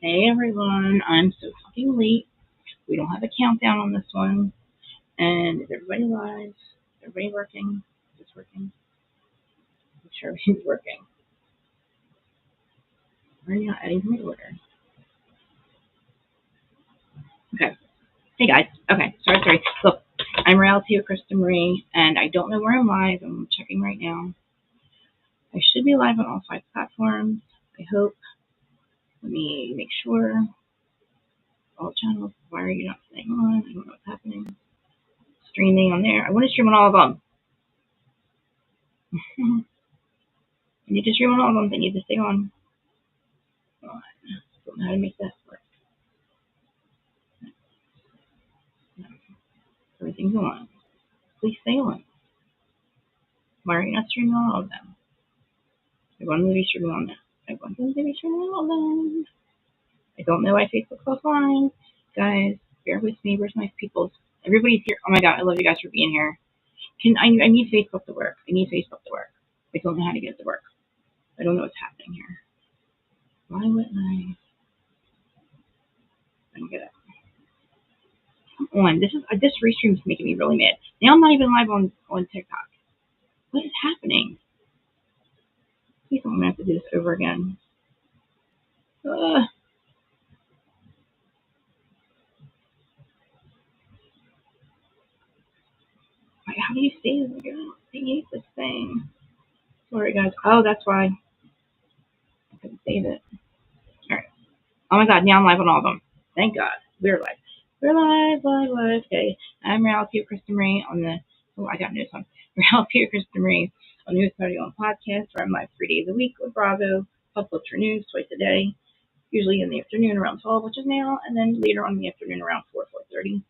Hey everyone, I'm so fucking late. We don't have a countdown on this one. And is everybody live? Is everybody working? Is this working? I'm sure everything's working. Where are you not adding to my order? Okay. Hey guys. Okay. Sorry. Look, I'm Reality with Krista Marie, and I don't know where I'm live. I'm checking right now. I should be live on all 5 platforms. I hope. Let me make sure. All channels. Why are you not staying on? I don't know what's happening. Streaming on there. I want to stream on all of them. I need to stream on all of them. They need to stay on. Hold on. Don't know how to make that work. No. Everything's on. Please stay on. Why are you not streaming on all of them? I want them to be streaming on them. I want them to be streaming on all of them. I don't know why Facebook's offline. Guys, bear with me. Where's my peoples? Everybody's here. Oh my god, I love you guys for being here. I need Facebook to work. I need Facebook to work. I don't know how to get it to work. I don't know what's happening here. Why wouldn't I don't get it. Come on. This restream is making me really mad. Now I'm not even live on TikTok. What is happening? Please don't have to do this over again. How do you save it? I hate this thing. Sorry, guys. Oh, that's why I couldn't save it. Alright. Oh my god, now I'm live on all of them. Thank god. We're live. We're live. Okay. I'm Reality with Krista Marie on the. Oh, I got news on. Reality with Krista Marie on News Study on podcast, where I'm live 3 days a week with rhobh, pop culture news twice a day, usually in the afternoon around 12, which is now, and then later on in the afternoon around 4:30.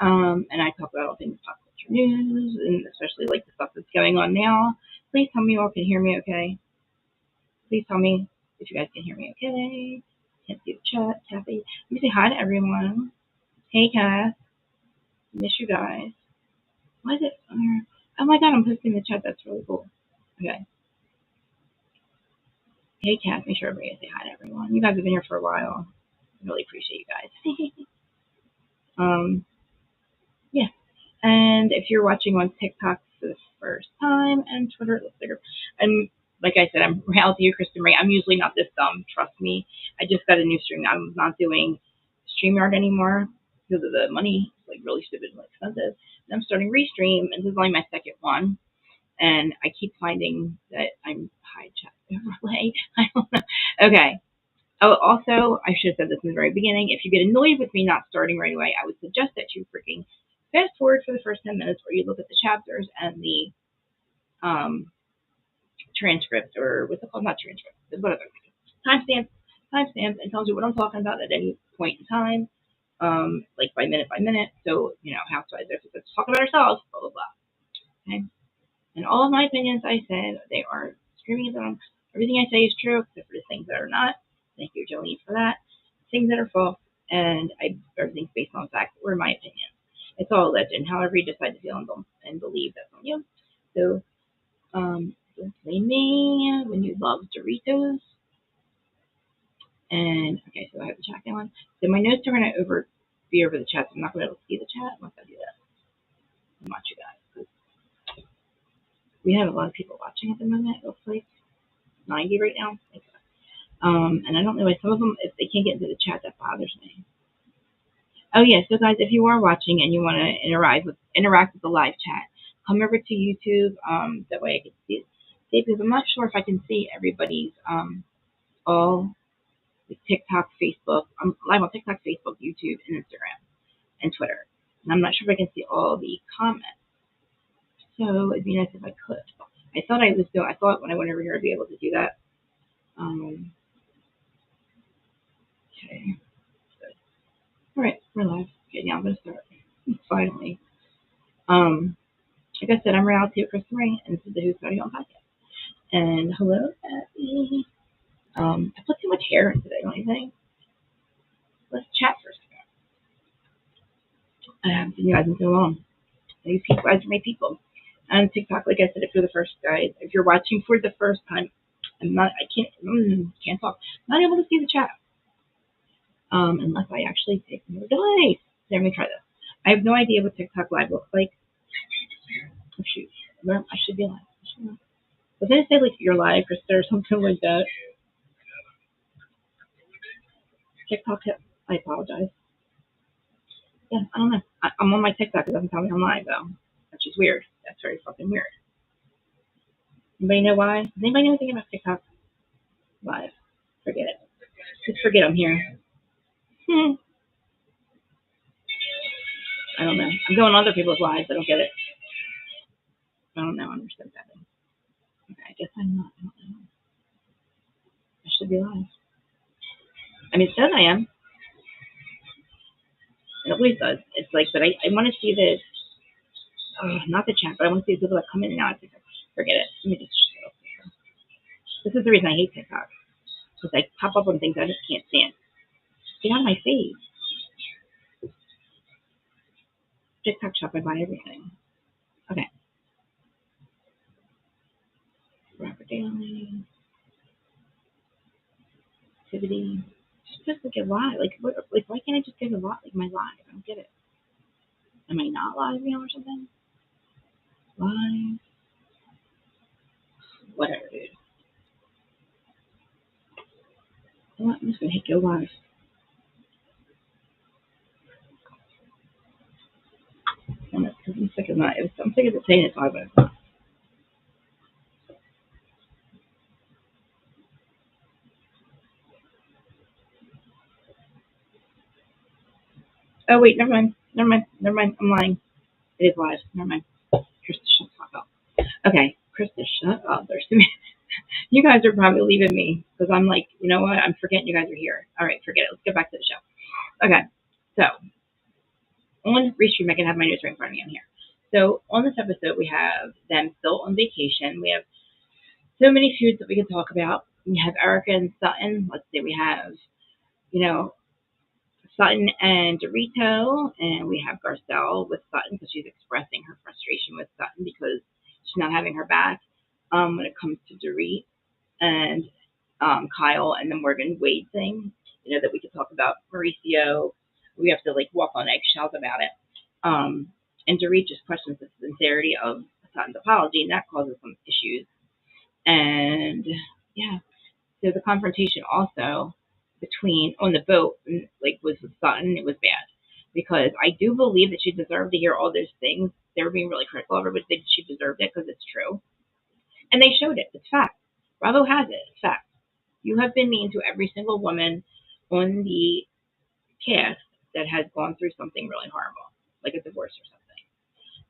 And I talk about all things pop culture news, and especially like the stuff that's going on now. Please tell me you all can hear me okay. Please tell me if you guys can hear me okay. Can't see the chat. Kathy. Let me say hi to everyone. Hey, Kath. Miss you guys. Why is it? Oh my god, I'm posting the chat. That's really cool. Okay. Hey, Kath. Make sure everybody say hi to everyone. You guys have been here for a while. I really appreciate you guys. Yeah. And if you're watching on TikTok for the first time and Twitter, I'm like I said, I'm Reality with Krista Marie. I'm usually not this dumb. Trust me. I just got a new stream. I'm not doing StreamYard anymore because of the money. It's like really stupid and expensive. And I'm starting Restream, and this is only my second one. And I keep finding that I'm high chat overlay. I don't know. Okay. Oh, also, I should have said this in the very beginning. If you get annoyed with me not starting right away, I would suggest that you freaking fast forward for the first 10 minutes, or you look at the chapters and the transcript, or what's it called? Not transcript, but whatever. Timestamps, and tells you what I'm talking about at any point in time, like by minute. So, housewives, if it's talk about ourselves, blah, blah, blah. Okay? And all of my opinions, I said, they are screaming at them. Everything I say is true, except for the things that are not. Thank you, Jolene, for that. Things that are false, and everything's based on fact or my opinion. It's all a legend. However you decide to feel and believe, that's on you. So, don't blame me when you love Doritos. And, okay, so I have the chat going. So my notes are going to be over the chat, so I'm not going to be able to see the chat once I do that. And watch you guys. We have a lot of people watching at the moment, it looks like. 90 right now. And I don't know why some of them, if they can't get into the chat, that bothers me. Oh yeah, so guys, if you are watching and you want to interact with the live chat, come over to YouTube. That way I can see it. Because I'm not sure if I can see everybody's all the TikTok, Facebook. I'm live on TikTok, Facebook, YouTube, and Instagram, and Twitter. And I'm not sure if I can see all the comments. So it'd be nice if I could. I thought when I went over here I'd be able to do that. Okay. Good. All right, we're live. Okay, now I'm gonna start. Finally. Like I said, I'm Reality with Krista Marie, and this is the Who's Study on podcast. And hello, Abby. I put too much hair in today, don't you think? Let's chat for a second. I haven't seen you guys in so long. These people guys are my people. On TikTok, like I said, if you're watching for the first time, I can't talk. I'm not able to see the chat. Unless I actually take another device. Let me try this. I have no idea what TikTok Live looks like. Oh, shoot. Well, I should be live. Was it say like you're live or something like that? TikTok tip. I apologize. Yeah, I don't know. I'm on my TikTok. It doesn't tell me I'm live though, which is weird. That's very fucking weird. Anybody know why? Does anybody know anything about TikTok Live? Forget it. Just forget I'm here. I don't know. I'm going on other people's lives. I don't get it. I don't know. I understand that. Okay, I guess I'm not. I don't know. I should be live. I mean, it says I am. It always does. It's like, but I want to see the, not the chat, but I want to see the people that come in and out. Forget it. Let me just shut up. This is the reason I hate TikTok. Because I pop up on things I just can't stand. Get out of my face. TikTok shop, I buy everything. Okay. Rapper Daily. Activity. Just look at live. Like, what, like, why can't I just get a live? Like, my live? I don't get it. Am I not live now or something? Live. Whatever, dude. You know what? I'm just gonna hit go live. I'm sick of that. I'm sick of it saying it's live, but it's not. Oh wait, never mind. Never mind. Never mind. I'm lying. It is live. Never mind. Krista, shut the fuck up. Okay, Krista, shut up. There's too many. You guys are probably leaving me because I'm like, you know what? I'm forgetting you guys are here. All right, forget it. Let's get back to the show. Okay, so on Restream, I can have my news right in front of me on here. So on this episode, we have them still on vacation. We have so many feuds that we can talk about. We have Erica and Sutton. Let's see, we have, you know, Sutton and Dorito, and we have Garcelle with Sutton because she's expressing her frustration with Sutton because she's not having her back when it comes to Dorit and Kyle and the Morgan Wade thing. You know, that we could talk about Mauricio. We have to like walk on eggshells about it. And Dorit just questions the sincerity of Sutton's apology, and that causes some issues. And yeah, so the confrontation also between on the boat, like was with Sutton, it was bad because I do believe that she deserved to hear all those things. They were being really critical of her, but she deserved it because it's true, and they showed it. It's fact. Bravo has it. It's fact. You have been mean to every single woman on the cast that has gone through something really horrible, like a divorce or something,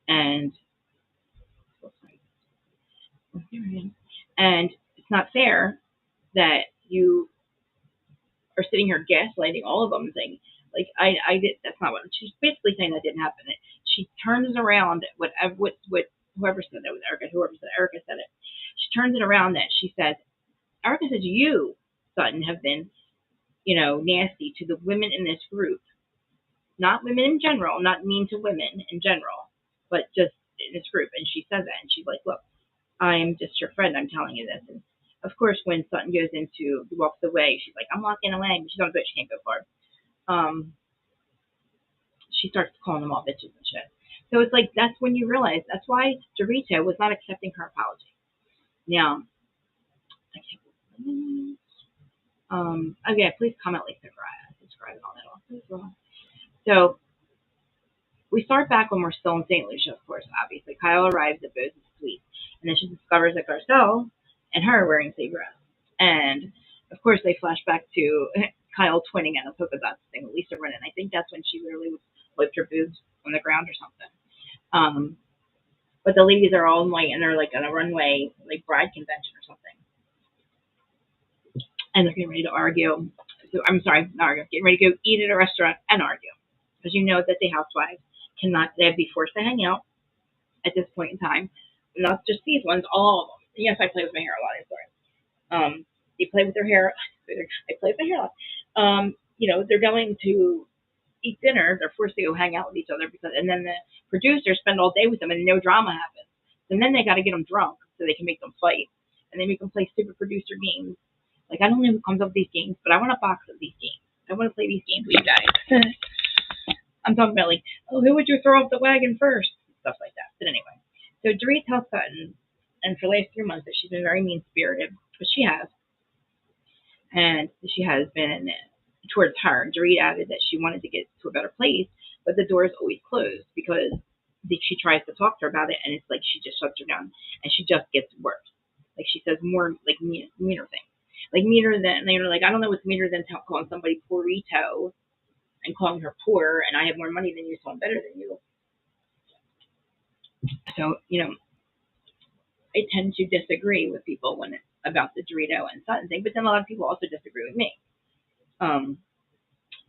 and it's not fair that you are sitting here gaslighting all of them, saying like I did. That's not what she's basically saying. That didn't happen. She turns around whatever what whoever said that was Erica. Whoever said Erica said it. She turns it around that she says Erica says you, Sutton, have been nasty to the women in this group, not women in general, not mean to women in general, but just in this group. And she says that, and she's like, look, I'm just your friend. I'm telling you this. And of course, when Sutton goes into walks away, she's like, I'm walking away. But she's on a boat. She can't go far. She starts calling them all bitches and shit. So it's like that's when you realize that's why Dorito was not accepting her apology. Now, I can't. Okay, please comment, like, subscribe, and all that also as well. So we start back when we're still in St. Lucia, of course. Obviously, Kyle arrives at Bo's suite, and then she discovers that Garcelle and her are wearing the same dress. And of course, they flash back to Kyle twinning at a polka dots thing with Lisa Rinna. I think that's when she literally wiped her boobs on the ground or something. But the ladies are all in white and they're like on a runway, like bride convention or something. And they're getting ready to argue. So I'm sorry, not argue. Getting ready to go eat at a restaurant and argue. Because you know that the housewives they'd be forced to hang out at this point in time. Not just these ones, all of them. Yes, I play with my hair a lot, I'm sorry. They play with their hair. I play with my hair a lot. They're going to eat dinner. They're forced to go hang out with each other and then the producers spend all day with them and no drama happens. And then they got to get them drunk so they can make them fight. And they make them play stupid producer games. Like, I don't know who comes up with these games, but I want a box of these games. I want to play these games with you guys. I'm talking about like, oh, who would you throw off the wagon first? Stuff like that. But anyway, so Dorit tells Sutton, and for the last 3 months that she's been very mean spirited, but she has, and she has been towards her. Dorit added that she wanted to get to a better place, but the door is always closed because she tries to talk to her about it, and it's like she just shuts her down, and she just gets worse. Like she says more like meaner things, like meaner than like I don't know what's meaner than calling somebody poorito and calling her poor, and I have more money than you, so I'm better than you. So I tend to disagree with people when it's about the Dorito and Sutton thing, but then a lot of people also disagree with me. Um,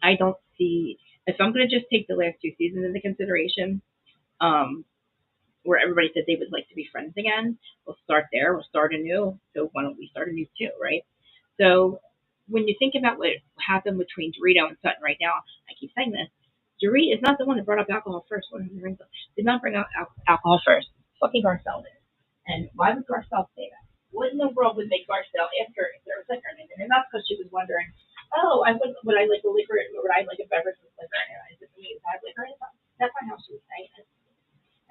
I don't see if I'm going to just take the last 2 seasons into consideration, um, where everybody said they would like to be friends again. We'll start there. We'll start anew. So why don't we start anew too, right? So when you think about what happened between Dorito and Sutton right now, I keep saying this. Dorit is not the one that brought up alcohol first. Did not bring up alcohol first. Fucking Garcelle did. And why would Garcelle say that? What in the world would make Garcelle ask her if there was liquor in it? And that's because she was wondering, oh, would I like a liquor? Would I like a beverage with liquor in it? Is it for me to have liquor in it? That's not how she was saying it.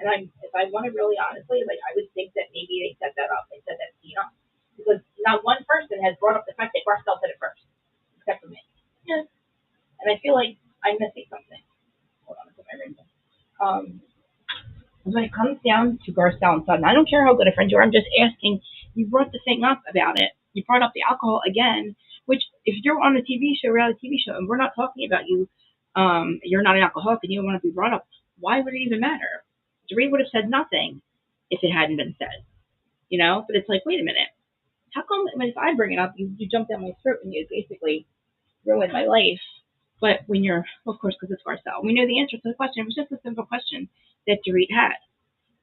And if I want to really honestly, like I would think that maybe they set that up. They set that scene up because not one person has brought up the fact that Garcelle did it first, except for me. Yeah. And I feel like I'm missing something. Hold on, I put my ring on. When it comes down to Garcelle and Sutton, I don't care how good a friend you are. I'm just asking. You brought the thing up about it. You brought up the alcohol again, which if you're on a TV show, reality TV show, and we're not talking about you, you're not an alcoholic and you don't want to be brought up. Why would it even matter? Doreen would have said nothing if it hadn't been said, But it's like, wait a minute. How come if I bring it up, you jump down my throat and you basically ruin my life? But when you're, well, of course, because it's Garcelle, we know the answer to the question. It was just a simple question that Dorit had.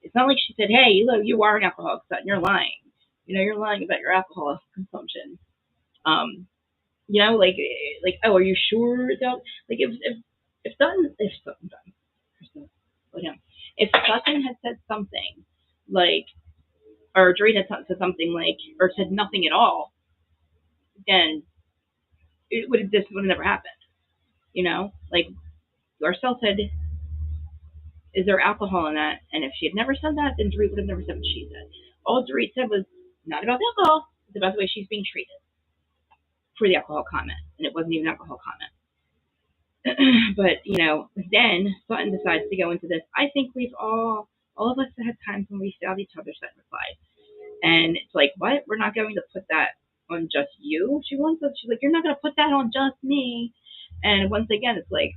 It's not like she said, "Hey, look, you are an alcoholic, Sutton. You're lying. You're lying about your alcohol consumption." Um, oh, are you sure that, like, if Sutton, if Sutton had said something like, or Dorit had said something like, or said nothing at all, then this would have never happened. Like Garcelle said, is there alcohol in that? And if she had never said that, then Dorit would have never said what she said. All Dorit said was not about the alcohol, it's about the way she's being treated for the alcohol comment. And it wasn't even an alcohol comment. But, then Sutton decides to go into this. I think we've all of us have had times when we failed each other, Sutton replied. And it's like, what? We're not going to put that on just you? She's like, you're not going to put that on just me. And once again, it's like,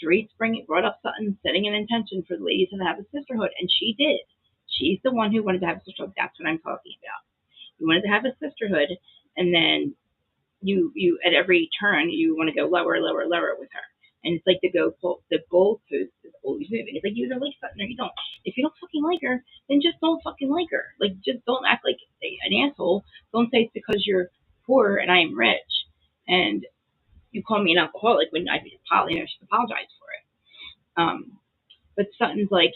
Dorit brought up Sutton setting an intention for the ladies to have a sisterhood, and she did. She's the one who wanted to have a sisterhood. That's what I'm talking about. You wanted to have a sisterhood, and then you at every turn you want to go lower, lower, lower with her. And it's like the goalpost is always moving. It's like you either like Sutton or you don't. If you don't fucking like her, then just don't fucking like her. Like just don't act like an asshole. Don't say it's because you're poor and I am rich, and you call me an alcoholic when I should apologize for it. But Sutton's like,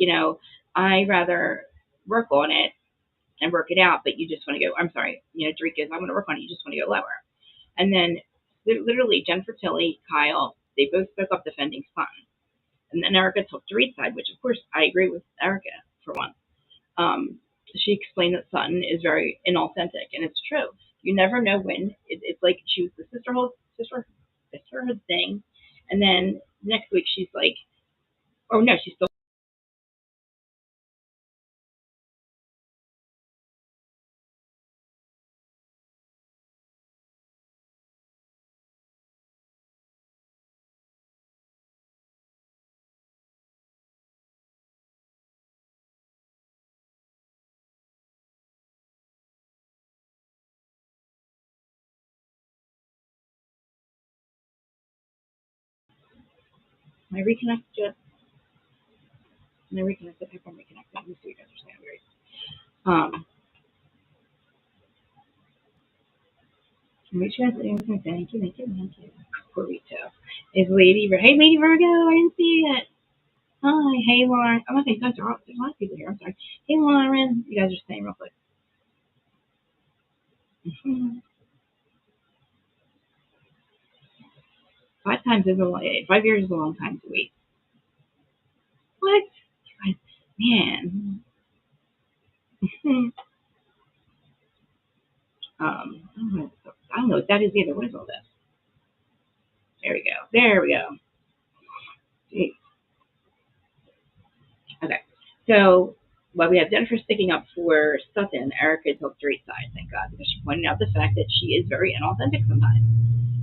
I rather work on it and work it out, but you just want to go, I'm sorry, Dorit goes, I want to work on it, you just want to go lower. And then literally Jennifer Tilly, Kyle, they both spoke up defending Sutton. And then Erica took Dorit's side, which of course I agree with Erica for one. She explained that Sutton is very inauthentic, and it's true. You never know when. It's like she was the sisterhood thing, and then next week she's like, oh no, she's still. Am I reconnected? Am I reconnected? I am reconnected. Let me see if you guys are saying great. Thank you. Poor retail. Is hey Lady Virgo, I didn't see it. Hi, hey Lauren. Oh, okay, guys are there's a lot of people here. I'm sorry. Hey Lauren, you guys are staying real quick. 5 times is a long, 5 years is a long time to wait. What? Man. I don't know what that is either. What is all this? There we go. There we go. Jeez. Okay. So, while we have Jennifer sticking up for Sutton, Erica took Dorit's side, thank God, because she pointed out the fact that she is very inauthentic sometimes.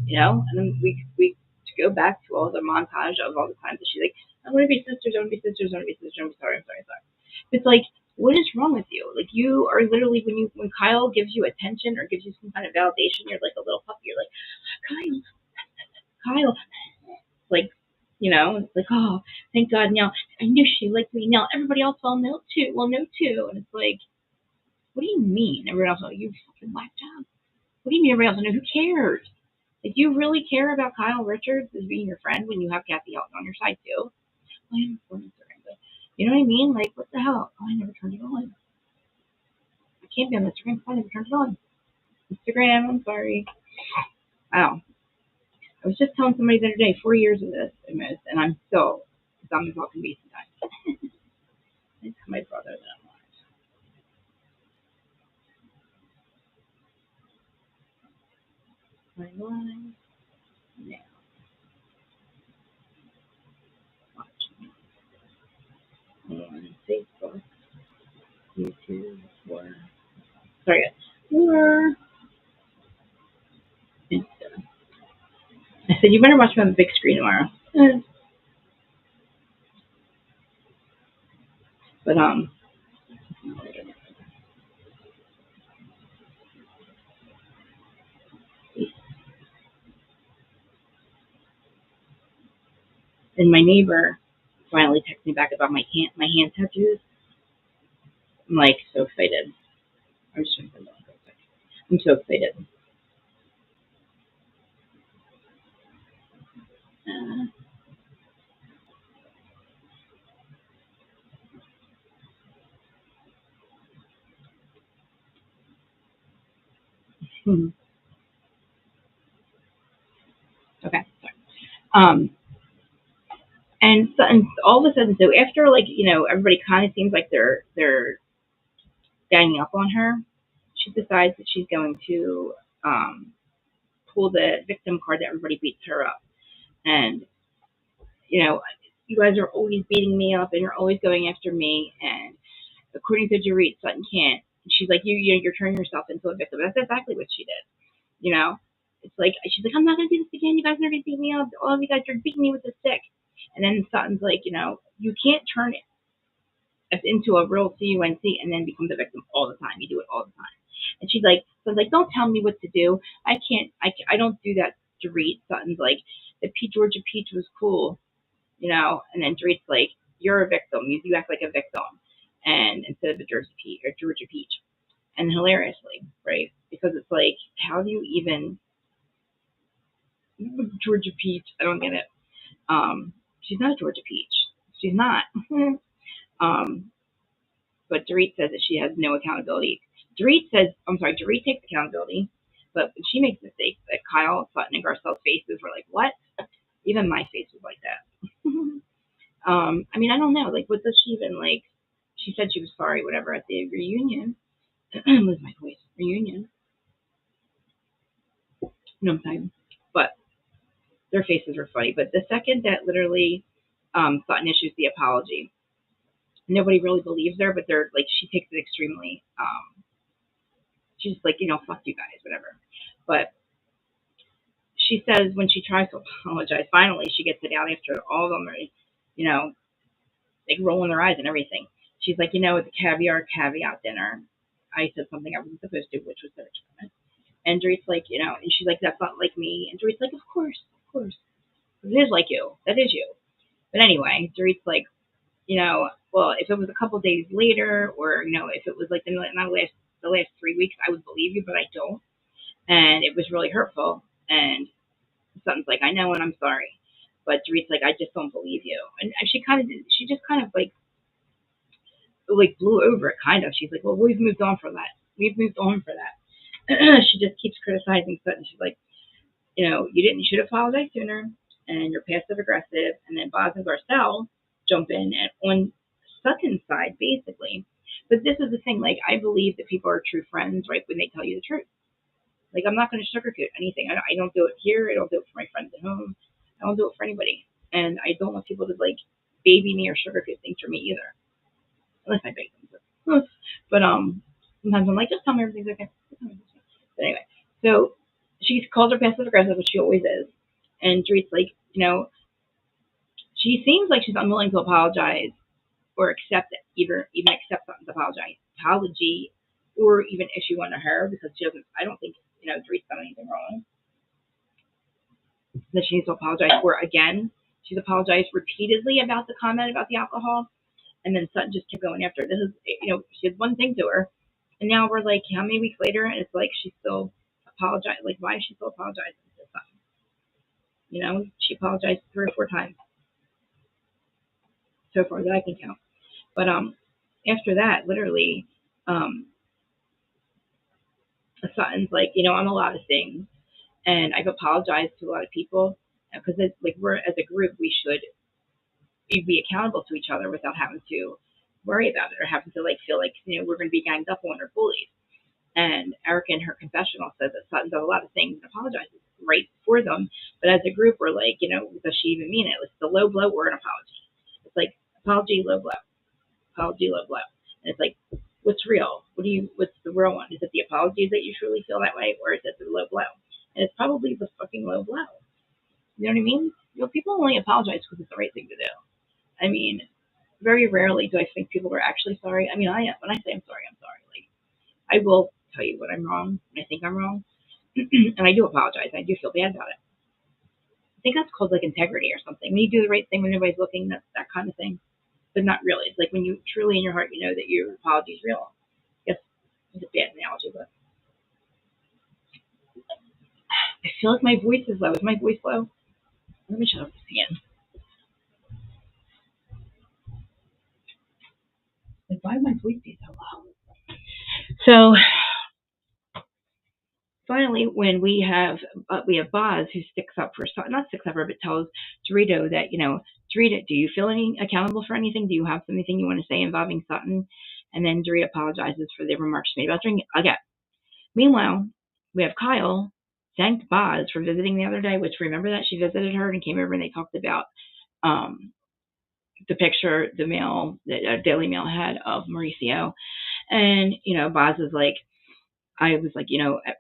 And then we to go back to all the montage of all the times that she's like, I want to be sisters, I want to be sisters, I want to be sisters, I'm sorry. It's like, what is wrong with you? Like, you are literally, when Kyle gives you attention or gives you some kind of validation, you're like a little puppy. You're like, Kyle, like, it's like, oh, thank God, now I knew she liked me. Now everybody else will know too. And it's like, what do you mean? Everyone else will know? You fucking whack job. What do you mean everybody else will know? Who cares? Like, you really care about Kyle Richards as being your friend when you have Kathy Hilton on your side too? I am on Instagram, but you know what I mean? Like, what the hell? Oh, I never turned it on. I can't be on Instagram. I never turned it on. Instagram, I'm sorry. Wow. I was just telling somebody the other day, 4 years of this almost, and I'm still dumb as all can be sometimes. I tell my brother that I'm lying. My line now. Watching on Facebook, YouTube, or sorry, or Insta. I said you better watch me on the big screen tomorrow. But and my neighbor finally texted me back about my hand tattoos. I'm like so excited. I'm just trying to I'm so excited. Uh, okay. Sorry. And all of a sudden, so after like everybody kind of seems like they're ganging up on her, she decides that she's going to um, pull the victim card that everybody beats her up. And you know, you guys are always beating me up, and you're always going after me. And according to Dorit, Sutton can't. And she's like, you're turning yourself into a victim. That's exactly what she did. You know, it's like she's like, I'm not gonna do this again. You guys are gonna beat me up. All of you guys are beating me with a stick. And then Sutton's like, you can't turn into a real CUNC and then become the victim all the time. You do it all the time. And she's like, so I was like, don't tell me what to do. I don't do that. Dorit. Sutton's like, the Georgia Peach was cool, and then Dorit's like, you're a victim. You act like a victim, and instead of a Jersey Peach or Georgia Peach, and hilariously, right? Because it's like, how do you even Georgia Peach? I don't get it. She's not a Georgia Peach. She's not. um, but Dorit says that she has no accountability. Dorit takes accountability, but when she makes mistakes, that Kyle, Sutton, and Garcelle's faces were like, what? Even my face was like that. I mean, I don't know. Like, what does she even, like, she said she was sorry, whatever, at the reunion. Lose my voice. Reunion. No, I'm saying. But their faces were funny. But the second that literally Sutton issues the apology, nobody really believes her, but they're like, she takes it extremely, she's like, fuck you guys, whatever. But she says when she tries to apologize, finally she gets it out after all of them are, like rolling their eyes and everything. She's like, at the caviar dinner, I said something I wasn't supposed to, which was sexual. And Dorit's like, and she's like, that's not like me. And Dorit's like, of course. It is like you. That is you. But anyway, Dorit's like, well, if it was a couple days later, or if it was like the last 3 weeks, I would believe you, but I don't. And it was really hurtful. And Sutton's like, I know, and I'm sorry. But Dorit's like, I just don't believe you. And she just kind of like blew over it, kind of. She's like, well, we've moved on from that. She just keeps criticizing Sutton. She's like, you should have apologized sooner. and you're passive aggressive, and then Boz and Garcelle jump in and on Sutton's side basically. But this is the thing, like I believe that people are true friends, right, when they tell you the truth. Like I'm not going to sugarcoat anything. I don't do it here. I don't do it for my friends at home. I don't do it for anybody, and I don't want people to like baby me or sugarcoat things for me either, unless I beg them to. But sometimes I'm like, just tell me everything's okay. But anyway, so she calls her passive aggressive, which she always is, and Dorit's like, she seems like she's unwilling to apologize or accept it, even accept something's apology, or even issue one to her because she doesn't. I don't think Dorit's done anything wrong that she needs to apologize for again. She's apologized repeatedly about the comment about the alcohol, and then Sutton just kept going after her. This is, she had one thing to her, and now we're like, how many weeks later, and it's like she's still apologizing. Like, why is she still apologizing to Sutton? She apologized 3 or 4 times so far that I can count. But after that, literally, Sutton's like, I'm a lot of things, and I've apologized to a lot of people because it's like we're as a group we should be accountable to each other without having to worry about it or having to like feel like we're going to be ganged up on or bullied. And Erica in her confessional said that Sutton does a lot of things and apologizes right for them, but as a group we're like, does she even mean it? It's the low blow or an apology. It's like apology, low blow, apology, low blow, and it's like, what's real? What's the real one? Is it the apologies that you truly feel that way, or is it the low blow? And it's probably the fucking low blow. You know what I mean? People only apologize because it's the right thing to do. I mean, very rarely do I think people are actually sorry. I mean, I am. When I say I'm sorry, I'm sorry. Like, I will tell you when I'm wrong, when I think I'm wrong, and I do apologize. I do feel bad about it. I think that's called like integrity or something. When you do the right thing when nobody's looking, that's that kind of thing. But not really. It's like when you truly in your heart, you know that your apology is real. I guess it's a bad analogy, but I feel like my voice is low. Is my voice low? Let me shut up this again. Like, why would my voice be so low? So finally, when we have Boz who sticks up for not sticks up for, but tells Dorito that Dorita, do you feel accountable for anything? Do you have anything you want to say involving Sutton? And then Dorita apologizes for the remarks made about drinking again. Meanwhile, we have Kyle thanked Boz for visiting the other day, which remember that she visited her and came over and they talked about the picture the Daily Mail had of Mauricio, and Boz is like. I was like,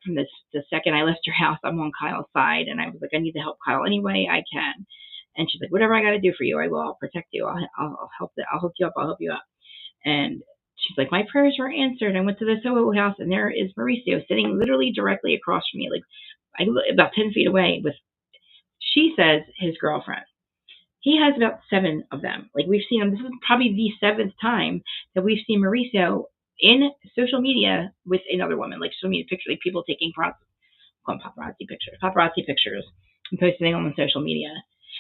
from the second I left your house, I'm on Kyle's side, and I was like, I need to help Kyle any way I can. And she's like, whatever I got to do for you, I will. I'll protect you. I'll help. I'll hook you up. I'll help you up. And she's like, my prayers were answered. I went to the Soho house, and there is Mauricio sitting literally directly across from me, like about 10 feet away, with she says his girlfriend. He has about 7 of them. Like we've seen him. This is probably the 7th time that we've seen Mauricio in social media with another woman, like social media pictures, like people taking paparazzi pictures and posting them on social media.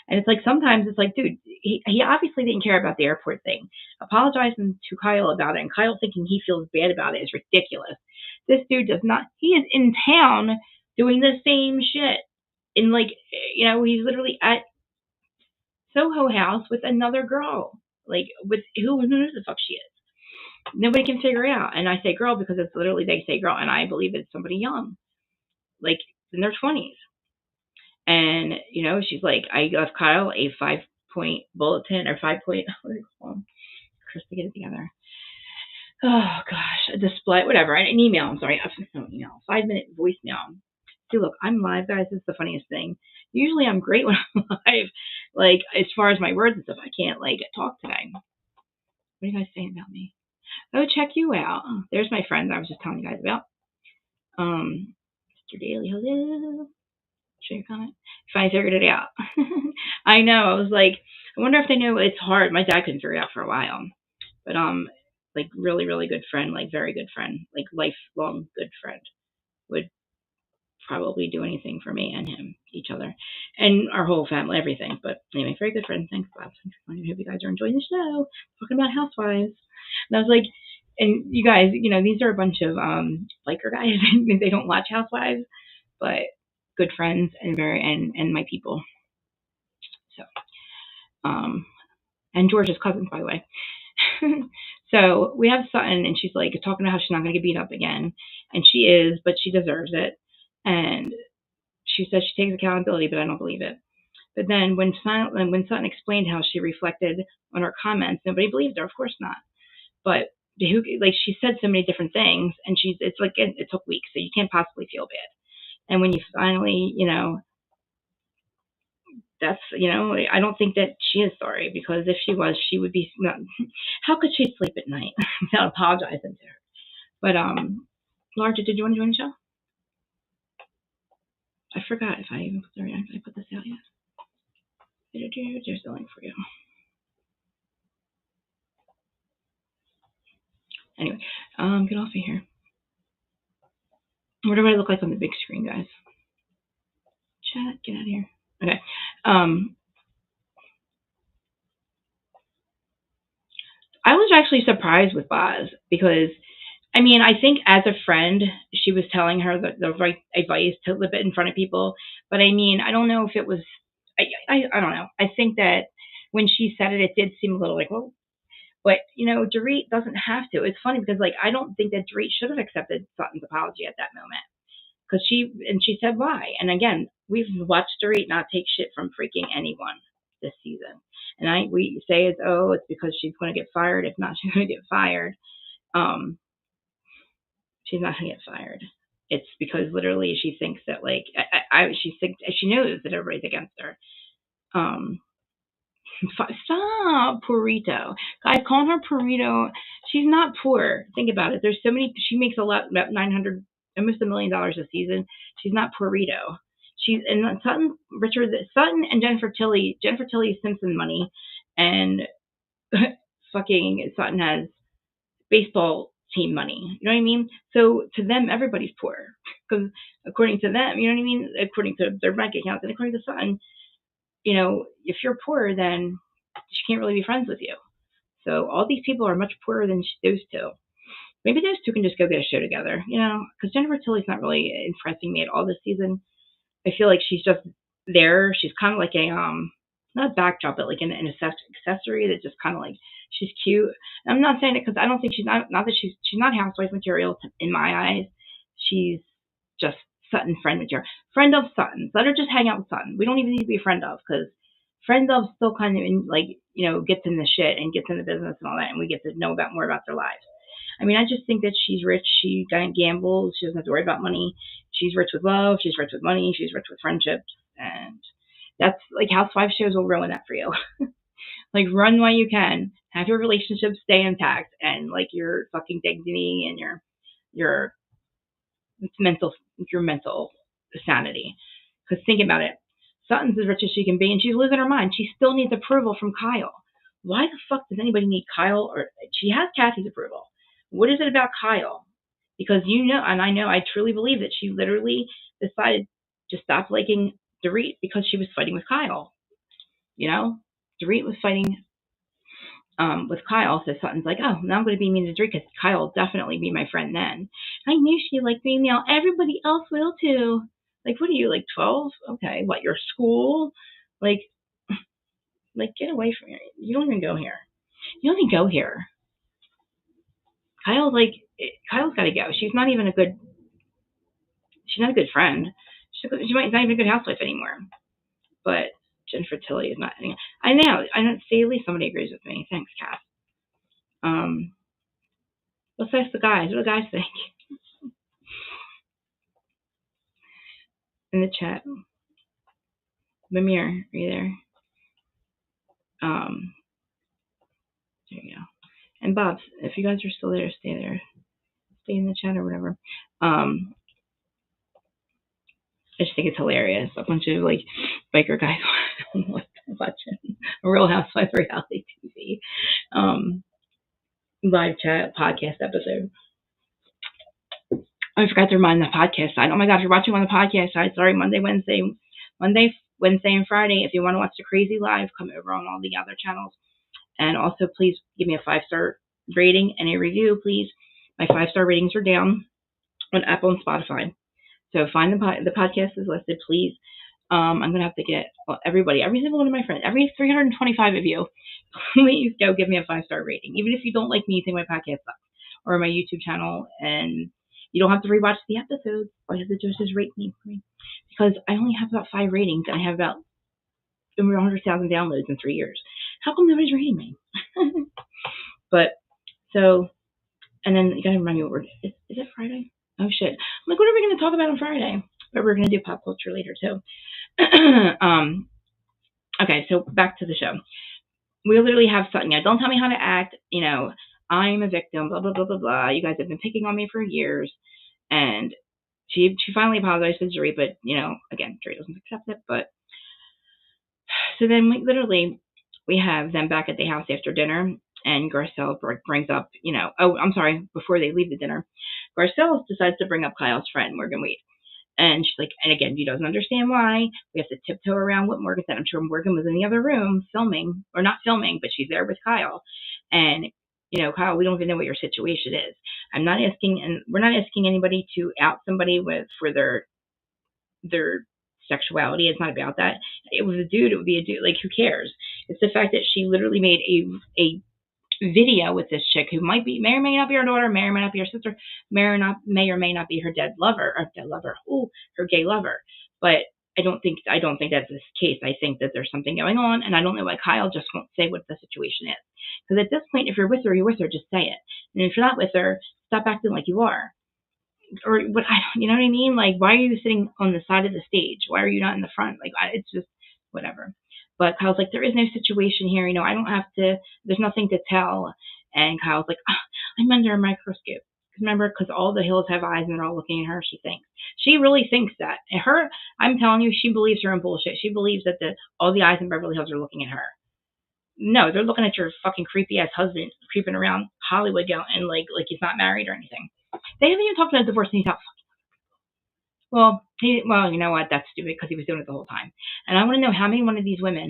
And it's like sometimes it's like, dude, he obviously didn't care about the airport thing. Apologizing to Kyle about it and Kyle thinking he feels bad about it is ridiculous. This dude does not. He is in town doing the same shit. In he's literally at Soho House with another girl, like with who knows the fuck she is. Nobody can figure it out. And I say girl because it's literally they say girl, and I believe it's somebody young, like in their 20s. And she's like, I left Kyle a 5-point bulletin or 5-point. What do you call them? Chris, to get it together. Oh gosh, a display, whatever, an email. I'm sorry, no email, 5-minute voicemail. See, look, I'm live, guys. This is the funniest thing. Usually, I'm great when I'm live. Like as far as my words and stuff, I can't talk today. What are you guys saying about me? Oh, check you out. There's my friend I was just telling you guys about. Mr. Daly, hello. Show your comment. Finally figured it out. I know. I was like, I wonder if they know it's hard. My dad couldn't figure it out for a while. But like really, really good friend, like very good friend, like lifelong good friend, would probably do anything for me and him, each other, and our whole family, everything. But anyway, very good friend. Thanks, Bob. I hope you guys are enjoying the show. Talking about housewives. And I was like, and you guys, these are a bunch of biker guys. They don't watch Housewives, but good friends and and my people. And George's cousins, by the way. So we have Sutton, and she's like talking about how she's not going to get beat up again, and she is, but she deserves it. And she says she takes accountability, but I don't believe it. But then when Sutton explained how she reflected on her comments, nobody believed her. Of course not. But like she said so many different things, and it's like it took weeks, so you can't possibly feel bad. And when you finally, that's, I don't think that she is sorry, because if she was, she would be. How could she sleep at night without apologizing to her? But Laura, did you want to join the show? I forgot if I even put this out yet. There's the link for you. Anyway, get off of here. What do I look like on the big screen, guys? Chat, get out of here. Okay. I was actually surprised with Boz, because, I mean, I think as a friend, she was telling her the right advice to live it in front of people. But I mean, I don't know if it was, I don't know. I think that when she said it, it did seem a little like, well, but, Dorit doesn't have to. It's funny because, like, I don't think that Dorit should have accepted Sutton's apology at that moment. Because she said why. And again, we've watched Dorit not take shit from freaking anyone this season. And we say it's because she's going to get fired. If not, she's going to get fired. She's not going to get fired. It's because literally she thinks that, like, she knows that everybody's against her. Stop, Purito. Guys, calling her Purito. She's not poor. Think about it. There's so many. She makes a lot, about 900, almost $1 million a season. She's not Purito. She's and Sutton and Jennifer Tilly. Jennifer Tilly Simpson money, and fucking Sutton has baseball team money. You know what I mean? So to them, everybody's poor, because according to them, you know what I mean. According to their bank accounts, and according to Sutton, if you're poor, then she can't really be friends with you. So all these people are much poorer than those two. Maybe those two can just go get a show together, because Jennifer Tilly's not really impressing me at all this season. I feel like she's just there. She's kind of like a not a backdrop, but like an accessory that just kind of like, she's cute. And I'm not saying it because I don't think she's not that she's not housewife material in my eyes. She's just Sutton friend material. Friend of Sutton. Let her just hang out with Sutton. We don't even need to be a friend of, because friend of still kind of gets in the shit and gets in the business and all that, and we get to know more about their lives. I mean, I just think that she's rich. She gambles. She doesn't have to worry about money. She's rich with love. She's rich with money. She's rich with friendships. And that's like housewife shows will ruin that for you. Like, run while you can. Have your relationships stay intact, and like your fucking dignity and your mental sanity. Because think about it. Sutton's as rich as she can be, and she's losing her mind. She still needs approval from Kyle. Why the fuck does anybody need Kyle? Or she has Kathy's approval. What is it about Kyle? Because and I truly believe that she literally decided to stop liking Dorit because she was fighting with Kyle. Dorit was fighting with Kyle, so Sutton's like, oh, now I'm going to be mean to Dorit because Kyle will definitely be my friend then. I knew she liked me now. Everybody else will too. Like, what are you, like 12? Okay, what, your school? Like, get away from here. You don't even go here. You don't even go here. Kyle's got to go. She's not even a good friend. She might not even a good housewife anymore. But Jennifer Tilly is not. I know. See, at least somebody agrees with me. Thanks, Cass. Let's ask the guys. What do the guys think? In the chat. Mimir, are you there? There you go. And Bob, if you guys are still there, stay there. Stay in the chat or whatever. I just think it's hilarious. A bunch of like biker guys watching a Real Housewives reality TV live chat podcast episode. I forgot to remind the podcast side. Oh my God, if you're watching on the podcast side, sorry, Monday, Wednesday, and Friday. If you want to watch the Crazy Live, come over on all the other channels. And also, please give me a 5-star rating and a review, please. My 5-star ratings are down on Apple and Spotify. So find the podcast is listed, please. I'm gonna have to get everybody, every single one of my friends, every 325 of you, please go give me a 5-star rating. Even if you don't like me, you think my podcast sucks, or my YouTube channel, and you don't have to rewatch the episodes. All you have to do is just rate me for me, because I only have about 5 ratings, and I have about over 100,000 downloads in 3 years. How come nobody's rating me? But so, and then you gotta remind me what is it Friday? Oh shit! I'm like, what are we gonna talk about on Friday? But we're gonna do pop culture later too. Okay, so back to the show. We literally have something. Don't tell me how to act. I'm a victim. Blah blah blah blah blah. You guys have been picking on me for years, and she finally apologized to Jerry, but again, Jerry doesn't accept it. But so then we have them back at the house after dinner, and Garcelle brings up, oh, I'm sorry, before they leave the dinner, Garcelle decides to bring up Kyle's friend Morgan Wade. And she's like, and again, he doesn't understand why. We have to tiptoe around what Morgan said. I'm sure Morgan was in the other room filming, or not filming, but she's there with Kyle. And, Kyle, we don't even know what your situation is. I'm not asking, and we're not asking anybody to out somebody for their sexuality. It's not about that. It was a dude, it would be a dude. Like, who cares? It's the fact that she literally made a video with this chick who may or may not be her daughter, may or may not be her sister, may or may not be her her gay lover. But I don't think that's the case. I think that there's something going on, and I don't know why Kyle just won't say what the situation is. Because at this point, if you're with her, just say it. And if you're not with her, stop acting like you are. Or what? You know what I mean? Like, why are you sitting on the side of the stage? Why are you not in the front? Like, it's just whatever. But Kyle's like, there is no situation here. I don't have to. There's nothing to tell. And Kyle's like, I'm under a microscope. Remember, because all the hills have eyes and they're all looking at her. She really thinks that. And I'm telling you, she believes her own bullshit. She believes that all the eyes in Beverly Hills are looking at her. No, they're looking at your fucking creepy ass husband creeping around Hollywood and like he's not married or anything. They haven't even talked about divorce, and he's out. Well, you know what? That's stupid because he was doing it the whole time. And I want to know how many of these women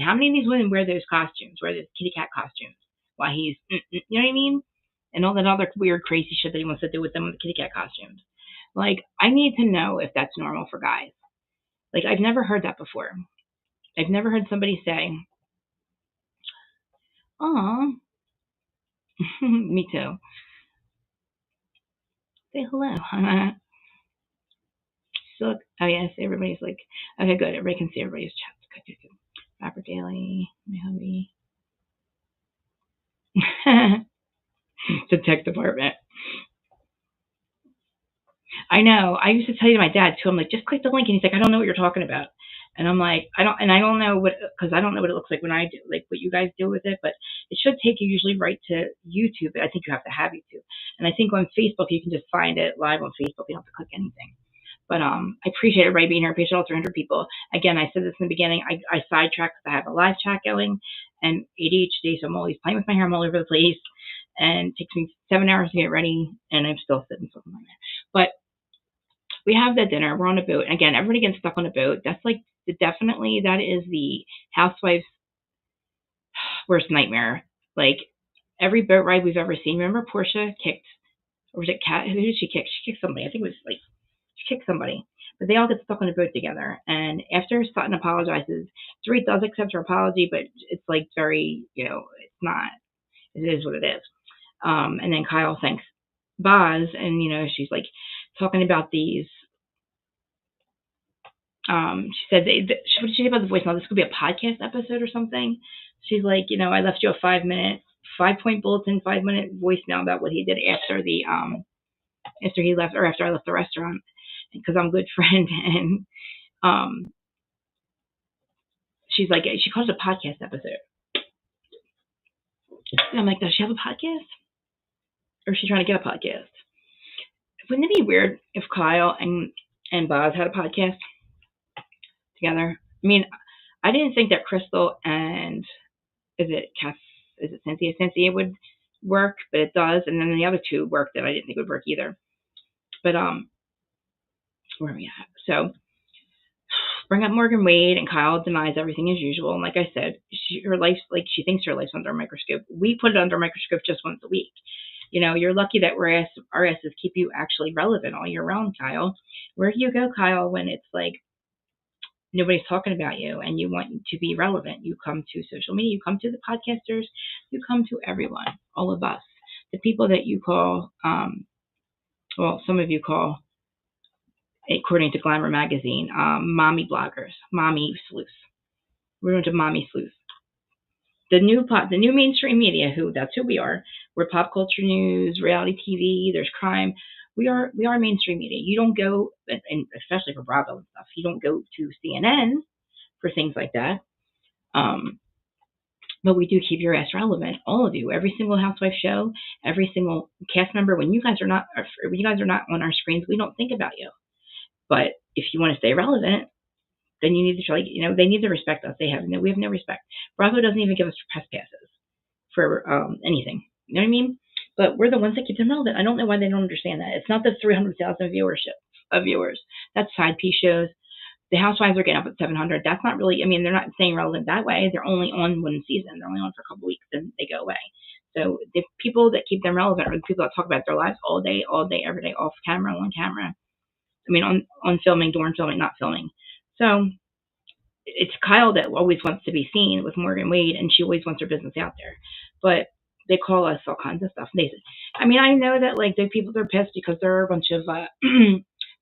wear those costumes, wear those kitty cat costumes, while he's, you know what I mean? And all that other weird, crazy shit that he wants to do with them with the kitty cat costumes. Like, I need to know if that's normal for guys. Like, I've never heard that before. I've never heard somebody say, "Aw, me too." Say hello. So, oh yes, everybody's like, okay, good. Everybody can see everybody's chats. Good. Rapper Daily, my hubby. The tech department. I know. I used to tell you to my dad too. I'm like, just click the link, and he's like, I don't know what you're talking about. And I'm like, I don't know what, because I don't know what it looks like when I do, like what you guys do with it, but it should take you usually right to YouTube. I think you have to have YouTube. And I think on Facebook, you can just find it live on Facebook. You don't have to click anything. But I appreciate everybody being here. I appreciate all 300 people. Again, I said this in the beginning. I sidetracked because I have a live chat going and ADHD, so I'm always playing with my hair. I'm all over the place. And it takes me 7 hours to get ready, and I'm still sitting something like that. But we have that dinner. We're on a boat. And again, everybody gets stuck on a boat. That's like, definitely, that is the housewife's worst nightmare. Like, every boat ride we've ever seen. Remember Portia kicked, or was it Kat? Who did she kick? She kicked somebody. I think it was like, she kicked somebody. But they all get stuck on a boat together. And after Sutton apologizes, Dorit does accept her apology, but it's like very, it's not, it is what it is. And then Kyle thanks Boz, and, she's like talking about these. She said, what did she say about the voicemail? This could be a podcast episode or something. She's like, I left you a 5-point bulletin, 5-minute voicemail about what he did after after he left, or after I left the restaurant, because I'm a good friend. And she's like, she calls it a podcast episode. And I'm like, does she have a podcast? Or is she trying to get a podcast? Wouldn't it be weird if Kyle and Boz had a podcast together? I mean, I didn't think that Crystal and is it Cynthia would work, but it does. And then the other two work that I didn't think would work either. But where are we at? So bring up Morgan Wade, and Kyle denies everything as usual. And like I said, she thinks her life's under a microscope. We put it under a microscope just once a week. You're lucky that our asses keep you actually relevant all year round, Kyle. Where do you go, Kyle, when it's like nobody's talking about you and you want to be relevant, you come to social media, you come to the podcasters, you come to everyone, all of us, the people that you call, well, some of you call, according to Glamour magazine, mommy bloggers, mommy sleuths. We're into mommy sleuths. The new mainstream media, who that's who we are. We're pop culture news, reality TV. There's crime. We are mainstream media. You don't go, and especially for Bravo and stuff. You don't go to CNN for things like that. Um, but we do keep your ass relevant, all of you. Every single housewife show, every single cast member. When you guys are not on our screens, we don't think about you. But if you want to stay relevant, then you need to try. They need to respect us. We have no respect. Bravo doesn't even give us press passes for anything. You know what I mean? But we're the ones that keep them relevant. I don't know why they don't understand that. It's not the 300,000 viewers. That's side piece shows. The Housewives are getting up at 700. That's not really. I mean, they're not staying relevant that way. They're only on one season. They're only on for a couple weeks, and they go away. So the people that keep them relevant are the people that talk about their lives all day, every day, off camera, on camera. I mean, on filming, during filming, not filming. So it's Kyle that always wants to be seen with Morgan Wade, and she always wants her business out there. But they call us all kinds of stuff. I mean, I know that like the people are pissed because there are a bunch of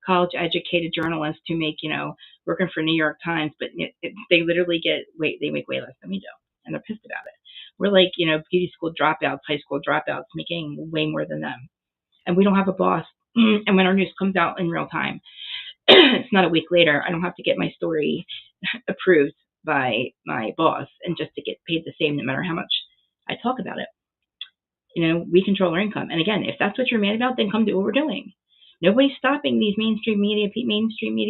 college educated journalists who make working for New York Times, but they literally they make way less than we do, and they're pissed about it. We're like beauty school dropouts, high school dropouts, making way more than them, and we don't have a boss. And when our news comes out in real time, it's not a week later. I don't have to get my story approved by my boss and just to get paid the same no matter how much I talk about it. We control our income. And again, if that's what you're mad about, then come do what we're doing. Nobody's stopping these mainstream media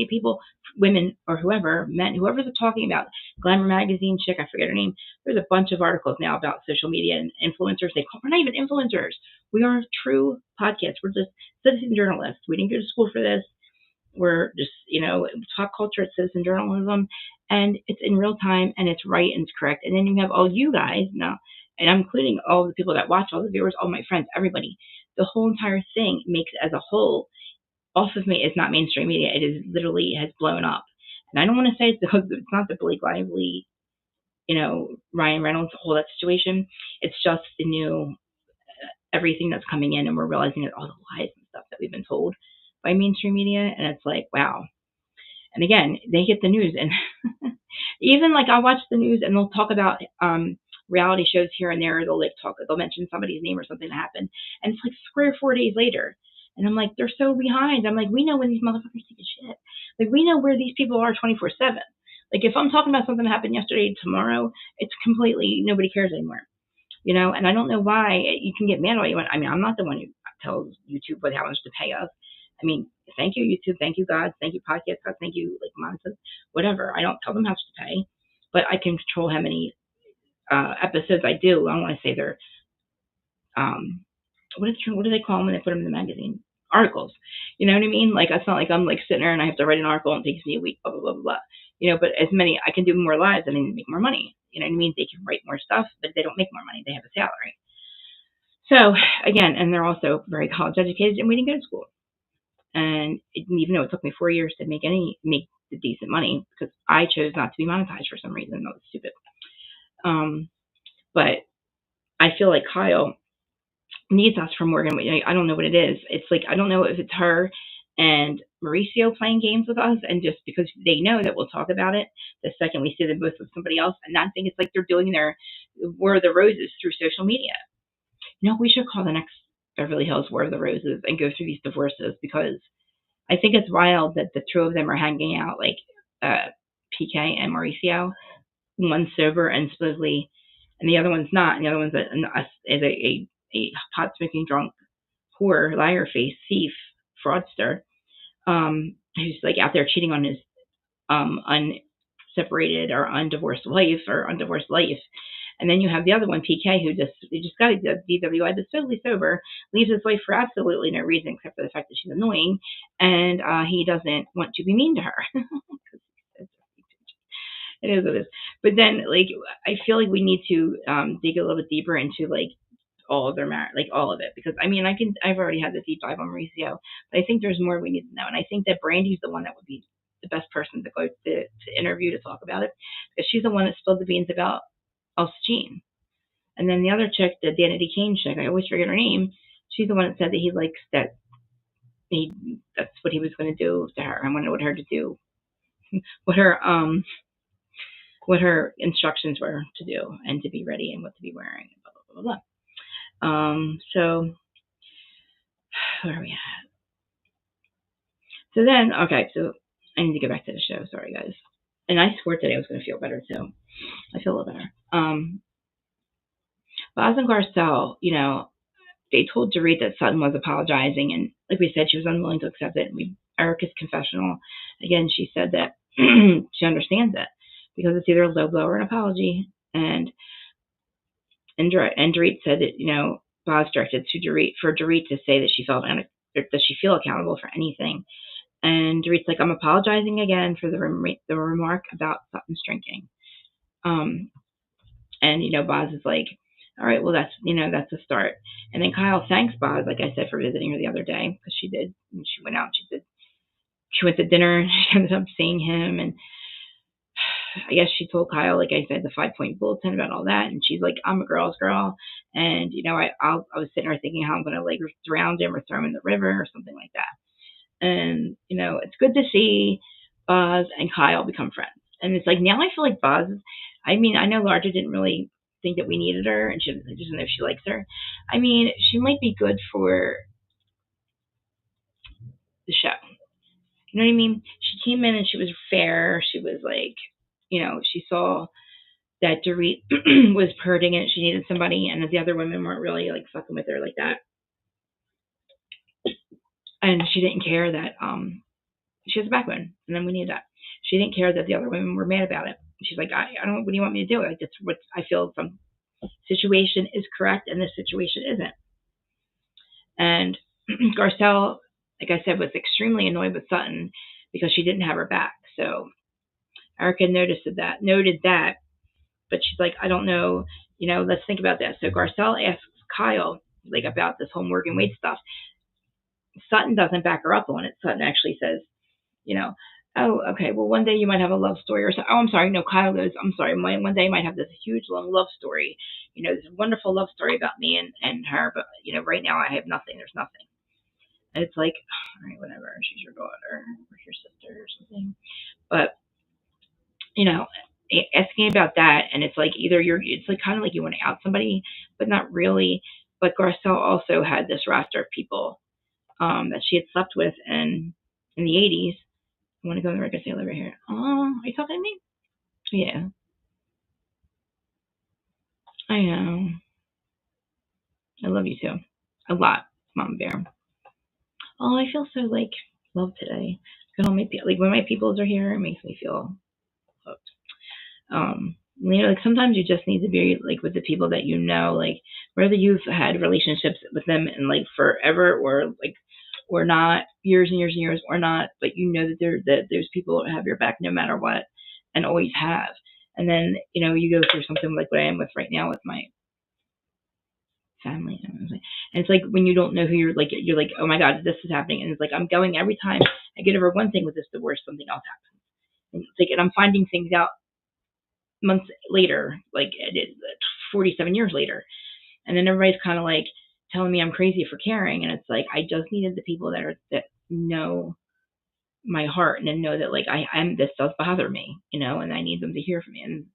people, women or whoever, men, whoever's talking about Glamour magazine chick, I forget her name. There's a bunch of articles now about social media and influencers. We're not even influencers. We are true podcasts. We're just citizen journalists. We didn't go to school for this. We're just, talk culture, it's citizen journalism, and it's in real time, and it's right and it's correct. And then you have all you guys now, and I'm including all the people that watch, all the viewers, all my friends, everybody. The whole entire thing makes as a whole off of me is not mainstream media. It is literally has blown up. And I don't want to say it's not the Blake Lively, Ryan Reynolds, whole that situation. It's just the new everything that's coming in, and we're realizing that all the lies and stuff that we've been told by mainstream media, and it's like, wow. And again, they get the news, and even like I watch the news, and they'll talk about reality shows here and there. They'll mention somebody's name or something that happened, and it's like 3 or 4 days later, and I'm like, they're so behind. I'm like, we know when these motherfuckers take a shit. Like we know where these people are 24/7. Like if I'm talking about something that happened yesterday, tomorrow, it's completely nobody cares anymore. And I don't know why you can get mad all you want. I mean, I'm not the one who tells YouTube how much to pay us. I mean, thank you, YouTube. Thank you, God. Thank you, Podcast God. Thank you, like, Monsters, whatever. I don't tell them how much to pay, but I can control how many episodes I do. I don't want to say they're, what do they call them when they put them in the magazine? Articles. You know what I mean? Like, it's not like I'm, like, sitting there and I have to write an article and it takes me a week, blah, blah, blah, blah, blah. But I can do more lives and then make more money. You know what I mean? They can write more stuff, but they don't make more money. They have a salary. So, again, and they're also very college educated and we didn't go to school. And even though it took me 4 years to make the decent money, because I chose not to be monetized for some reason. That was stupid. But I feel like Kyle needs us for Morgan. I don't know what it is. It's like, I don't know if it's her and Mauricio playing games with us, and just because they know that we'll talk about it the second we see them both with somebody else, and I think it's like they're doing their War of the Roses through social media. We should call the next Beverly Hills War of the Roses and go through these divorces, because I think it's wild that the two of them are hanging out, like PK and Mauricio. One's sober and supposedly, and the other one's not. And the other one's a pot smoking drunk whore, liar face, thief, fraudster, who's like out there cheating on his unseparated or undivorced wife or undivorced life. And then you have the other one, PK, who just got a DWI, but totally sober, leaves his wife for absolutely no reason except for the fact that she's annoying, and he doesn't want to be mean to her. It is what it is. But then, like, I feel like we need to dig a little bit deeper into like all of their marriage, like all of it, because I mean, I've already had the deep dive on Mauricio, but I think there's more we need to know, and I think that Brandy's the one that would be the best person to go to interview to talk about it, because she's the one that spilled the beans about Elsa Jean. And then the other chick, the Danity Kane chick, I always forget her name. She's the one that said that he likes that that's what he was going to do to her. I wanted what her to do, what her what her instructions were to do, and to be ready, and what to be wearing, and blah blah blah blah. So where are we at? So then, okay, so I need to get back to the show. Sorry, guys. And I swore today I was going to feel better too. I feel a little better. Boz and Garcelle, they told Dorit that Sutton was apologizing, and like we said, she was unwilling to accept it. Erica's confessional, again, she said that she understands it because it's either a low blow or an apology, and Dorit said that Boz directed to Dorit for Dorit to say that she feel accountable for anything, and Dorit's like, I'm apologizing again for the remark about Sutton's drinking, and Boz is like, all right, well that's a start. And then Kyle thanks Boz, like I said, for visiting her the other day, because she did. And she went out. She went to dinner. And she ended up seeing him, and I guess she told Kyle, like I said, the 5-point bulletin about all that. And she's like, I'm a girl's girl, and I was sitting there thinking how I'm gonna like drown him or throw him in the river or something like that. And it's good to see Boz and Kyle become friends. And it's like now I feel like Boz. I mean, I know Larger didn't really think that we needed her, and she doesn't know if she likes her. I mean, she might be good for the show. You know what I mean? She came in and she was fair. She was like, she saw that Dorit was hurting and she needed somebody, and that the other women weren't really like fucking with her like that. And she didn't care that she has a backbone, and then we need that. She didn't care that the other women were mad about it. She's like, I don't. What do you want me to do? Like, that's what I feel. Some situation is correct, and this situation isn't. And Garcelle, like I said, was extremely annoyed with Sutton because she didn't have her back. So Erica noted that, but she's like, I don't know. Let's think about that. So Garcelle asks Kyle like about this whole Morgan Wade stuff. Sutton doesn't back her up on it. Sutton actually says, oh, okay, well, one day you might have a love story or something. Oh, I'm sorry. No, Kyle goes, I'm sorry. One day you might have this huge long love story, this wonderful love story about me and her. But, right now I have nothing. There's nothing. And it's like, all right, whatever. She's your daughter or your sister or something. But, asking about that, and it's like it's like kind of like you want to out somebody, but not really. But Garcelle also had this roster of people that she had slept with in the 80s. I want to go to the reconcile over here. Oh, are you talking to me? Yeah. I know. I love you too. A lot, Mom Bear. Oh, I feel so like loved today. When my peoples are here, it makes me feel loved. Like sometimes you just need to be like with the people that like whether you've had relationships with them in like forever or not, years and years and years or not, but that there's people that have your back no matter what and always have. And then you go through something like what I am with right now with my family, and it's like when you don't know who you're like, oh my god, this is happening, and it's like I'm going every time I get over one thing with this divorce, something else happens, and it's like, and I'm finding things out months later, like 47 years later, and then everybody's kind of like telling me I'm crazy for caring, and it's like I just needed the people that know my heart and then know that like I'm this does bother me, and I need them to hear from me, and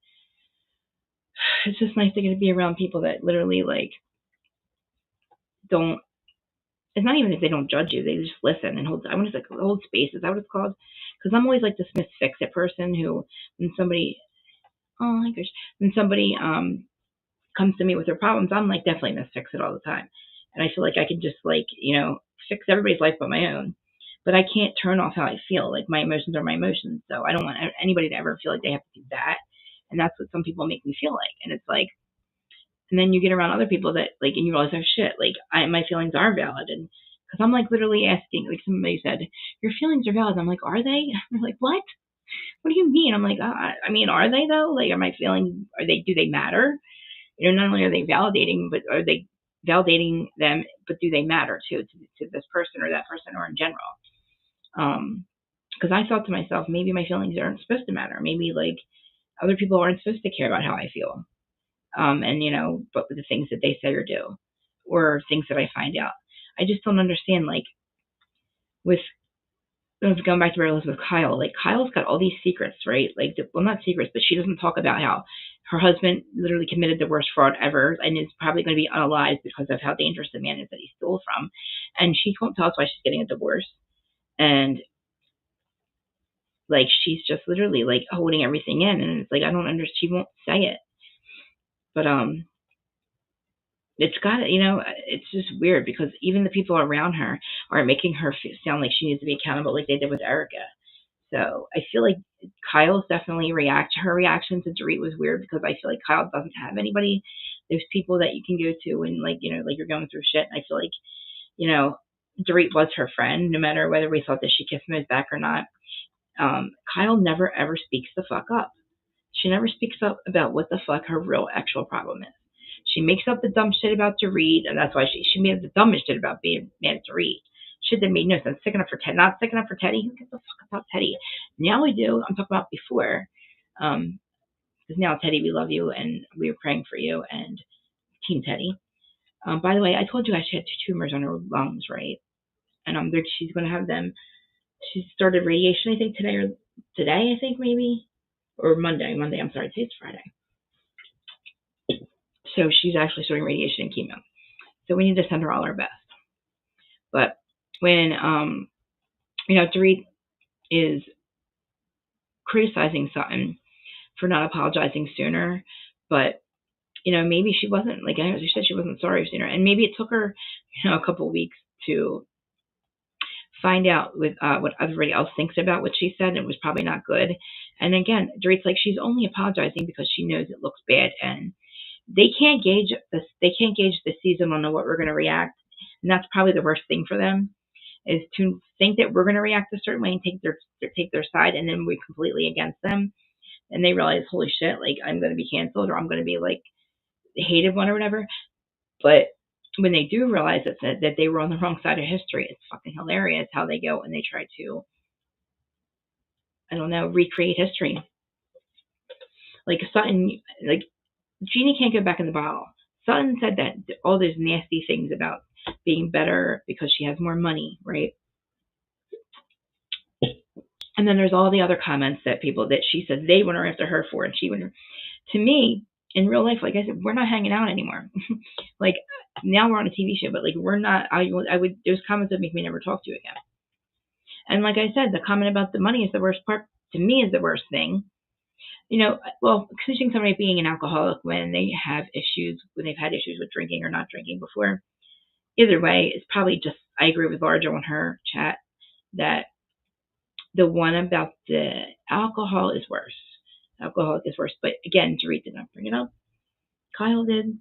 it's just nice to get to be around people that literally like don't. It's not even if they don't judge you; they just listen and hold. I want to say hold space. Is that what it's called? Because I'm always like this Miss Fix-It person who, when somebody, oh my gosh, when somebody comes to me with their problems, I'm like definitely Miss Fix-It all the time, and I feel like I can just like fix everybody's life but my own. But I can't turn off how I feel. Like my emotions are my emotions, so I don't want anybody to ever feel like they have to do that. And that's what some people make me feel like. And it's like, and then you get around other people that like, and you realize, oh shit, like my feelings are valid. And because I'm like literally asking, like somebody said, your feelings are valid. I'm like, are they? They're like, what? What do you mean? I'm like, I mean, are they though? Like, are my feelings? Do they matter? Not only are they validating, but are they validating them? But do they matter to this person or that person or in general? Because I thought to myself, maybe my feelings aren't supposed to matter. Maybe like other people aren't supposed to care about how I feel. And but with the things that they say or do, or things that I find out, I just don't understand. Like with going back to where I was with Kyle, like Kyle's got all these secrets, right? Like, well, not secrets, but she doesn't talk about how her husband literally committed the worst fraud ever and is probably going to be unalived because of how dangerous the man is that he stole from. And she won't tell us why she's getting a divorce. And like, she's just literally like holding everything in. And it's like, I don't understand. She won't say it. But, it's got it's just weird because even the people around her are making her sound like she needs to be accountable like they did with Erica. So I feel like Kyle's definitely her reaction to Dorit was weird because I feel like Kyle doesn't have anybody. There's people that you can go to and like, like you're going through shit. And I feel like, Dorit was her friend, no matter whether we thought that she kissed him his back or not. Kyle never ever speaks the fuck up. She never speaks up about what the fuck her real actual problem is. She makes up the dumb shit about Dorit, and that's why she made the dumbest shit about being mad at Dorit. Shit that made no sense. Sticking up for Ted, not sticking up for Teddy. Who gives a fuck about Teddy? Now we do. I'm talking about before. Because now Teddy, we love you, and we are praying for you, and Team Teddy. By the way, I told you guys she had 2 tumors on her lungs, right? And she's going to have them. She started radiation, I think today, I think maybe, or Monday. Monday. I'm sorry, today's Friday. So she's actually starting radiation and chemo. So we need to send her all our best. But when Dorit is criticizing Sutton for not apologizing sooner, but maybe she wasn't, like she said, she wasn't sorry sooner, and maybe it took her a couple of weeks to find out with what everybody else thinks about what she said. It was probably not good. And again, Dorit's like she's only apologizing because she knows it looks bad, and they can't gauge this. They can't gauge the season on what we're going to react, and that's probably the worst thing for them is to think that we're going to react a certain way and take their side, and then we're completely against them, and they realize, holy shit, like I'm going to be canceled or I'm going to be like the hated one or whatever. But when they do realize that they were on the wrong side of history, it's fucking hilarious how they go and they try to, I don't know, recreate history. Like Sutton, like Jeannie can't go back in the bottle. Sutton said that all those nasty things about being better because she has more money, right? And then there's all the other comments that she said they went after her for, and she went. To me, in real life, like I said, we're not hanging out anymore. Like now we're on a TV show, but like we're not. I would. Those comments would make me never talk to you again. And like I said, the comment about the money is the worst part. To me, is the worst thing. Well, accusing somebody of being an alcoholic when they have issues, when they've had issues with drinking or not drinking before. Either way, it's probably just. I agree with Larger on her chat that the one about the alcohol is worse. Alcoholic is worse. But again, Dorit did not bring it up. Kyle did in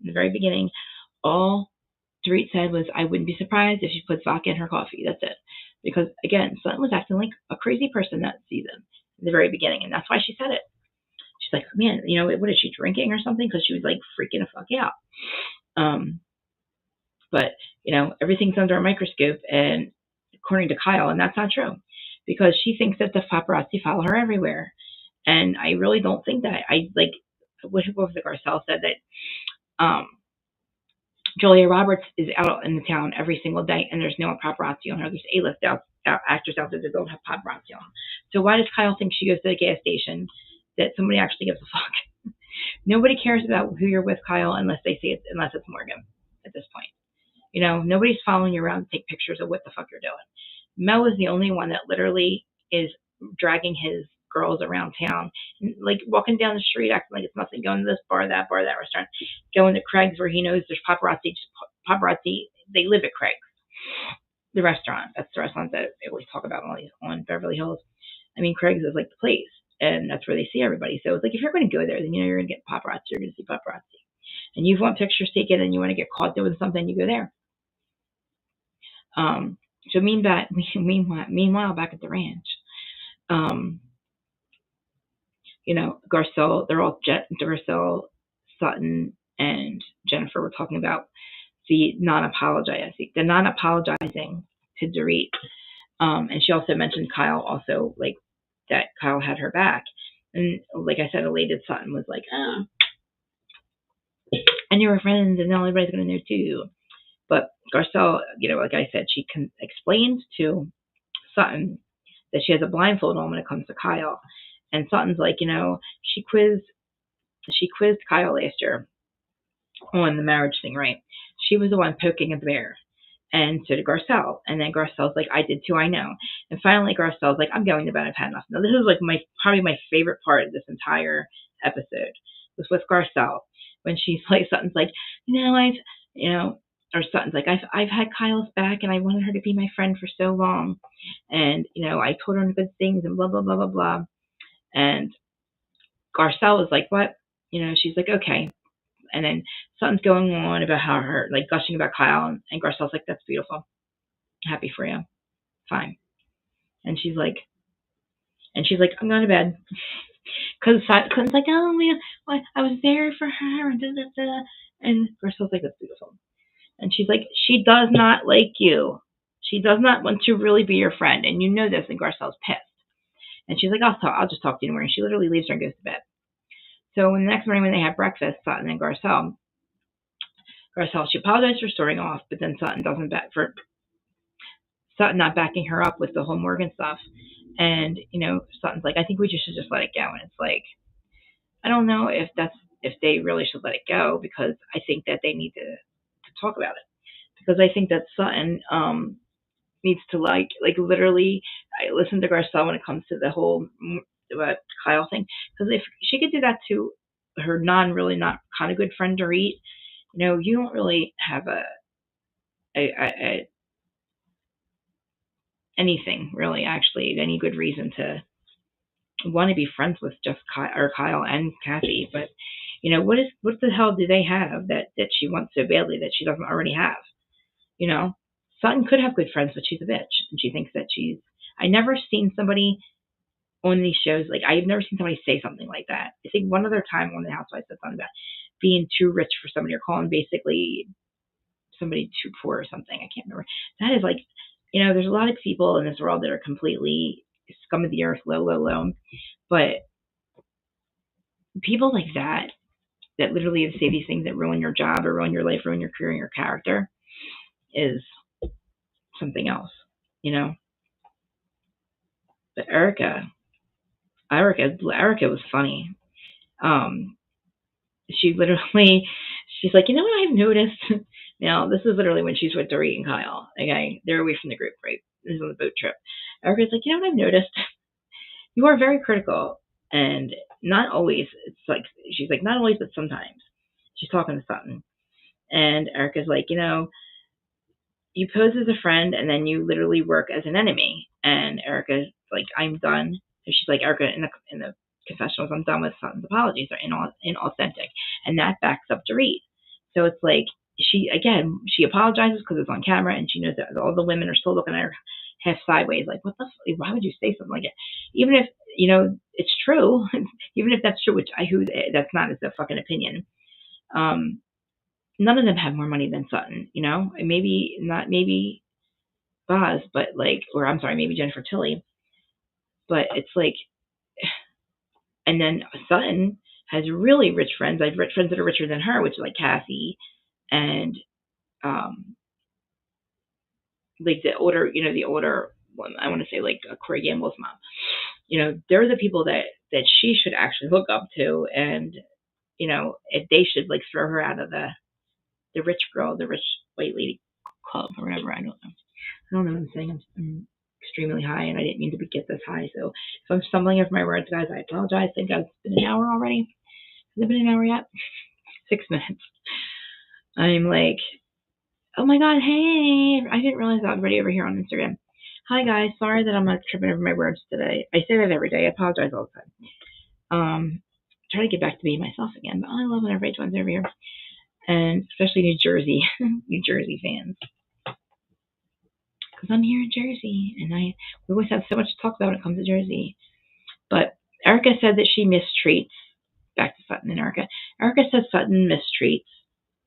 the very beginning. All Dorit said was, I wouldn't be surprised if she put vodka in her coffee. That's it. Because again, Sutton was acting like a crazy person that season in the very beginning, and that's why she said it. She's like, man, what is she drinking or something? Because she was like freaking the fuck out. But everything's under a microscope, and according to Kyle, and that's not true, because she thinks that the paparazzi follow her everywhere, and I really don't think that. I like what was the Garcelle said that Julia Roberts is out in the town every single day, and there's no paparazzi on her. There's A-list actors out there that don't have paparazzi on them. So why does Kyle think she goes to the gas station that somebody actually gives a fuck? Nobody cares about who you're with, Kyle, unless it's Morgan at this point. Nobody's following you around to take pictures of what the fuck you're doing. Mel is the only one that literally is dragging his girls around town, like walking down the street, acting like it's nothing, going to this bar, that restaurant, going to Craig's where he knows there's paparazzi. Paparazzi, they live at Craig's, the restaurant. That's the restaurant that they always talk about on Beverly Hills. I mean, Craig's is like the place, and that's where they see everybody. So it's like if you're going to go there, then you're going to get paparazzi. You're going to see paparazzi, and you want pictures taken, and you want to get caught doing something, you go there. So meanwhile, back at the ranch, Garcelle, they're all Garcelle, Sutton, and Jennifer were talking about the non-apologizing to Dorit And she also mentioned Kyle also, like, that Kyle had her back. And like I said, elated Sutton was like, oh, and you were friends, and now everybody's going to know too. But Garcelle, like I said, she explained to Sutton that she has a blindfold on when it comes to Kyle. And Sutton's like, she quizzed Kyle last year on the marriage thing, right? She was the one poking at the bear. And so did Garcelle. And then Garcelle's like, I did too, I know. And finally Garcelle's like, I'm going to bed, I've had enough. Now this is like probably my favorite part of this entire episode was with Garcelle. When she's like, Sutton's like, I've or Sutton's like, I've had Kyle's back and I wanted her to be my friend for so long. And, I told her good things and blah, blah, blah, blah, blah. And Garcelle was like, what? She's like, okay. And then Sutton's going on about how her, like, gushing about Kyle. And Garcelle's like, that's beautiful. Happy for you. Fine. And she's like, I'm going to bed. Because Sutton's like, oh, man, I was there for her. And, da, da, da. And Garcelle's like, that's beautiful. And she's like, she does not like you. She does not want to really be your friend. And you know this. And Garcelle's pissed. And she's like, I'll just talk to you in the morning. She literally leaves her and goes to bed. So the next morning when they have breakfast, Sutton and Garcelle, she apologized for storming off, but then Sutton not backing her up with the whole Morgan stuff. And, Sutton's like, I think we should just let it go. And it's like, I don't know if they really should let it go, because I think that they need to talk about it. Because I think that Sutton needs to like literally, I listen to Garcelle when it comes to the whole Kyle thing. Because if she could do that to her really not kind of good friend Dorit, you don't really have a anything really, actually, any good reason to want to be friends with just Kyle and Kathy. But what the hell do they have that she wants so badly that she doesn't already have? Sutton could have good friends, but she's a bitch, and she thinks that she's. I never seen somebody on these shows, like, I've never seen somebody say something like that. I think one other time one of the housewives said something about being too rich for somebody, or calling basically somebody too poor or something. I can't remember. That is like, there's a lot of people in this world that are completely scum of the earth, low, low, low. But people like that literally say these things that ruin your job or ruin your life, ruin your career and your character, is something else, But Erica was funny. She's like, what I've noticed? Now, this is literally when she's with Dorit and Kyle. Okay, they're away from the group, right? This is on the boat trip. Erica's like, what I've noticed? You are very critical, and not always. It's like, she's like, not always, but sometimes. She's talking to Sutton, and Erica's like, you pose as a friend, and then you literally work as an enemy. And Erica's like, I'm done. So she's like, Erica, in the confessionals, I'm done with Sutton's apologies. They're inauthentic. And that backs up Dorit. So it's like, she apologizes because it's on camera, and she knows that all the women are still looking at her half sideways, like, what the why would you say something like it? Even if, it's true, even if that's true, that's not as a fucking opinion. None of them have more money than Sutton, maybe Boz, but maybe Jennifer Tilly. But it's like, and then Sutton has really rich friends. I have rich friends that are richer than her, which is like Kathy and like the older one. I want to say like Corey Gamble's mom. They're the people that she should actually look up to, and if they should like throw her out of the rich white lady club or whatever. I don't know. What I'm saying. I'm extremely high, and I didn't mean to get this high. So if I'm stumbling over my words, guys, I apologize. I think it's been an hour already. Has it been an hour yet? 6 minutes. I'm like, oh my god, hey! I didn't realize I was already over here on Instagram. Hi guys, sorry that I'm not tripping over my words today. I say that every day. I apologize all the time. Try to get back to being myself again, but I love when everyone's over here, and especially New Jersey, New Jersey fans. Because I'm here in Jersey, and we always have so much to talk about when it comes to Jersey. But Erica said that she mistreats, back to Sutton and Erica. Erica says Sutton mistreats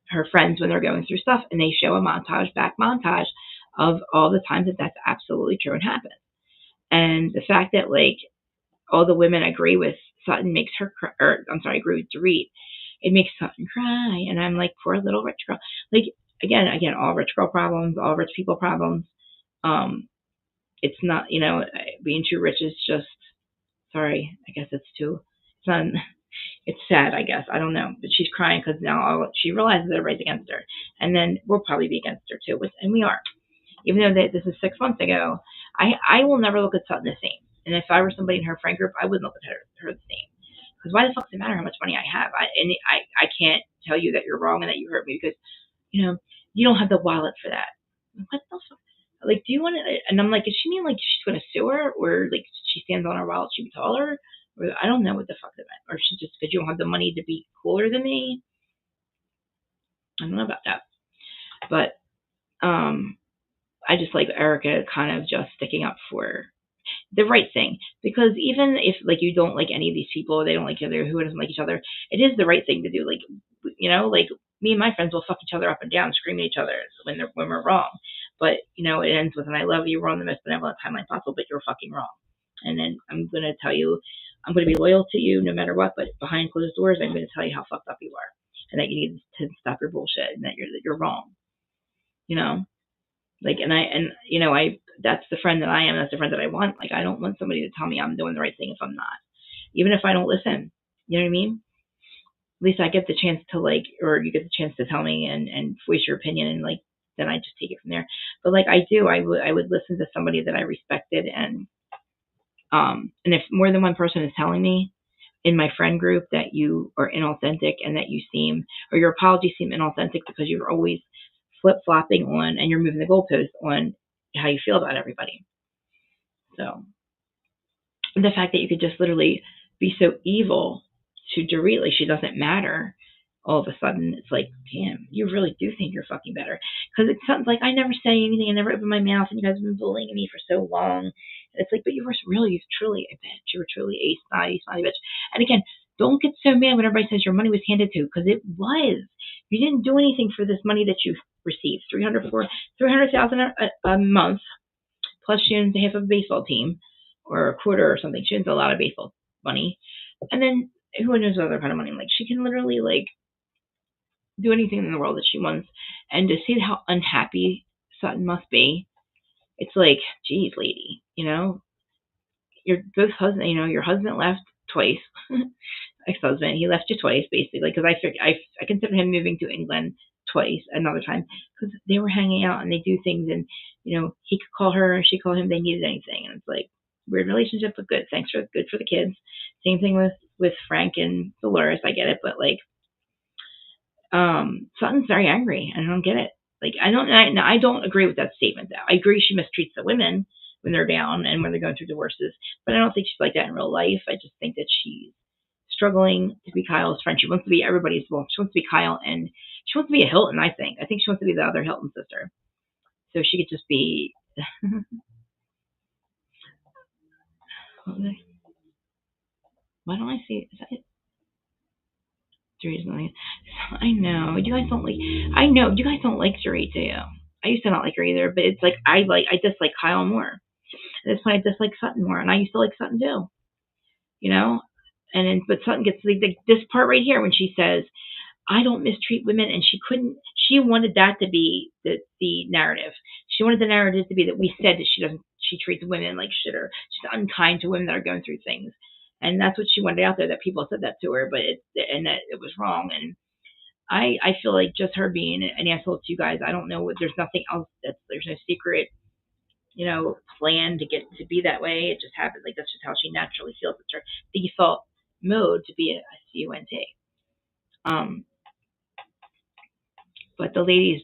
her friends when they're going through stuff, and they show a montage of all the times that that's absolutely true and happens. And the fact that like all the women agree with Sutton makes her cry, or I'm sorry, agree with Dorit. It makes Sutton cry, and I'm like, poor little rich girl. Like again, all rich girl problems, all rich people problems. Um, it's not, being too rich is just sorry. I guess it's too. It's not. It's sad, I guess. I don't know, but she's crying because now she realizes that everybody's against her, and then we'll probably be against her too, and we are. Even though this is 6 months ago, I will never look at Sutton the same. And if I were somebody in her friend group, I wouldn't look at her the same. Because why the fuck does it matter how much money I have? I can't tell you that you're wrong and that you hurt me because you don't have the wallet for that. What the fuck? Like, do you want to? And I'm like, does she mean like she's going to sue her, or like she stands on her wallet, she be taller, or I don't know what the fuck that meant, or she just because you don't have the money to be cooler than me. I don't know about that, but I just like Erica kind of just sticking up for the right thing, because even if like you don't like any of these people, they don't like each other, who doesn't like each other, it is the right thing to do. Like, like me and my friends will fuck each other up and down, scream at each other when we're wrong. But it ends with, and I love you, we're on the most benevolent timeline possible, but you're fucking wrong. And then I'm gonna tell you, I'm gonna be loyal to you no matter what, but behind closed doors, I'm gonna tell you how fucked up you are, and that you need to stop your bullshit, and that you're wrong. You know, like, I that's the friend that I am. That's the friend that I want. Like, I don't want somebody to tell me I'm doing the right thing if I'm not, even if I don't listen. You know what I mean? At least I get the chance to like, or you get the chance to tell me and voice your opinion, and like, then I just take it from there. But like I would listen to somebody that I respected, and if more than one person is telling me in my friend group that you are inauthentic and that you seem, or your apologies seem inauthentic because you're always flip flopping on and you're moving the goalposts on how you feel about everybody. So the fact that you could just literally be so evil to Dorit, like she doesn't matter, all of a sudden it's like, damn, you really do think you're fucking better. Because it sounds like I never say anything, I never open my mouth, and you guys have been bullying me for so long. And it's like, but you were really, truly a bitch. You were truly a snotty bitch. And again, don't get so mad when everybody says your money was handed to, because it was. You didn't do anything for this money that you received. 300,000 a month, plus she owns half of a baseball team, or a quarter or something. She owns a lot of baseball money. And then who knows what other kind of money? Like, she can literally like do anything in the world that she wants. And to see how unhappy Sutton must be, it's like, geez, lady, your both husband, your husband left twice. Ex-husband, he left you twice, basically, because I consider him moving to England twice, another time, because they were hanging out and they do things, and he could call her, she called him, they needed anything, and it's like, weird relationship, but good. Thanks for good for the kids. Same thing with Frank and Dolores. I get it, but like, Sutton's very angry. I don't get it. Like, I don't agree with that statement though. I agree she mistreats the women when they're down and when they're going through divorces, but I don't think she's like that in real life. I just think that she's struggling to be Kyle's friend. She wants to be everybody's. Well, she wants to be Kyle, and she wants to be a Hilton. I think she wants to be the other Hilton sister, so she could just be. Why don't I see? Is that it? I know you guys don't like. I know you guys don't like Zuri, do you? I used to not like her either, but it's like I dislike Kyle more. At this point, I dislike Sutton more, and I used to like Sutton too. You know, but Sutton gets this part right here when she says, I don't mistreat women, and she wanted that to be the narrative. She wanted the narrative to be that we said that she treats women like shit, or she's unkind to women that are going through things. And that's what she wanted out there, that people said that to her, and that it was wrong. And I feel like just her being an asshole to you guys, I don't know, there's nothing else, there's no secret, plan to get to be that way. It just happened. Like, that's just how she naturally feels. It's her default mode to be a cunt. But the ladies,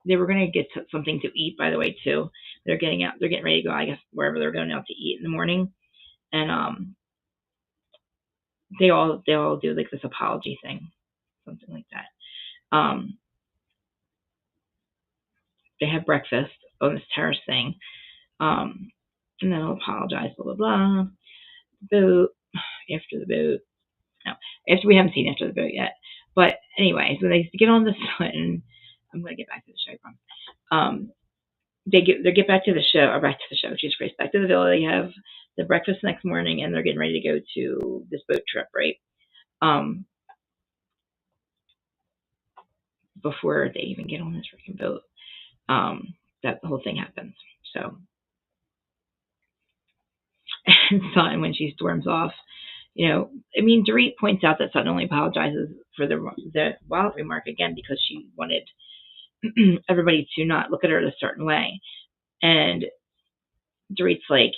they were gonna get something to eat, by the way, too. They're getting ready to go, I guess, wherever they're going out to eat in the morning, and they all do like this apology thing, something like that. They have breakfast on this terrace thing, and then they'll apologize, blah blah blah. Boat, after the boat, no, after we haven't seen after the boat yet. But anyway, so they get on the and I'm gonna get back to the show from. they get back to the show, or back to the show. Jesus Christ, back to the villa. They have the breakfast next morning, and they're getting ready to go to this boat trip, right? Um, before they even get on this freaking boat, that the whole thing happens. So, and Sutton, when she storms off, I mean, Dorit points out that Sutton only apologizes for the wild remark again because she wanted everybody to not look at her a certain way. And Dorit's like,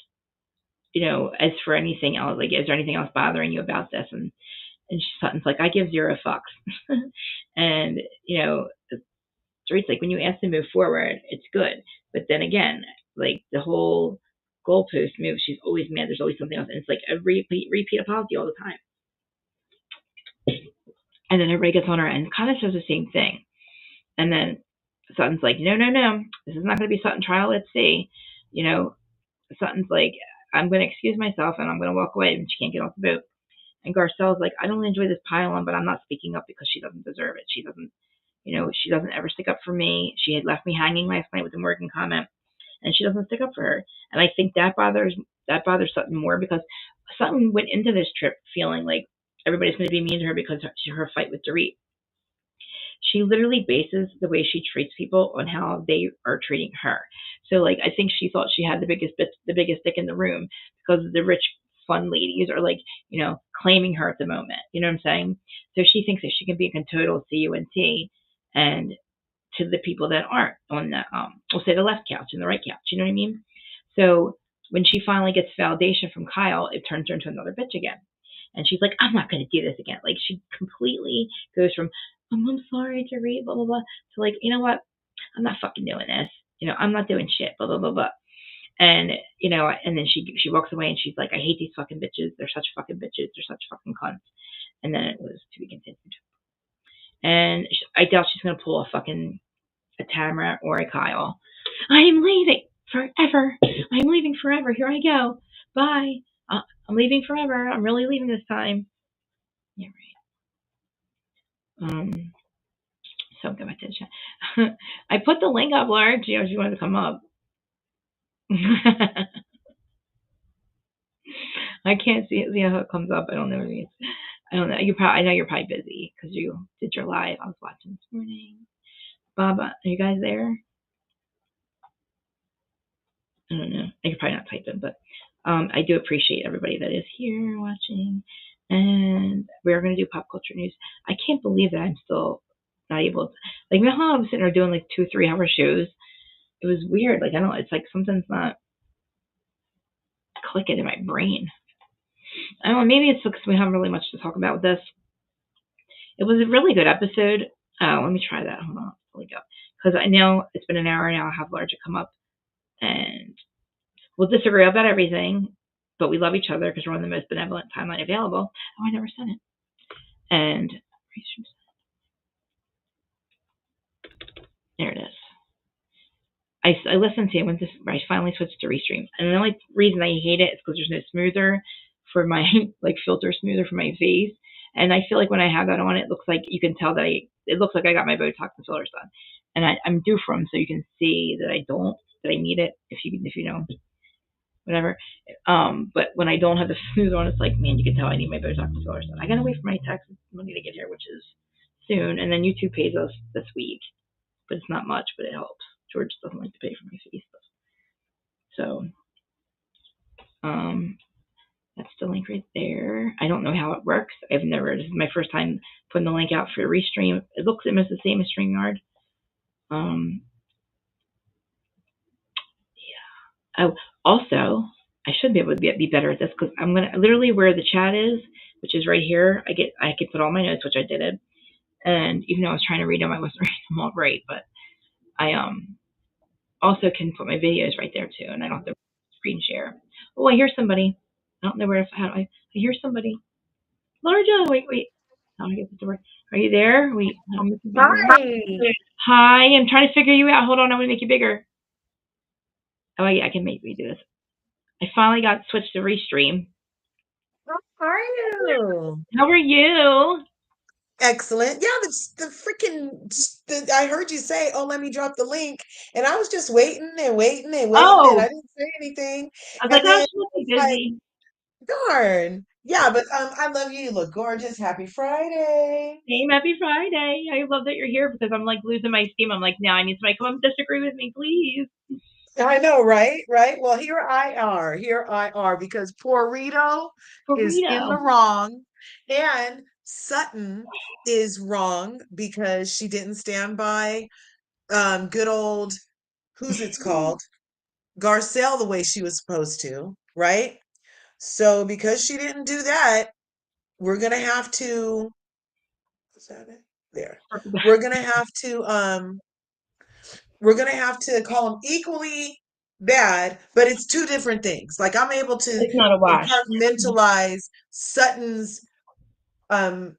as for anything else, like, is there anything else bothering you about this? And Sutton's like, I give zero fucks. And, Dorit's like, when you ask to move forward, it's good. But then again, like, the whole goalpost move, she's always mad. There's always something else. And it's like a repeat apology all the time. And then everybody gets on her and kind of says the same thing. And then Sutton's like, no, no, no. This is not going to be Sutton trial. Let's see. Sutton's like, I'm going to excuse myself and I'm going to walk away, and she can't get off the boat. And Garcelle's like, I don't enjoy this pile-on, but I'm not speaking up because she doesn't deserve it. She doesn't ever stick up for me. She had left me hanging last night with the Morgan comment, and she doesn't stick up for her. And I think that bothers Sutton more because Sutton went into this trip feeling like everybody's going to be mean to her because of her fight with Dorit. She literally bases the way she treats people on how they are treating her. So, like, I think she thought she had the biggest dick in the room because the rich, fun ladies are, like, claiming her at the moment. You know what I'm saying? So she thinks that she can be a total CUNT, and to the people that aren't on the, we'll say the left couch and the right couch. You know what I mean? So when she finally gets validation from Kyle, it turns her into another bitch again. And she's like, I'm not going to do this again. Like, she completely goes from, I'm sorry to read, blah, blah, blah, to like, you know what? I'm not fucking doing this. I'm not doing shit, blah, blah, blah, blah. And, and then she walks away and she's like, I hate these fucking bitches. They're such fucking bitches. They're such fucking cunts. And then it was to be continued. And I doubt she's going to pull a Tamara or a Kyle. I am leaving forever. I'm leaving forever. Here I go. Bye. I'm leaving forever. I'm really leaving this time. Yeah, right. So I'll go back to the chat. I put the link up, Laura. If you wanted to come up. I can't see how it comes up. I don't know what it means. I don't know. I know you're probably busy because you did your live. I was watching this morning. Baba, are you guys there? I don't know. I could probably not type it, but I do appreciate everybody that is here watching. And we're going to do pop culture news. I can't believe that I'm still not able to. Like, you know how I'm sitting there doing like 2-3 hour shows? It was weird. Like, I don't know. It's like something's not clicking in my brain. I don't know. Maybe it's because we haven't really much to talk about with this. It was a really good episode. Let me try that. Hold on. Let me go. Because I know it's been an hour now. I'll have Larger come up and we'll disagree about everything, but we love each other because we're on the most benevolent timeline available. Oh, I never sent it. And there it is. I listened to it when I finally switched to Restream. And the only reason I hate it is because there's no smoother for my, like, filter smoother for my face. And I feel like when I have that on, it looks like you can tell that it looks like I got my Botox and fillers done. And I'm due for them, so you can see that I need it if you know, whatever. But when I don't have the smooth on, it's like, man, you can tell I need my Botox and fillers done. I gotta wait for my tax money to get here, which is soon. And then YouTube pays us this week, but it's not much, but it helps. George doesn't like to pay for my face stuff. So, that's the link right there. I don't know how it works. This is my first time putting the link out for Restream. It looks almost the same as StreamYard. Yeah. Oh, also, I should be able to be better at this because I'm gonna literally where the chat is, which is right here. I can put all my notes, which I did it. And even though I was trying to read them, I wasn't reading them all right. But I also can put my videos right there too, and I don't have to screen share. Oh, I hear somebody. I don't know I hear somebody. Larja, wait. How do I get the door? Are you there? Wait. Hi. Hi, I'm trying to figure you out. Hold on, I'm gonna make you bigger. Oh yeah, I can make me do this. I finally got switched to Restream. How are you? How are you? Excellent. Yeah, the I heard you say, "Oh, let me drop the link," and I was just waiting and waiting and waiting, and I Oh, didn't say anything. I was like, And oh, then she must be it's like, busy. darn. Yeah, but I love you. You look gorgeous. Happy Friday. Hey, happy Friday. I love that you're here because I'm like losing my steam. I'm like, now I need somebody to come disagree with me, please. I know, right? Right. Well, here I are. Here I are because poor Rito is in the Burrito. wrong, and Sutton is wrong because she didn't stand by good old who's it's called Garcelle the way she was supposed to, right? So because she didn't do that, we're gonna have to. Is that it? There. We're gonna have to we're going to have to call them equally bad, but it's two different things. Like I'm able to It's not a wash. compartmentalize Sutton's um,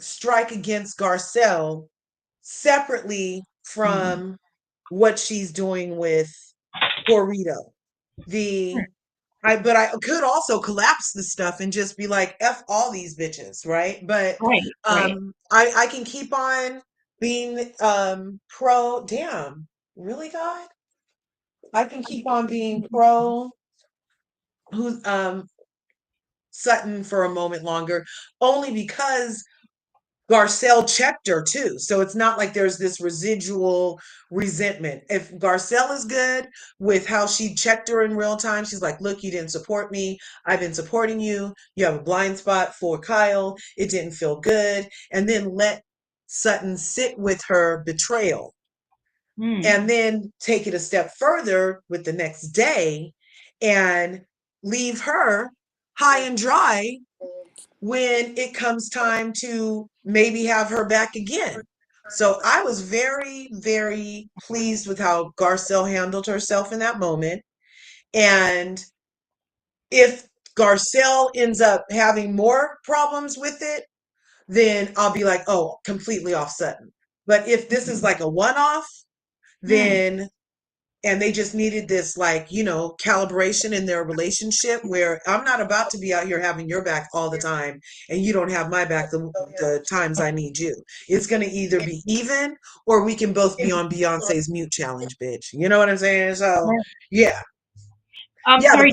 strike against Garcelle separately Mm. from what she's doing with Corrito. The but I could also collapse the stuff and just be like, F all these bitches, right? But Right, right. I can keep on being pro damn. Really, God? I can keep on being pro who's Sutton for a moment longer, only because Garcelle checked her too. So it's not like there's this residual resentment. If Garcelle is good with how she checked her in real time, she's like, look, you didn't support me. I've been supporting you. You have a blind spot for Kyle. It didn't feel good. And then let Sutton sit with her betrayal Mm. and then take it a step further with the next day and leave her high and dry when it comes time to maybe have her back again. So I was very, very pleased with how Garcelle handled herself in that moment. And if Garcelle ends up having more problems with it, then I'll be like, oh, completely off Sutton. But if this is like a one off, Mm. then and they just needed this like calibration in their relationship where I'm not about to be out here having your back all the time and you don't have my back the times I need you. It's going to either be even or we can both be on Beyonce's mute challenge, bitch. You know what I'm saying? So Right. yeah, yeah, Terry,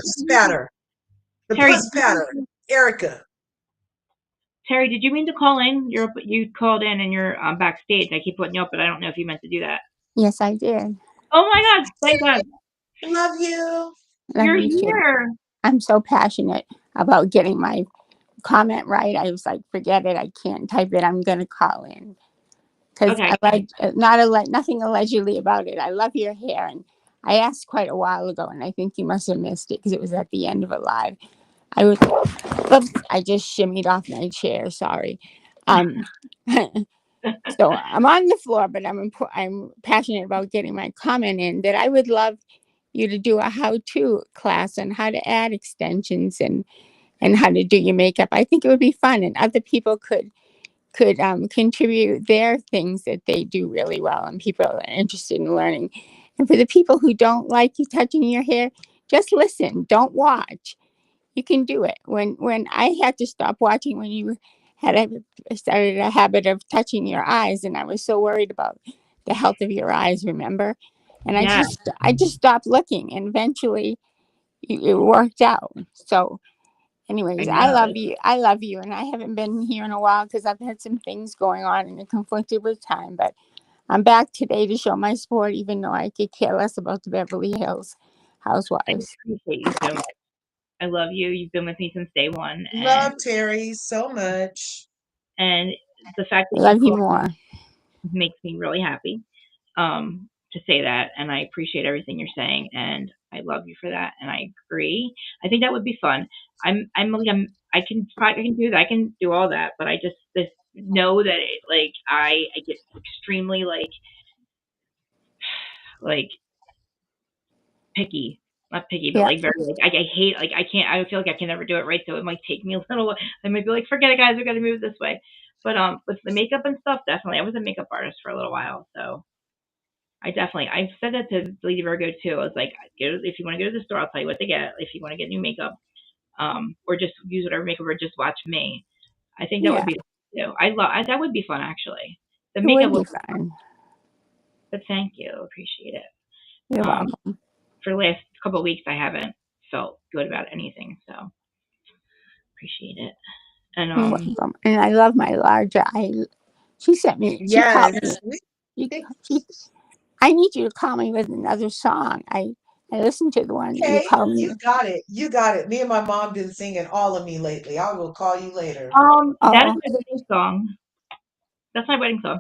the Terry, puss patter, Erica. Terry, did you mean to call in? You called in and you're backstage. I keep putting you up, but I don't know if you meant to do that. Yes, I did. Oh my God! Thank God, Love you. Love you're you too. here. I'm so passionate about getting my comment right. I was like, forget it. I can't type it. I'm going to call in because Okay. nothing allegedly about it. I love your hair. And I asked quite a while ago, and I think you must have missed it because it was at the end of a live. I was, oops, I just shimmied off my chair. Sorry. Um, so I'm on the floor, but I'm passionate about getting my comment in that I would love you to do a how-to class on how to add extensions and how to do your makeup. I think it would be fun, and other people could contribute their things that they do really well, and people are interested in learning. And for the people who don't like you touching your hair, just listen. Don't watch. You can do it. When I had to stop watching when you started a habit of touching your eyes, and I was so worried about the health of your eyes. Remember? And Yeah, I just stopped looking, and eventually it worked out. So, I anyways, I know. love you. I love you, and I haven't been here in a while because I've had some things going on and it conflicted with time. But I'm back today to show my support, even though I could care less about the Beverly Hills I Housewives. appreciate you so much. I love you. You've been with me since day one, Love Terry so much. and the fact I that you love you called more. makes me really happy. To say that, and I appreciate everything you're saying, and I love you for that, and I agree. I think that would be fun. I can do that. I can do all that, but I just know that I get extremely like picky. Not picky, but Yeah, like very I hate I can't I feel like I can never do it right, so it might take me a little. I might be like, forget it, guys, we got to move this way. But with the makeup and stuff, definitely, I was a makeup artist for a little while, so I've said that to Lady Virgo too. I was like, if you want to go to the store, I'll tell you what to get. If you want to get new makeup, or just use whatever makeup, or just watch me. I think that would yeah. be. too. That would be fun actually. The It makeup would would be be fun, fun. but thank you, appreciate it. You're Um, welcome. for the last couple of weeks, I haven't felt good about anything, so appreciate it. And You're welcome. And I love my larger. She sent me. She called Yes. me. She, I need you to call me with another song. I listened to the one that you Okay, called you me. got it. You got it. Me and my mom been singing all of me lately. I will call you later. that is Oh, my wedding song. That's my wedding song.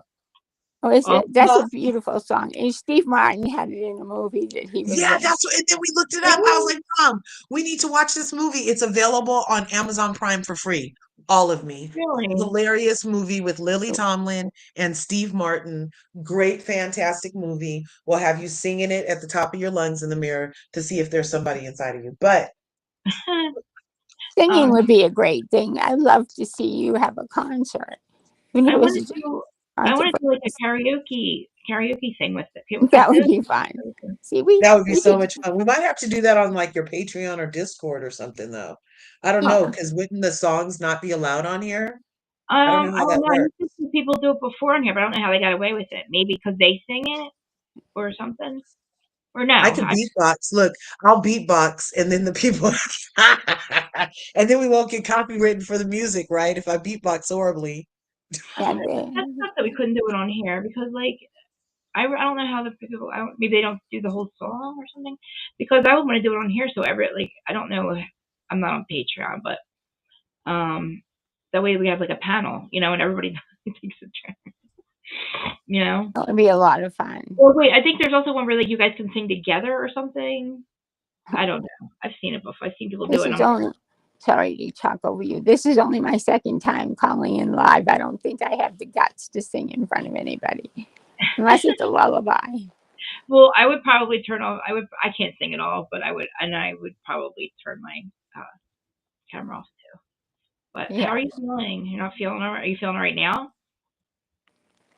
oh, is Um, it? That's a Huh? beautiful song. And Steve Martin had it in a movie that he was Yeah, in. that's what. And then we looked it up. I was really, like, Mom, we need to watch this movie. It's available on Amazon Prime for free. All of me. really. Hilarious movie with Lily Tomlin and Steve Martin. Great, fantastic movie. We'll have you singing it at the top of your lungs in the mirror to see if there's somebody inside of you. But Singing um, would be a great thing. I'd love to see you have a concert, even if I it want was to a do, I concert want for to do like a karaoke thing with it. I that would said, be fun. See, we that would be we so could, much fun. We might have to do that on like your Patreon or Discord or something, though. I don't know, yeah, because wouldn't the songs not be allowed on here? I don't know I how don't that know. I works. used to see people do it before in here, but I don't know how they got away with it. Maybe because they sing it or something. Or no, I could beatbox. Look, I'll beatbox, and then the people, and then we won't get copywritten for the music, right? If I beatbox horribly. yeah. that's stuff that we couldn't do it on here because like I don't know how the people maybe they don't do the whole song or something because I would want to do it on here so every like I don't know I'm not on Patreon but that way we have like a panel and everybody takes a turn you know It would be a lot of fun. or wait I think there's also one where like you guys can sing together or something I don't know I've seen it before I've seen people do This it and is I'm like only, sorry to talk over you. This is only my second time calling in live. I don't think I have the guts to sing in front of anybody, unless it's a lullaby. well I would probably turn off I can't sing at all but I would probably turn my uh, camera off. But how Yeah, are you feeling? You're not feeling all right? Are you feeling all right now?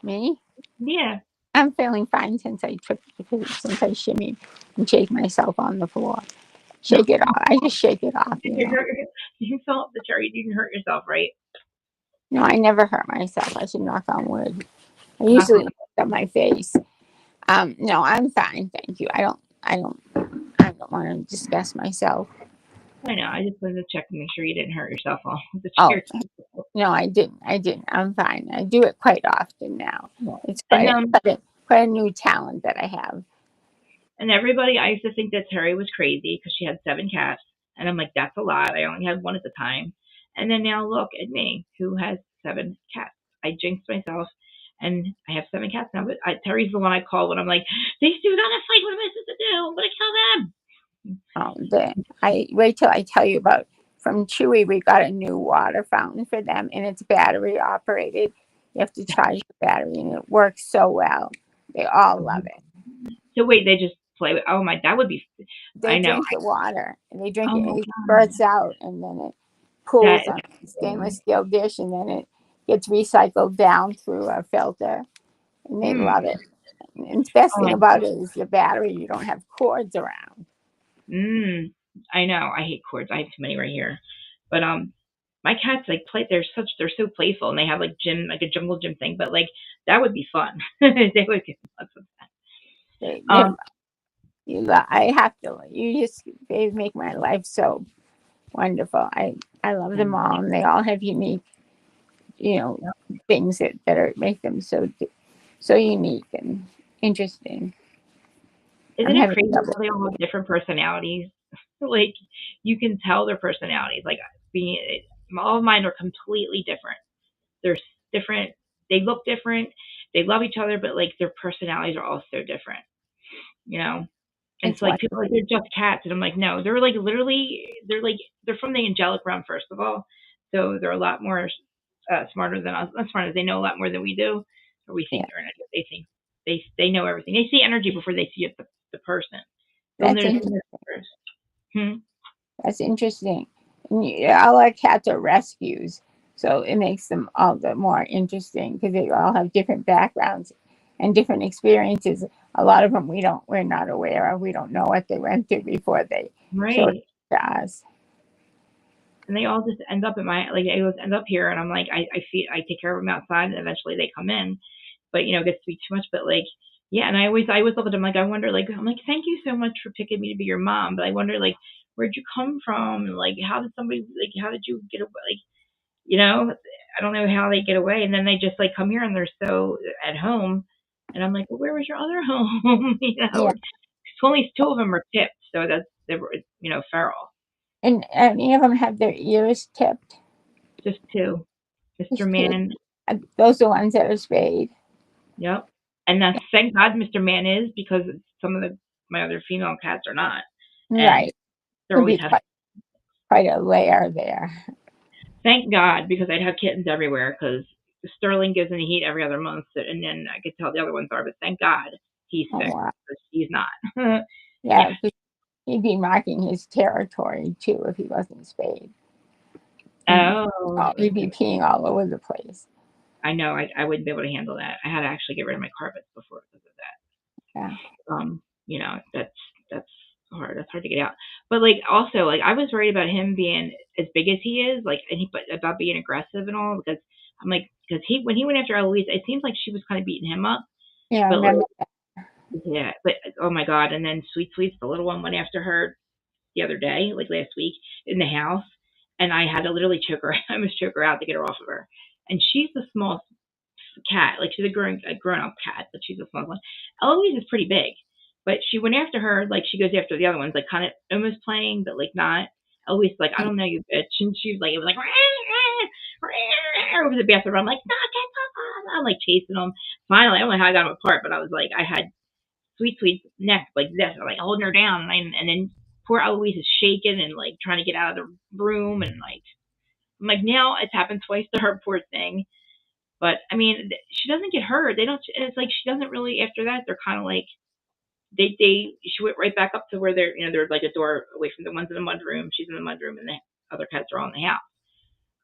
me. Yeah. I'm feeling fine since I shimmied and shake myself on the floor. Shake it off. I just shake it off, you You know. hurt you fell off the chair. You didn't hurt yourself, right? No, I never hurt myself. I should knock on wood. I Knock usually on. look at my face. No, I'm fine, thank you. I don't want to discuss myself. I know. I just wanted to check and make sure you didn't hurt yourself off the Oh, chair. no, I didn't. I didn't. I'm fine. I do it quite often now. It's And quite a new talent that I have. everybody, I used to think that Terry was crazy because she had 7 cats, and I'm like, that's a lot. I only had one at the time, and then now look at me, who has 7 cats. I jinxed myself, and I have 7 cats now. But Terry's the one I call when I'm like, these two got to fight. What am I supposed to do? I'm gonna kill them. I wait till I tell you about from Chewy. We got a new water fountain for them, and it's battery operated. You have to charge the battery, and it works so well. They all love it. So wait, they just play with. Oh my, that would be. They I know. drink the water, and they drink Oh it, my and it god, spurts out, and then it that cools is on a stainless amazing. steel dish, and then it gets recycled down through a filter, and they Mm. love it. And the best Oh thing my. about it is the battery. You don't have cords around. Mm. I know. I hate cords. I have too many right here. But my cats like play. They're so playful, and they have like gym, like a jungle gym thing. But like that would be fun. They would get lots of They, that. they, I have to. They make my life so wonderful. I love them all, and they all have unique, you know, things that make them so unique and interesting. I'm Isn't it having crazy trouble. how they all have different personalities? Like you can tell their personalities. Like being all of mine are completely different. They're different. They look different. They love each other, but like their personalities are all so different. You know. And It's it's like wonderful. people are like they're just cats, and I'm like, no, they're like literally, they're from the angelic realm first of all, so they're a lot more smarter than us. Not smarter, they know a lot more than we do, or we think Yeah, they're. They think they know everything. They see energy before they see it, the person. They'll that's notice interesting. the first. Hmm. That's interesting. And all our cats are rescues, so it makes them all the more interesting because they all have different backgrounds and different experiences. A lot of them we're not aware of. We don't know what they went through before they showed up Right. to us. and they all just end up at my like they always end up here, and I'm like I take care of them outside, and eventually they come in, but it gets to be too much. But like yeah, and I always look at them like I wonder like I'm like thank you so much for picking me to be your mom, but I wonder like where'd you come from and like how did somebody like how did you get away like I don't know how they get away, and then they just like come here and they're so at home, and I'm like well where was your other home Yeah. only two of them are tipped, so that's they were feral, And any of them have their ears tipped? just two. Mr. Just two. Man. Those are the ones that are spayed. Yep. And that's thank God Mr. Man is because some of my other female cats are not. And Right. they're Would always be have quite a layer there. thank God because I'd have kittens everywhere because Sterling gives in the heat every other month and then I could tell the other ones are, but thank God he's Oh, sick wow. because he's not. Yeah. Yeah, 'cause he'd be marking his territory too if he wasn't spayed. Oh, He'd be peeing all over the place. I know. I wouldn't be able to handle that. I had to actually get rid of my carpets before because of that. Yeah. That's hard. That's hard to get out. But like also like I was worried about him being as big as he is, like and but about being aggressive and all because I'm like because he when he went after Eloise, it seems like she was kind of beating him up. Yeah, I But like remember. yeah, but oh my god! And then Sweet Sweets, the little one, went after her the other day, like last week, in the house, and I had to literally choke her. I almost choke her out to get her off of her. And she's the small cat. Like she's a grown up cat, but she's a small one. Eloise is pretty big, but she went after her like she goes after the other ones, like kind of almost playing, but like not. Eloise like I don't know you bitch, and she was like it was like over the bathroom. I'm like no, get off! I'm like chasing them. Finally, I don't know how I got them apart, but I was like I had Sweet Sweet's neck like this, I'm like holding her down, and then poor Eloise is shaking and like trying to get out of the room, and like I'm like now it's happened twice to her, poor thing. But I mean, she doesn't get hurt. They don't. It's like she doesn't really. After that, they're kind of like they. She went right back up to where they're like a door away from the ones in the mudroom. She's in the mudroom, and the other cats are all in the house.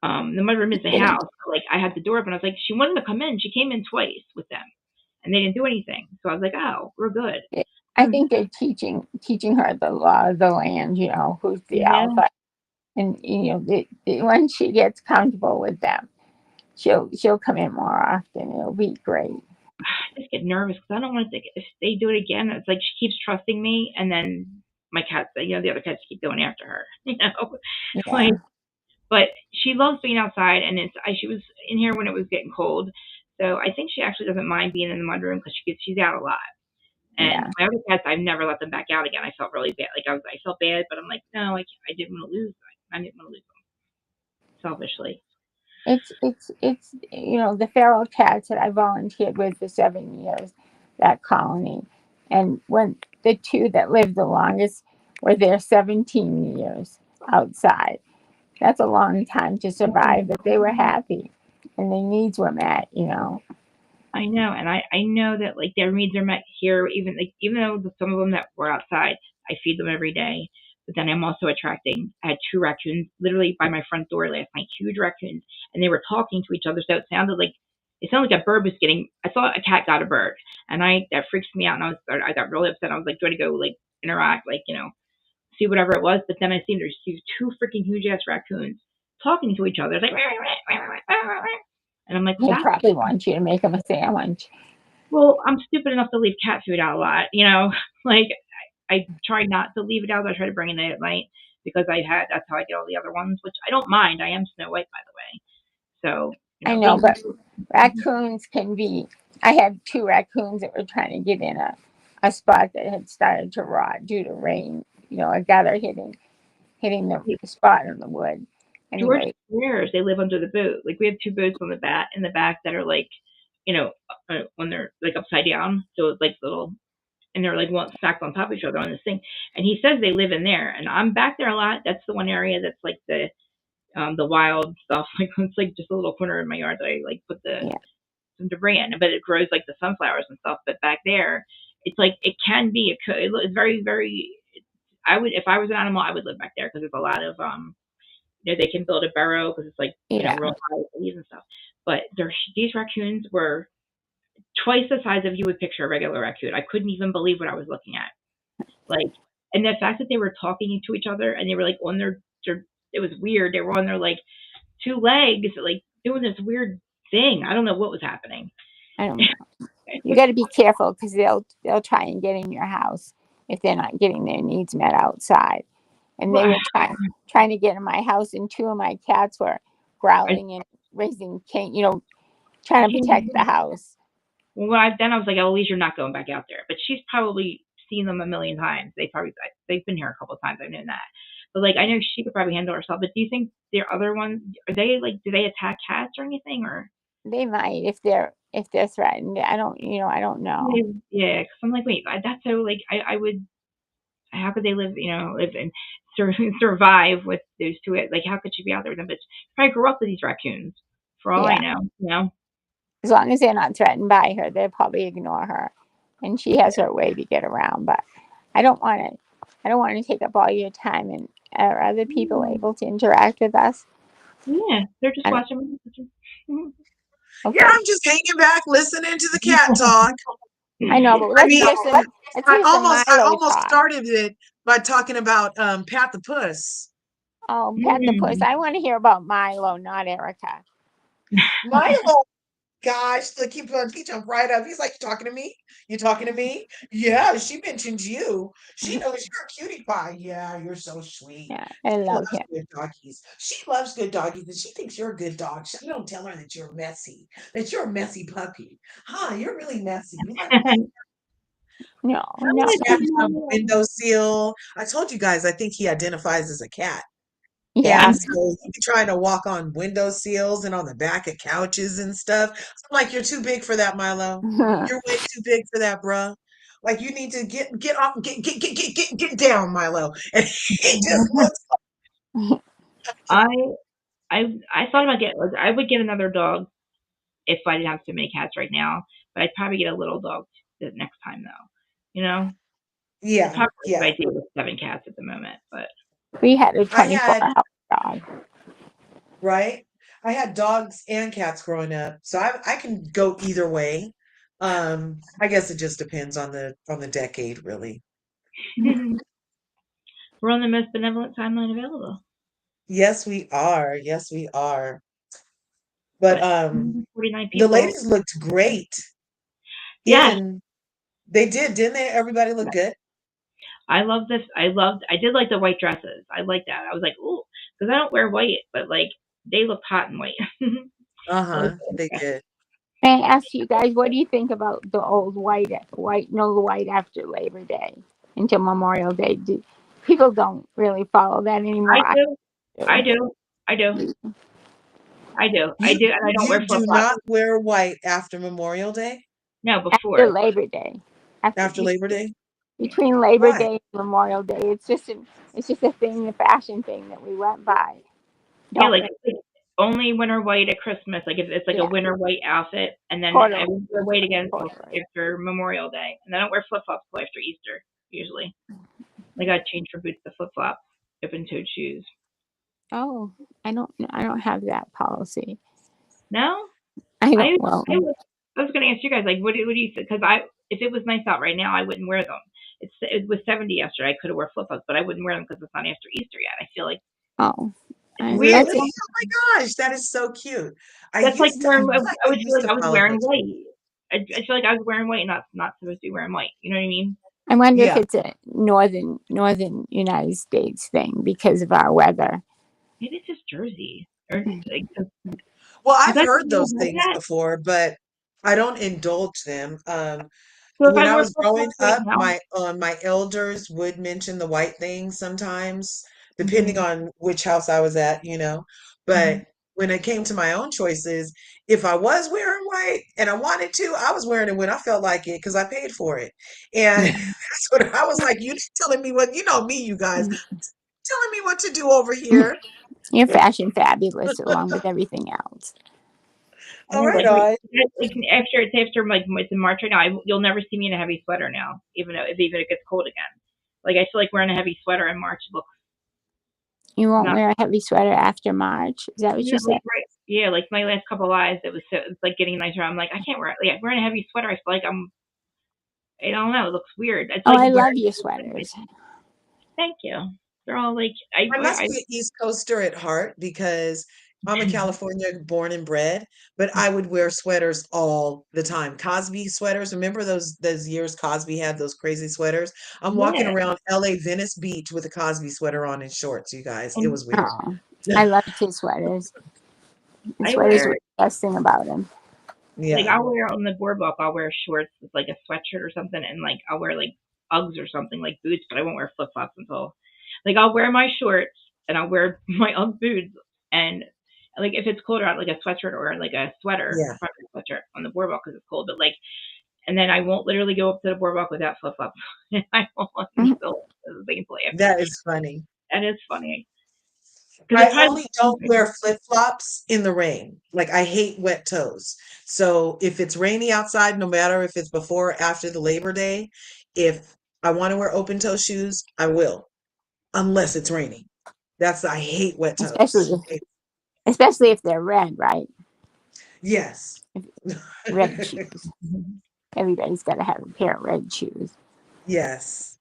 The mudroom is the Kidding. house. Like I had the door open. I was like, she wanted to come in. She came in twice with them, and they didn't do anything. So I was like, oh, we're good. I think they're teaching her the law of the land. Who's the Yeah, alpha, and once she gets comfortable with them, she'll come in more often. It'll be great. I just get nervous because I don't want to. If they do it again, it's like she keeps trusting me, and then my cats, the other cats keep going after her. Like Yeah, but she loves being outside, and she was in here when it was getting cold, so I think she actually doesn't mind being in the mudroom because she's out a lot. And yeah. my other cats, I've never let them back out again. I felt really bad. Like I felt bad, but I'm like, no, I didn't want to lose. I didn't want to lose them selfishly. It's the feral cats that I volunteered with for 7 years, that colony, and when the two that lived the longest were there 17 years outside. That's a long time to survive, but they were happy and their needs were met. I know, and I know that like their needs are met here. Even though some of them that were outside, I feed them every day. But then I'm also attracting. I had two raccoons literally by my front door last night, huge raccoons, and they were talking to each other. So it sounded like a bird was getting. I thought a cat got a bird, and that freaks me out. And I got really upset. I was like, do I go like interact, like see whatever it was? But then I seen there's these two freaking huge ass raccoons talking to each other, like, and I'm like, They stop. probably want you to make them a sandwich. Well, I'm stupid enough to leave cat food out a lot. Like I try not to leave it out. I try to bring it in at night because that's how I get all the other ones, which I don't mind. I am Snow White, by the way. So, I know, they but raccoons can be. I had two raccoons that were trying to get in a spot that had started to rot due to rain. A gutter hitting the spot in the wood. George Anyway, swears they live under the boat. Like we have two boats in the back that are like, when they're like upside down. So it's like little, and they're like one stacked on top of each other on this thing. And he says they live in there, and I'm back there a lot. That's the one area that's like the wild stuff. Like it's like just a little corner in my yard that I like put yeah, some debris in, but it grows like the sunflowers and stuff. But back there, it's like it can be. It's very very. I would if I was an animal, I would live back there because there's a lot of they can build a burrow because it's like yeah. real high with leaves and stuff. But these raccoons were twice the size of you would picture a regular raccoon. I couldn't even believe what I was looking at. Like, and the fact that they were talking to each other and they were like on their it was weird. They were on their like two legs, like doing this weird thing. I don't know what was happening. I don't know. You got to be careful because they'll try and get in your house if they're not getting their needs met outside. And they Well, were trying to get in my house, and two of my cats were I, growling and raising Cain, trying to protect the house. well, what I've done, I was like, oh, at least you're not going back out there. But she's probably seen them a million times. They've been here a couple of times. I've known that. But like, I know she could probably handle herself. But do you think their other ones are they like? Do they attack cats or anything? Or They might if they're threatened. I don't know. yeah, because I'm like, wait, that's so like I would. How could they live? Live and survive with those two? Like, how could she be out there with them? But she probably grew up with these raccoons. For all I Yeah, know, you know. as long as they're not threatened by her, they'll probably ignore her, and she has her way to get around. But I don't want to. I don't want to take up all your time. And are other people able to interact with us? Yeah, they're just I don't. watching. Yeah, Okay, I'm just hanging back, listening to the cat talk. I know, but I let's mean, hear some. Let's I hear some almost, I Milo almost talk. started it by talking about Pat the Puss. Oh, Pat the Puss. Mm. I want to hear about Milo, not Erica. Milo, gosh, look, he jumped right up. He's like, "You talking to me? You talking to me? Yeah, she mentioned you. She knows you're a cutie pie. Yeah, you're so sweet. Yeah, I She love loves him. good doggies. She loves good doggies, and she thinks you're a good dog. She don't tell her that you're messy, that you're a messy puppy. Huh? You're really messy. You like No, not scratching on the windowsill. I told you guys, I think he identifies as a cat. yeah. And so he be trying to walk on windowsills and on the back of couches and stuff. I'm like, you're too big for that, Milo. You're way too big for that, bruh. Like you need to get off, get down, Milo. And he just looks I I thought about getting. I would get another dog if I didn't have so many cats right now. But I'd probably get a little dog the next time though. You know, it's yeah, probably a yeah. good idea with 7 cats at the moment. But We had a I had 24-hour dog. right. I had dogs and cats growing up, so I can go either way. I guess it just depends on the decade, really. we're on the most benevolent timeline available. Yes, we are. Yes, we are. But But 49 the people. ladies looked great Yes, in they did, didn't they? Everybody looked good. I love this. I did like the white dresses. I like that. I was like, ooh, because I don't wear white, but like they looked hot in white. I like Uh-huh. the They dress. did. May I ask you guys, what do you think about the old white after Labor Day until Memorial Day? People don't really follow that I anymore. I do. I do. do. I do. I do. I You do, and I don't wear you flip do flops. not wear white after Memorial Day? No, After before. Labor Day, after After Labor Day? between Labor Why? Day and Memorial Day, it's just a thing, a fashion thing that we went by. Yeah, Don't like only winter white at Christmas. Like if it's like a yeah, winter white outfit, and then I corduroy, won't wear white again until corduroy. after Memorial Day, and I don't wear flip flops until after Easter usually. Like I change from boots to flip flops, open toed shoes. Oh, I don't have that policy. No, I I don't. Well, I was gonna ask you guys like what do you think? Because I if it was nice out right now, I wouldn't wear them. It was 70 yesterday. I could have wore flip flops, but I wouldn't wear them because it's not after Easter yet. I feel like oh, it's weird. that's Really? Oh my gosh, that is so cute. That's like I wearing. feel like I I would feel used like to I was follow wearing those rules. white. I feel like I was wearing white, and not supposed to be wearing white. You know what I mean? I wonder if Yeah. it's a northern United States thing because of our weather. Maybe it's just Jersey, or like Well, because I've I heard didn't know those about things that. before, but I don't indulge them. So if When I I wore was flip growing flops right up, now, my elders would mention the white thing sometimes, depending hmm on which house I was at, you know. But hmm when it came to my own choices, if I was wearing white and I wanted to, I was wearing it when I felt like it because I paid for it. And that's what I was like, you telling me what, you know me, you guys, telling me what to do over here. You're fashion fabulous along with everything else. I All know, right, like all wait, right. like after like it's in March right now. You'll never see me in a heavy sweater now, even if it gets cold again. Like I feel like wearing a heavy sweater in March looks You won't not. wear a heavy sweater after March. Is that what Yeah, you said? like right. Yeah, like my last couple lives, it's like getting nicer. I'm like I can't wear it. Like wearing a heavy sweater. I feel like I don't know. It looks weird. It's Oh, like I love your wearing. sweaters. Thank you. They're all like I must I be an East Coaster at heart because I'm a California born and bred, but I would wear sweaters all the time. Cosby sweaters. Remember those years Cosby had those crazy sweaters? I'm walking yeah, around LA Venice Beach with a Cosby sweater on and shorts, you guys. It and was weird. Oh, I loved his sweaters. His I sweaters were wear the best thing about him. like Yeah. I'll wear on the boardwalk. I'll wear shorts with like a sweatshirt or something, and like I'll wear like Uggs or something like boots, but I won't wear flip flops until like I'll wear my shorts and I'll wear my Ugg boots and like if it's colder out like a sweatshirt or like a sweater, Yeah. a proper sweatshirt on the boardwalk because it's cold. But like and then I won't literally go up to the boardwalk without flip flops. I won't Mhm. until they can laugh. That is funny. And it's funny because I it probably only don't wear flip-flops in the rain. Like I hate wet toes. So if it's rainy outside, no matter if it's before or after the Labor Day, if I want to wear open toe shoes, I will, unless it's raining. I hate wet toes. especially especially if they're red, right? Yes. If, red shoes. Everybody's got to have a pair of red shoes. Yes.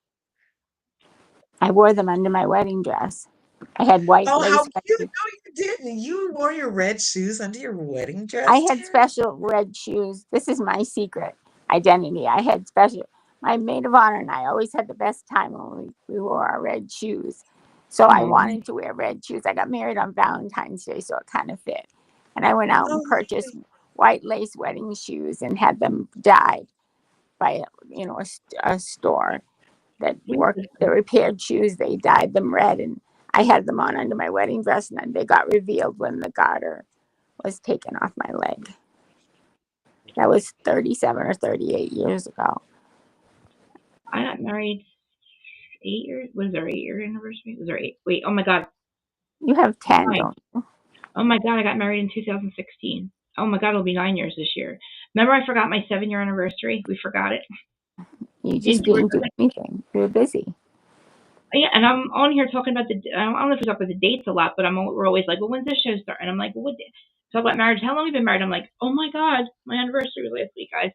I wore them under my wedding dress. I had white Oh, how lace cute. wedding. No, you didn't. You wore your red shoes under your wedding I dress, had Tara? special red shoes. This is my secret identity. I had special. My maid of honor and I always had the best time when we wore our red shoes. So I oh, wanted to wear red shoes. I got married on Valentine's Day, so it kind of fit. And I went out and Oh, purchased white lace wedding shoes and had them dyed by a store that worked the repaired shoes. They dyed them red, and I had them on under my wedding dress, and then they got revealed when the garter was taken off my leg. That was 37 or 38 years ago. I got married 8 years. Was our 8 year anniversary? Was our eight? Wait, oh my god, You have 10, 9. don't you? Oh my god, I got married in 2016. Oh my god, it'll be 9 years this year. Remember, I forgot my 7 year anniversary. We forgot it. You In just didn't do Georgia. anything. You were busy. Yeah, and I'm on here talking about I don't know if we talk about the dates a lot, but we're always like, well, when's this show start? And I'm like, well, what? Talk about marriage. How long have we been married? I'm like, oh my god, my anniversary was last week, guys.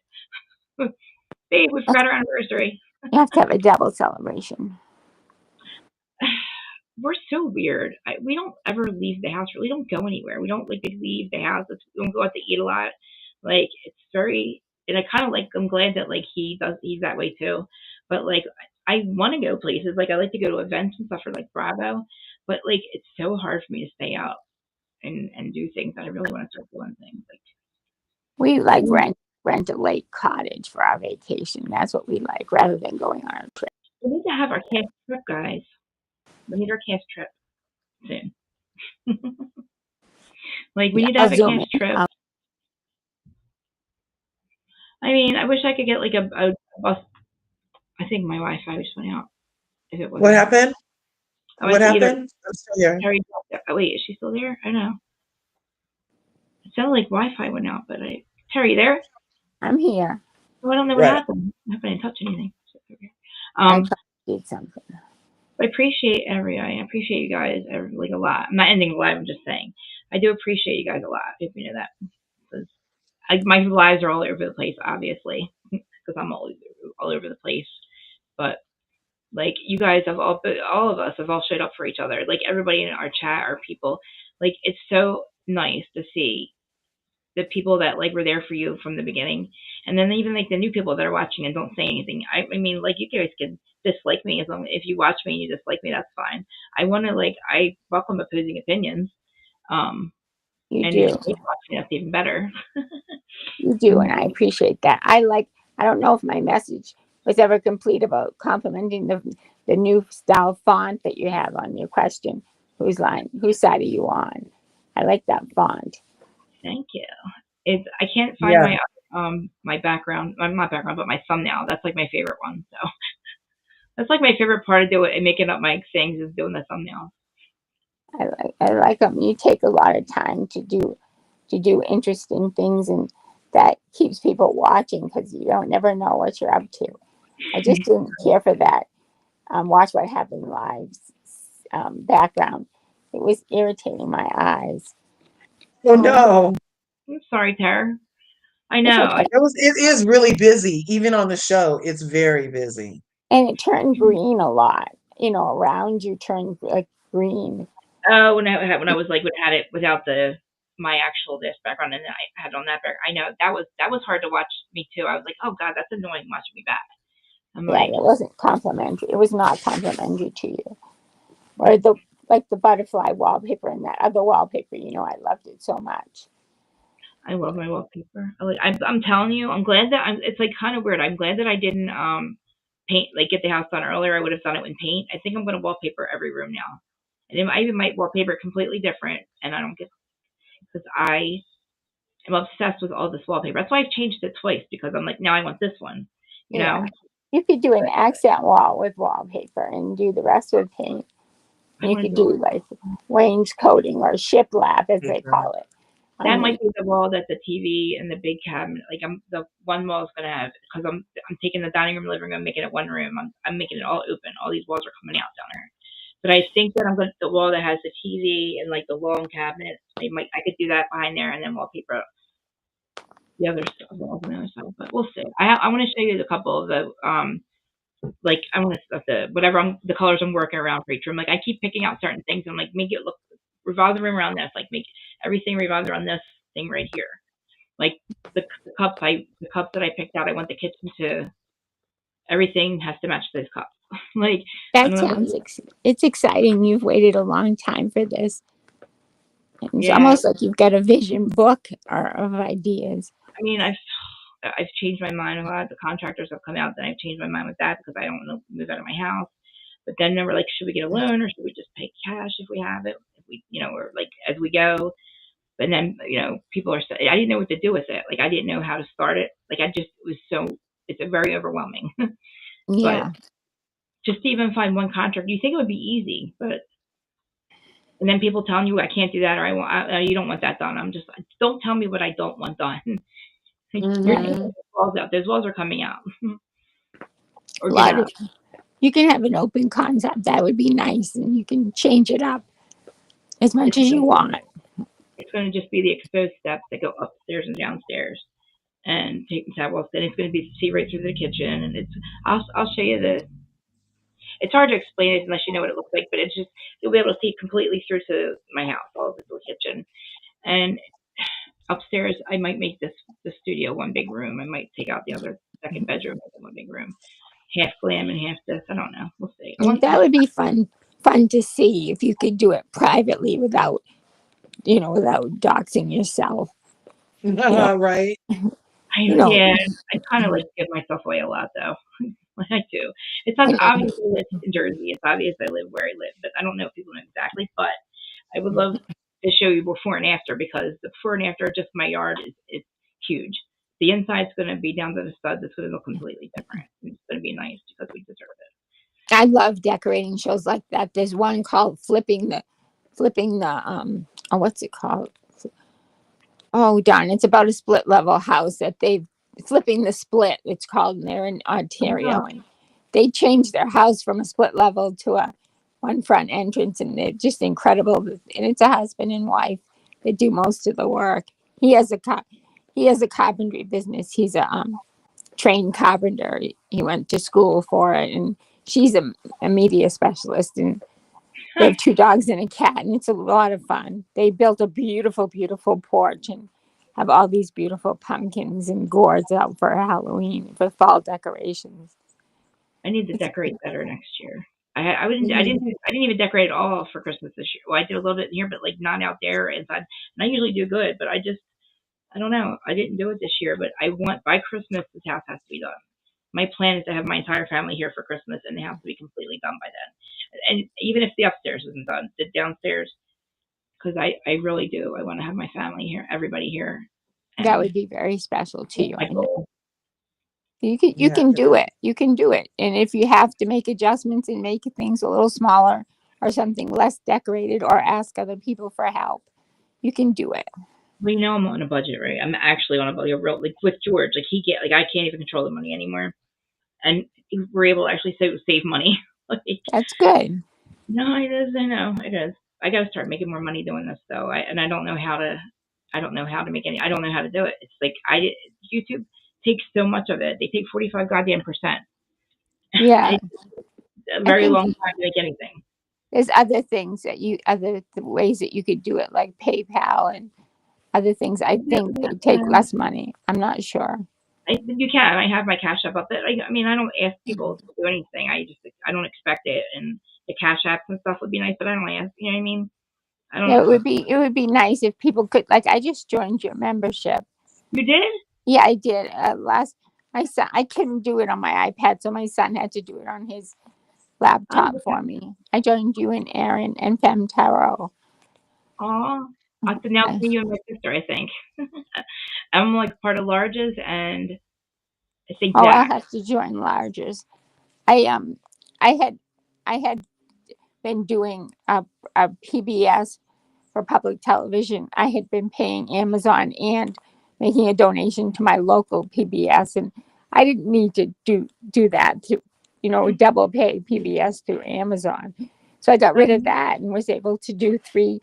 Babe, we forgot our anniversary. You have to have a double celebration. We're so weird. We don't ever leave the house. We don't go anywhere. We don't like to leave the house. We don't go out to eat a lot. Like it's very, and I kind of like. I'm glad that like he does. He's that way too. But like I want to go places. Like I like to go to events and stuff for like Bravo. But like it's so hard for me to stay out and do things that I really want to start doing things. We Like like rent a lake cottage for our vacation. That's what we like, rather than going on a trip. we need to have our cast trip, guys. We need our cast trip soon. Like we Yeah, need to I'll have a zoom cast in. trip. I mean, I wish I could get like a bus. I think my Wi-Fi just went out. If it what wasn't, happened? oh, What it's either happened? I'm still here. Terry. Oh, wait, is she still there? I don't know. It sounded like Wi-Fi went out, but Terry, there? I'm here. Oh, I don't know what Right. happened. I didn't touch anything. I Um, thought you did something. I appreciate you guys like a lot. I'm not ending the live. I'm just saying I do appreciate you guys a lot. If you know that, 'cause my lives are all over the place, obviously, because I'm all over the place. But like you guys have all of us have all showed up for each other. Like everybody in our chat, our people. Like it's so nice to see the people that like were there for you from the beginning, and then even like the new people that are watching and don't say anything. I mean, like you guys can dislike me as long if you watch me and you dislike me, that's fine. I welcome opposing opinions. Um, You and if do. you hate watching, that's even better. You do, and I appreciate that. I don't know if my message was ever complete about complimenting the new style font that you have on your question. Whose side are you on? I like that font. Thank you. It's I can't find Yeah. my background. Not background, but my thumbnail. That's like my favorite one. So that's like my favorite part of doing and making up my things is doing the thumbnail. I like them. You take a lot of time to do interesting things, and that keeps people watching because you don't never know what you're up to. I just didn't care for that. Watch what happened live background. It was irritating my eyes. Oh Oh, no. I'm sorry, Tara. I It's know. okay. It is really busy. Even on the show, it's very busy. And it turned green a lot. around you turn like green. Oh, when I was like when I had it without my actual disc background and then I had it on that back. I know that was hard to watch me too. I was like, oh god, that's annoying watching me back. I'm Yeah, like, it wasn't complimentary. It was not complimentary to you. Or the like the butterfly wallpaper and that other wallpaper. I loved it so much. I love my wallpaper. I'm telling you, I'm glad that it's like kind of weird. I'm glad that I didn't paint like get the house done earlier. I would have done it with paint. I think I'm gonna wallpaper every room now. And then I even might wallpaper completely different, and I don't get because I am obsessed with all this wallpaper. That's why I've changed it twice because I'm like now I want this one, you know. Yeah. You could do an But accent wall with wallpaper and do the rest with paint. I You want to could do do like wainscoting or shiplap, as they Mhm. call it. that On might the be the wall that the TV and the big cabinet. Like I'm the one wall is gonna have because I'm taking the dining room, living room, making it one room. I'm making it all open. All these walls are coming out down there. But I think that I'm going to the wall that has the TV and like the long cabinet. I could do that behind there and then wallpaper the other stuff walls on the other side. But we'll see. I want to show you the couple of the like I want to the whatever the colors I'm working around for each room. Like I keep picking out certain things and like make it look revolve the room around this. Like make everything revolve around this thing right here. Like the cups that I picked out. I want the kitchen to everything has to match those cups. Like I that don't know what. sounds it's exciting. You've waited a long time for this. And it's Yeah, almost like you've got a vision book or of ideas. I mean I've changed my mind a lot. The contractors have come out, then I've changed my mind with that because I don't want to move out of my house. But then they were like, should we get a loan or should we just pay cash if we have it? If we, or like as we go. And then people are. I didn't know what to do with it. Like I didn't know how to start it. Like I just it was so. It's a very overwhelming. But Yeah. just to even find one contractor, you think it would be easy, but and then people telling you I can't do that or you don't want that done. I'm just don't tell me what I don't want done. You're taking Hmm. those walls out. Those walls are coming out or A get lot of up. you can have an open concept. That would be nice, and you can change it up as much It's as you want. it's going to just be the exposed steps that go upstairs and downstairs and take the sidewalks. Then it's going to be see right through the kitchen, and I'll show you the. It's hard to explain it unless you know what it looks like, but it's just you'll be able to see completely through to my house, all of this little kitchen, and upstairs I might make this the studio one big room. I might take out the other second bedroom as one big room, half glam and half this. I don't know. We'll see. I And want that would be fun to see if you could do it privately without doxing yourself. You know, Right. you know, yeah. I kind of like to give myself away a lot though. I do. It's not I know. obvious I live in Jersey. It's obvious I live where I live, but I don't know if people know exactly. But I would love to show you before and after because the before and after, just my yard is huge. The inside's going to be down to the studs. It's going to look completely different. It's going to be nice because we deserve it. I love decorating shows like that. There's one called flipping the what's it called? Oh darn, it's about a split level house that they've flipping the split. It's called, and they're in Oh, Ontario, and they changed their house from a split level to a one front entrance, and they're just incredible. And it's a husband and wife that do most of the work. He has a carpentry business. He's a trained carpenter. He went to school for it, and she's a media specialist, and they huh. have two dogs and a cat, and it's a lot of fun. They built a beautiful, beautiful porch and have all these beautiful pumpkins and gourds out for Halloween for fall decorations. I need to It's decorate better next year. I wouldn't. Mhm. I didn't even decorate at all for Christmas this year. Well, I did a little bit in here, but like not out there inside. And I usually do good, but I don't know. I didn't do it this year, but I want by Christmas this house has to be done. My plan is to have my entire family here for Christmas and the house to be completely done by then. And even if the upstairs isn't done, the downstairs, because I really do. I want to have my family here, everybody here, that and would be very special to that's you. my I know goal. Yeah. you can do it. You can do it. And if you have to make adjustments and make things a little smaller or something less decorated or ask other people for help, you can do it. Well, I'm on a budget, right? I'm actually on a budget, real like with George. Like I can't even control the money anymore, and we're able to actually save money. Like That's good. no, it is. I know it is. I got to start making more money doing this though. I don't know how to. I don't know how to make any. I don't know how to do it. It's like YouTube takes so much of it. They take 45 goddamn percent. Yeah. a I very think long time to make anything. there's other things that other ways that you could do it, like PayPal and other things. I think they take Yeah. less money. I'm not sure. You can. I have my Cash App up. I mean, I don't ask people to do anything. I don't expect it, and the Cash Apps and stuff would be nice, but I don't ask. You know what I mean? I Yeah, don't. it would be nice if people could, like, I just joined your membership. You did? Yeah, I did. Last my son, I couldn't do it on my iPad, so my son had to do it on his Oh, laptop okay. for me. I joined you and Aaron and Fem Taro. Aw. So now it's I- me, you, and my sister, I think. I'm like part of Larges, and I think Oh, I'll Zach. have to join Largers. I I had I had been doing a PBS for public television. I had been paying Amazon and making a donation to my local PBS, and I didn't need to do that to, double pay PBS through Amazon. So I got rid of that and was able to do three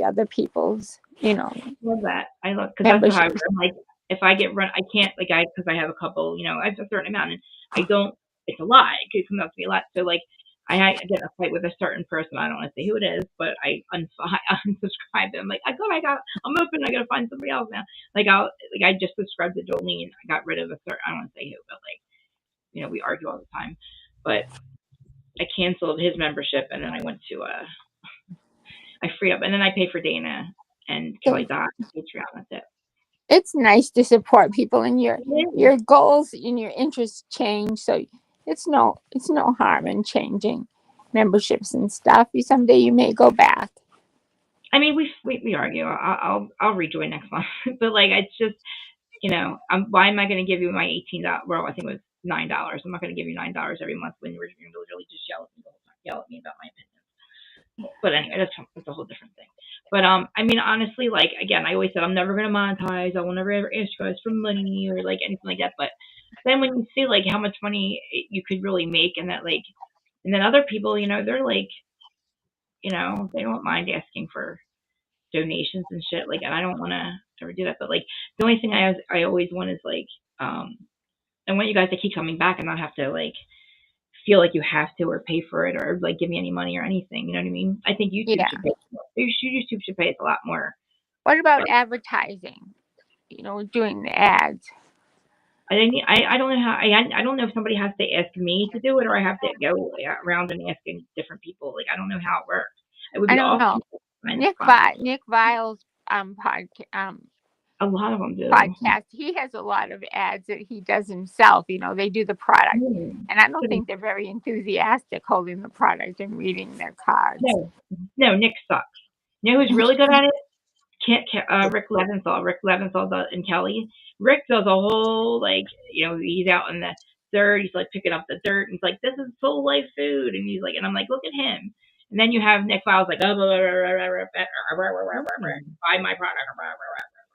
other people's, Love that. I love because that's how memberships. I'm like. If I get run, I can't like because I have a couple. I have a certain amount, and I don't. It's a lot. It could come out to be a lot. So like, get in a fight with a certain person. I don't want to say who it is, but I unsubscribe them. Like I'm open. I gotta find somebody else now. I just subscribed to Jolene. I got rid of a certain. I don't want to say who, but like we argue all the time. But I canceled his membership, and then I went to I free up, and then I pay for Dana and Kelly It, Dot Patreon. That's it. it's nice to support people, and It is. your goals and your interests change. So it's no harm in changing memberships and stuff. Someday you may go back. I mean, we argue. I'll rejoin next month, but like it's just why am I going to give you my $18? Well, I think it was $9. I'm not going to give you $9 every month when you're going to literally just yell at me the whole time, yell at me about my opinion. But anyway, that's a whole different thing. But I mean, honestly, like again, I always said I'm never going to monetize. I will never ever ask you guys for money or like anything like that. But then when you see like how much money you could really make, and that like, and then other people, they're like, they don't mind asking for donations and shit. Like, and I don't want to ever do that. But like, the only thing I always want is like, I want you guys to keep coming back and not have to like feel like you have to or pay for it or like give me any money or anything. You know what I mean? I think YouTube Yeah. should pay. YouTube should pay us a lot more. What about For, advertising? Doing the ads. I don't know how I don't know if somebody has to ask me to do it or I have to go around and asking different people. Like I don't know how it works. It would I be don't awesome know. to find sponsors. Nick Vile's A lot of them do. podcast. He has a lot of ads that he does himself. They do the product, and I don't think they're very enthusiastic holding the product and reading their cards. No, no, Nick sucks. You know who's really good at it? Rick Leventhal. Rick Leventhal and Kelly. Rick does a whole like he's out in the dirt. He's like picking up the dirt. And he's like, this is full life food, and he's like, and I'm like, look at him. And then you have Nick Files like, oh, buy my product.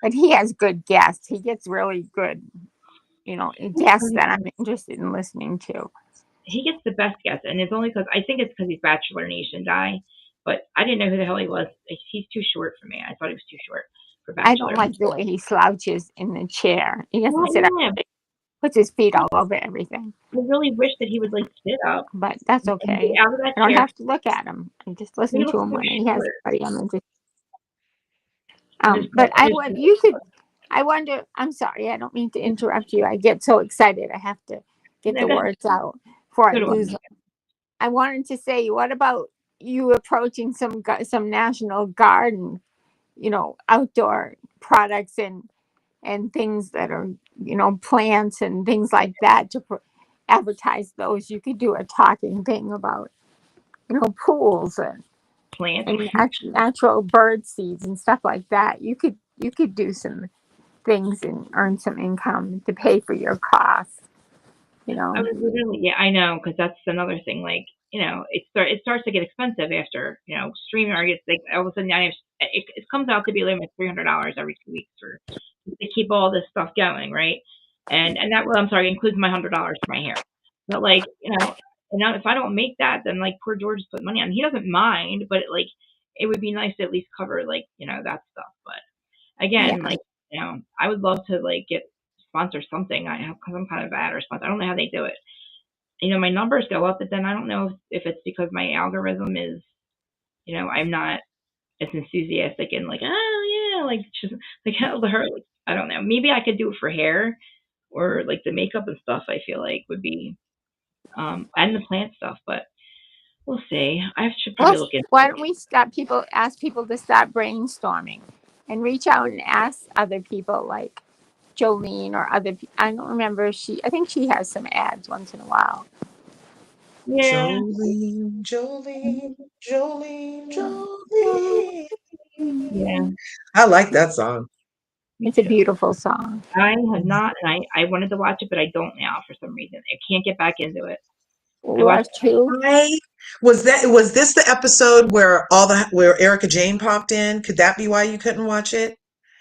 But he has good guests. He gets really good, guests that I'm interested in listening to. He gets the best guests, and it's only because I think it's because he's Bachelor Nation guy. But I didn't know who the hell he was. He's too short for me. I thought he was too short for I don't Bachelor. like the way he slouches in the chair. He doesn't Not sit up. him. Puts his feet all over everything. I really wish that he would like sit up But that's and get okay. out of that I don't chair. have to look at him. I just He listen to looks him so when he has short. somebody I'm interested. And his, But and his you could. I wonder. I'm sorry. I don't mean to interrupt you. I get so excited. I have to get no, the go, words out before I go to lose them. I wanted to say, what about you approaching some national garden, outdoor products and things that are, plants and things like that to advertise those. You could do a talking thing about, pools plants. and natural bird seeds and stuff like that. You could do some things and earn some income to pay for your costs. I was literally, yeah, I know, because that's another thing. Like, it starts to get expensive after, StreamYard gets like all of a sudden it comes out to be like $300 every 2 weeks for to keep all this stuff going, right? And that well, I'm sorry, includes my $100 for my hair. But like, and now if I don't make that, then like poor George is putting money on. He doesn't mind, but like it would be nice to at least cover like that stuff. But Yeah, again, like I would love to like get sponsor something. I have because I'm kind of bad or sponsor. I don't know how they do it. my numbers go up, but then I don't know if it's because my algorithm is, I'm not as enthusiastic and like, oh yeah, like just like how her, like, I don't know. Maybe I could do it for hair or like the makeup and stuff. I feel like would be and the plant stuff, but we'll see. I should probably Well, look into why it. don't we ask people to start brainstorming and reach out and ask other people like Jolene or other I don't remember if I think she has some ads once in a while. Yeah. Jolene, Jolene, Jolene, Oh, Jolene. Yeah, I like that song. me it's a too. beautiful song. I have not, and I wanted to watch it, but I don't now for some reason. I can't get back into it. I watched. Yours too? I was this the episode where where Erica Jane popped in? Could that be why you couldn't watch it?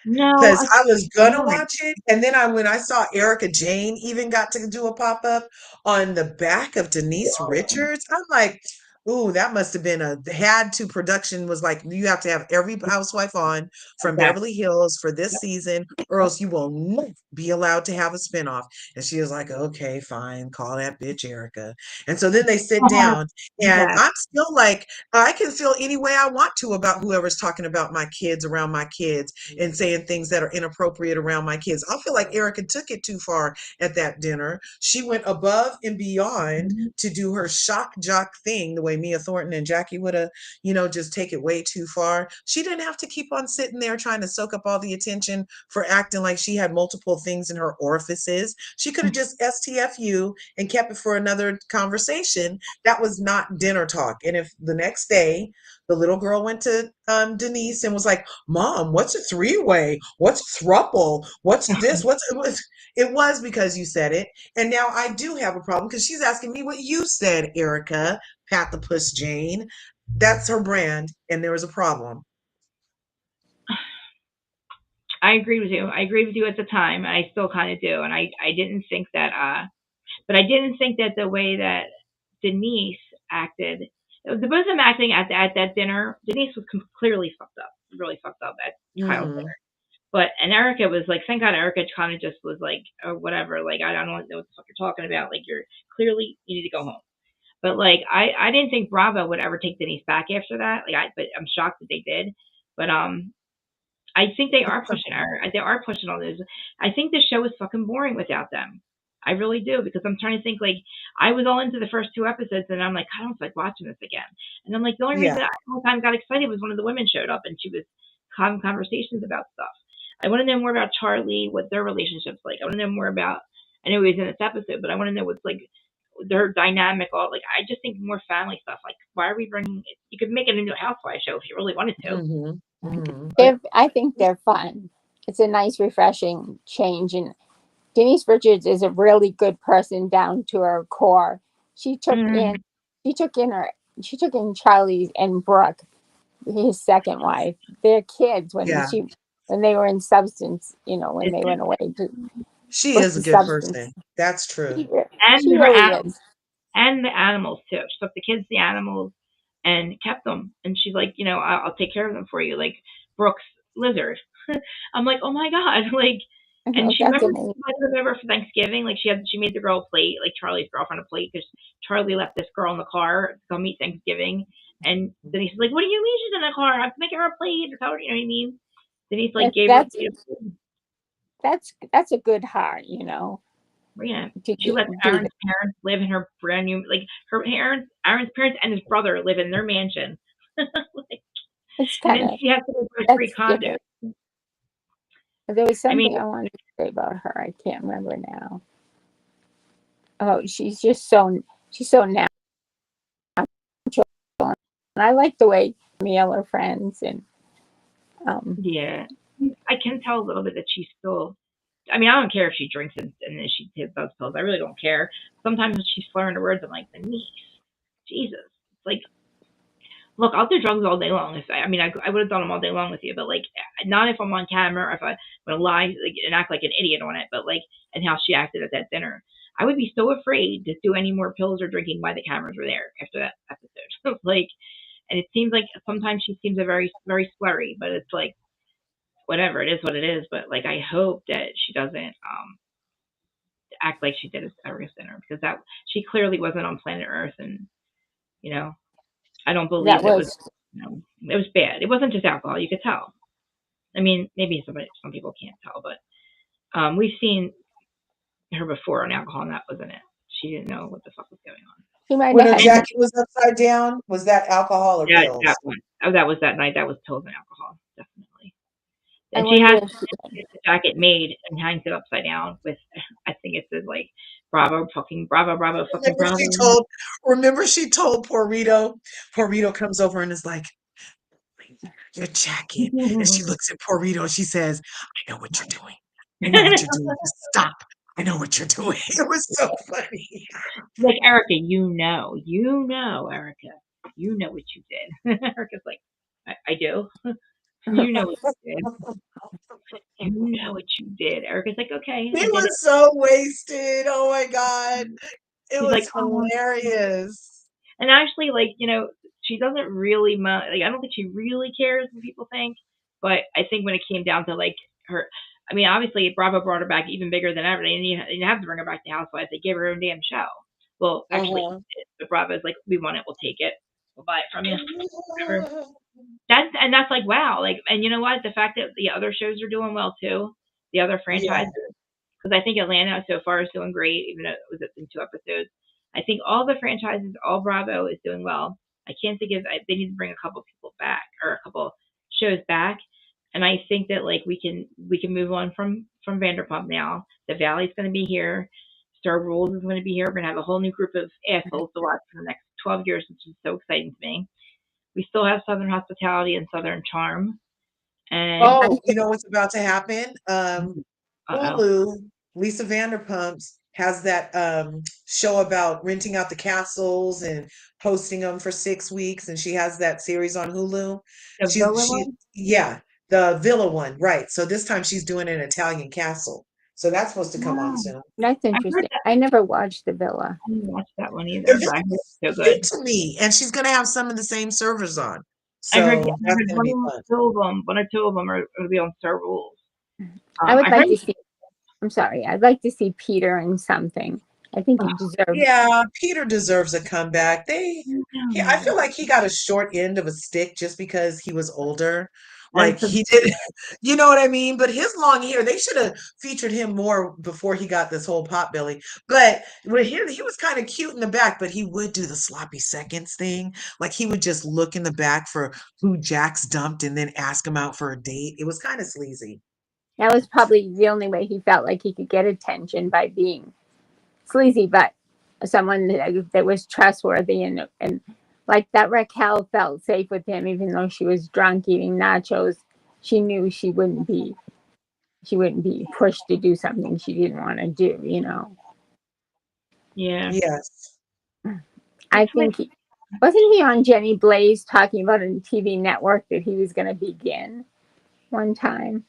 No, Because I I was saw gonna it. watch it, and then when I saw Erica Jane even got to do a pop up on the back of Denise Richards, I'm like, ooh, that must have been had to production was like, you have to have every housewife on from Exactly. Beverly Hills for this Yep. season, or else you will not be allowed to have a spinoff. And she was like, okay, fine, call that bitch Erica. And so then they sit down, and Exactly. I'm still like, I can feel any way I want to about whoever's talking about my kids around my kids and saying things that are inappropriate around my kids. I feel like Erica took it too far at that dinner. She went above and beyond to do her shock jock thing the way Mia Thornton and Jackie would have, just take it way too far. She didn't have to keep on sitting there trying to soak up all the attention for acting like she had multiple things in her orifices. She could have just STFU and kept it for another conversation. That was not dinner talk. And if the next day the little girl went to Denise and was like, Mom, what's a three-way? What's thruple? What's this? It was because you said it. And now I do have a problem because she's asking me what you said, Erica, Pat the Puss Jane. That's her brand, and there was a problem. I agree with you. I agree with you at the time. I still kind of do, and I didn't think that. But I didn't think that the way that Denise acted, the both of them acting at that dinner, Denise was clearly fucked up, really fucked up at Kyle's Mm-hmm. dinner. But and Erica was like, thank God Erica kind of just was like, oh, whatever, like I don't know what the fuck you're talking about. Like you're clearly you need to go home. But like I didn't think Bravo would ever take Denise back after that. But I'm shocked that they did. But I think they are pushing her. They are pushing all this. I think the show is fucking boring without them. I really do because I'm trying to think like I was all into the first two episodes and I'm like I don't like watching this again. And I'm like the only Yeah. reason I all the time got excited was one of the women showed up and she was having conversations about stuff. I want to know more about Charlie, what their relationship's like. I want to know more about. I know he was in this episode, but I want to know what's like their dynamic. All like I just think more family stuff. Like why are we bringing? You could make it into a housewife show if you really wanted to. Mm-hmm. Mm-hmm. But I think they're fun. It's a nice, refreshing change. And Denise Richards is a really good person down to her core. She took in, mm, she took in her, she took in Charlie and Brooke, his second wife, their kids Yeah. when they were in substance, when it's they went away to She with is a the good substance. person. That's true. and She her really is. and the animals too. She took the kids, the animals, and kept them. And she's like, I'll take care of them for you, like Brooks lizard. I'm like, oh my god, like. And she That's remember she amazing. invited them over for Thanksgiving. Like she made the girl a plate, like Charlie's girlfriend a plate, because Charlie left this girl in the car to go meet Thanksgiving. And Denise was like, "What do you mean she's in the car? I'm making her a plate." Or tell her, you know what I mean? Denise like That, gave her a that's plate of food. that's a good heart, Yeah. to She lets do Aaron's that. parents live in her brand new, like her Aaron's parents and his brother live in their mansion. Like, It's and kind then of she has to go to a free that's condo. giving. There was I mean, something I wanted to say about her. I can't remember now. Oh, she's so natural, and I like the way Camille are friends, and um, yeah, I can tell a little bit that she's still. I mean, I don't care if she drinks and then she does pills. I really don't care. Sometimes when she's slurring her words, I'm like, Denise, Jesus. It's like, look, I'll do drugs all day long. If I mean, I would have done them all day long with you, but like, not if I'm on camera or if I'm gonna lie like, and act like an idiot on it. But like, and how she acted at that dinner, I would be so afraid to do any more pills or drinking while the cameras were there after that episode. Like, and it seems like sometimes she seems a very very slurry, but it's like whatever, it is what it is. But like, I hope that she doesn't. act like she did a risk dinner because that she clearly wasn't on planet Earth, and you know, I don't That believe it was. was It was bad. It wasn't just alcohol. You could tell. I mean, maybe some people can't tell, but we've seen her before on alcohol, and that wasn't it. She didn't know what the fuck was going on. she might When have her had some. jacket was upside down, was that alcohol or That pills? one. Oh, that was that night. That was pills and alcohol, definitely. I And she wonder has if she the jacket made and hangs it upside down with, I think it says like, "Bravo, fucking bravo, bravo, fucking Remember bravo." she told remember she told Porrito. Porrito comes over and is like, your jacket. And she looks at Porrito and she says, I know what you're doing. I know what you're doing. Just stop. I know what you're doing. It was so funny. Like, Erica, Erica, you know what you did. Erica's like, I do. You know what you did. You know what you did. Erica's like, okay, He I did it. was so wasted. Oh my God. It She's like, was oh. hilarious. And actually, like, she doesn't really, like, I don't think she really cares what people think. But I think when it came down to, like, her, I mean, obviously, Bravo brought her back even bigger than ever. They didn't have to bring her back to Housewives. They gave her her own damn show. Well, actually, Uh-huh. the Bravo's like, we want it, we'll take it. We'll buy it from you. Whatever. That's like, wow. Like, and you know what? The fact that the other shows are doing well, too, the other Yeah. franchises, because I think Atlanta so far is doing great, even though it was in 2 episodes. I think all the franchises, all Bravo is doing well. I can't think of. They need to bring a couple people back or a couple shows back, and I think that like we can move on from Vanderpump now. The Valley's going to be here. Star Rules is going to be here. We're going to have a whole new group of assholes to watch for the next 12 years, which is so exciting to me. We still have Southern Hospitality and Southern Charm, and I, Oh, you know what's about to happen? oh, Hulu, Lisa Vanderpump has that show about renting out the castles and hosting them for 6 weeks, and she has that series on Hulu. the Villa She one. yeah, the Villa one, right. So this time she's doing an Italian castle. So that's supposed to come on Wow, soon. that's I heard interesting. that. I never watched The Villa. I didn't watch that one They're either, but I heard very it's so sweet good. to me, and she's gonna have some of the same servers on. So I that's heard gonna be fun. one or two of them are going to be on Star Rules. I would I heard. like to see. I'm sorry. I'd like to see Peter in something. I think he deserves. Yeah, Peter deserves a comeback. I Oh, feel like he got a short end of a stick just because he was older. that is Like so. he did, you know what I mean? But his long hair, they should have featured him more before he got this whole pot belly. But when he was kind of cute in the back, but he would do the sloppy seconds thing. Like he would just look in the back for who Jax dumped and then ask him out for a date. It was kind of sleazy. That was probably the only way he felt like he could get attention by being sleazy, but someone that was trustworthy and like that Raquel felt safe with him, even though she was drunk eating nachos. She knew she wouldn't be pushed to do something she didn't want to do. Yeah. Yes. I That's what. think wasn't he on Jenny Blaze talking about a TV network that he was going to begin one time?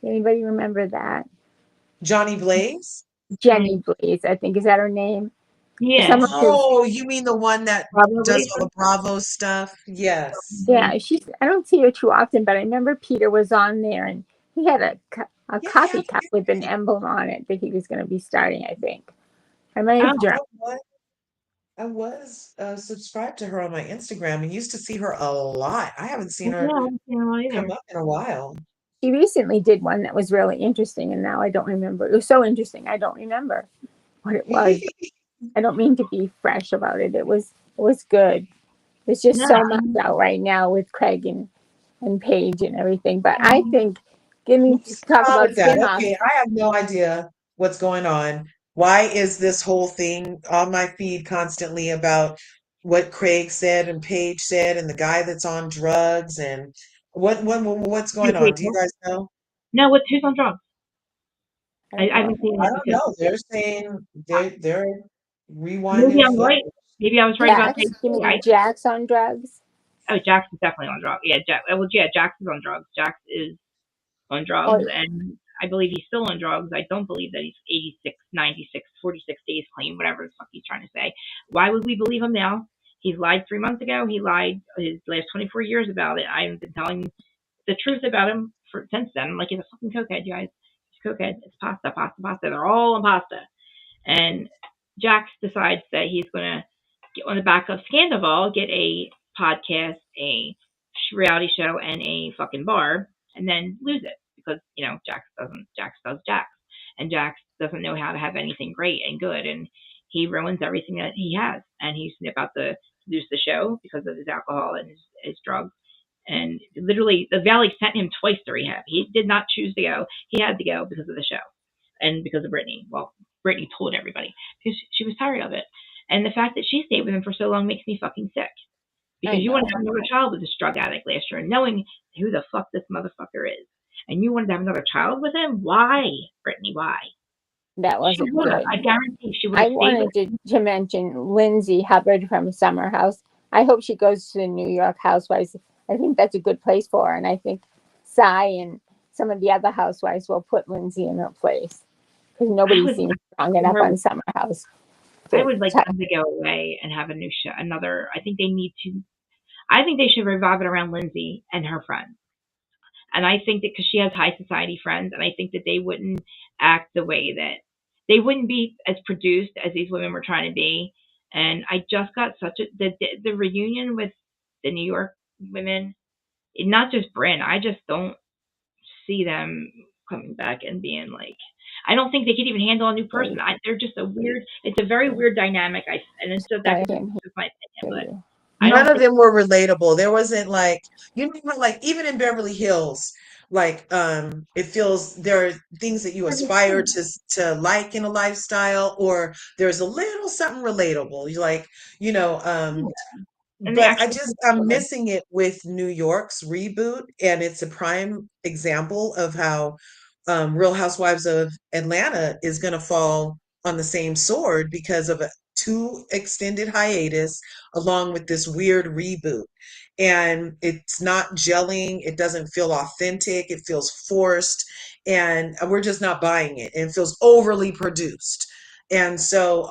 Anybody remember that? Johnny Blaze? Jenny Blaze, I think, is that her name? Yeah. Some of his, Oh, you mean the one that does Probably. all the Bravo stuff? Yes. yeah, I don't see her too often, but I remember Peter was on there and he had a Yeah, coffee cup with an emblem on it that he was going to be starting, I think. I may have Oh, dreamt. I was, I was subscribed to her on my Instagram and used to see her a lot. I haven't seen yeah. her I don't know come either. up in a while. She recently did one that was really interesting, and now I don't remember. It was so interesting, I don't remember what it was. I don't mean to be fresh about it. It was good. There's just No. so much out right now with Craig and Paige and everything. But I think, give me talk Stop about with that. spin-offs. Okay, I have no idea what's going on. Why is this whole thing on my feed constantly about what Craig said and Paige said and the guy that's on drugs and what's going on? Do you guys know? No, who's on drugs? I I don't know. haven't seen I the don't episode. know. They're saying they're Maybe rewinding I'm right. footage. Maybe I was right about Jax, Page you too. mean Jax on drugs? Jax is definitely on drugs. Yeah, Jax is on drugs. Jax is on Oh, drugs, and I believe he's still on drugs. I don't believe that he's 86, 96, 46 days clean, whatever the fuck he's trying to say. Why would we believe him now? He's lied 3 months ago. He lied his last 24 years about it. I've been telling the truth about him since then. I'm like, he's a fucking cokehead, you guys. He's a cokehead. It's pasta, pasta, pasta. They're all on pasta. And Jax decides that he's going to get on the back of Scandival, get a podcast, a reality show, and a fucking bar, and then lose it because Jax doesn't. Jax does Jax, and Jax doesn't know how to have anything great and good, and he ruins everything that he has. And he's about to lose the show because of his alcohol and his drugs. And literally, the Valley sent him twice to rehab. He did not choose to go. He had to go because of the show and because of Brittany. Well, Brittany told everybody because she was tired of it. And the fact that she stayed with him for so long makes me fucking sick. I Because you want know. to have another child with this drug addict last year, knowing who the fuck this motherfucker is. And you wanted to have another child with him? Why, Brittany? Why? That She wasn't would have. I good. guarantee she would I have stayed with wanted to mention Lindsay Hubbard from Summer House. I hope she goes to the New York Housewives. I think that's a good place for her. And I think Cy and some of the other housewives will put Lindsay in her place because I nobody would seems strong enough her. on Summer House I to would like tell. them to go away and have a new show. Another. I think they need to. I think they should revive it around Lindsay and her friends. And I think that because she has high society friends, and I think that they wouldn't act the way that they wouldn't be as produced as these women were trying to be. And I just got such a the reunion with the New York women, not just Bryn. I just don't see them coming back and being like. I don't think they could even handle a new person. They're just a weird. It's a very weird dynamic. And so that Sorry, I could can't just my opinion, hear but you. I None don't of think. them were relatable. There wasn't like, like even in Beverly Hills, like it feels there are things that you aspire to like in a lifestyle, or there's a little something relatable. You like, you know, um And the but actual I'm missing it with New York's reboot, and it's a prime example of how Real Housewives of Atlanta is going to fall on the same sword because of a two extended hiatus along with this weird reboot. And it's not gelling, it doesn't feel authentic, it feels forced, and we're just not buying it. And it feels overly produced. And so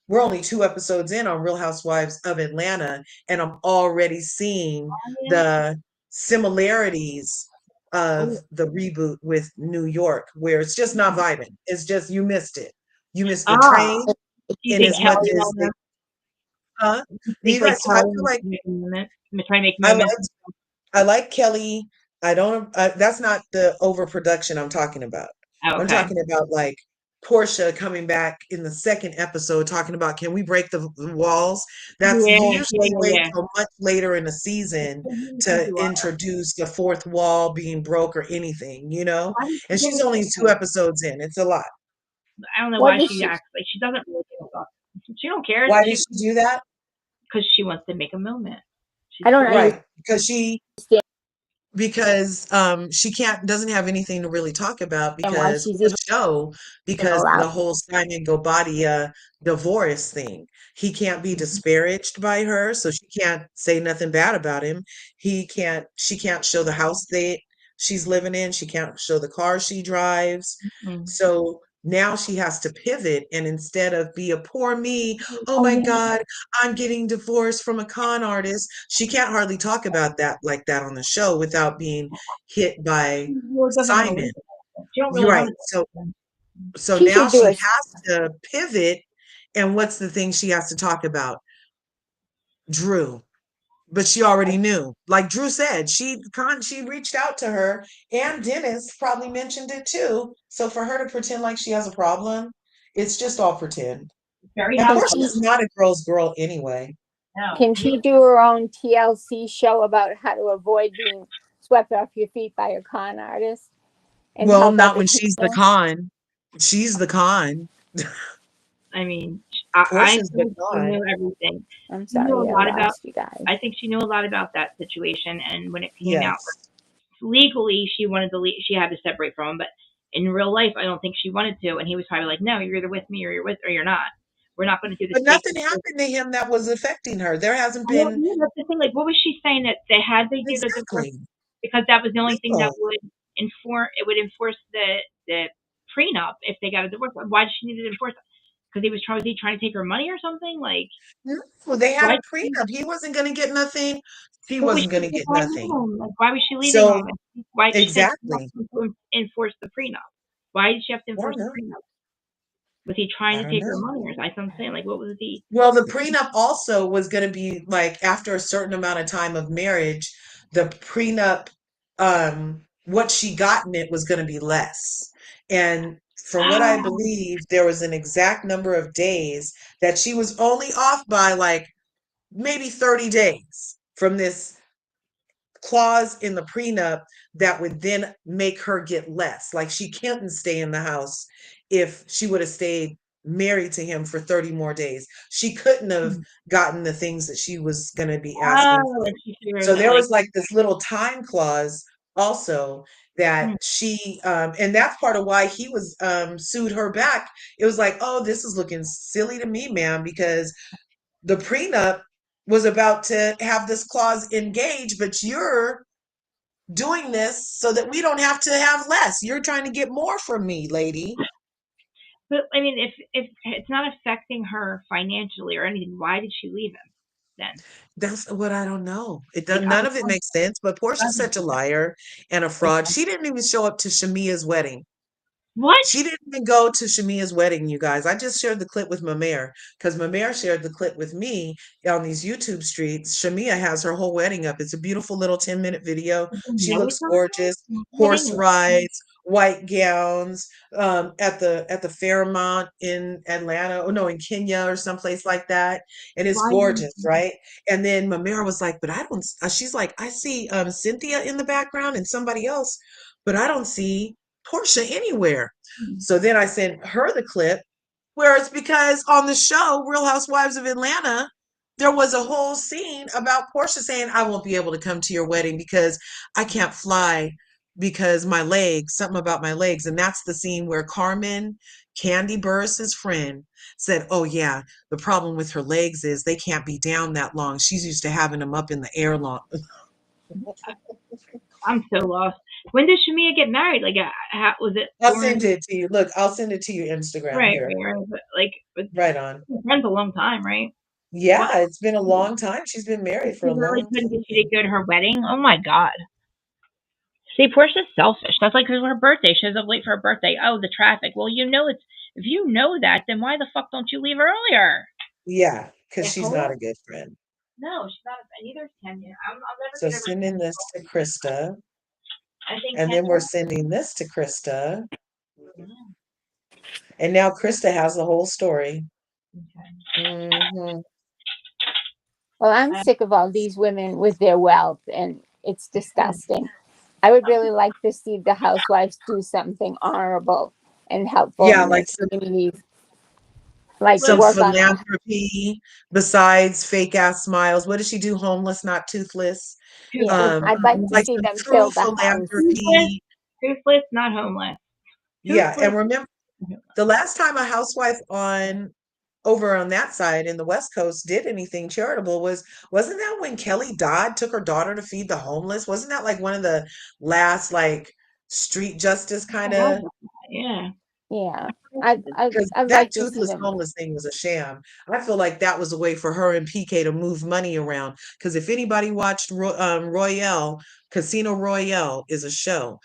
we're only two episodes in on Real Housewives of Atlanta, and I'm already seeing the similarities of the reboot with New York, where it's just not vibing. It's just you missed it. You missed the ah, train do you in think as much Kelly as they, will huh? think You like guys, I Kelly feel needs like to make a movement, try to make a I movement? liked I like Kelly. I don't. That's not the overproduction I'm talking about. Oh, I'm okay. talking about like Portia coming back in the second episode, talking about can we break the walls? That's Yeah, you yeah, usually yeah, wait yeah. till much later in the season to introduce the fourth wall being broke or anything, you know. Why did she And give she's a only two fuck? episodes in. It's a lot. I don't know What why is she she? acts like she doesn't really give a fuck. She don't care. Why did She she do that? because she wants to make a moment. She's I don't crazy. Right, understand. because she can't doesn't have anything to really talk about Why because she's or even show because allowed. the whole Simon Gobadia divorce thing. He can't be disparaged by her, so she can't say nothing bad about him. She can't show the house that she's living in. She can't show the car she drives. Mm. So now she has to pivot, and instead of be a poor me, oh Oh my yeah. God, I'm getting divorced from a con artist. She can't hardly talk about that like that on the show without being hit by She really doesn't have a Simon. link. She don't You're really have right. a So She now should do she a has to pivot. And what's the thing she has to talk about? Drew. But she already knew. Like Drew said, she reached out to her, and Dennis probably mentioned it too. So for her to pretend like she has a problem, it's just all pretend. very And Can Portia's she? housewife. not a girl's girl anyway. No, Can she do her own TLC show about how to avoid being swept off your feet by a con artist and Well, help not other when she's the people? con. She's the con. I mean, I Portia's the think she con. knew everything. I'm She knew a sorry, I lot about. lost you guys. I think she knew a lot about that situation, and when it came out Yes. legally, she wanted to leave. She had to separate from him, but in real life, I don't think she wanted to. And he was probably like, "No, you're either with me or you're not. We're not going to do this But fake." nothing happened to him that was affecting her. There hasn't I don't been know. That's the thing. Like, what was she saying that they had to do the divorce exactly. because that was the only thing that No. would inform it would enforce the prenup if they got a divorce. Why did she need to enforce it? Because was he trying to take her money or something? Like, No, they had why? a prenup. He wasn't going to get nothing. She What was wasn't she going to doing get nothing. home? Like, why was she leaving So home? Why she said she exactly. wanted to enforce the prenup? Why did she have to I enforce don't the know. prenup? Was he trying I to don't take her know. money or something? That's what I'm saying. Like, what was the? Well, the prenup also was going to be like after a certain amount of time of marriage, the prenup, what she got in it was going to be less. And from what I Oh, believe, there was an exact number of days that she was only off by like maybe 30 days from this clause in the prenup that would then make her get less. Like she couldn't stay in the house if she would have stayed married to him for 30 more days. She couldn't have gotten the things that she was going to be asking for. like she figures So that there like. was like this little time clause also that Hmm. she and that's part of why he was sued her back. It was like, oh, this is looking silly to me, ma'am, because the prenup was about to have this clause engaged, but you're doing this so that we don't have to have less. You're trying to get more from me, lady. But I mean, if it's not affecting her financially or anything, why did she leave him then? That's what I don't know. It does Like, none of it makes sense, but Portia's doesn't such a liar and a like fraud. She didn't even show up to Shamia's wedding. what? She didn't even go to Shamia's wedding, you guys. I just shared the clip with Mamere because Mamere shared the clip with me on these YouTube streets. Shamia has her whole wedding up. It's a beautiful little 10-minute video. Did She you know looks each other? gorgeous. Horse Kidding? rides, white gowns, at the Fairmont in Atlanta, oh no, in Kenya or someplace like that. And it's Why? gorgeous, right? And then Mamere was like, but I don't, she's like, I see Cynthia in the background and somebody else, but I don't see Portia anywhere. So then I sent her the clip where it's because on the show, Real Housewives of Atlanta, there was a whole scene about Portia saying, I won't be able to come to your wedding because I can't fly because my legs, something about my legs. And that's the scene where Carmen, Candy Burris's friend, said, oh, yeah, the problem with her legs is they can't be down that long. She's used to having them up in the air long. I'm so lost. When did Shamia get married? Like, how, was it I'll during? send it to you. Look, I'll send it to you Instagram Right, here. right, right. But like, Right on. been friends a long time, right? What? Yeah, it's been a long time. She's been married for She a really long couldn't get you to time. go to her wedding. Oh my god. See, Portia's selfish. That's like her birthday. She was up late for her birthday. Oh, the traffic. Well, you know it's if you know that, then why the fuck don't you leave earlier? Yeah, because she's not Asshole. a good friend. No, she's not. Neither is Kenya. I'll never So get over sending Kenya. this to Krista, I think and then we're Kenya. sending this to Krista, Yeah, and now Krista has the whole story. okay. Hmm. Well, I'm I, sick of all these women with their wealth, and it's disgusting. I would really like to see the housewives do something honorable and helpful Yeah, in their like communities, like look, some work on the philanthropy besides fake ass smiles. What does she do? Homeless, not toothless. yeah. toothless, Um, I'd like to like see some them true fill the house. toothless, philanthropy. toothless, not homeless. Yeah, Toothless. and remember the last time a housewife on over on that side in the West Coast did anything charitable wasn't that when Kelly Dodd took her daughter to feed the homeless? Wasn't that like one of the last like street justice kind of Yeah. Yeah, because I'd that like to see toothless them. homeless thing was a sham. I feel like that was a way for her and PK to move money around. Because if anybody watched Royale, Casino Royale is a show,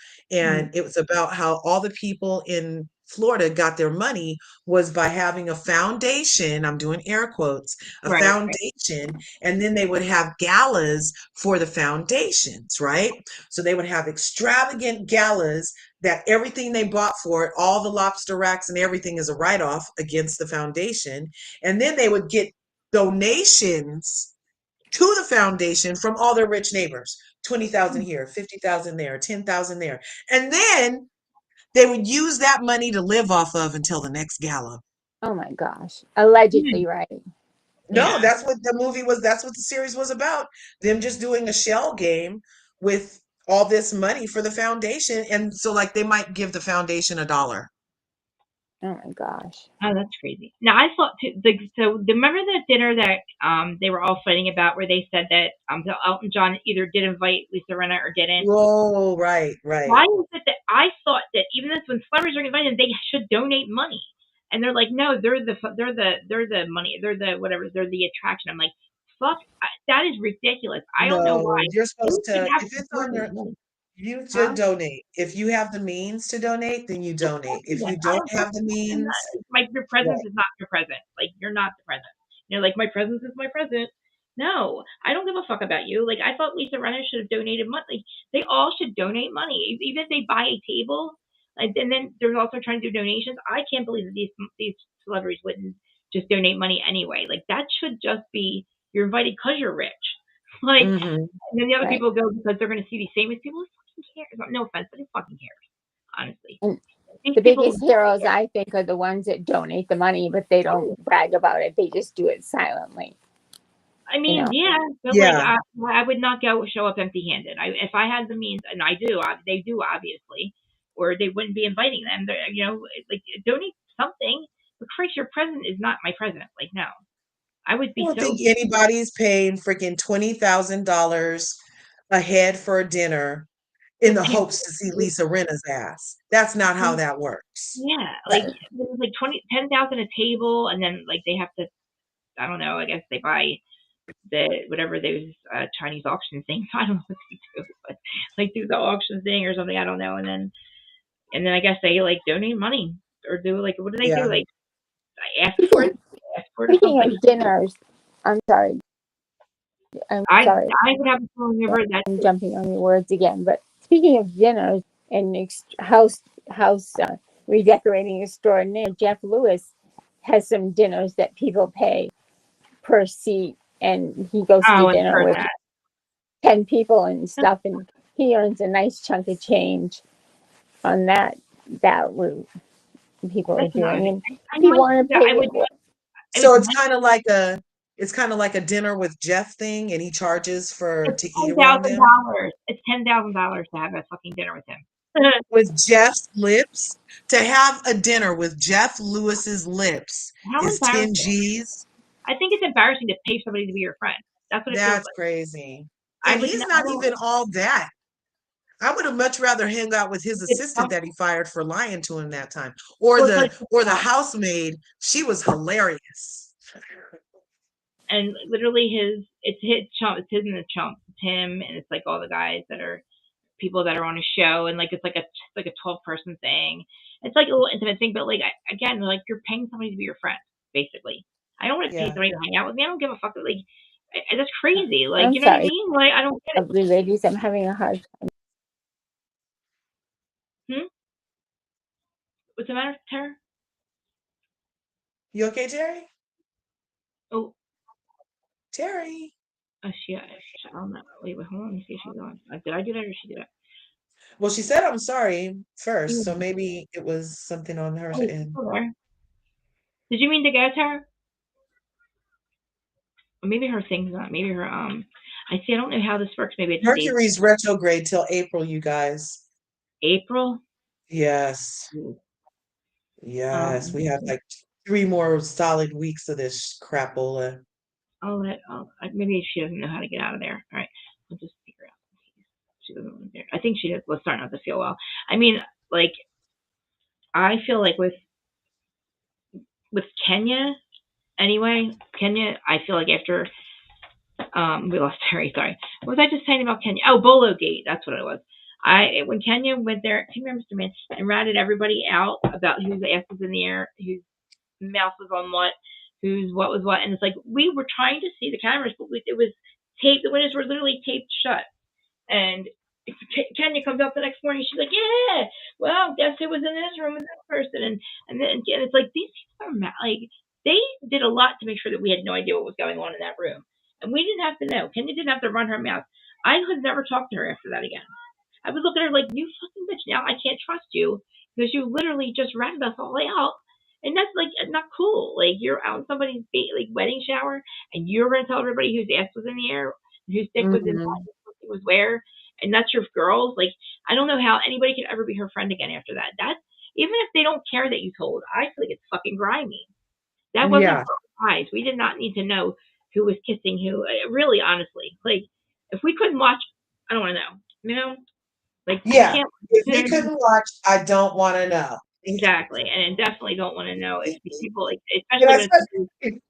Mm. and it was about how all the people in Florida got their money was by having a foundation. I'm doing air quotes, a Right. Right. foundation, and then they would have galas for the foundations, right? So they would have extravagant galas that everything they bought for it, all the lobster racks and everything is a write off against the foundation. And then they would get donations to the foundation from all their rich neighbors 20,000 here, 50,000 there, 10,000 there. And then they would use that money to live off of until the next gala. Oh my gosh, Yeah. allegedly, right? No, Yeah. that's what the movie was. That's what the series was about. Them just doing a shell game with all this money for the foundation. And so, like, they might give the foundation $1. Oh my gosh. Oh, that's crazy. Now I thought remember that dinner that they were all fighting about where they said that so Elton John either did invite Lisa Rinna or didn't. Oh, right, right. Why is it that I thought that even this when celebrities are invited they should donate money, and they're like no they're the money they're the whatever they're the attraction. I'm like fuck that is ridiculous. I don't know why No, you're you supposed should to, have if to it's on donate your, money. You Huh? should donate. If you have the means to donate, then you Just donate. present If it. you I don't don't have the I'm not, means, like your presence right. is not your present. Like you're not the present. Like my presence is my present. No, I don't give a fuck about you. Like I thought Lisa Renner should have donated money. They all should donate money, even if they buy a table. And then there's also trying to do donations. I can't believe that these celebrities wouldn't just donate money anyway. Like that should just be you're invited because you're rich. Like, Hmm. and then the other Right. people go because they're going to see these famous people. Who fucking cares? No offense, but who fucking cares? Honestly, And these the people biggest heroes, I think, are the ones that donate the money, but they don't brag about it. They just do it silently. I You mean, know, yeah, but like Yeah. I would not go show up empty-handed. If I had the means, and I do, they do obviously, or they wouldn't be inviting them. Like donate something. But Christ, your present is not my present. Like no, I would I be don't so. think anybody's paying freaking $20,000 a head for a dinner in But the hopes to see Lisa Rinna's ass. That's not how that works. yeah, like right? there's like 10,000 a table, and then like they have to. I don't know. I guess they buy whatever those Chinese auction things. I don't know what they do, but like do the auction thing or something. I don't know, and then I guess they like donate money or do like what do they do? Yeah. Like ask for Speaking, it, ask for it or speaking something. of dinners, I'm sorry. I'm I sorry. I would have a feeling over that I'm jumping on your words again. But speaking of dinners and house redecorating extraordinaire, Jeff Lewis has some dinners that people pay per seat, and he goes to oh I've dinner heard with that. 10 people and stuff, and he earns a nice chunk of change on that route. People are That's doing, nice. and I if you might want to yeah, pay it, I would So it's might kind of like a dinner with Jeff thing, and he charges for it's to eat ten around thousand them dollars. It's $10,000 to have a fucking dinner with him. with Jeff's lips. To have a dinner with Jeff Lewis's lips How is 10 embarrassing. G's. I think it's embarrassing to pay somebody to be your friend. That's what it feels That's like. crazy. I And would he's not I not don't even all that. I would have much rather hang out with his it's assistant tough. that he fired for lying to him that time, or Well, it's the like or the housemaid. She was hilarious. and literally it's his chump, it's his and the chump, it's him, and it's like all the guys that are people that are on a show, and like it's like a 12-person thing. It's like a little intimate thing, but like again, like you're paying somebody to be your friend, basically. I don't want to pay Yeah. somebody to hang out with me. I don't give a fuck. Like that's crazy. Like I'm you know what I sorry, mean? Like I don't get it. lovely ladies, I'm having a hard. Hmm? What's the matter, Tara? You okay, Terry? Oh, Terry. I don't know. Wait, hold on. Let me see if she's on. Did I do that or she did it? Well, she said I'm sorry first, so Yeah. maybe it was something on her Oh, she's end. still there. Did you mean to go, Tara? Or maybe her thing's not. Maybe her I see. I don't know how this works. Maybe it stays Mercury's retrograde till April, you guys. April. Yes. Yes. We have like 3 more solid weeks of this crapola. Maybe she doesn't know how to get out of there. All right, we'll just figure out. She doesn't want there. I think she was starting not to feel well. I mean, like I feel like with Kenya anyway. Kenya, I feel like after we lost Terry. Sorry, what was I just saying about Kenya? Oh, Bolo Gate. That's what it was. When Kenya went there, Kenya Mr. Man and ratted everybody out about whose ass was in the air, whose mouth was on whose what was what, and it's like we were trying to see the cameras, but it was taped. The windows were literally taped shut. And Kenya comes up the next morning. She's like, "Yeah, well, guess who was in this room with this person?" And it's like these people are like they did a lot to make sure that we had no idea what was going on in that room, and we didn't have to know. Kenya didn't have to run her mouth. I could never talk to her after that again. I would look at her like, "You fucking bitch! Now I can't trust you because you literally just ratted us all out." And that's like not cool. Like you're out in somebody's like wedding shower, and you're gonna tell everybody whose ass was in the air, whose dick was in Hmm. was where, and that's your girls. Like I don't know how anybody could ever be her friend again after that. That even if they don't care that you told, I feel like it's fucking grimy. That wasn't Yeah. for our eyes. We did not need to know who was kissing who. Really, honestly, like if we couldn't watch, I don't want to know. You know, like I Yeah. can't. If You know we what I mean? couldn't watch, I don't want to know. Exactly, and I definitely don't want to know if these people, like, And especially I when it's said,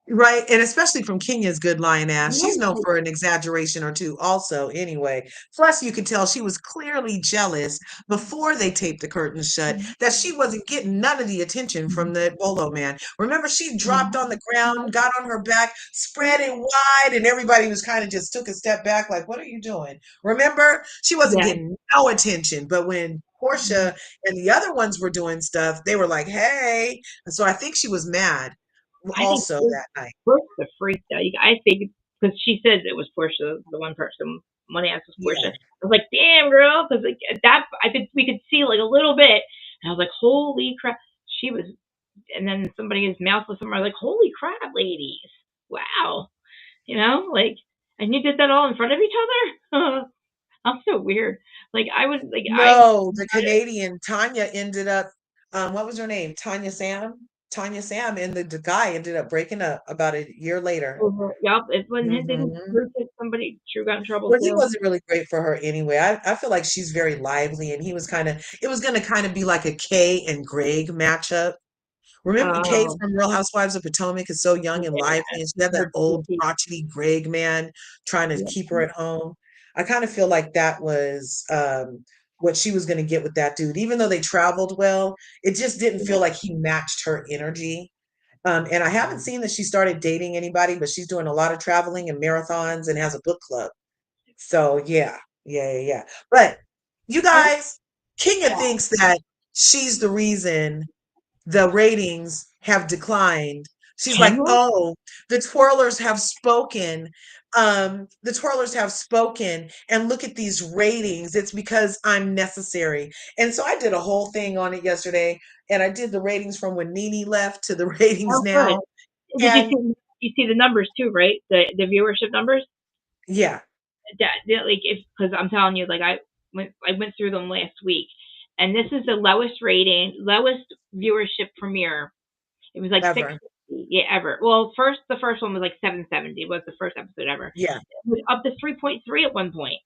Right, and especially from Kenya's good lion ass. She's known Right. for an exaggeration or two also anyway. Plus, you could tell she was clearly jealous before they taped the curtains shut that she wasn't getting none of the attention from the Bolo man. Remember, she dropped on the ground, got on her back, spread it wide, and everybody was kind of just took a step back like, what are you doing? Remember? She wasn't Yeah. getting no attention. But when Portia and the other ones were doing stuff, they were like, hey. And so I think she was mad I think also that night. Portia's a freak though. I think because she said it was Portia, the one person. One asked was Yeah. Portia. I was like, damn girl, because like that, I could we could see like a little bit, and I was like, holy crap, she was. And then somebody's mouth was somewhere like, holy crap, ladies, wow, like, and you did that all in front of each other. I'm so weird. Like I was like I No, the Canadian Tanya ended up, what was her name? Tanya Sam? Tanya Sam and the guy ended up breaking up about a year later. over. Yup, it's when didn't Hmm. somebody True got in trouble Well, he too. wasn't really great for her anyway. I feel like she's very lively, and he was kind of, it was going to kind of be like a Kay and Greg matchup. Remember Kay Oh, from Real Housewives of Potomac is so young and yeah, lively, and she had that her old goofy. crotchety Greg man trying to Yeah. keep her at home. I kind of feel like that was what she was going to get with that dude. Even though they traveled well, it just didn't feel like he matched her energy. And I haven't seen that she started dating anybody, but she's doing a lot of traveling and marathons and has a book club. So yeah. But you I was guys, Kenya sad. thinks that she's the reason the ratings have declined. She's like, Kendall? oh, the twirlers have spoken. The twirlers have spoken, and look at these ratings. It's because I'm necessary. And so I did a whole thing on it yesterday, and I did the ratings from when Nene left to the ratings Oh, good. now. Did And you see the numbers too, right? The viewership numbers. yeah, Like if because I'm telling you, like I went through them last week, and this is the lowest viewership premiere. It was like ever. 660, yeah, ever. Well, the first one was like 770. Was the first episode ever. Yeah, It was up to 3.3 at one point,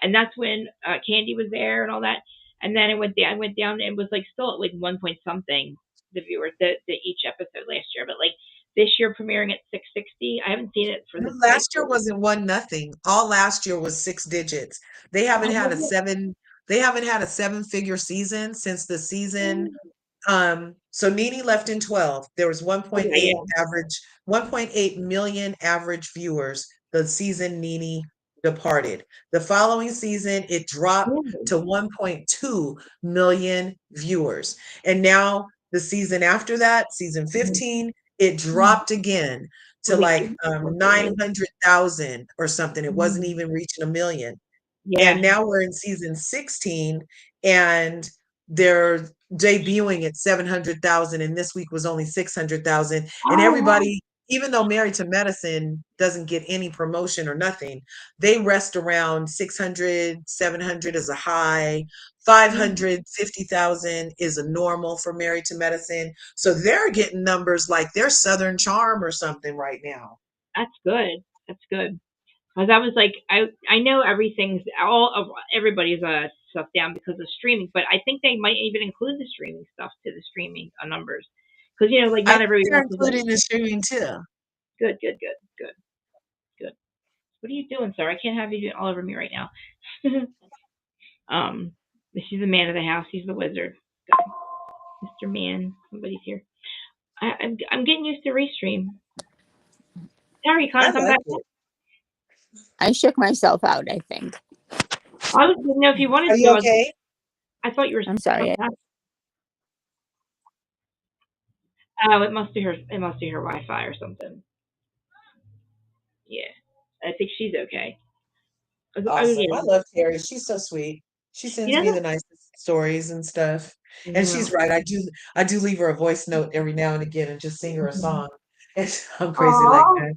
and that's when Candy was there and all that. And then it went down. Went down. And it was like still at like 1 point something the viewers the each episode last year, but like this year premiering at 660. I haven't seen it for no, this next last year year. wasn't one nothing. All last year was six digits. They haven't Oh, had a was it? seven. They haven't had a seven-figure season since the season. Oh, So Nene left in 12. There was okay, 1.8 yeah. average, 1.8 million average viewers the season Nene departed. The following season, it dropped Really? to 1.2 million viewers. And now the season after that, season Mhm. 15, it Mhm. dropped again It was to like like 8.3. 900,000 or something. It wasn't Mhm. even reaching a million. Yeah. And now we're in season 16 and they're debuting at 700,000 and this week was only 600,000 and Oh, wow. everybody, even though Married to Medicine doesn't get any promotion or nothing, they rest around 600, 700 is a high, Yeah, 550,000 is a normal for Married to Medicine. So they're getting numbers like they're Southern Charm or something right now. that's good. That's good. Because I was like, I know everything's all of everybody's stuff down because of streaming, but I think they might even include the streaming stuff to the streaming numbers. Because like I not think everybody they're else is like including the streaming too. good, good, good, good, good. What are you doing, sir? I can't have you all over me right now. um, she's the man of the house. He's the wizard. Mr. Man, somebody's here. I'm getting used to restream. Harry, I Con, come like back. it. I shook myself out, I think. I was didn't know if you Are wanted to. you okay? I thought you were I'm sorry. coming back. Oh, it must be her. It must be her Wi-Fi or something. Yeah, I think she's okay. Awesome. I Yeah, love Terry. She's so sweet. She she sends me the doesn't. nicest stories and stuff. And No. she's right. I do leave her a voice note every now and again and just sing her a song. And I'm crazy like Aw,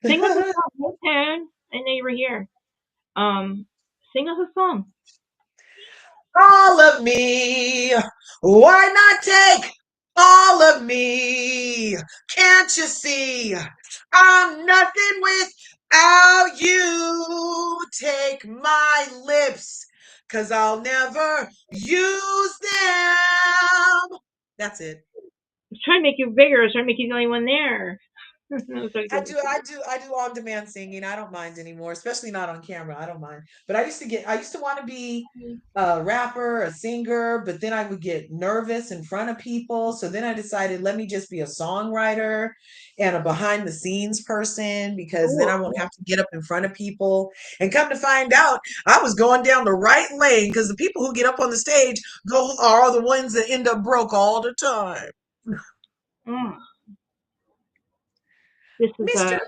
sing us a that. song, hey, Tone. I know you were here. Um, sing us a song. All of me. Why not take all of me? Can't you see? I'm nothing without you. Take my lips, 'cause I'll never use them. That's it. I was trying to make you bigger. I was trying to make you the only one there. I do on demand singing. I don't mind anymore, especially not on camera. I don't mind. But I used to want to be a rapper, a singer, but then I would get nervous in front of people. So then I decided, let me just be a songwriter and a behind the scenes person, because then I Cool. won't have to get up in front of people. And come to find out, I was going down the right lane, because the people who get up on the stage are the ones that end up broke all the time. Mm. This is Mr.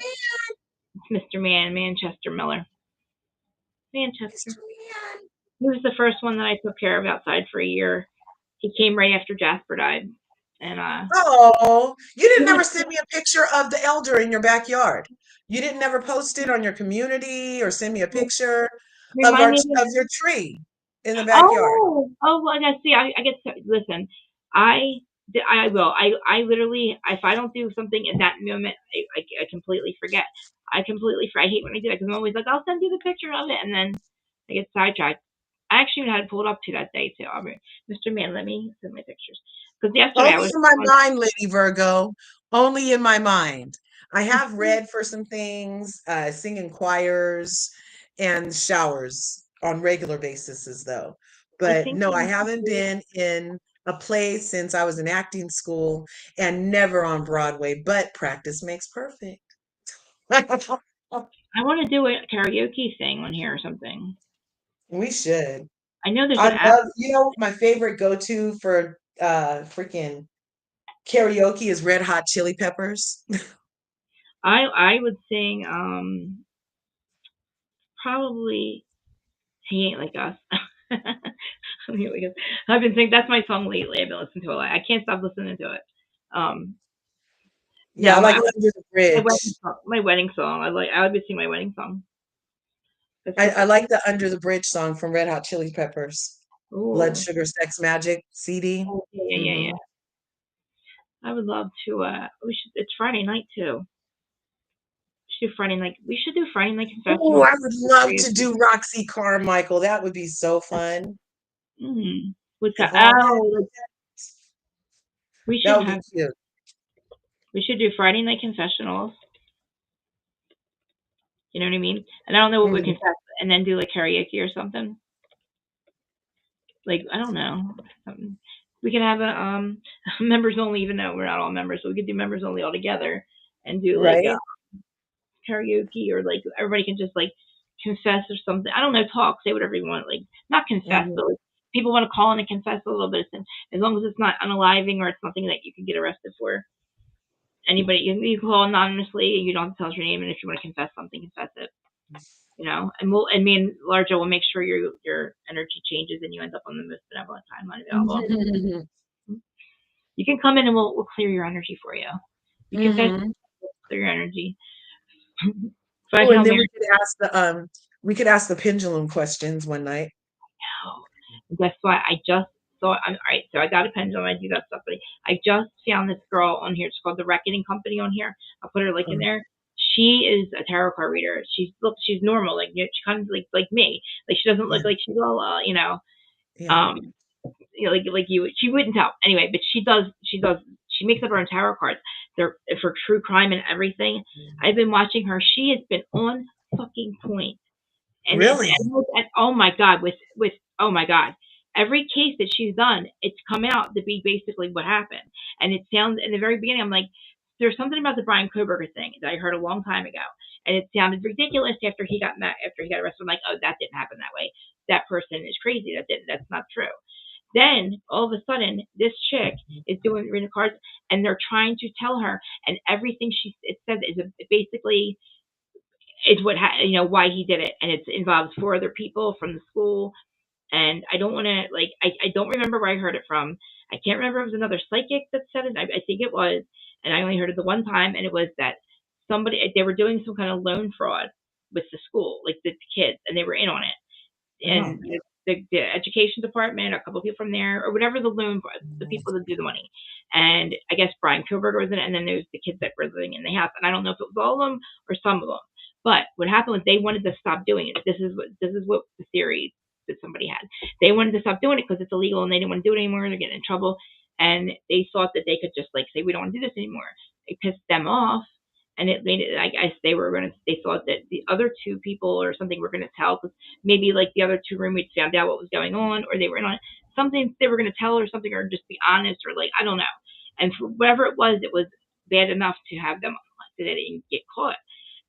Mr. Manchester Miller. Manchester. Mr. Man. He was the first one that I took care of outside for a year. He came right after Jasper died, and Oh, you he didn't was. ever send me a picture of the elder in your backyard. You didn't ever post it on your community or send me a picture Remind me of of. your tree in the backyard. Oh, well, I see. I get to listen. I will. I literally, if I don't do something in that moment, I completely forget. I hate when I do that because I'm always like, I'll send you the picture of it, and then I get sidetracked. I actually had to pull it up to that day too. Mr. Man, let me send my pictures because yesterday I Only was in my on. mind, Lady Virgo. Only in my mind. I have read for some things, sing in choirs and showers on regular basis, though. I But think no, I haven't been in a play since I was in acting school, and never on Broadway, but practice makes perfect. I want to do a karaoke thing on here or something. We should. I know there's I an app. love, my favorite go-to for freaking karaoke is Red Hot Chili Peppers. I would sing probably He Ain't Like Us. He Ain't Like Us. I've been singing. That's my song lately. I've been listening to it a lot. I can't stop listening to it. Um, Yeah, no, I like my Under the my Bridge. wedding song. My wedding song. I would be singing my wedding song. That's I perfect. like the Under the Bridge song from Red Hot Chili Peppers. Blood Ooh. Sugar Sex Magic CD. Oh, yeah. Hmm. I would love to. We should. It's Friday night too. We should do Friday night. We should do Friday night Oh, confessional. I would love to do Roxy Carmichael. That would be so fun. What's that? If all that, We that should would be have. cute. We should do Friday night confessionals. You know what I mean? And I don't know what we Mhm. confess, and then do like karaoke or something. Like I don't know. We could have a members only, even though we're not all members, so we could do members only all together and do like Right? karaoke, or like everybody can just like confess or something. I don't know, talk, say whatever you want. Like not confess, Hmm. but like people want to call in and confess a little bit, and as long as it's not unaliving or it's something that you can get arrested for. Anybody you can call anonymously, and you don't have to tell us your name. And if you want to confess something, confess it. And me and Larja will make sure your energy changes and you end up on the most benevolent timeline available. You can come in and we'll clear your energy for you. You confess, Hmm. clear your energy. So I Oh, tell and then Mary, we could ask the pendulum questions one night. no. And guess what? I just saw. All right, so I got a pendulum. I do that stuff, but I just found this girl on here. It's called the Reckoning Company on here. I'll put her link in Uh, there. She is a tarot card reader. She's normal, like she kind of like me. Like she doesn't yeah, look like she's all. yeah. Um, like you, she wouldn't tell anyway. But she makes up her own tarot cards. They're for true crime and everything. I've been watching her. She has been on fucking point. Really? And oh my god, with oh my god, every case that she's done, it's come out to be basically what happened. And it sounds in the very beginning, I'm like, there's something about the Brian Koberger thing that I heard a long time ago, and it sounded ridiculous after he got arrested. I'm like, oh, that didn't happen that way. That person is crazy. That's not true. Then all of a sudden, this chick is doing reading cards, and they're trying to tell her, and everything it says is basically is why he did it, and it involves four other people from the school. And I don't want to I don't remember where I heard it from. I can't remember if it was another psychic that said it. I think it was, and I only heard it the one time, and it was that they were doing some kind of loan fraud with the school, like the kids, and they were in on it, Oh. and the education department, a couple of people from there, or whatever the people that do the money. And I guess Brian Koberger was in it, and then there's the kids that were living in the house. And I don't know if it was all of them or some of them. But what happened was they wanted to stop doing it. This is what the theory that somebody had. They wanted to stop doing it because it's illegal, and they didn't want to do it anymore. They're getting in trouble, and they thought that they could just like say we don't want to do this anymore. It pissed them off, and it made it. I guess they thought that the other two people or something were gonna tell, because maybe like the other two roommates found out what was going on, or they were in on something they were gonna tell or something, or just be honest, or like I don't know. And for whatever it was bad enough to have them so they didn't get caught.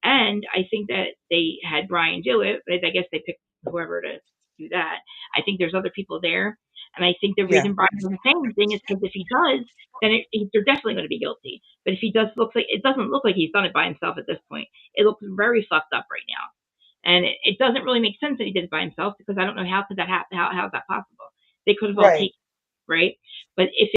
And I think that they had Brian do it, but I guess they picked whoever to do that. I think there's other people there, and I think the Yeah. reason Brian doesn't say anything is because if he does, then they're definitely going to be guilty. But if he does, looks like it doesn't look like he's done it by himself at this point. It looks very fucked up right now, and it doesn't really make sense that he did it by himself, because I don't know how could that happen. How is that possible? They could have all Right. taken, right? But if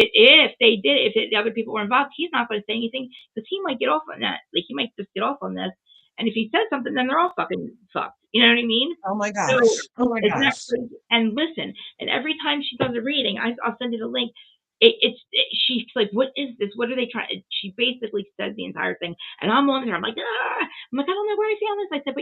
they did, the other people were involved, he's not going to say anything, because he might get off on that. Like he might just get off on this, and if he says something, then they're all fucking fucked. You know what I mean? Oh my So gosh. Oh my isn't that gosh. crazy? And listen, and every time she does a reading, I'll send you the link. She's like, what is this? What are they trying? She basically says the entire thing, and I'm on there. I'm like, ah! I'm like, I don't know where I found this. I said,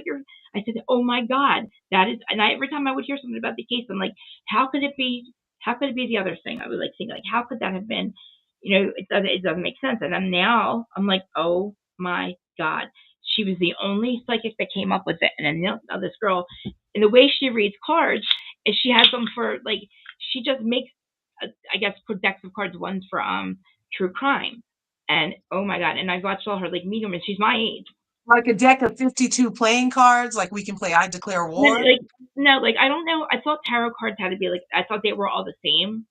I said, oh my god, that is. And every time I would hear something about the case, I'm like, how could it be? How could it be the other thing? I was like thinking, like, how could that have been? It doesn't make sense. And then now I'm like, oh my god, she was the only psychic that came up with it. And then now this girl, and the way she reads cards is she has them for like she just makes I guess decks of cards. One's for true crime, and oh my god! And I've watched all her like medium, and she's my age. Like a deck of 52 playing cards, like we can play I Declare War. Like no, like I don't know. I thought tarot cards had to be like I thought they were all the same.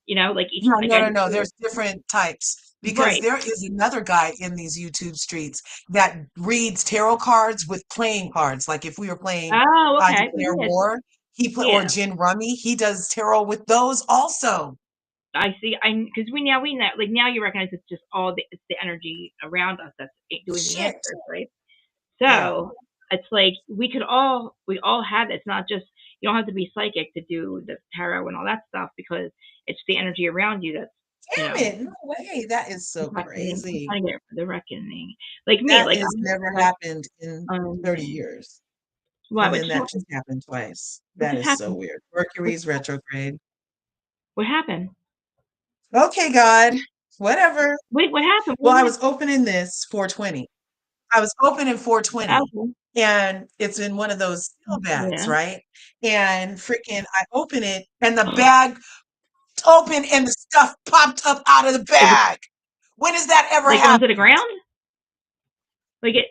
Like each No, like no, I no, no. There's different types because right. there is another guy in these YouTube streets that reads tarot cards with playing cards. Like if we were playing Oh, I okay. Declare Yeah, War, or yeah. Gin Rummy, he does tarot with those also. I see. I because we know like now you recognize it's just it's the energy around us that's doing the Shit. answers, right? Yeah. So it's like we all have it. It's not just you don't have to be psychic to do the tarot and all that stuff, because it's the energy around you that's Damn it. No way. That is so reckoning. I'm crazy. trying to get the reckoning. Like me, That like is I'm never like happened in 30 years. what And what then just that happened? just happened twice. What That just is so happened? weird. What, Mercury's retrograde. what happened? Okay, God. Whatever. Wait, what happened? Well, What I happened? was opening this 420. I was opening 420 Okay. and it's in one of those steel bags, Yeah. right? And freaking I open it and the bag opened and the stuff popped up out of the Is it bag. When has that ever like onto the happened? ground? Like it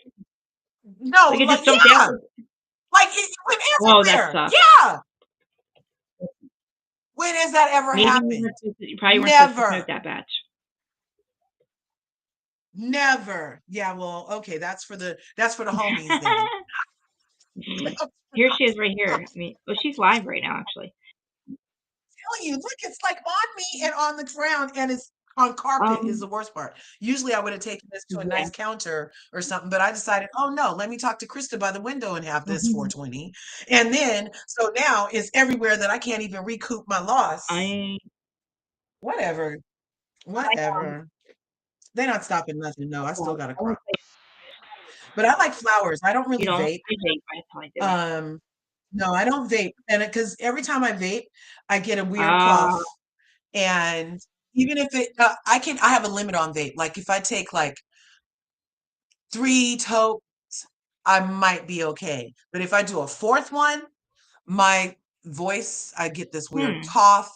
No, like it like just jumped out? yeah, like it went Oh, that everywhere. sucks. Yeah. When has that ever Maybe happened? you probably weren't supposed to smoke Never. that batch. Never. Yeah, well, okay, that's for the homies then. Here she is right here. I mean, well, she's live right now, actually. Telling you, look, it's like on me and on the ground, and it's on carpet is Um, the worst part. Usually I would have taken this to a yeah. nice counter or something, but I decided, oh no, let me talk to Krista by the window and have this Mhm. 420. And then so now it's everywhere that I can't even recoup my loss. I Whatever. Whatever. They're not stopping nothing. No, I still got a I would crop. say But I like flowers. I don't you really don't. vape. I vape. That's how I do it. Um, no, I don't vape. And because every time I vape, I get a weird Ah, cough. And even if I have a limit on vape. Like if I take like 3 tokes, I might be okay. But if I do a fourth one, my voice, I get this weird hmm. cough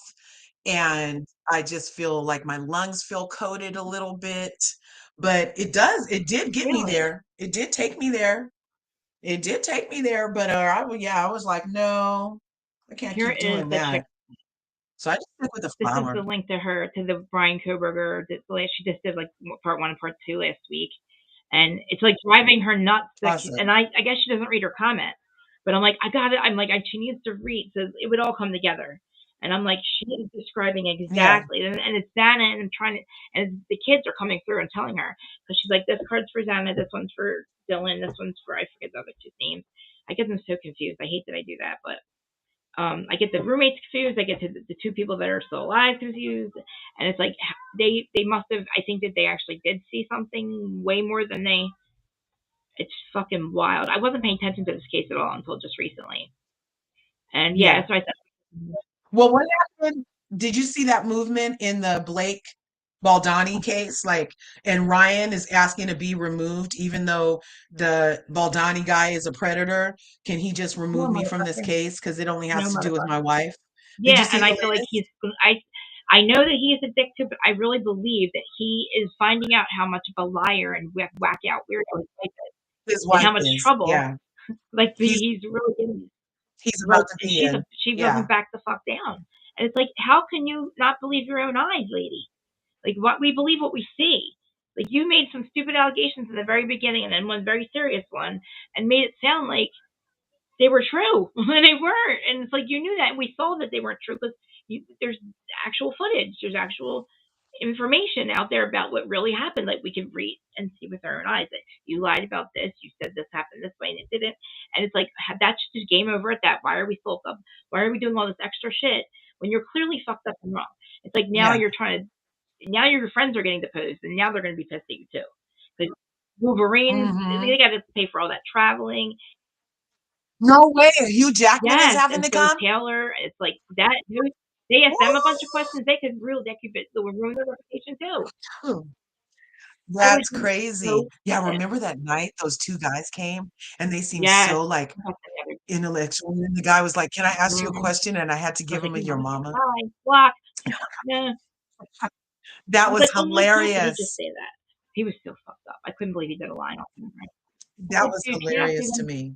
and I just feel like my lungs feel coated a little bit. But it did get me Really? there. It did take me there. It did take me there, but I was like, no, I can't Here keep is doing the chick. that. So I just stick with the This is flower. the link to her to the Brian Koberger. She just did like part one and part two last week, and it's like driving her nuts. Like, Awesome. and I guess she doesn't read her comments, but I'm like, I got it. I'm like, she needs to read, so it would all come together. And I'm like, she is describing Yeah, exactly, and it's Xana, and I'm trying to, and the kids are coming through and telling her, because she's like, this card's for Xana, this one's for Dylan, this one's for I forget the other two names. I get them so confused. I hate that I do that, but I get the roommates confused. I get the two people that are still alive confused, and it's like they must have. I think that they actually did see something way more than they. It's fucking wild. I wasn't paying attention to this case at all until just recently, and yeah, yeah. so I said, Well, what happened? Did you see that movement in the Blake Baldani case, like, and Ryan is asking to be removed, even though the Baldani guy is a predator. Can he just No remove me from this motherfucker. case because it only No has to do with my motherfucker. wife? Did you Yeah, see and the I feel like latest? I know that he is addicted, but I really believe that he is finding out how much of a liar and whack out weirdo his wife is, His and wife how much is, trouble yeah. like He's he's really getting. he's Like, about to and be in. she Yeah. doesn't back the fuck down. And it's like, how can you not believe your own eyes, lady? Like, what we believe what we see. Like, you made some stupid allegations in the very beginning, and then one very serious one, and made it sound like they were true when they weren't. And it's like you knew that, and we saw that they weren't true because there's actual footage, there's actual information out there about what really happened. Like we can read and see with our own eyes that you lied about this, you said this happened this way, and it didn't. And it's like that's just game over at that. Why are we still up? Why are we doing all this extra shit when you're clearly fucked up and wrong? It's like now Yeah. you're trying to. Now your friends are getting deposed, and now they're going to be pissed at you too. Because Wolverine, Hmm. they got to pay for all that traveling. No way. Hugh Jackman is Yes, having and to so come? Taylor, it's like that. They ask them a bunch of Woo! questions. They could ruin their reputation too. I would That's be crazy. so Yeah, pissed. remember that night those two guys came and they seemed Yes. so like I was intellectual. And the guy was like, "Can I ask you a mm-hmm. question?" And I had to I give was like, him a you your motherfucker, mama. bye, block. Nah. I That was was like, oh my god, did he just hilarious. say that? He was so fucked up. I couldn't believe he did a line off him. Right? I was That like, was dude, can you not do hilarious to that? me.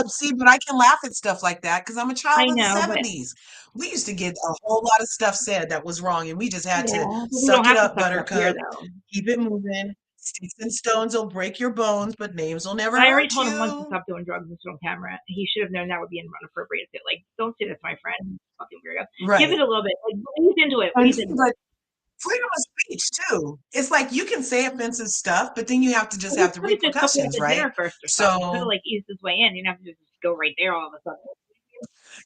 See, but I can laugh at stuff like that because I'm a I child of the know, but 70s. We used to get a whole lot of stuff said that was wrong, and we just had to yeah, but we don't suck it have to up, suck it up here buttercup, though. keep it moving. Sticks and stones will break your bones, but names will never I already hurt told him once to you. stop doing drugs and sit on camera. He should have known that would be inappropriate. Like, don't say that to my friend. Fucking weirdo. Give it Right. a little bit. Like, ease into it. And Ease into it. but freedom of speech too. It's like you can say offensive stuff, but then you have to just He have the could have just took me out repercussions, to right? dinner first or something. Could have So like eased his way in. You didn't have to just go right there all of a sudden.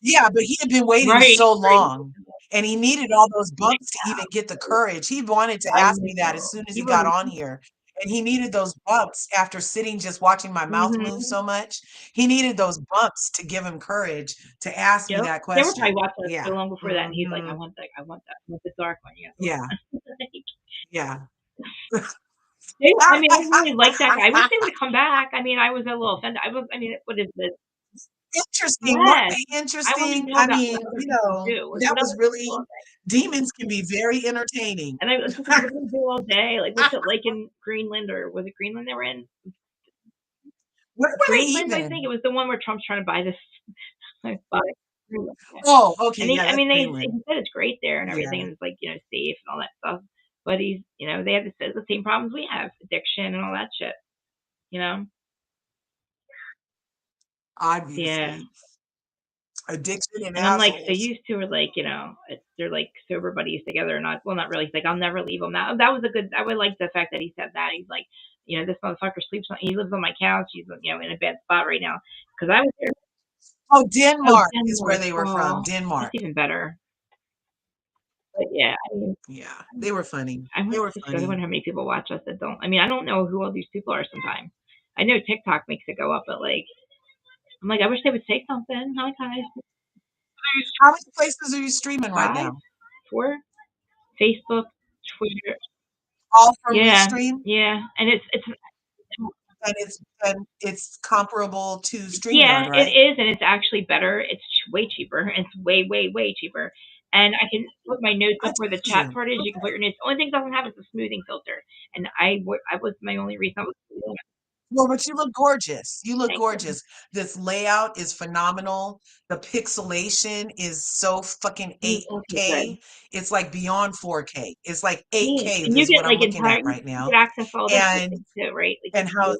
yeah, but he had been waiting Right, so right. long and he needed all those bumps to even get the courage. He wanted to I ask me that as know. soon as He he got wasn't. on here. And he needed those bumps after sitting just watching my mouth move Mm-hmm. so much. He needed those bumps to give him courage to ask me Yep. that They were probably question. watching us so Yeah. long before that, and he's like, Hmm. "I want that. I want that. I want the dark one." Yeah. Yeah. Yeah. I mean, I really like that guy. I wish they would have come back. I mean, I was a little offended. I was. I mean, what is this? Interesting. Weren't Yes. they I want to interesting? know I about what mean, other people do. Like, that what was other really people. demons can be very entertaining. And I was just like, what do they do all day? Like, what's it like in Greenland, or was it Greenland they were in? Where were they Greenland, I think even? it was the one where Trump's trying to buy this. Like, buy Greenland, yeah. Oh, okay, And yeah, I that's mean, he Greenland. said it's great there and everything, Yeah, and it's like safe and all that stuff. But they have the same problems we have, addiction and all that shit. You know? Yeah. obviously. Addiction and And I'm like so assholes. used to it, like they're like sober buddies together, not well, not really. He's like, I'll never leave him. That was a good. I would like the fact that he said that. He's like, this motherfucker sleeps on. He lives on my couch. He's in a bad spot right now because I was there. Oh, Oh, Denmark is where Denmark. they were from. Oh, that's Denmark. even better. But yeah, I mean, Yeah, they were funny. I They want were to show. I funny. wonder how many people watch us that don't. I mean, I don't know who all these people are. Sometimes I know TikTok makes it go up, but like, I'm like, I wish they would say something. Hi guys, How many places are you streaming right 5, now? 4, Facebook, Twitter. All from Yeah, Restream? yeah, and it's And it's comparable to yeah, StreamYard, it right? is, and it's actually better. It's way cheaper. It's way, way, way cheaper. And I can put my notes I up where the told chat you. part is. You can put Okay. your notes. The only thing it doesn't have is a smoothing filter. And I was my only reason I was doing it. Well, but you look gorgeous. You look Thank you. gorgeous. This layout is phenomenal. The pixelation is so fucking Okay, good. 8K. It's like beyond 4K. It's like Yeah, 8K and you is get what I'm like looking entire. at right You now. get access to all their And systems too, right? Like and how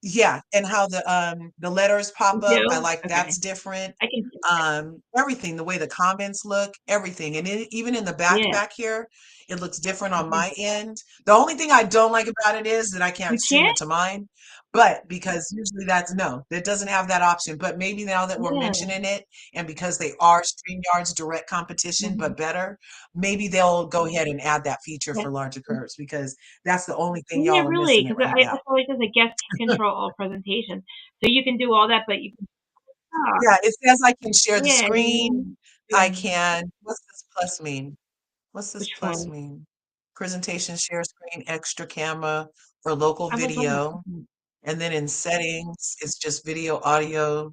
yeah, and how the letters pop you up. I do. like Okay, that's different. I can. Everything, the way the comments look, everything. And even in the Yeah, back here, it looks different on okay. my end. The only thing I don't like about it is that I You can't stream can't. it to mine. But because usually that's no, that doesn't have that option. But maybe now that we're Yeah. mentioning it, and because they are StreamYard's direct competition, Mhm. but better, maybe they'll go ahead and add that feature Yeah. for larger curves because that's the only thing Yeah, y'all are really, missing it because right I now. feel like there's a guest can control all presentations, so you can do all that, but you can talk. Yeah, it says I can share the Yeah, screen. yeah. What's this plus mean? What's this Which plus one? mean? presentation, share screen, extra camera, or local I was on video. And then in settings, it's just video, audio,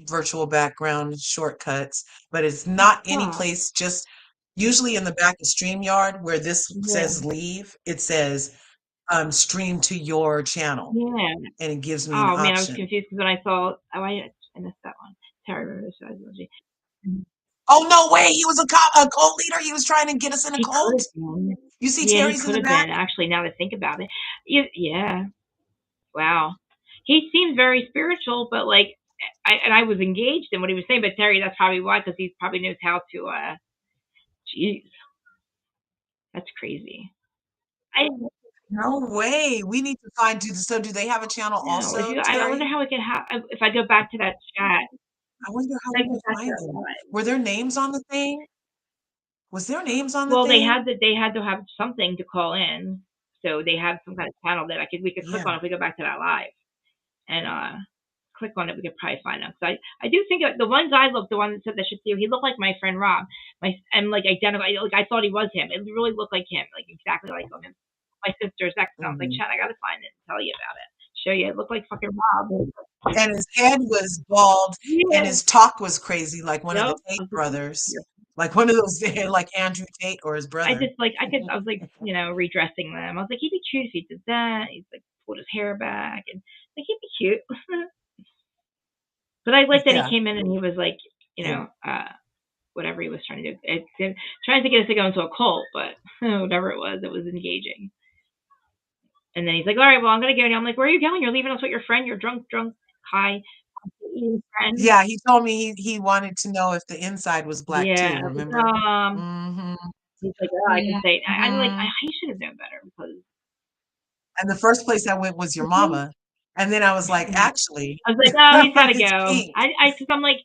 virtual background, shortcuts, but it's not any the. place, just usually in the back of StreamYard where this Yeah, says leave, it says stream to your channel yeah. and it gives me an Oh man, I was option. confused because when I saw, oh, I missed that one. Terry remembers strategy. Oh, no way. He was a cult leader. He was trying to get us in a He could cult. have been. You see Yeah, he Terry's in could the have back? been. Actually, now that I think about it, yeah. Wow. He seems very spiritual, but like, I was engaged in what he was saying. But Terry, that's probably why, because he probably knows how to. Jeez, that's crazy. I No way. We need to find, so do they have a channel know. If also, you, I wonder Terry? how we can have. If I go back to that chat, I wonder how if I we go can back to find that them. live. Were there names on the thing? Was there names on the Well, thing? they had to have something to call in, so they have some kind of channel that we could click Yeah. on if we go back to that live and click on it. We could probably find them. So I do think the one guy looked, the one that said that should see you, he looked like my friend Rob, and like identical. Like I thought he was him. It really looked like him, like exactly like him. My sister's ex. I was like, Mhm. Chad, I gotta find it and tell you about it. Show you. It looked like fucking Rob. And his head was bald and Yeah. his talk was crazy, like one of the Yep. I Tate was like, brothers. Like one of those, like Andrew Tate or his I brother. just like I was like, redressing them. I was like, he'd be cute if he did that. He's like pulled his hair back and like he'd be cute. But I liked that he Yeah. came in and he was like, Yeah. whatever he was trying to do. Trying to get us to go into a cult, but whatever it was engaging. And then he's like, all right, well, I'm gonna go now. I'm like, where are you going? You're leaving us with your friend, your drunk, high eating friend. Yeah, he told me he wanted to know if the inside was black Yeah. too, I was remember? like, Mhm. he's like, oh, I can say. I'm like, Mhm. I should have known better because And the first place I went was your mama. And then I was like, actually, I was like, oh, he's got to it's go. pink. Because I'm like,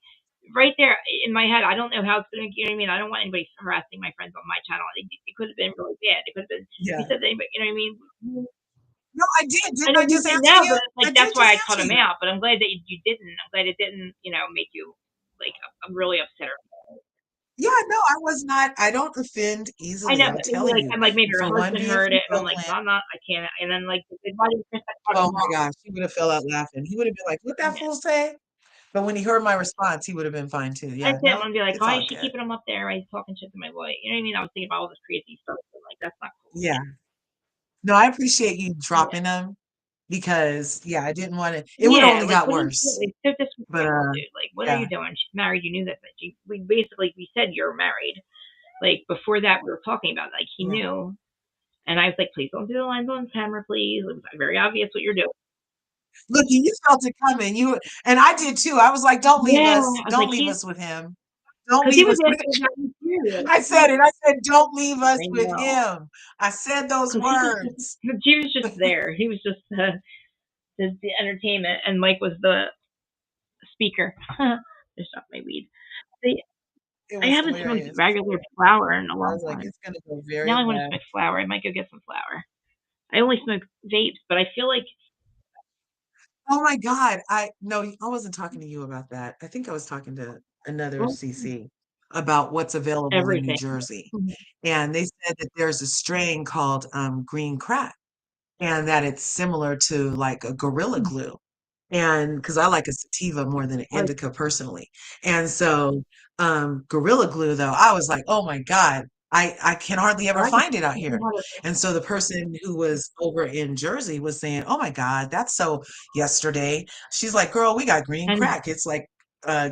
right there in my head, I don't know how it's going to, you know what I mean? I don't want anybody harassing my friends on my channel. It could have been really bad. It could have been, Yeah. he said, anybody, you know what I mean? No, I did. I Didn't know I you just said answer no, you? but I like, did that's just why I cut answer him you. out. But I'm glad that you didn't. I'm glad it didn't, make you, like, I'm really upset. Yeah, no, I was not. I don't offend I easily. know, I'm but maybe telling like, you. and like maybe her For one husband being heard from it, and I'm like, Oakland, no, I'm not, I can't. And then like, why did Chris cut him oh my off? gosh, he would have fell out laughing. He would have been like, "What that Yeah. fool say?" But when he heard my response, he would have been fine too. I Yeah, didn't no, want to be like, it's why all is she good. keeping him up there? He's talking shit to my boy. You know what I mean? I was thinking about all this crazy stuff. And like, that's not cool. Yeah. No, I appreciate you Yeah. dropping them because yeah, I didn't want to. It would Yeah, only like got what are you worse. doing? It's so But disrespectful, dude. Like, what are yeah, you doing? She's married. You knew that. We said you're married. Like before that, we were talking about it. Like he yeah. knew, and I was like, please don't do the lines on camera, please. It was very obvious what you're doing. Look, you felt it coming. You and I did too. I was like, "Don't leave Yeah, us. I was like, Don't leave he's us with him. Don't because he leave was us with." asking about you serious. I said it. I said, "Don't leave us I with know, him." I said those because he was just, words. he was just there. He was just the entertainment, and Mike was the speaker. Just not my weed. They, It I was haven't smoked hilarious. regular flower in a I long was like, time. "It's gonna go very Now I want to left." smoke flower. I might go get some flower. I only smoke vapes, but I feel like Oh my God. I no, I wasn't talking to you about that. I think I was talking to another well, CC about what's available in New everything. Jersey. And they said that there's a strain called green crack and that it's similar to like a gorilla glue. And because I like a sativa more than an Like, indica personally. And so gorilla glue though, I was like, oh my God, I can hardly ever I can, find it out I can here. have And so the person who was over in Jersey was saying, oh my God, that's so yesterday. She's like, girl, we got green and crack. It's like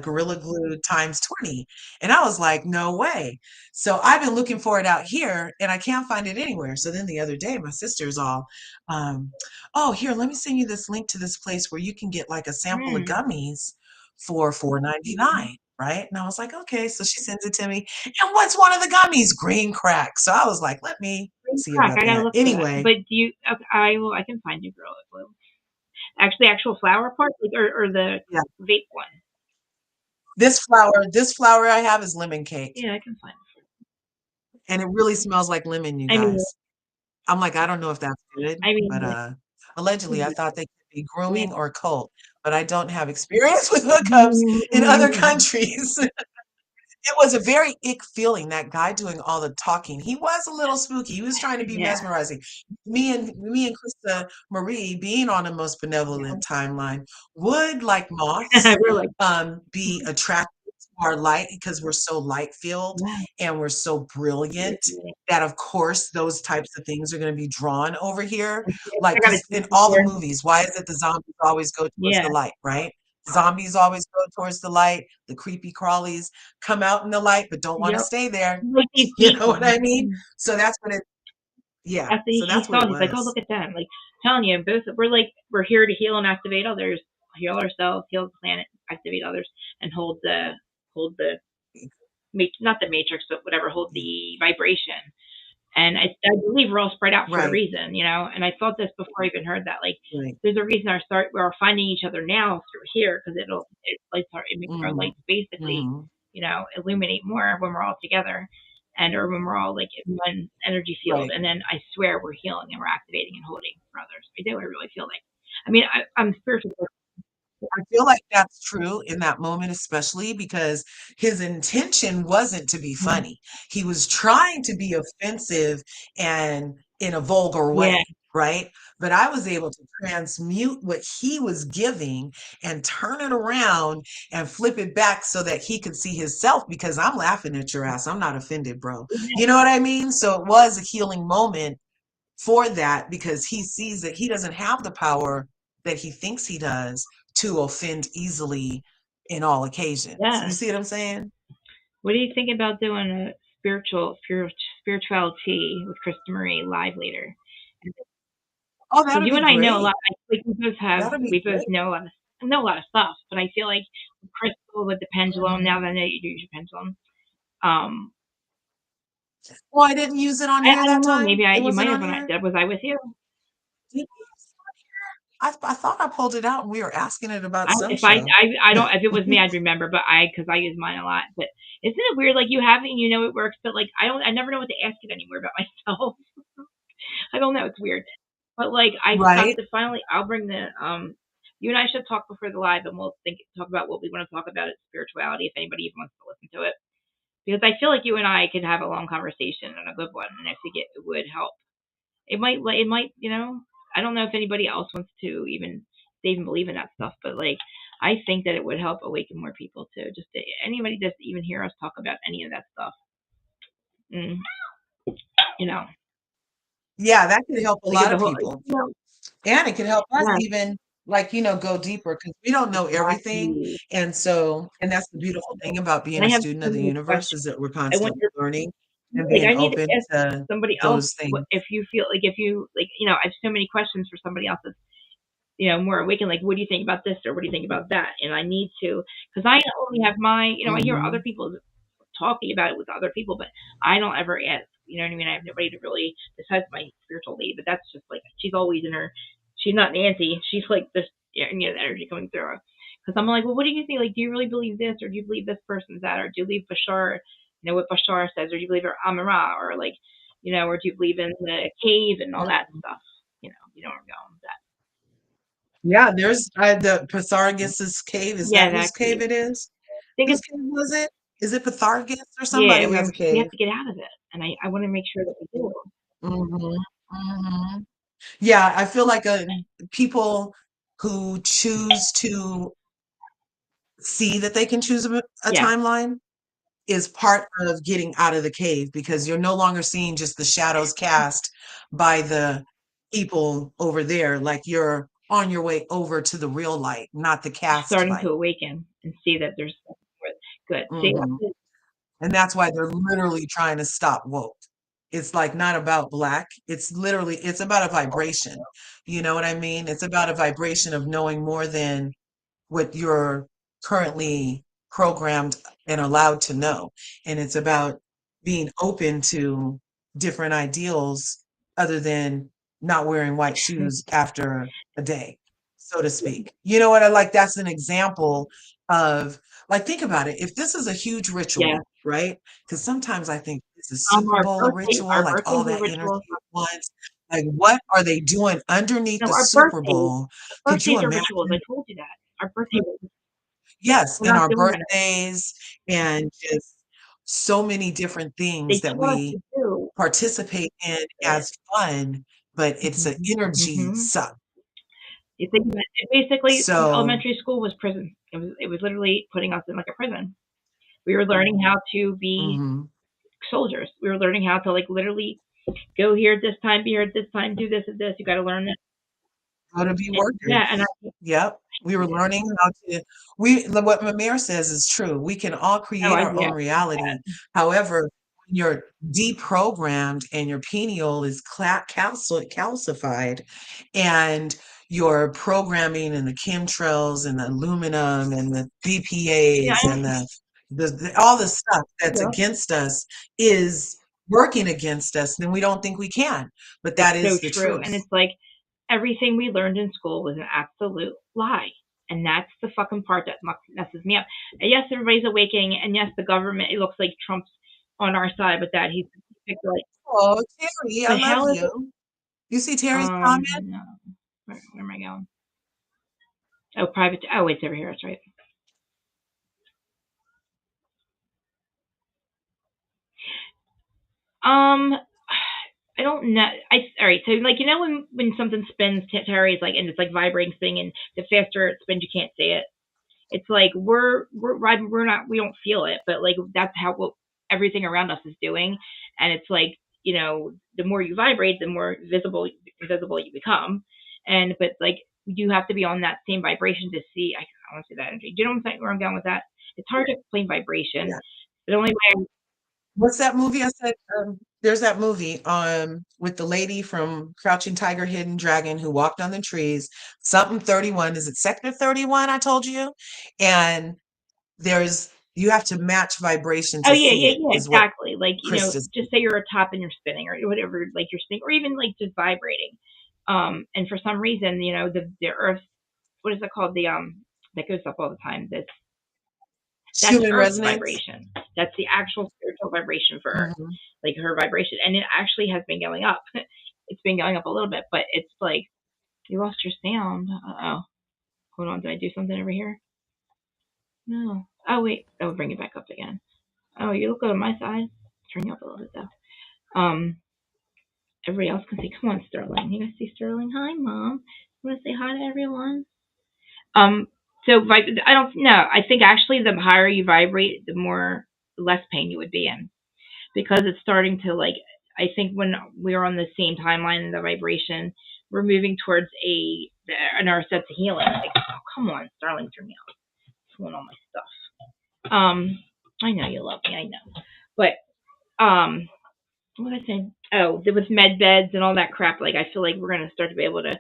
gorilla glue times 20. And I was like, no way. So I've been looking for it out here and I can't find it anywhere. So then the other day, my sister's all, um, oh, here, let me send you this link to this place where you can get like a sample of mm, gummies for $4.99, right? And I was like, okay. So she sends it to me. And what's one of the gummies? Green crack. So I was like, let me green see crack. about I gotta that. look for that. Anyway, But do you? Okay, I can find you, girl. Actually, actual flower part, like, or the yeah, vape one. this flower I have is lemon cake. Yeah, I can find it. And it really smells like lemon, you I mean, guys. I'm like, I don't know if that's good, I but mean, allegedly I thought they could be yeah. grooming or cult, but I don't have experience with hookups in other Mm, countries. It was a very ick feeling, that guy doing all the talking. He was a little spooky. He was trying to be Yeah. mesmerizing. Me and Krista Marie, being on a most benevolent timeline, would, like moths, We're like, be attracted to our light because we're so light filled yeah, and we're so brilliant seriously. that, of course, those types of things are going to be drawn over here. And I Like, got a because in teacher all the here. movies, why is it the zombies always go towards Yeah. the light, right? Zombies always go towards the light. The creepy crawlies come out in the light but don't want to Yep. stay there. Like these You know what people. I mean? So that's what it, yeah. After So he that's what saw it it, he's like, "Oh, was. look at them!" Like telling you, both we're here to heal and activate others, heal ourselves, heal the planet, activate others, and hold the not the matrix, but whatever, hold the vibration. And I believe we're all spread out for a Right, reason, you know. And I thought this before I even heard that. Like, right. there's a reason we're finding each other now through here because it makes our Mhm, lights basically, mhm. illuminate more when we're all together, and or when we're all like in one energy field. Right. And then I swear we're healing and we're activating and holding for others. I do. I really feel like. I mean, I'm spiritual. I feel like that's true in that moment, especially because his intention wasn't to be funny. He was trying to be offensive and in a vulgar Yeah, way, right? But I was able to transmute what he was giving and turn it around and flip it back so that he could see himself, because I'm laughing at your ass. I'm not offended, bro. You know what I mean? So it was a healing moment for that, because he sees that he doesn't have the power that he thinks he does to offend easily in all occasions. You yeah. see what I'm saying? What do you think about doing a spirituality with Krista Marie live later? Oh, Because that'd you be and I know a lot. great. Like That'd be we both great. know a lot of stuff. But I feel like Crystal with the pendulum. Now Mhm. that I know you do use your pendulum, um, Well, I didn't use it on here I that don't know. time. Maybe It you wasn't might have on when here. was I with you? Did we use it on here? I thought I pulled it out and we were asking it about I some if I show. I don't if it was me I'd remember, but because I use mine a lot. But isn't it weird? Like you have it and you know it works, but like I never know what to ask it anymore about myself. I don't know. It's weird. But like I stopped Right? to finally. I'll bring the You and I should talk before the live, and we'll talk about what we want to talk about at spirituality. If anybody even wants to listen to it, because I feel like you and I could have a long conversation and a good one, and I think it would help. It might. I don't know if anybody else wants to even believe in that stuff, but like I think that it would help awaken more people too. Anybody that's even hear us talk about any of that stuff. Mm, you know, Yeah, that could help a like as lot a of whole. people. And it can help us Yeah, even, like, go deeper, because we don't know everything. exactly. And that's the beautiful thing about being And I a have student so of the many universe, questions. is that we're I constantly wonder, learning and like, being I need to open ask to somebody else those things. if you feel like if you like, I have so many questions for somebody else that's more awakened. Like, what do you think about this or what do you think about that? And I need to, because I only have I hear other Mhm. people talking about it with other people, but I don't ever ask. You know what I mean? I have nobody to really, besides my spiritual lead, but that's just like she's always in her. She's not Nancy. She's like this, the energy coming through her. Because I'm like, well, what do you think? Like, do you really believe this, or do you believe this person's that, or do you believe Bashar? What Bashar says, or do you believe Amara, or like, or do you believe in the cave and all that Mhm. stuff? You know where I'm going with that. Yeah, there's the Pythagoras cave. Is Yeah, that that whose cave cave. it is? I think Whose it's cave was it? Is it Pythagoras, or yeah. somebody has a We cave? have to get out of it, and I want to make sure that we do. Mhm. Mhm. Yeah, I feel like people who choose to see that they can choose a Yeah, timeline is part of getting out of the cave, because you're no longer seeing just the shadows cast by the people over there. Like, you're on your way over to the real light, not the cast starting to light. awaken and see that there's something more good. See, Hmm. And that's why they're literally trying to stop woke. It's like not about black. It's about a vibration. You know what I mean? It's about a vibration of knowing more than what you're currently programmed and allowed to know. And it's about being open to different ideals, other than not wearing white shoes after a day, so to speak. You know what I like? That's an example of, like, think about it. If this is a huge yeah. ritual, right? Because sometimes I think this is Super Bowl a ritual, Our like all birthdays are that energy rituals. at once. Like, what are they doing underneath No, the Super Bowl? Could you birthdays are rituals. I imagine? told you that. Our birthdays, Yes, we're and not our doing that. birthdays, and just so many different things They that taught us we to do participate in it. as fun, but it's an energy Mm-hmm. suck. You think of it, basically, So, elementary school was prison. It was literally putting us in like a prison. We were learning how to be mhm, soldiers. We were learning how to like literally go here at this time, be here at this time, do this and this. You got to learn this. how to be And yeah, and I workers. Yep. We were learning how to what Mamere says is true. We can all oh create I our yeah own reality. However, when you're deprogrammed and your pineal is calcified and your programming and the chemtrails and the aluminum and the yeah BPAs and all the stuff that's yeah. against us is working against us, then we don't think we can. But It's that so is the true, and truth. it's like everything we learned in school was an absolute lie. And that's the fucking part that messes me up. And yes, everybody's awakening, and yes, the government. It looks like Trump's on our side with that. He's picked like, Oh, Terry, I but love how is it? you. You see Terry's comment? No, where am I going? Oh, private. Oh, it's over here. That's right. Um, I don't know. All right. So like when something spins, Terry is like, and it's like vibrating thing, and the faster it spins, you can't see it. It's like we're not, we don't feel it, but like that's how what everything around us is doing, and it's like, the more you vibrate, the more invisible you become, and but like you have to be on that same vibration to see. I want to see that energy. Do you know what where I'm going with that? It's hard to explain vibration. Yeah. The only way. What's that movie I said? There's that movie with the lady from Crouching Tiger, Hidden Dragon who walked on the trees. Something 31. Is it Sector 31? I told you. And you have to match vibration Oh to yeah, see yeah, it, yeah, is what exactly. Like, Krista said. just say you're a top and you're spinning or whatever, like you're spinning, or even like just vibrating. And for some reason, the Earth, what is it called? The that goes up all the time. That's Human Earth's resonance. vibration. That's the actual spiritual vibration for Earth, Mhm. like her vibration, and it actually has been going up. It's been going up a little bit, but it's like you lost your sound. Oh, hold on, did I do something over here? No. Oh wait, I'll bring it back up again. Oh, you look good on my side. Turn you up a little bit though. Everybody else can say, "Come on, Sterling." You guys see Sterling? Hi, Mom. You want to say hi to everyone? Um, so I don't know. I think actually the higher you vibrate, the less pain you would be in, because it's starting to like. I think when we're on the same timeline in the vibration, we're moving towards an our sense of healing. Like, oh, come on, Sterling, turn me off. Pulling all my stuff. I know you love me. I know, but what was I saying? Oh, with med beds and all that crap. Like, I feel like we're gonna start to be able to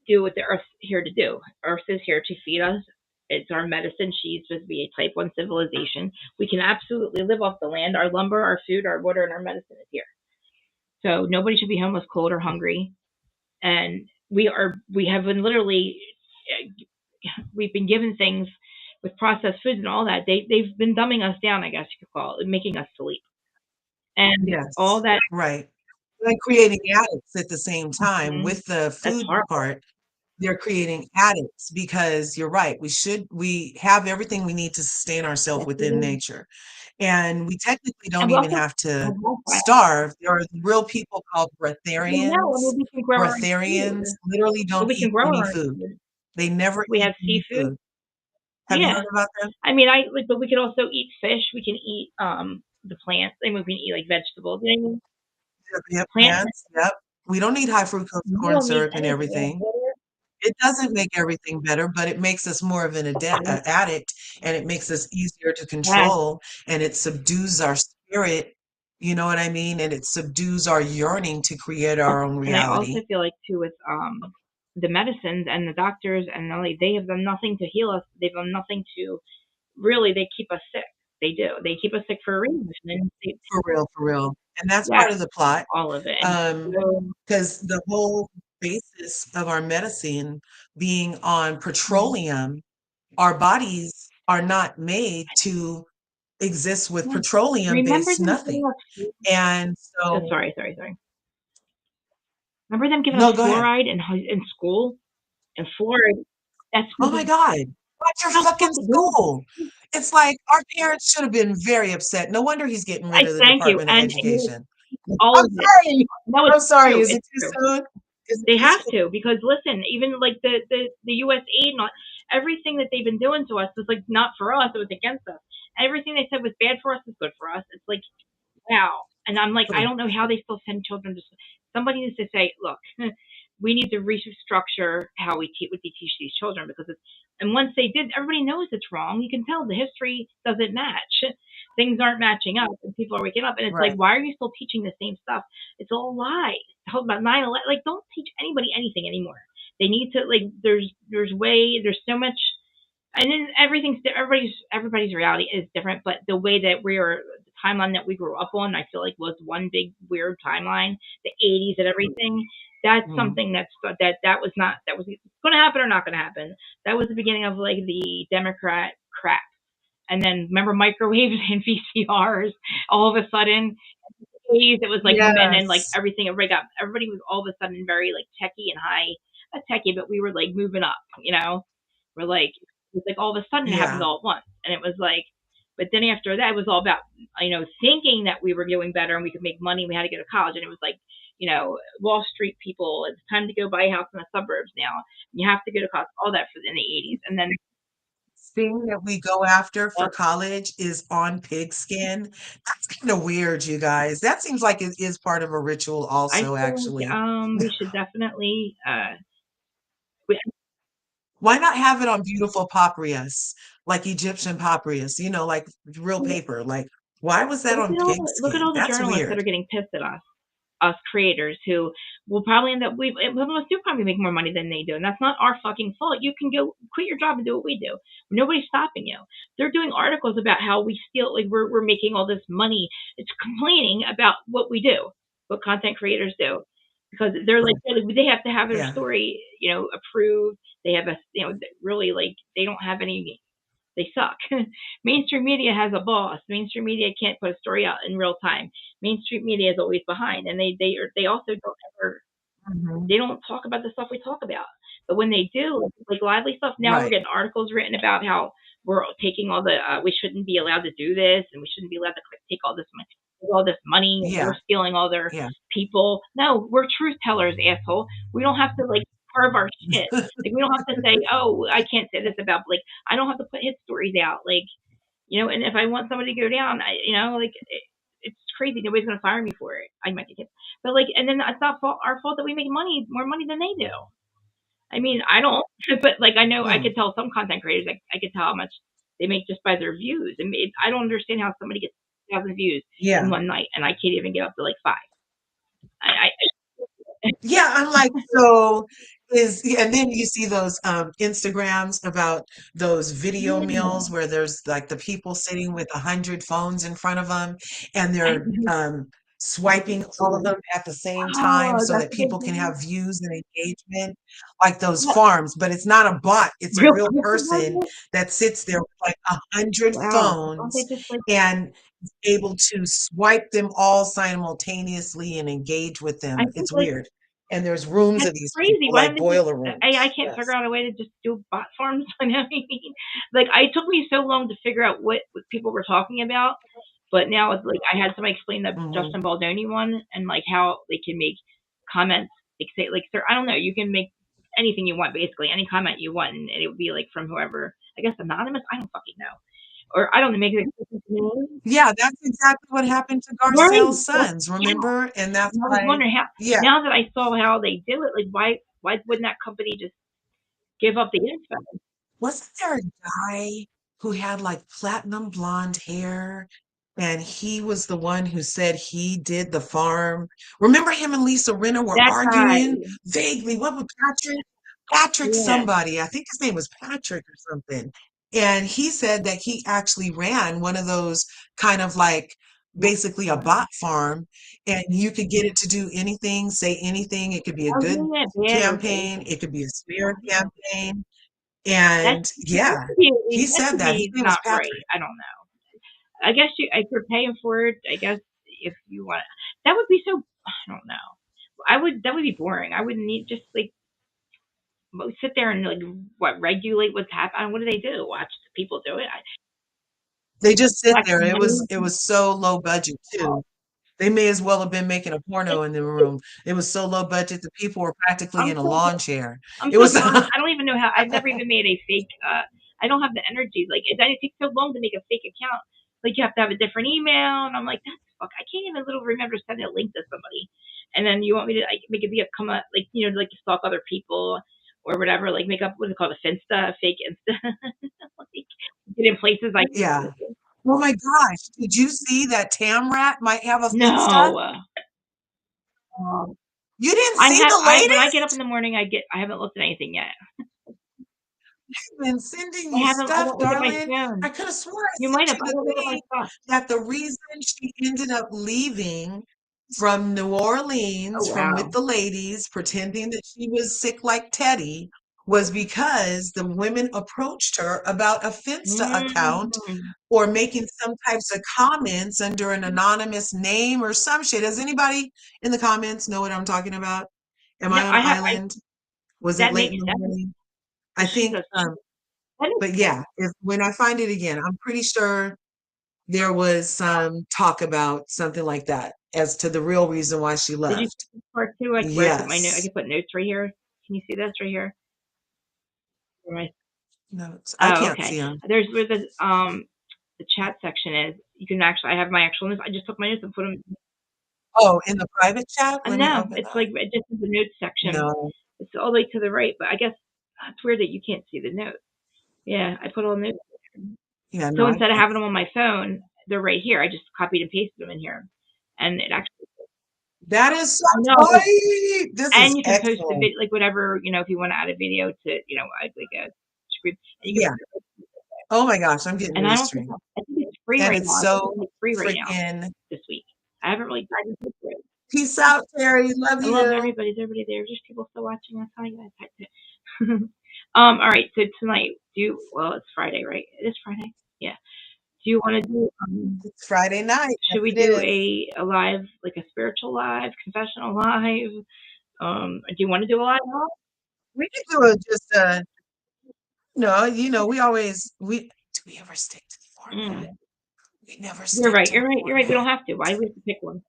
do what the Earth's here to do. Earth is here to feed us. It's our medicine. She's supposed to be a type 1 civilization. We can absolutely live off the land. Our lumber, our food, our water, and our medicine is here. So nobody should be homeless, cold, or hungry. And we have been literally, we've been given things with processed foods and all that. They've been dumbing us down, I guess you could call it, making us sleep. And all Yes, that, right. And creating addicts at the same time mm, with the that's food horrible. part. They're creating addicts because you're right. We have everything we need to sustain ourselves Yes, we within do. nature. And we technically And don't we even also have to have Wi-Fi. starve. There are real people called Well, no, I breatharians. mean, we can grow our own Breatharians food. literally But don't we can eat grow any our own food. food. They never We eat have any seafood. food. Have you Yeah. heard about them? I mean, but we could also eat fish. We can eat the plants. I mean, we can eat like vegetables. You know what I mean? Yep, Plant. plants. Yep. We don't need high fructose You corn don't need syrup and anything. You everything. know, It doesn't make everything better, but it makes us more of an water. addict, and it makes us easier to Yes. control, and it subdues our spirit. You know what I mean? And it subdues our yearning to create our own And I also reality. feel like too with the medicines and the doctors and like they have done nothing to heal us. They've done nothing to really. They keep us sick. They do. They keep us sick for a reason. And For real, for real. And that's yes, part of the plot. all of it. And so, Because the whole basis of our medicine being on petroleum, our bodies are not made to exist with yeah. petroleum Remember based them giving nothing. us food? And Oh, so, sorry. Remember them giving us no, go ahead. fluoride in school? And fluoride, that's Oh going to my be God. Watch your How's he fucking supposed to do it? school. It's like our parents should have been very upset. No wonder he's getting rid I of the thank you, Department of and he Education. all I'm of it. sorry. No, it's I'm sorry. true. Is it It's too true. soon? Is it They too have soon? to because listen, even like the U.S. aid and all, everything that they've been doing to us was like not for us; it was against us. Everything they said was bad for us is good for us. It's like wow. And I'm like, I don't know how they still send children to. Somebody needs to say, look, we need to restructure how we teach these children because it's. And once they did, everybody knows it's wrong. You can tell the history doesn't match. Things aren't matching up, and people are waking up. And it's like, Right. why are you still teaching the same stuff? It's all lies. Talk about 9/11. Like, don't teach anybody anything anymore. They need to like. There's so much and then everybody's reality is different, but the way that the timeline that we grew up on, I feel like was one big weird timeline, the '80s and everything. That's Mhm. something that was not that was going to happen or not going to happen. That was the beginning of like the Democrat crap. And then remember microwaves and VCRs. All of a sudden, '80s it was like and then like Yes. everybody was all of a sudden very like techie and high, not techie, but we were like moving up, you know. We're like it was like all of a sudden it happened Yeah. all at once, and it was like, but then after that it was all about thinking that we were doing better and we could make money. We had to go to college, and it was like Wall Street people. It's time to go buy a house in the suburbs now. You have to go to college. All that in the '80s, and then Thing that we go after for well, college is on pigskin. That's kind of weird, you guys. That seems like it is part of a ritual I also, feel like actually. we should definitely we, Why not have it on beautiful papyrus, like Egyptian papyrus, like real paper? Like, why was that on look at pigskin? all the That's journalists that weird. are getting pissed at us creators who will probably end up we most of us do probably make more money than they do, and that's not our fucking fault. You can go quit your job and do what we do. Nobody's stopping you. They're doing articles about how we steal like we're making all this money. It's complaining about what we do, what content creators do. Because they're like they have to have their Yeah. story, approved. They have a really like they don't have any they suck. Mainstream media has a boss. Mainstream media can't put a story out in real time. Mainstream media is always behind, and they also don't ever Mhm. they don't talk about the stuff we talk about. But when they do, like lively stuff, now we're Right. getting articles written about how we're taking all the we shouldn't be allowed to do this, and we shouldn't be allowed to take all this money, and Yeah. we're stealing all their Yeah. people. No, we're truth tellers, asshole. We don't have to like carve our shit. Like we don't have to say, oh, I can't say this about like I don't have to put his stories out. Like and if I want somebody to go down, it's crazy. Nobody's gonna fire me for it. I might get hit, but like, and then it's not our fault that we make more money than they do. I mean, I don't, but like, I know I Hmm. could tell some content creators, I could tell how much they make just by their views. I mean, I don't understand how somebody gets 1,000 views in Yeah. one night, and I can't even get up to like five. I Yeah, I'm like, so yeah, and then you see those Instagrams about those video yeah, meals where there's like the people sitting with 100 phones in front of them and they're swiping all of them at the same time oh, so that's that what they people can do. have views and engagement, like those What farms, but it's not a bot, it's a real real person does person it? that sits there with like 100 Wow, don't they phones just like and is able to swipe them all simultaneously and engage with I them. think It's like weird. And there's rooms that's of these crazy. people, Why like don't they just? boiler I rooms. can't figure Yes. out a way to just do bot farms. I know what I mean. Like it took me so long to figure out what people were talking about, but now it's like I had somebody explain the Hmm. Justin Baldoni one and like how they can make comments. Like say like sir, I don't know. You can make anything you want basically, any comment you want, and it would be like from whoever. I guess anonymous. I don't fucking know, or I don't know. Make it. Yeah, that's exactly what happened to Right. Garcelle's sons, Yeah. remember? And that's And I was why, wondering how. yeah. Now that I saw how they do it, like why wouldn't that company just give up the info? Wasn't there a guy who had like platinum blonde hair and he was the one who said he did the farm? Remember him and Lisa Rinna were That guy, arguing vaguely. What was Patrick? Patrick yeah. somebody. I think his name was Patrick or something. And he said that he actually ran one of those kind of like basically a bot farm and you could get it to do anything, say anything. It could be a I was good doing that bad or campaign, it could be a smear good. campaign. That And that yeah, could be he that said could that. His be name was not right. Patrick. I don't know. I guess if you're paying for it, I guess if you want, that would be so. I don't know. That would be boring. I wouldn't need just like sit there and like what regulate what's happening. What do they do? Watch people do it. I They just sit collect there. money. It was so low budget too. They may as well have been making a porno in the room. It was so low budget, the people were practically I'm in a so lawn chair. I'm It so was done. I don't even know how. I've never even made a fake. I don't have the energy. Like it takes so long to make a fake account. Like you have to have a different email, and I'm like, that's fuck. I can't even little remember sending a link to somebody, and then you want me to like make it be a come up like like stalk other people or whatever. Like make up what is it called a finsta, a fake insta. Like, get in places like yeah. Oh my gosh, did you see that Tamrat might have a Finsta? no. Um, You didn't I see have the I when I get up in latest? the morning, I haven't looked at anything yet. I've been sending I you haven't. I stuff, don't look at my darling. I phone. could have swore I You sent might have. you I the don't look at my thing stuff. that the reason she ended up leaving from New Oh Orleans from with wow. the ladies, pretending that she was sick like Teddy, was because the women approached her about a Finsta account Mm. or making some types of comments under an anonymous name or some shit. Does anybody in the comments know what I'm talking about? Am No, I on I an have. island? Was it That late makes in the sense morning? I because she's think, a. That is. but yeah, if when I find it again, I'm pretty sure there was some talk about something like that as to the real reason why she Did you left. see this part too? Like where I put my note. I Yes. can put notes right here. Can you see this right here? Right. Notes. I Oh, can't okay. see them. There's where the chat section is. You can actually. I have my actual notes. I just took my notes and put them. Oh, in the private chat? Let me No, open it's that. like it just is the notes section. No. It's all the way to the right, but I guess it's weird that you can't see the notes. Yeah, I put all notes. Yeah, So no, I instead of can't. having them on my phone, they're right here. I just copied and pasted them in here, and it actually. That is so I know. tight. This is And you can post the excellent. video, like whatever, if you want to add a video to, like a script, and you can Yeah. put it. Oh my gosh, I'm getting And restreamed. I think it's free And right it's now. I think so it's like free right now freaking this week. I haven't really tried to look for it. peace out, Terry. Love I love you. everybody. Is everybody there? There's people still watching. That's how you guys type it. All right. So tonight, well, it's Friday, right? It is Friday. Yeah. Do you want to do? It's Friday night. Yes, Should we it do is. a live, like a spiritual live, confessional live? Do you want to do a live? We could do a just a no, we always we do we ever stick to the format? Mm. We never You're stick right. to the You're right. You're right. We format. don't have to. Why do we have to pick one?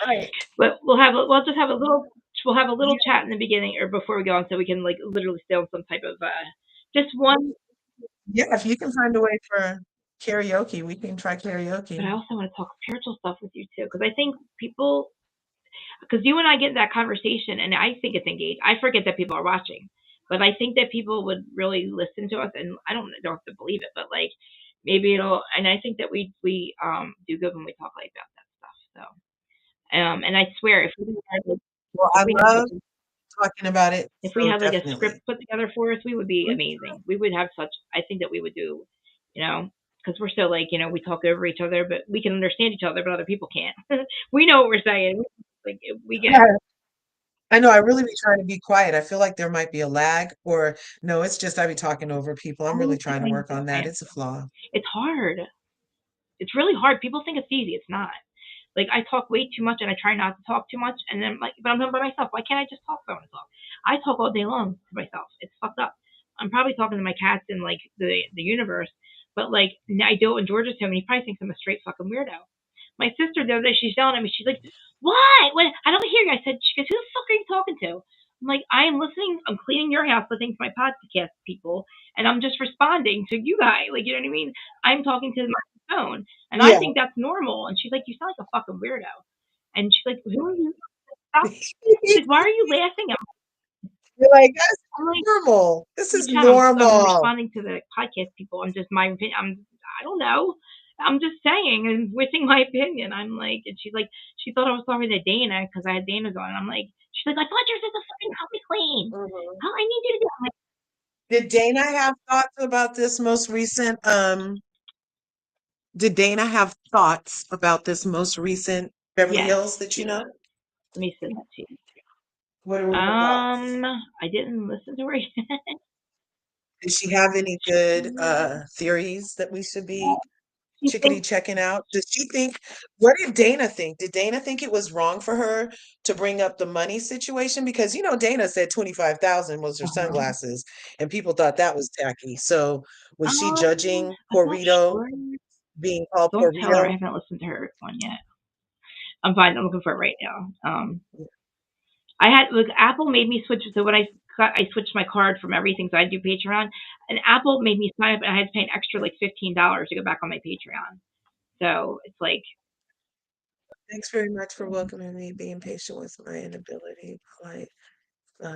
Right. But we'll just have a little Yeah, chat in the beginning or before we go on, so we can like literally stay on some type of just one. yeah, if you can find a way for karaoke, we can try But I karaoke. also want to talk spiritual stuff with you too, because I think people, because you and I get in that conversation, and I think it's engaged. I forget that people are watching, but I think that people would really listen to us, and I don't have to believe it, but like maybe it'll. And I think that we do good when we talk like about that stuff. So and I swear Well, if I we had love talking about it, if we so had like a script definitely. put together for us, we would be We- amazing. We would have such. I think that we would do, because we're so like we talk over each other, but we can understand each other, but other people can't. We know what we're saying. Like we get. Yeah. I know I really be trying to be quiet. I feel like there might be a lag or no, it's just I be talking over people. I I'm really don't think trying to I work on that. It's a flaw. It's hard. It's really hard. People think it's easy. It's not. Like I talk way too much, and I try not to talk too much, and then like, but I'm done by myself. Why can't I just talk when I want to talk? I talk all day long to myself. It's fucked up. I'm probably talking to my cats and like the universe, but like I do it when George is home, and he probably thinks I'm a straight fucking weirdo. My sister the other day, she's yelling at me. She's like, "Why? What? I don't hear you." I said, "She goes, who the fuck are you talking to?" I'm like, "I am listening. I'm cleaning your house, listening to my podcast people, and I'm just responding to you guys. Like, you know what I mean? I'm talking to my phone, and I Yeah. think that's normal." And she's like, "You sound like a fucking weirdo." And she's like, "Who are you? Stop." She's like, "Why are you laughing?" You're like, that's I'm like, normal. This "Holy is cow, I'm normal. responding to the podcast people. I'm just my opinion. I don't know. I'm just saying and voicing my opinion." I'm like, and she's like, she thought I was talking to Dana because I had Dana's on. I'm like, she's like, "I thought yours was a fucking help me clean. Mhm. How I need you to do." I'm like, Did Dana have thoughts about this most recent did Dana have thoughts about this most recent Beverly yes, Hills that you know? let me send that to you. What were her thoughts? I didn't listen to her yet. Did she have any good theories that we should be? She Chickadee thinks, checking out. Does she think, what did Dana think? Did Dana think it was wrong for her to bring up the money situation? Because Dana said 25,000 was her uh, sunglasses, and people thought that was tacky. So was she um, judging I'm not Porrito, sure. being called Don't tell her. I Porrito? haven't listened to her one yet. I'm fine. I'm looking for it right now. I had look. Apple made me switch. So when I switched my card from everything, so I do Patreon, and Apple made me sign up, and I had to pay an extra like $15 to go back on my Patreon. So it's like, Thanks very much for welcoming me, being patient with my inability, polite,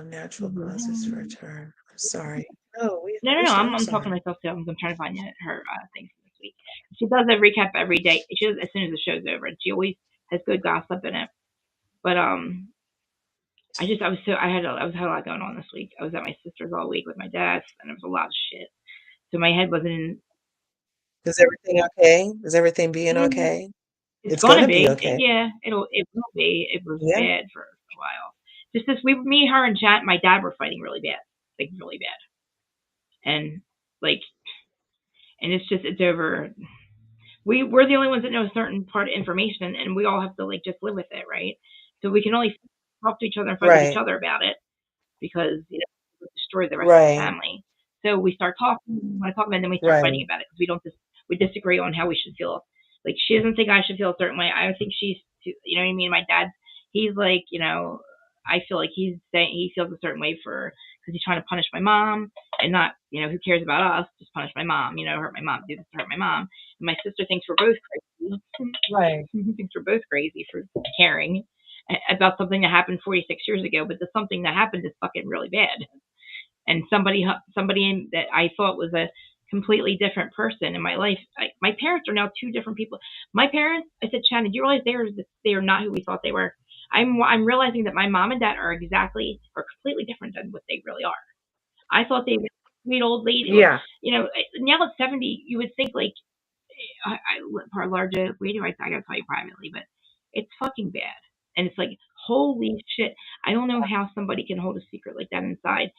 natural causes to no, return. I'm sorry. No, we no, no. understand. I'm I'm talking sorry. to myself too. I'm trying to find her things for this week. She does a recap every day. She does as soon as the show's over, and she always has good gossip in it. But I had a lot going on this week. I was at my sister's all week with my dad, and there was a lot of shit. So my head wasn't in. Is everything okay? Is everything being Mm, okay? it's It's gonna gonna be be. okay. Yeah, it will be. It was Yeah. bad for a while. Just this we me, her and Chat, my dad were fighting really bad. Like really bad. And like and it's over. We're the only ones that know a certain part of information and we all have to like just live with it, right? So we can only talk to each other and fight with each Right. other about it because it would destroy the rest of the Right. family. So we start talking, when I talk about it, then we start fighting Right. about it because we disagree on how we should feel. Like she doesn't think I should feel a certain way. I don't think she's, you know what I mean? My dad, he's like, I feel like he's saying he feels a certain way because he's trying to punish my mom and not, who cares about us? Just punish my mom, hurt my mom, do this to hurt my mom. And my sister thinks we're both crazy. Right. Thinks we're both crazy for caring about something that happened 46 years ago, but the something that happened is fucking really bad. And somebody that I thought was a completely different person in my life. My parents are now two different people. My parents, I said, Shannon, do you realize they are not who we thought they were? I'm realizing that my mom and dad are exactly or completely different than what they really are. I thought they were sweet old lady. Yeah. Now at 70, you would think like part larger. Wait, do I gotta tell you privately, but it's fucking bad. And it's like, holy shit. I don't know how somebody can hold a secret like that inside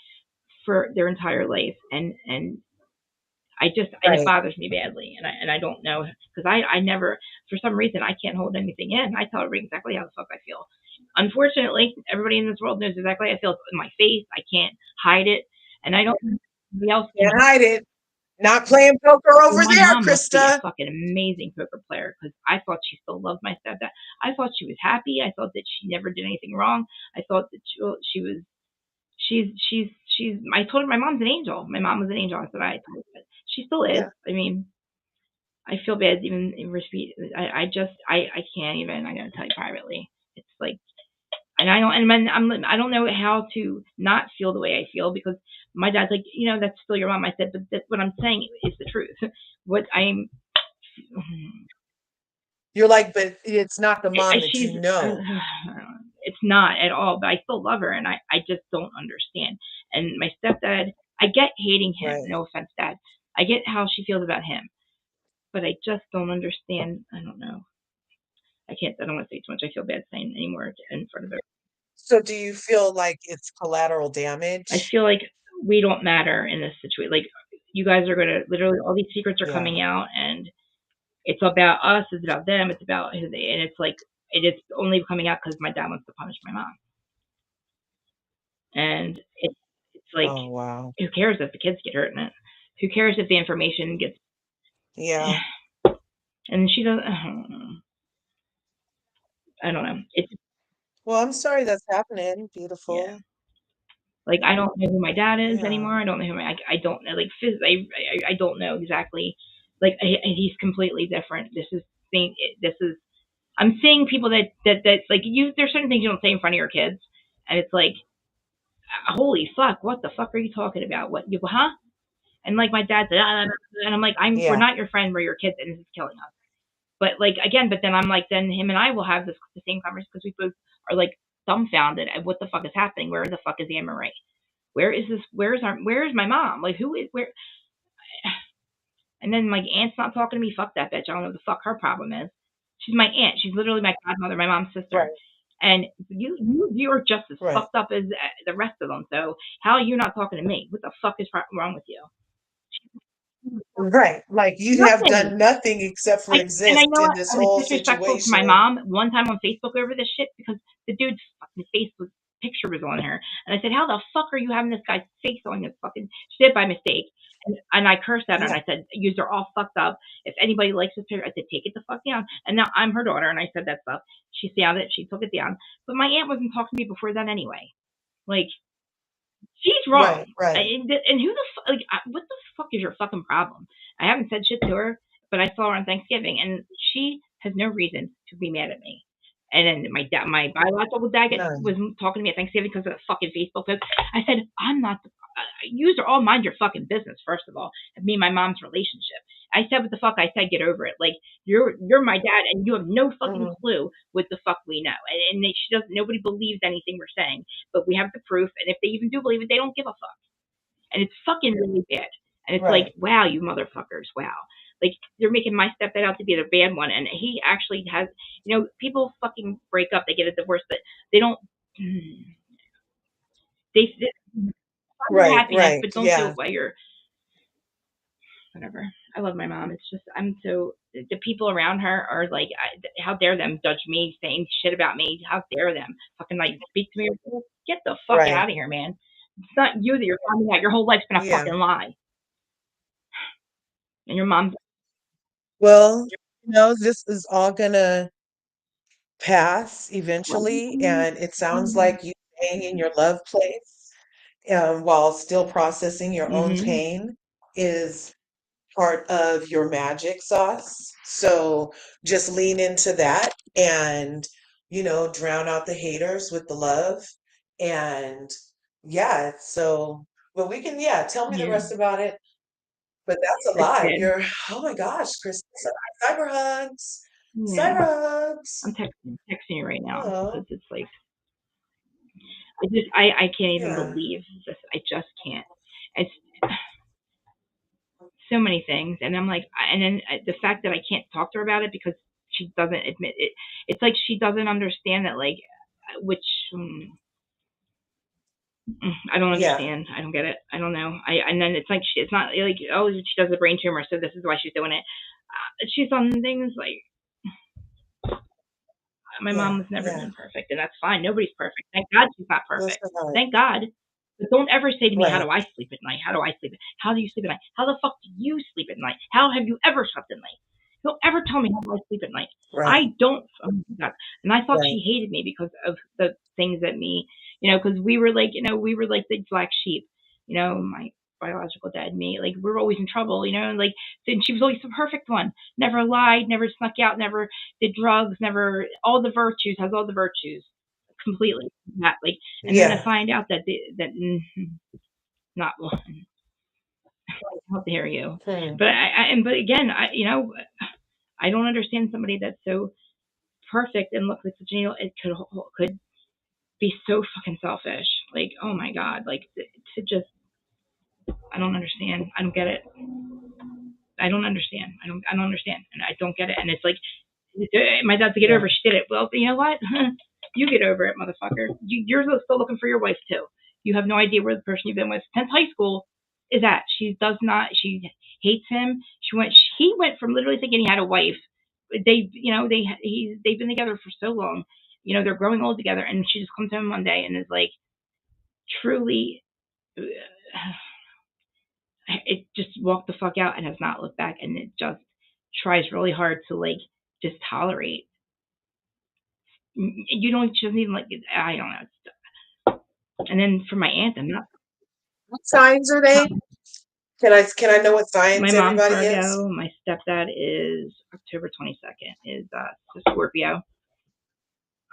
for their entire life, and it Right. bothers me badly, and I don't know because I never for some reason I can't hold anything in. I tell everybody exactly how the fuck I feel. Unfortunately, everybody in this world knows exactly how I feel. It's in my face. I can't hide it, and I don't think anybody else can. Can't hide it. Not playing poker Well, over my there, mom must be a Krista. fucking amazing poker player because I thought she still loved my stepdad. I thought she was happy. I thought that she never did anything wrong. I thought that she was she's I told her my mom's an angel. My mom was an angel. I said I told her. She still is. Yeah. I mean, I feel bad even in repeat. I can't even. I gotta tell you privately. It's like, and I don't and I don't know how to not feel the way I feel because my dad's like, that's still your mom. I said, but what I'm saying is the truth. What I'm You're like, but it's not the mom that she's you know. it's not at all, but I still love her, and I just don't understand. And my stepdad, I get hating him. Right. No offense, Dad. I get how she feels about him, but I just don't understand. I don't know. I can't. I don't want to say too much. I feel bad saying anymore in front of her. So do you feel like it's collateral I damage? feel like we don't matter in this situation. Like you guys are gonna literally all these secrets are Yeah. coming out, and it's about us. It's about them. It's about and it's like it is only coming out because my dad wants to punish my mom. And it's like, Oh, wow. who cares if the kids get hurt in it? Who cares if the information gets? Yeah. And she doesn't. I don't know. I don't know. It's Well, I'm sorry that's happening. yeah. Beautiful. Like I don't know who my dad is Yeah. anymore. I don't know I don't know like I don't know exactly. Like he's completely different. This is I'm seeing people that like you. There's certain things you don't say in front of your kids, and it's like, holy fuck, what the fuck are you talking about? What you huh? And like my dad said, and I'm like, we're Yeah. not your friend, we're your kids, and this is killing us. But like again, but then I'm like, then him and I will have the same conversation because we both are like dumbfounded at what the fuck is happening. Where the fuck is Anne Marie? Where is this? Where is my mom? Like who is where? And then my aunt's not talking to me. Fuck that bitch. I don't know what the fuck her problem is. She's my aunt. She's literally my godmother, my mom's sister. Right. And you are just as Right. fucked up as the rest of them. So how are you not talking to me? What the fuck is wrong with you? Right. Like you have Nothing. done nothing except for And I exist know in what, this I was whole disrespectful to my situation. mom one time on Facebook over this shit because the dude's fucking Facebook picture was on her, and I said, "How the fuck are you having this guy's face on your fucking?" She did it by mistake, and I cursed at her and Yeah. I said, "You are all fucked up. If anybody likes this picture," I said, "Take it the fuck down." And now I'm her daughter, and I said that stuff. She found it. She took it down. But my aunt wasn't talking to me before that anyway. Like, she's Right. wrong. Right. And who the fuck, like, what the fuck is your fucking problem? I haven't said shit to her, but I saw her on Thanksgiving, and she has no reason to be mad at me. And then my biological dad was None. talking to me at Thanksgiving because of the fucking Facebook post. I said, I'm not the, you are all mind your fucking business, first of all, of me and my mom's relationship. I said what the fuck I said, get over it. Like, you're my dad, and you have no fucking Mhm. clue what the fuck we know. And she doesn't, nobody believes anything we're saying, but we have the proof. And if they even do believe it, they don't give a fuck. And it's fucking really bad. And it's like, Right. wow, you motherfuckers, wow. Like, they're making my stepdad out to be the bad one, and he actually has. People fucking break up, they get a divorce, but they don't. They find your Right. happiness, Right. but don't do Yeah. it while you're whatever. I love my mom. It's just I'm so the people around her are like, how dare them judge me, saying shit about me? How dare them fucking like speak to me? Get the fuck Right. out of here, man. It's not you that you're finding out. Your whole life's been a Yeah. fucking lie, and your mom's Well, this is all gonna pass eventually, like, and it sounds like you staying in your love place, while still processing your own mm-hmm. pain is part of your magic sauce. So just lean into that and, drown out the haters with the love. And yeah, so, but we can, yeah, tell me the Yeah, rest about it. But that's a it's lot. bad. Oh my gosh, Chris, cyber hugs, Yeah, cyber hugs. I'm texting you right now Oh, because it's like I can't even yeah, believe this. I just can't. It's so many things, and I'm like, and then the fact that I can't talk to her about it because she doesn't admit it. It's like she doesn't understand that, like, which I don't yeah, understand. I don't get it. I don't know. And then it's like it's not like, oh, she does a brain tumor, so this is why she's doing it. She's on things like my yeah, mom has never yeah. been perfect, and that's fine. Nobody's perfect. Thank God she's not Bless perfect. her heart. Thank God. But don't ever say to me, "How Right, do I sleep at night? How do I sleep? How do you sleep at night? How the fuck do you sleep at night? How have you ever slept at night? Don't ever tell me how do I sleep at night. right, I don't." Oh my God. And I thought right. she hated me because of the things that because we were like, the black sheep. My biological dad and me, like, we were always in trouble. And like, and she was always the perfect one. Never lied, never snuck out, never did drugs, never all the virtues, has all the virtues completely. Not like, and then to Yeah. find out that not one. How dare you? Hmm. But again, I don't understand somebody that's so perfect and looks like such an it could be so fucking selfish. Like, oh my god, like, to just I don't understand. I don't get it. I don't understand. I don't understand, and I don't get it. And it's like, my dad to get over. Yeah. She did it. Well, you know what? You get over it, motherfucker. You're still looking for your wife too. You have no idea where the person you've been with since high school is at. She does not. She hates him. He went from literally thinking he had a wife. They've been together for so long. They're growing old together, and she just comes home one day and is like, truly, it just walked the fuck out and has not looked back, and it just tries really hard to, like, just tolerate. You don't. She doesn't even like. I don't know. And then for my aunt, I'm not. What signs are they? Can I know what My signs mom's everybody is? Virgo. My stepdad is October 22nd. Is Scorpio.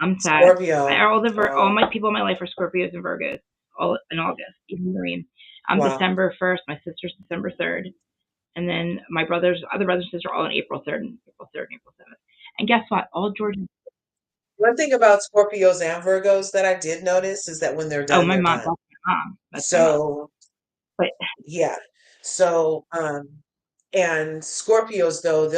I'm sad. Scorpio. All Oh, my people in my life are Scorpios and Virgos. All in August. Even Marine. I'm wow. December 1st. My sister's December 3rd, and then my other brothers and sisters are all on April 3rd and April 3rd and April 7th. And guess what? All Georgians. One thing about Scorpios and Virgos that I did notice is that when they're Oh, done, my they're mom. done. That's my mom. That's my mom. So, But yeah. So, and Scorpios though,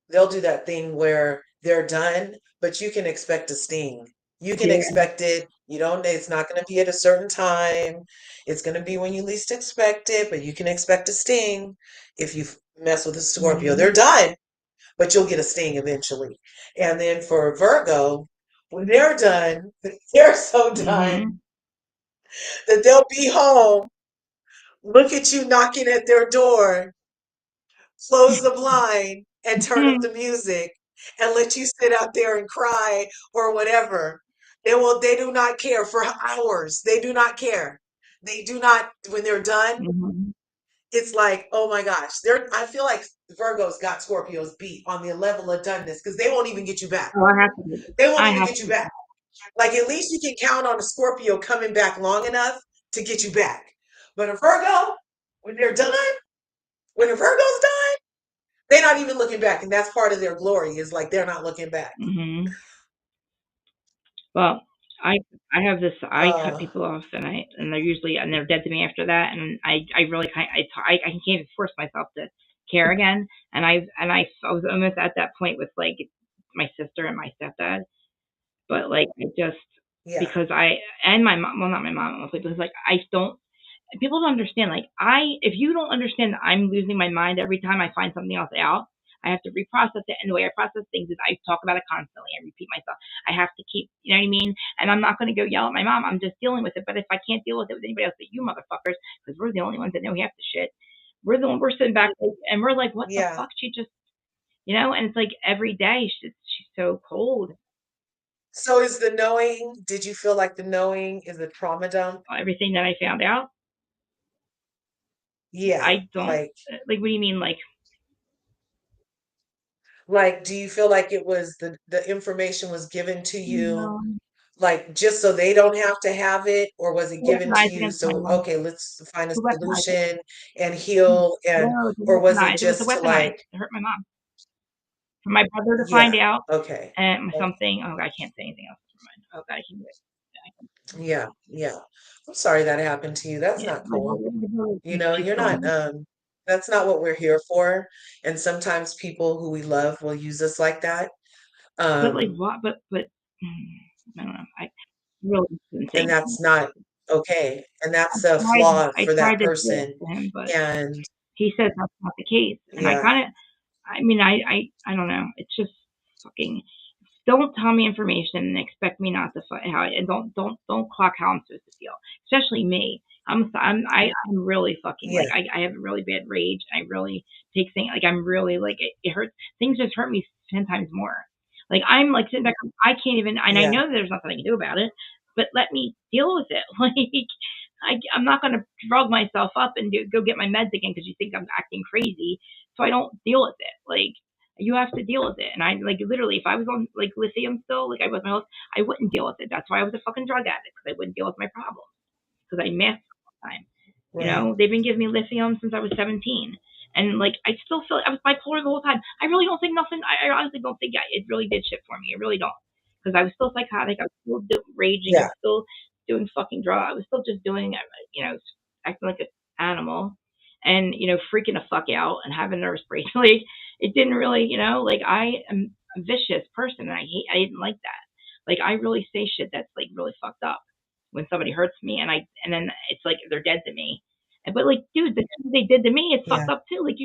they'll do that thing where they're done, but you can expect a sting. You can yeah, expect it. You don't, it's not going to be at a certain time. It's going to be when you least expect it, but you can expect a sting if you mess with a Scorpio. Mhm. They're done, but you'll get a sting eventually. And then for Virgo, when they're done, they're so done Mhm. that they'll be home, look at you knocking at their door, close the blind, and turn up the music and let you sit out there and cry or whatever. They do not care for hours. They do not care. They do not, when they're done, Mhm. it's like, oh my gosh. I feel like Virgo's got Scorpios beat on the level of doneness because they won't even get you back. Oh, I have to do this. They won't I even have get you to. back. Like at least you can count on a Scorpio coming back long enough to get you back. But a Virgo, when they're done, when a Virgo's done, they're not even looking back, and that's part of their glory. Is like they're not looking back. Mhm. Well, I I have this. I cut Uh, people off, and they're usually and they're dead to me after that. And I really can't. I can't even force myself to care again. I was almost at that point with like my sister and my stepdad. But like I just yeah, because I and my mom, well not my mom mostly because like I don't people don't understand. Like if you don't understand that I'm losing my mind every time I find something else out, I have to reprocess it. And the way I process things is I talk about it constantly. I repeat myself. I have to keep, you know what I mean? And I'm not going to go yell at my mom. I'm just dealing with it. But if I can't deal with it with anybody else but you motherfuckers, because we're the only ones that know half the shit, we're sitting back and we're like, what the yeah. fuck? She just, and it's like every day she's so cold. So is the knowing? Did you feel like the knowing is a trauma dump? Everything that I found out, Yeah, I don't like. What do you mean? like, do you feel like it was the information was given to you, No, like just so they don't have to have it, or was it given to weaponized you against my so mom. okay, let's find a Who weaponized it? solution and heal, and No, they or was it weaponized. It was a just to weaponized like, to hurt my mom. For my brother to find yeah, out okay, and okay. something. Oh, I can't say anything else. Never mind. Oh God, I can do it. Yeah, yeah. I'm sorry that happened to you. That's Yeah, not my cool. brother You know, keeps you're not, going. that's not what we're here for. And sometimes people who we love will use us like that. But like Um, what? But I don't know. I really didn't say and anything. that's not okay. And that's a Tried. flaw I for that tried to say it person. to him, but And he says that's not the case. And I yeah, kind of. I mean, I don't know. It's just fucking. Don't tell me information and expect me not to how and don't clock how I'm supposed to feel, especially me. I'm really fucking like yeah, I have a really bad rage. I really take things like I'm really like it hurts. Things just hurt me 10 times more. Like I'm like sitting back, I can't even, and I yeah, know there's nothing I can do about it, but let me deal with it. I'm not gonna drug myself up and go get my meds again because you think I'm acting crazy, so I don't deal with it. Like you have to deal with it. And I like literally, if I was on like lithium still, like I was my health, I wouldn't deal with it. That's why I was a fucking drug addict because I wouldn't deal with my problems because I masked all the time. right. They've been giving me lithium since I was 17. And like, I still feel like I was bipolar the whole time. I really don't think nothing. I honestly don't think it really did shit for me. I really don't, because I was still psychotic. I was still raging. I Yeah, was still doing fucking drugs. I was still just doing, acting like an animal, and freaking the fuck out and having nervous breakdown. Like it didn't really, like I am a vicious person, and I didn't like that. Like I really say shit that's like really fucked up when somebody hurts me, and then it's like they're dead to me. But like, dude, the things they did to me, it's yeah, fucked up too. Like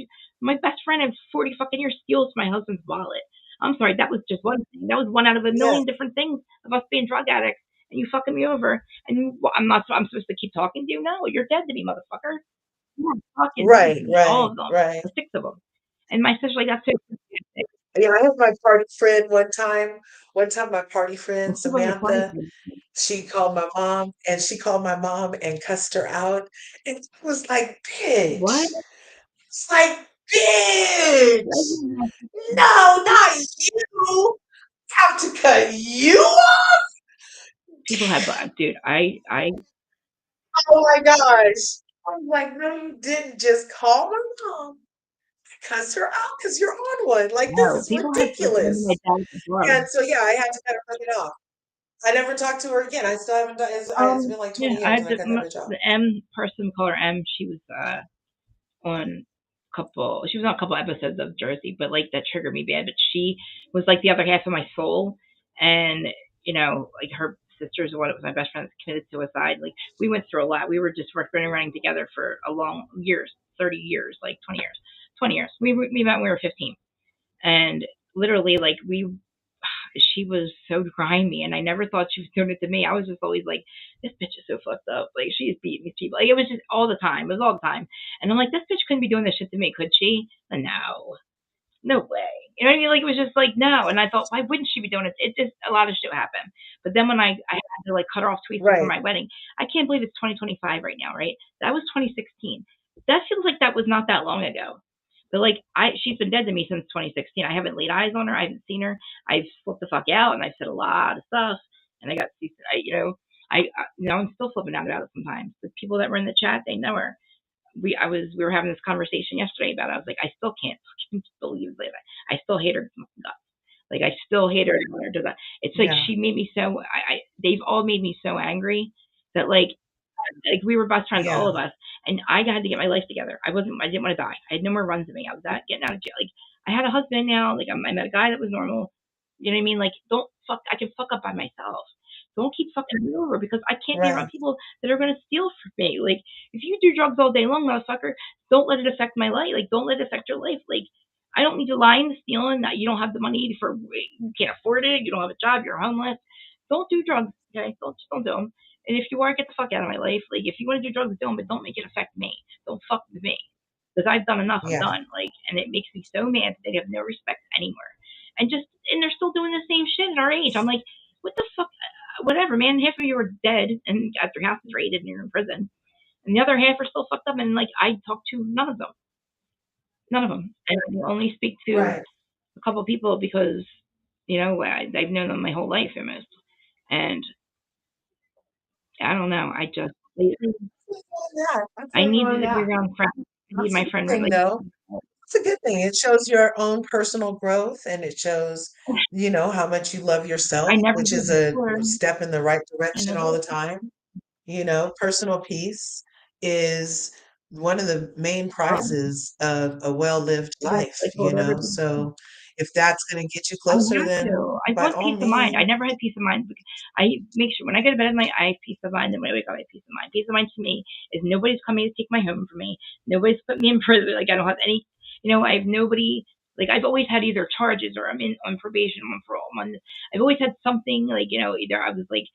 my best friend of 40 fucking years steals my husband's wallet. I'm sorry, that was just one thing. That was one out of a yeah, million different things of us being drug addicts, and you fucking me over. And I'm not. I'm supposed to keep talking to you? No, you're dead to me, motherfucker. You're fucking dead right, to me, all right, of them, right. the six of them. And my sister's like, that's so sadistic. Yeah, I have my party friend one time my party Well, friend, she wasn't a party Samantha, girl. she called my mom and cussed her out. And I was like, What? bitch. It's like, bitch. No, not you. Have to cut you off. People have, dude. Oh my gosh. I was like, no, you didn't just call my mom, cuss her out because you're on one. Like, this No, is people have like remember my ridiculous. dad with the drugs. And so, yeah, I had to cut her fucking off. I never talked to her again. I still haven't done it's been like Yeah, 20 I years had and I cut that bitch off. the M person, call her M. On she was on a couple episodes of Jersey, but like that triggered me bad. But she was like the other half of my soul, and like her sisters, one was my best friend, committed suicide. Like we went through a lot. We were just running together for a long years, 30 years, like 20 years, 20 years. We met when we were 15, and literally like she was so grimy, and I never thought she was doing it to me. I was just always like, this bitch is so fucked up. Like she's beating these people. Like it was just all the time. It was all the time. And I'm like, this bitch couldn't be doing this shit to me, could she? No. No way. You know what I mean? Like it was just like no. And I thought, why wouldn't she be doing it? It just a lot of shit happened. But then when I had to like cut her off tweets before Right. my wedding, I can't believe it's 2025 right now, right? That was 2016. That feels like that was not that long ago. But like she's been dead to me since 2016. I haven't laid eyes on her. I haven't seen her. I've flipped the fuck out, and I've said a lot of stuff. And I got, I'm still flipping out about it sometimes. The people that were in the chat, they know her. We were having this conversation yesterday about it. I was like, I still can't fucking believe that. I still hate her guts. Like I still hate her. It's like Yeah. she made me so. They've all made me so angry that like we were best friends, all Yeah. of us, and I had to get my life together. I didn't want to die. I had no more runs in me. I was getting out of jail. Like I had a husband now. Like I met a guy that was normal. You know what I mean? Like don't fuck. I can fuck up by myself. Don't keep fucking me over because I can't be around Right. people that are gonna steal from me. Like if you do drugs all day long, motherfucker, don't let it affect my life. Like don't let it affect your life. Like I don't need you lying, stealing. That you don't have the money you can't afford it. You don't have a job. You're homeless. Don't do drugs. Okay, don't do them. And if you are, get the fuck out of my life. Like, if you want to do drugs, do them, but don't make it affect me. Don't fuck with me. Because I've done enough. I'm Yeah. done. Like, and it makes me so mad that they have no respect anywhere. And they're still doing the same shit at our age. I'm like, what the fuck? Whatever, man. Half of you are dead and got their houses raided and you're in prison. And the other half are still fucked up. And, like, I talk to none of them. None of them. And I only speak to Right. a couple of people because, I've known them my whole life almost. And I don't know. I I feel you on needed to be that. around friends. I need That's a my good friend thing, like though. It's a good thing. It shows your own personal growth and it shows, how much you love I yourself, never which did is a before. step in the right I direction never all the time. Personal peace is one of the main prizes of a well-lived I life, told everybody. So if that's going to get you I closer, have then to. I by want all peace of mind. I means, never had peace of mind. I make sure when I go to bed at night, I have peace of mind, and when I wake up, I have peace of mind. Peace of mind to me is nobody's coming to take my home from me. Nobody's put me in prison. Like I don't have any. I have nobody. Like I've always had either charges or I'm on probation, I'm on parole. I've always had something like either I was like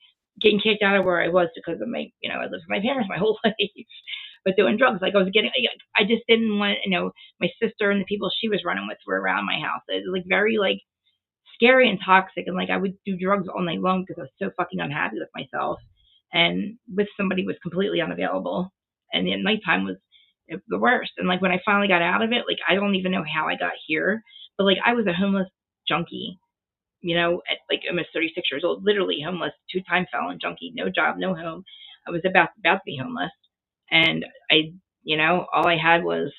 getting kicked out of where I was because of I lived with my parents my whole life, but doing drugs. Like I was getting. I just didn't want my sister and the people she was running with were around my house. It was like very like scary and toxic, and like I would do drugs all night long because I was so fucking unhappy with myself and with somebody who was completely unavailable, and the nighttime was the worst. And like when I finally got out of it, like I don't even know how I got here, but like I was a homeless junkie, at like almost 36 years old, literally homeless, two-time felon junkie, no job, no home. I was about to be homeless, and all I had was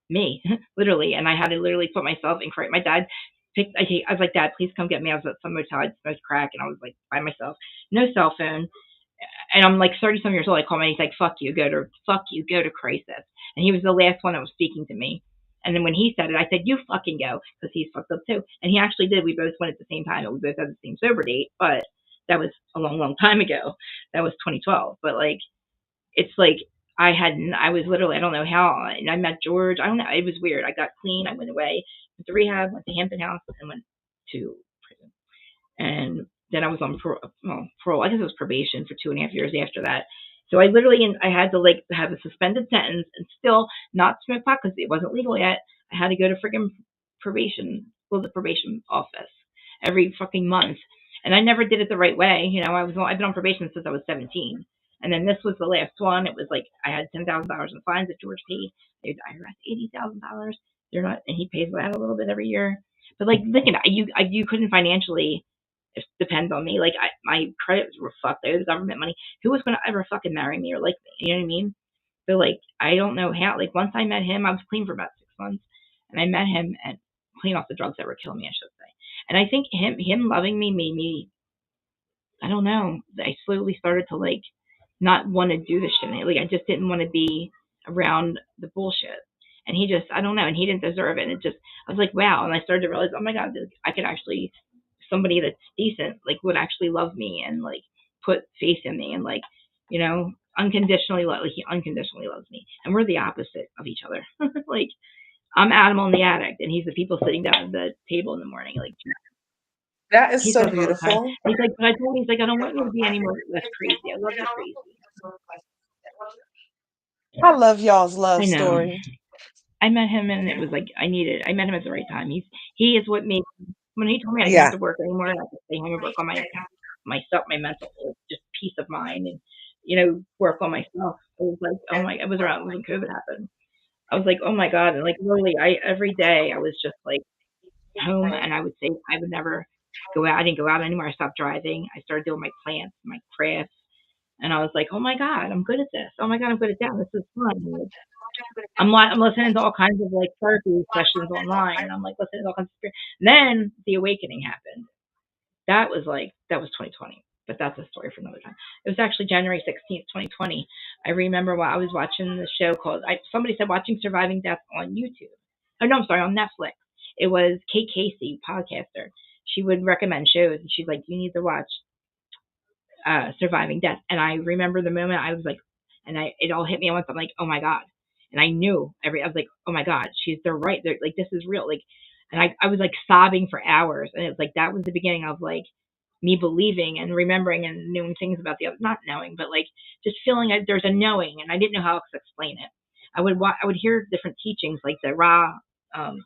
me, literally. And I had to literally put myself in crack. My dad I was like, Dad, please come get me. I was at some motel, I smoked crack, and I was like by myself, no cell phone. And I'm like 30 some years old. I call him and he's like, fuck you, go to crisis. And he was the last one that was speaking to me. And then when he said it, I said, you fucking go, because he's fucked up too. And he actually did. We both went at the same time. We both had the same sober date, but that was a long, long time ago. That was 2012. But like, it's like I was literally, I don't know how, and I met George. I don't know. It was weird. I got clean. I went away, went to rehab, went to Hampton House, and went to prison. And then I was on parole. I guess it was probation for 2.5 years after that. So I had to like have a suspended sentence and still not smoke pot because it wasn't legal yet. I had to go to friggin' the probation office every fucking month. And I never did it the right way. I've been on probation since I was 17. And then this was the last one. It was like I had $10,000 in fines that George paid. They IRS $80,000. They're not, and he pays that a little bit every year. But like, look at you couldn't financially. It depends on me. Like my credits were fucked. I owed the government money. Who was gonna ever fucking marry me or like me? You know what I mean? So like I don't know how. Like once I met him, I was clean for about 6 months, and I met him and clean off the drugs that were killing me, I should say. And I think him loving me made me. I don't know. I slowly started to like not want to do this shit. Like I just didn't want to be around the bullshit. And I don't know. And he didn't deserve it. And I was like, wow. And I started to realize, oh my God, I could actually somebody that's decent, like would actually love me and like put faith in me and like, you know, unconditionally love. Like he unconditionally loves me, and we're the opposite of each other. Like I'm Animal and the addict, and he's the people sitting down at the table in the morning. Like That is he so says it all the time. beautiful. He's like, but I told him, he's like, I don't want you to be any more less crazy. I love you crazy. I love y'all's love I know. story. I met him, and it was like I met him at the right time. He is what made when he told me I didn't have Yeah. to work anymore, and I could stay home and work on my stuff, my mental, just peace of mind, and you know, work on myself. It was like, oh my, it was around when COVID happened. I was like, oh my god, and like literally, I every day I was just like home, and I would say I would never go out. I didn't go out anymore. I stopped driving. I started doing my plants, my crafts, and I was like, oh my god, I'm good at this. Oh my god, I'm good at that. This is fun. I'm listening to all kinds of like therapy sessions online, and I'm like listening to all kinds of spirit. And then the awakening happened. That was 2020, but that's a story for another time. It was actually January 16th, 2020. I remember while I was watching the show called somebody said watching Surviving Death on YouTube. Oh no, I'm sorry, on Netflix. It was Kate Casey, podcaster. She would recommend shows, and she's like, "You need to watch Surviving Death." And I remember the moment I was like, and it all hit me at once. I'm like, oh my god, and I knew I was like, oh my god, they're right. They're like, this is real. Like, and I was like sobbing for hours, and it's like that was the beginning of like me believing and remembering and knowing things about the other, not knowing, but like just feeling like there's a knowing, and I didn't know how else to explain it. I would hear different teachings like um,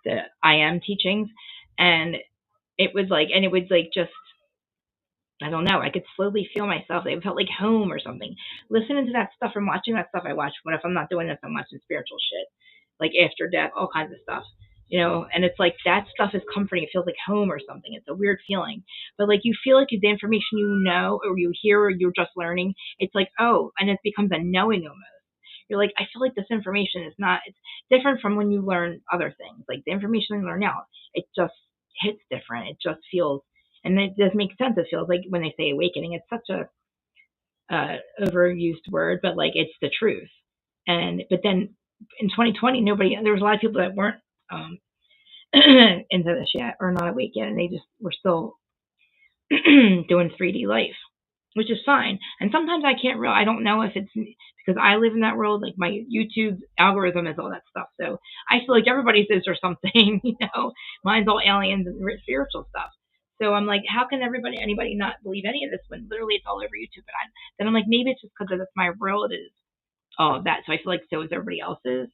the I am teachings, and it was like, and it would like just I don't know. I could slowly feel myself. It felt like home or something. Listening to that stuff and watching that stuff I watch. What if I'm not doing this? I'm watching spiritual shit, like after death, all kinds of stuff. You know, and it's like that stuff is comforting. It feels like home or something. It's a weird feeling, but like you feel like the information you know or you hear or you're just learning. It's like oh, and it becomes a knowing almost. You're like I feel like this information is not. It's different from when you learn other things. Like the information you learn now, it just hits different. It just feels and it does make sense. It feels like when they say awakening, it's such a overused word, but like it's the truth. And but then in 2020, there was a lot of people that weren't um, into this yet or not awake yet, and they just were still doing 3D life, which is fine. And sometimes I don't know if it's because I live in that world. Like my YouTube algorithm is all that stuff, so I feel like everybody's is or something. You know, mine's all aliens and spiritual stuff. So I'm like, how can anybody not believe any of this when literally it's all over YouTube? Then I'm like, maybe it's just because that's my world is all of that. So I feel like so is everybody else's.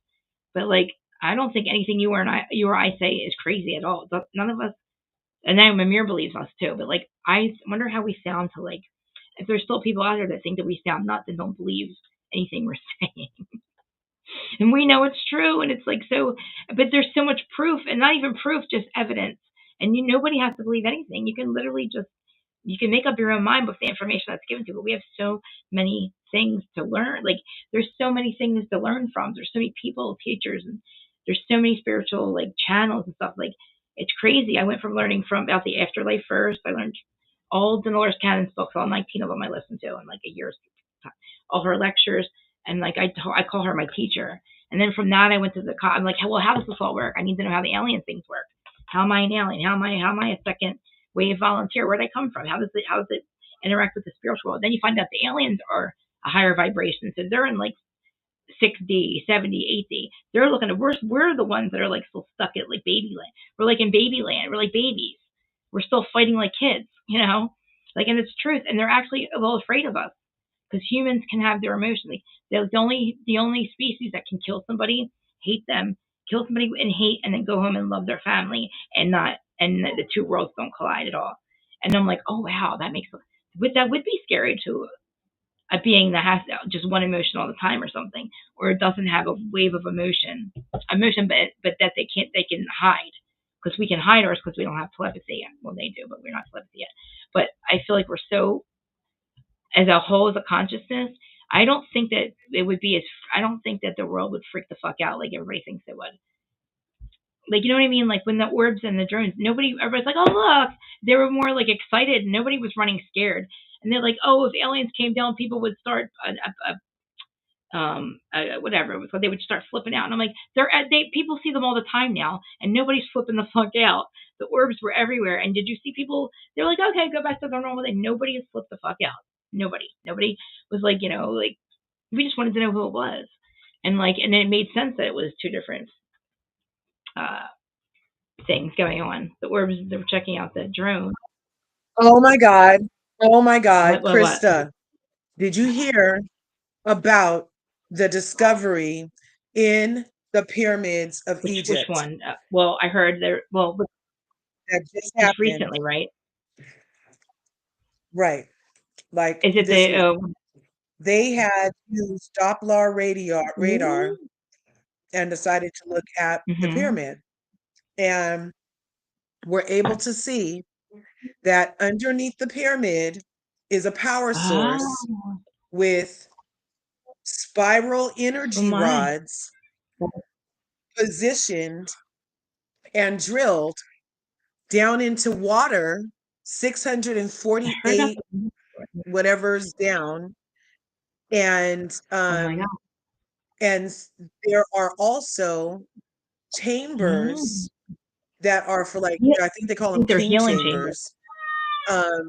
But like, I don't think anything you or I say is crazy at all. None of us and then Mimir believes us too. But like, I wonder how we sound to like, if there's still people out there that think that we sound nuts and don't believe anything we're saying, and we know it's true, and it's like so, but there's so much proof, and not even proof, just evidence, and nobody has to believe anything. You can literally just you can make up your own mind with the information that's given to you. But we have so many things to learn. Like there's so many things to learn from. There's so many people, teachers, and there's so many spiritual like channels and stuff. Like it's crazy. I went from learning from about the afterlife first. I learned all Dolores Cannon's books, all 19 of them I listened to in like a year's time. All her lectures, and like I call her my teacher. And then from that I went to I'm like, well, how does this all work? I need to know how the alien things work. How am I an alien? How am I a second wave volunteer? Where'd I come from? How does it interact with the spiritual world? Then you find out the aliens are a higher vibration, so they're in like 6D, 70, 8D. They're looking at we're the ones that are like still stuck at like baby land. We're like in baby land. We're like babies. We're still fighting like kids, you know? Like and it's truth. And they're actually a little afraid of us. Because humans can have their emotions. Like the only species that can kill somebody, hate them, kill somebody and hate, and then go home and love their family, and the two worlds don't collide at all. And I'm like, oh wow, that would be scary to a being that has just one emotion all the time or something, or it doesn't have a wave of emotion, but that they can hide because we can hide ours because we don't have telepathy yet. Well, they do, but we're not telepathy yet. But I feel like we're so as a whole as a consciousness. I don't think that it would be as I don't think that the world would freak the fuck out like everybody thinks it would. Like you know what I mean? Like when the orbs and the drones, everybody's like, oh look, they were more like excited. Nobody was running scared, and they're like, oh, if aliens came down, people would start whatever it was, they would start flipping out. And I'm like, people see them all the time now, and nobody's flipping the fuck out. The orbs were everywhere. And did you see people? They're like, okay, go back to the normal day. Nobody has flipped the fuck out. Nobody was like, like we just wanted to know who it was, and it made sense that it was two different uh things going on. The orbs, they were checking out the drone. Oh my God. Oh my God. What? Krista, did you hear about the discovery in the pyramids of Which Egypt one? Well, I heard there. Well, that just just happened? recently, right? Right. Like Is it this the? week. They had used Doppler radar Ooh, and decided to look at the mm-hmm. pyramid and were able to see that underneath the pyramid is a power source Oh, with spiral oh energy my! rods positioned and drilled down into water I heard about 648 the. whatever's down, and Oh my god! there are also Mm. chambers that are for, like, Yeah, I think they I call them think they're king healing chambers. chambers.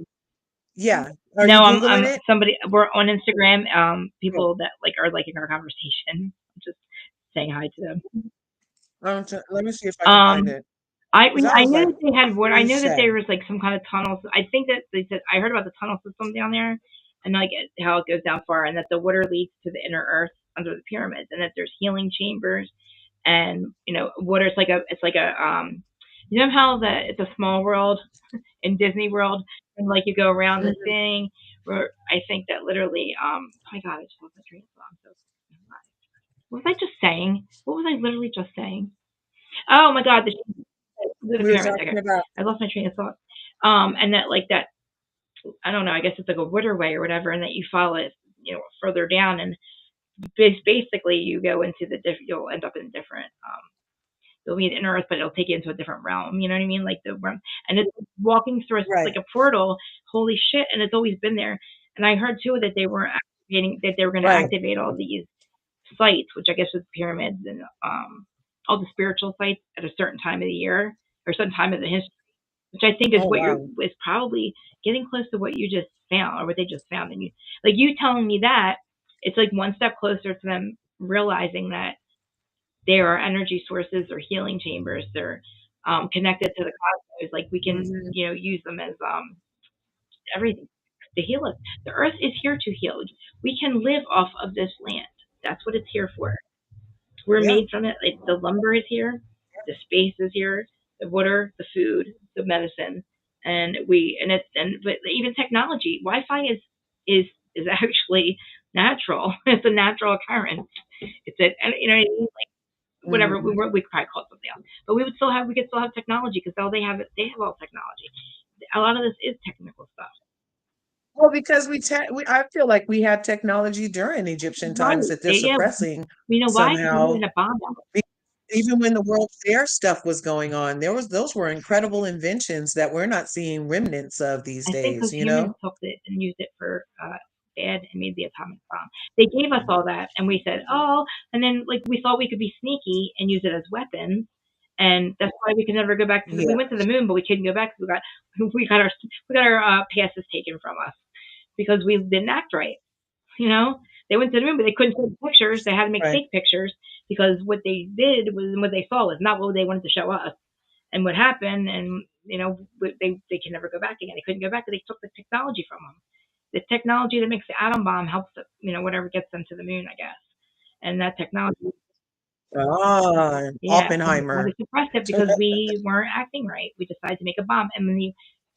Yeah. Are you No, Googling I'm it? somebody. We're on Instagram. Oh, People that are liking our conversation. I'm just saying hi to them. let me see if I can find Um, it. I Because I I was knew like, that they had water. I holy knew that shit. there was some kind of tunnels. I think that they said I heard about the tunnel system down there, and how it goes down far, and that the water leads to the inner earth under the pyramids, and that there's healing chambers, and water. It's like a. You know how that it's a small world in Disney World, and you go around the Mhm. thing. Where I think that literally. Oh my god, I just lost my train of thought. What was I just saying? What was I literally just saying? Oh my god, the We were pyramids. talking Okay, about, I lost my train of thought. And that I don't know. I guess it's like a waterway or whatever, and that you follow it, further down, and basically you go into you'll end up in different. You'll be in Earth, but it'll take you into a different realm. You know what I mean? Like the realm, and it's walking through like right. a portal. Holy shit! And it's always been there. And I heard too that they were activating that they were going to Right. activate all these sites, which I guess was pyramids and all the spiritual sites at a certain time of the year or certain time of the history, which I think is Oh, what you're wow. is probably getting close to what you just found or what they just found. And you telling me that it's like one step closer to them realizing that there are energy sources or healing chambers. They're connected to the cosmos. Like we can Mhm. use them as everything to heal us. The earth is here to heal. We can live off of this land. That's what it's here for. We're Yeah. made from it. Like the lumber is here, the space is here, the water, the food, the medicine, but even technology. Wi-Fi is actually natural. It's a natural occurrence. It's a and, you know what I mean? Whatever Mhm. we could probably call it something else, but we could still have technology because all they have all technology. A lot of this is technical stuff. Well, because I feel like we had technology during Egyptian Right? times that they're Yeah. suppressing You know why? Because we somehow. had a bomb out. Be- Even when the World Fair stuff was going on, those were incredible inventions that we're not seeing remnants of these I think days, because you humans know? took it and used it for bad and made the atomic bomb. They gave us all that, and we said, "Oh," and then we thought we could be sneaky and use it as weapons, and that's why we could never go back to the. We Yeah, went to the moon, but we couldn't go back because we got our passes taken from us because we didn't act right. You know, they went to the moon, but they couldn't take pictures. They had to make right. fake pictures because what they did was what they saw was not what they wanted to show us and what happened, and they can never go back again. They couldn't go back because they took the technology from them. The technology that makes the atom bomb helps, whatever gets them to the moon, I guess. And that technology, Ah, yeah, and Oppenheimer. we suppressed it because we weren't acting right. We decided to make a bomb, and when you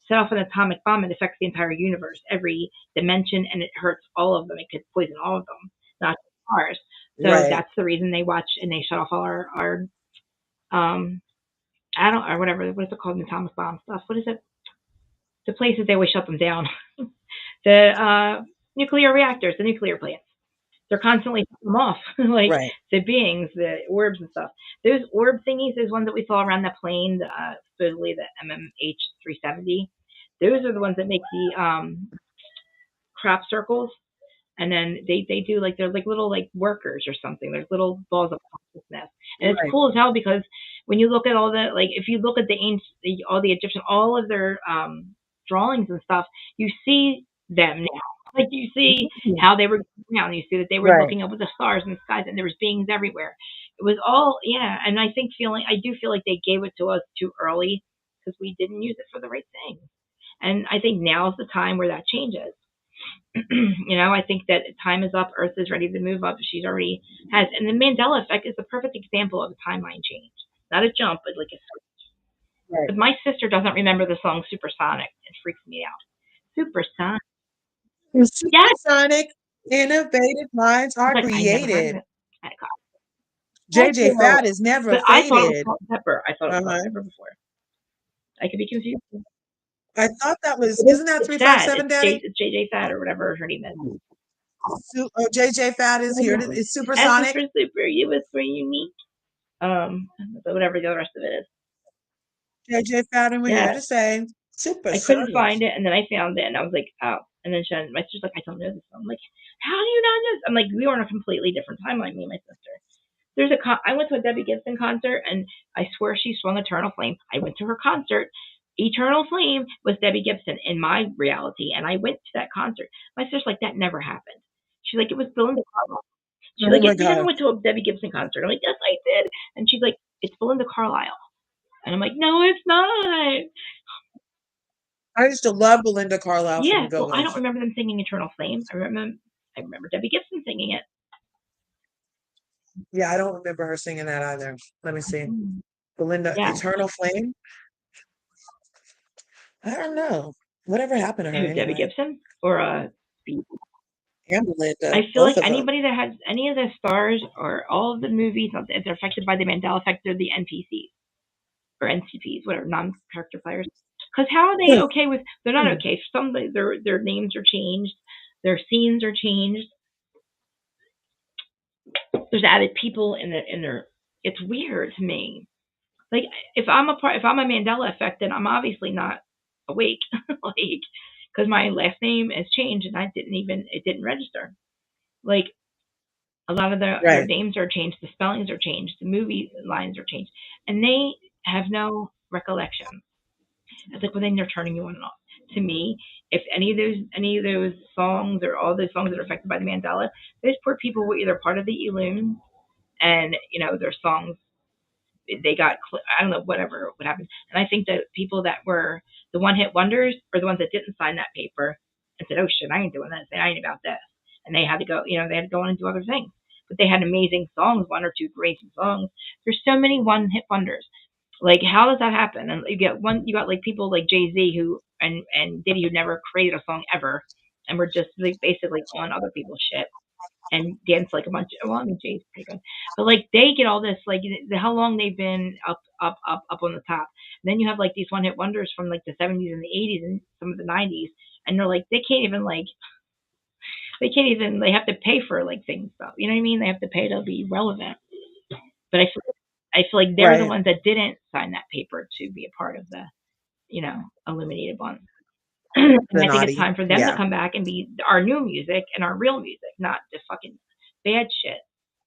set off an atomic bomb, it affects the entire universe, every dimension, and it hurts all of them. It could poison all of them, not just ours. So Right. that's the reason they watch and they shut off all our um I don't or whatever what is it called, the atomic bomb stuff. What is it? The places they always shut them down. The nuclear reactors, the nuclear plants. They're constantly shutting them off, like Right. the beings, the orbs and stuff. Those orb thingies, those ones that we saw around the plane, supposedly the MMH 370. Those are the ones that make the crop circles, and then they do they're like little like workers or something. There's little balls of consciousness, and it's Right. cool as hell because when you look at all the like, if you look at the ancient, all the Egyptian, all of their drawings and stuff, you see them now. Like you see Mhm. how they were around. You see that they were Right. looking up at the stars and the skies, and there was beings everywhere. It was all, yeah. And I do feel like they gave it to us too early because we didn't use it for the right thing. And I think now is the time where that changes. I think that time is up. Earth is ready to move up. She's already has, and the Mandela effect is the perfect example of a timeline change, not a jump, but like a. Right. But my sister doesn't remember the song Supersonic. It freaks me out. Supersonic. Yes. Supersonic innovative minds She's are like, I never heard of created. it. I JJ know. Fad is never But I thought it was faded. Salt and Pepper. I thought it was Salt Uh-huh. and Pepper before. I could be confused. I thought that was, It is. isn't that It's sad. 357 It's Daddy? JJ Fad or whatever her name is. Oh, JJ Fad is here. S It's is supersonic. for super. U is for unique. Um, whatever the rest of it is. JJ Fad, and we're Yeah. here to say I couldn't supersonic. find it, and then I found it, and I was like, oh. And then my sister's like, I don't know this. I'm like, how do you not know this? I'm like, we were on a completely different timeline, me and my sister. I went to a Debbie Gibson concert, and I swear she swung Eternal Flame. I went to her concert. Eternal Flame was Debbie Gibson in my reality, and I went to that concert. My sister's like, that never happened. She's like, it was Belinda Carlisle. She's Oh like, my you never God. went to a Debbie Gibson concert. I'm like, yes, I did. And she's like, it's Belinda Carlisle. And I'm like, no, it's not. I used to love Belinda Carlisle from Yeah, the Go well, I don't Go's. remember them singing Eternal Flame. I remember Debbie Gibson singing it. Yeah, I don't remember her singing that either. Let me see. Belinda, Yeah. Eternal Flame? I don't know. Whatever happened to her Who, Debbie anyway? Gibson? Or And Belinda, I feel both like of them. anybody that has any of the stars or all of the movies, if they're affected by the Mandela effect, they're the NPCs or NCPs, whatever, non-character players. Because how are they okay with? They're not okay. Some their names are changed, their scenes are changed. There's added people in their. It's weird to me. Like if I'm a Mandela effect, then I'm obviously not awake, like because my last name has changed and it didn't register. Like a lot of their Right. names are changed, the spellings are changed, the movie lines are changed, and they have no recollection. It's like, well, then they're turning you on and off. To me, if any of those songs or all those songs that are affected by the Mandela, those poor people were either part of the Elune and their songs they got I don't know whatever what happened. And I think that people that were the one hit wonders or the ones that didn't sign that paper and said, "Oh shit, I ain't doing that. I ain't about this," and they had to go. They had to go on and do other things. But they had amazing songs, one or two great songs. There's so many one hit wonders. Like, how does that happen? And you got like people like Jay Z who and Diddy who never created a song ever, and were just like basically on other people's shit and dance like a bunch of, well, I mean, Jay's pretty good. But like they get all this, like how long they've been up on the top. And then you have like these one hit wonders from like the 70s and the 80s and some of the 90s. And they're like, they have to pay for like things stuff. You know what I mean? They have to pay to be relevant. But I feel like they're the Right. ones that didn't sign that paper to be a part of the, illuminated one. And The I think it's naughty. time for them to Yeah. come back and be our new music and our real music, not the fucking bad shit.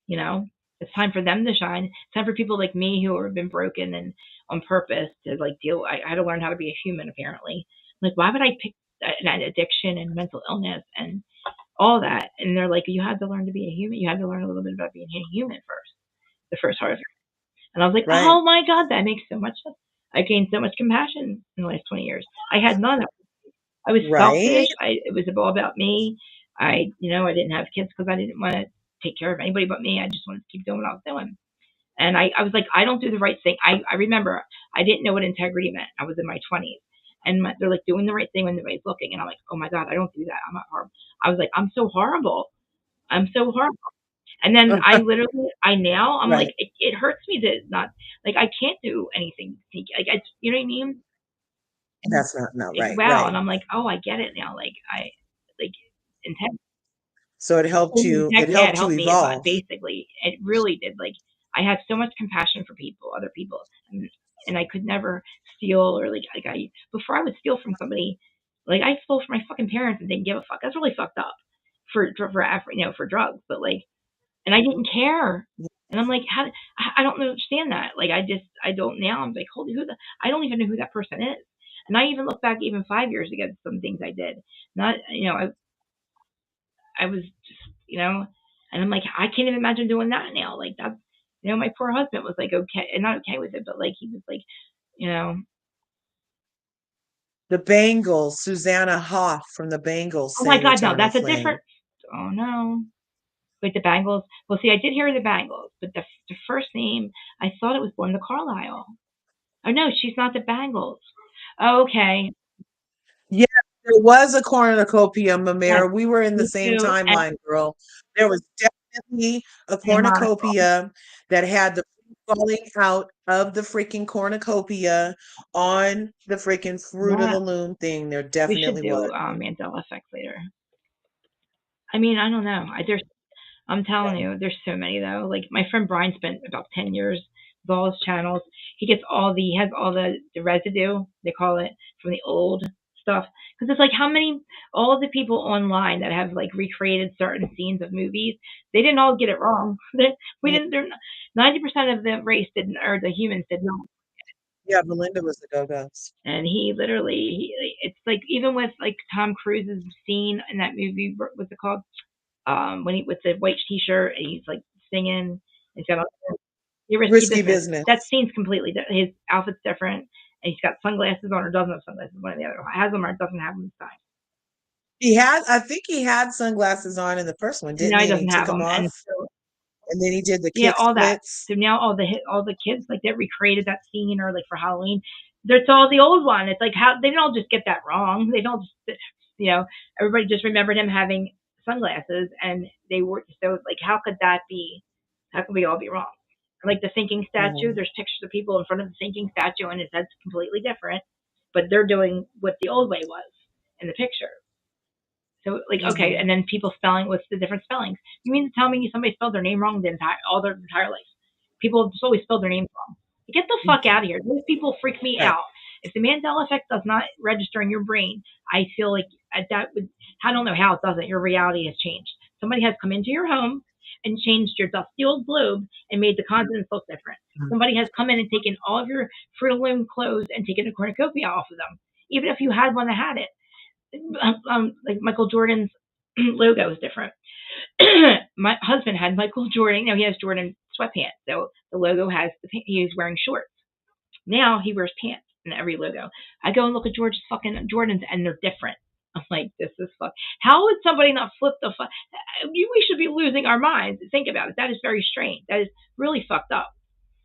You know, it's time for them to shine. It's time for people like me who have been broken and on purpose to like deal. I had to learn how to be a human. Apparently, like why would I pick that addiction and mental illness and all that? And they're like, you had to learn to be a human. You had to learn a little bit about being a human first. The first part of it. And I was like, Right. oh my god, that makes so much sense. I gained so much compassion in the last 20 years. I had none. I was selfish. Right. It was all about me. I didn't have kids because I didn't want to take care of anybody but me. I just wanted to keep doing what I was doing. And I was like, I don't do the right thing. I remember I didn't know what integrity meant. I was in my 20s. And they're like doing the right thing when nobody's looking. And I'm like, oh my God, I don't do that. I'm not horrible. I was like, I'm so horrible. I'm so horrible. And then I'm like, Right. it hurts me to not, like, I can't do anything sneaky. Like, you know what I mean? That's not, no, Like, right, wow. right. And I'm like, oh, I get it now. Like, integrity. So it Yeah, it helped you helped me, evolve. basically. It really did. Like, I had so much compassion for other people, and I could never steal or before I would steal from somebody, like I stole from my fucking parents and didn't give a fuck. That's really fucked up for drugs, but like, and I didn't care. And I'm like, I don't understand that. Like I don't now. I'm like, holy I don't even know who that person is. And I even look back even 5 years ago, some things I did. Not, I was just, and I'm like, I can't even imagine doing that now. Like that's, my poor husband was like okay, and not okay with it, but like he was like, you know, The Bangles, Susanna Hoff from the Bangles oh my sang God, no, Eternal that's a Flame. different. Oh no, wait, the Bangles. Well, see, I did hear the Bangles, but the first name I thought it was Belinda Carlisle. Oh no, she's not the Bangles. Oh, okay, Yeah, there was a cornucopia, yes, Mamera. We were in the me same too, and timeline, girl. There was definitely a monocle. cornucopia that had the fruit falling out of the freaking cornucopia on the freaking Fruit of Yeah, the Loom thing. There we should definitely was. do Mandela effects later. I mean, I don't know. I'm telling Yeah. you, there's so many though. Like my friend Brian spent about 10 years with all his channels. He has all the residue they call it from the old stuff. Because it's like how many all of the people online that have like recreated certain scenes of movies, they didn't all get it wrong. We Yeah, didn't. 90% of the race didn't, or the humans did not. yeah, Belinda was the Go-Go's. And he literally, it's like even with like Tom Cruise's scene in that movie, what's it called? When he with the white t-shirt and he's like singing. He's got your risky Risky business. That business. scene's completely different. His outfit's different, and he's got sunglasses on or doesn't have sunglasses. One or the other. Has them or doesn't have them this time. I think he had sunglasses on in the first one, didn't Now he? he And he doesn't took have them them, off, and so and then he did the yeah, kick all that. splits. So now all the kids like that recreated that scene or like for Halloween. That's all the old one. It's like how they don't just get that wrong. They don't just everybody just remembered him having sunglasses and they were so like how could that be? How could we all be wrong? Like the thinking statue, Mm, there's pictures of people in front of the thinking statue and it's that's completely different, but they're doing what the old way was in the picture. So like okay, mhm, and then people spelling what's the different spellings? You mean to tell me somebody spelled their name wrong all their entire life? People just always spell their names wrong. Get the fuck mhm. out of here. Those people freak me Right. out. If the Mandela effect does not register in your brain, I feel like that would I don't know how it doesn't. Your reality has changed. Somebody has come into your home and changed your dusty old globe and made the continents look different. Somebody has come in and taken all of your Fruit of the Loom clothes and taken a cornucopia off of them. Even if you had one that had it, like Michael Jordan's logo is different. My husband had Michael Jordan. Now he has Jordan sweatpants, so the logo has he was wearing shorts. Now he wears pants in every logo. I go and look at George's fucking Jordans, and they're different. I'm like, this is fuck. How would somebody not flip the fuck? We should be losing our minds. Think about it. That is very strange. That is really fucked up.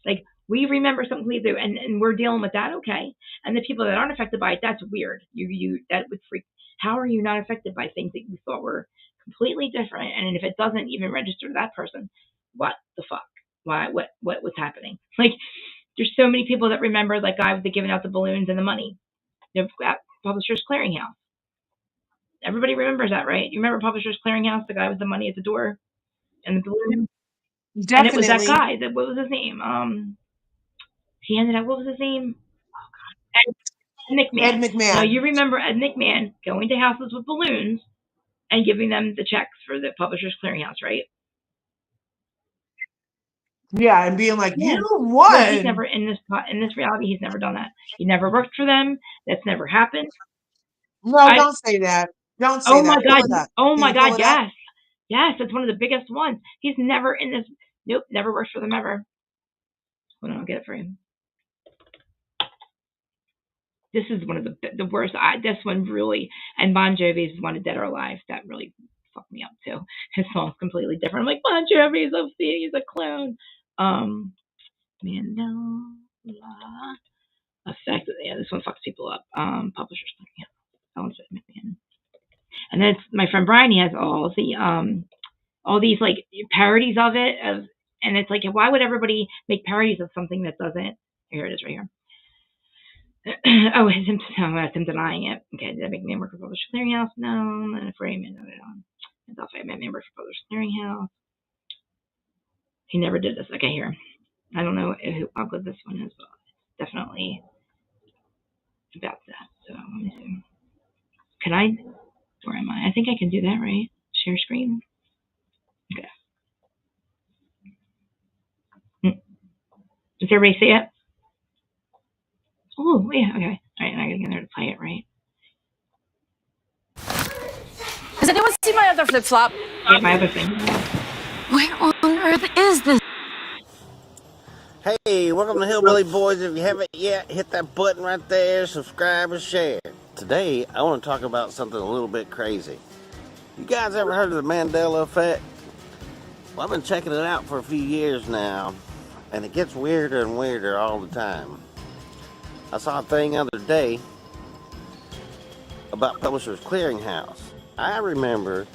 Like we remember something we do, and we're dealing with that, okay? And the people that aren't affected by it, that's weird. You that would freak. How are you not affected by things that you thought were completely different? And if it doesn't even register to that person, what the fuck? Why? What was happening? Like there's so many people that remember that guy with the giving out the balloons and the money. At Publishers Clearinghouse. Everybody remembers that, right? You remember Publishers Clearinghouse, the guy with the money at the door and the balloon, and it was that Definitely. guy. That what was his name? He ended up. What was his name? Ed Ed McMahon. Now McMahon. you remember Ed McMahon going to houses with balloons and giving them the checks for the Publishers Clearinghouse, right? Yeah, and being like, you Yeah. Well, he's won. never in this reality. He's never done that. He never worked for them. That's never happened. No, I. don't say that. Don't say Oh my that. Pull God. it up. Oh Can my you pull God. it up? Yes. Yes. That's one of the biggest ones. He's never in this. Nope. Never worked for them ever. Hold on. I'll get it for him. This is one of the worst. This one really, and Bon Jovi's one of Dead or Alive. That really fucked me up too. His song's completely different. I'm like Bon Jovi's obscene. He's a clown. Um, Mandela effect. Yeah, this one fucks people up. Publishers. Yeah, Ellen McMahon. And then it's my friend Brian. He has all these like parodies of it and it's like why would everybody make parodies of something that doesn't? Here it is right here. Oh, that's him denying it. Okay, did I make me work for Publishers Clearinghouse? No, not a frame. No, no, no. It's also I made me work for Publishers Clearinghouse. He never did this. Okay, here. I don't know how good this one is, but it's definitely about that. So let me see. Can I? Where am I? I think I can do that, right? Share screen. Okay. everybody see it? Oh, yeah, okay. All right, now I gotta get in there to play it, right? Has anyone seen my other flip-flop? Yeah, my other thing. Where on earth is this? Hey, welcome to Hillbilly Boys. If you haven't yet, hit that button right there, subscribe and share. Today, I want to talk about something a little bit crazy. You guys ever heard of the Mandela effect? Well, I've been checking it out for a few years now, and it gets weirder and weirder all the time. I saw a thing the other day about Publishers Clearinghouse. I remember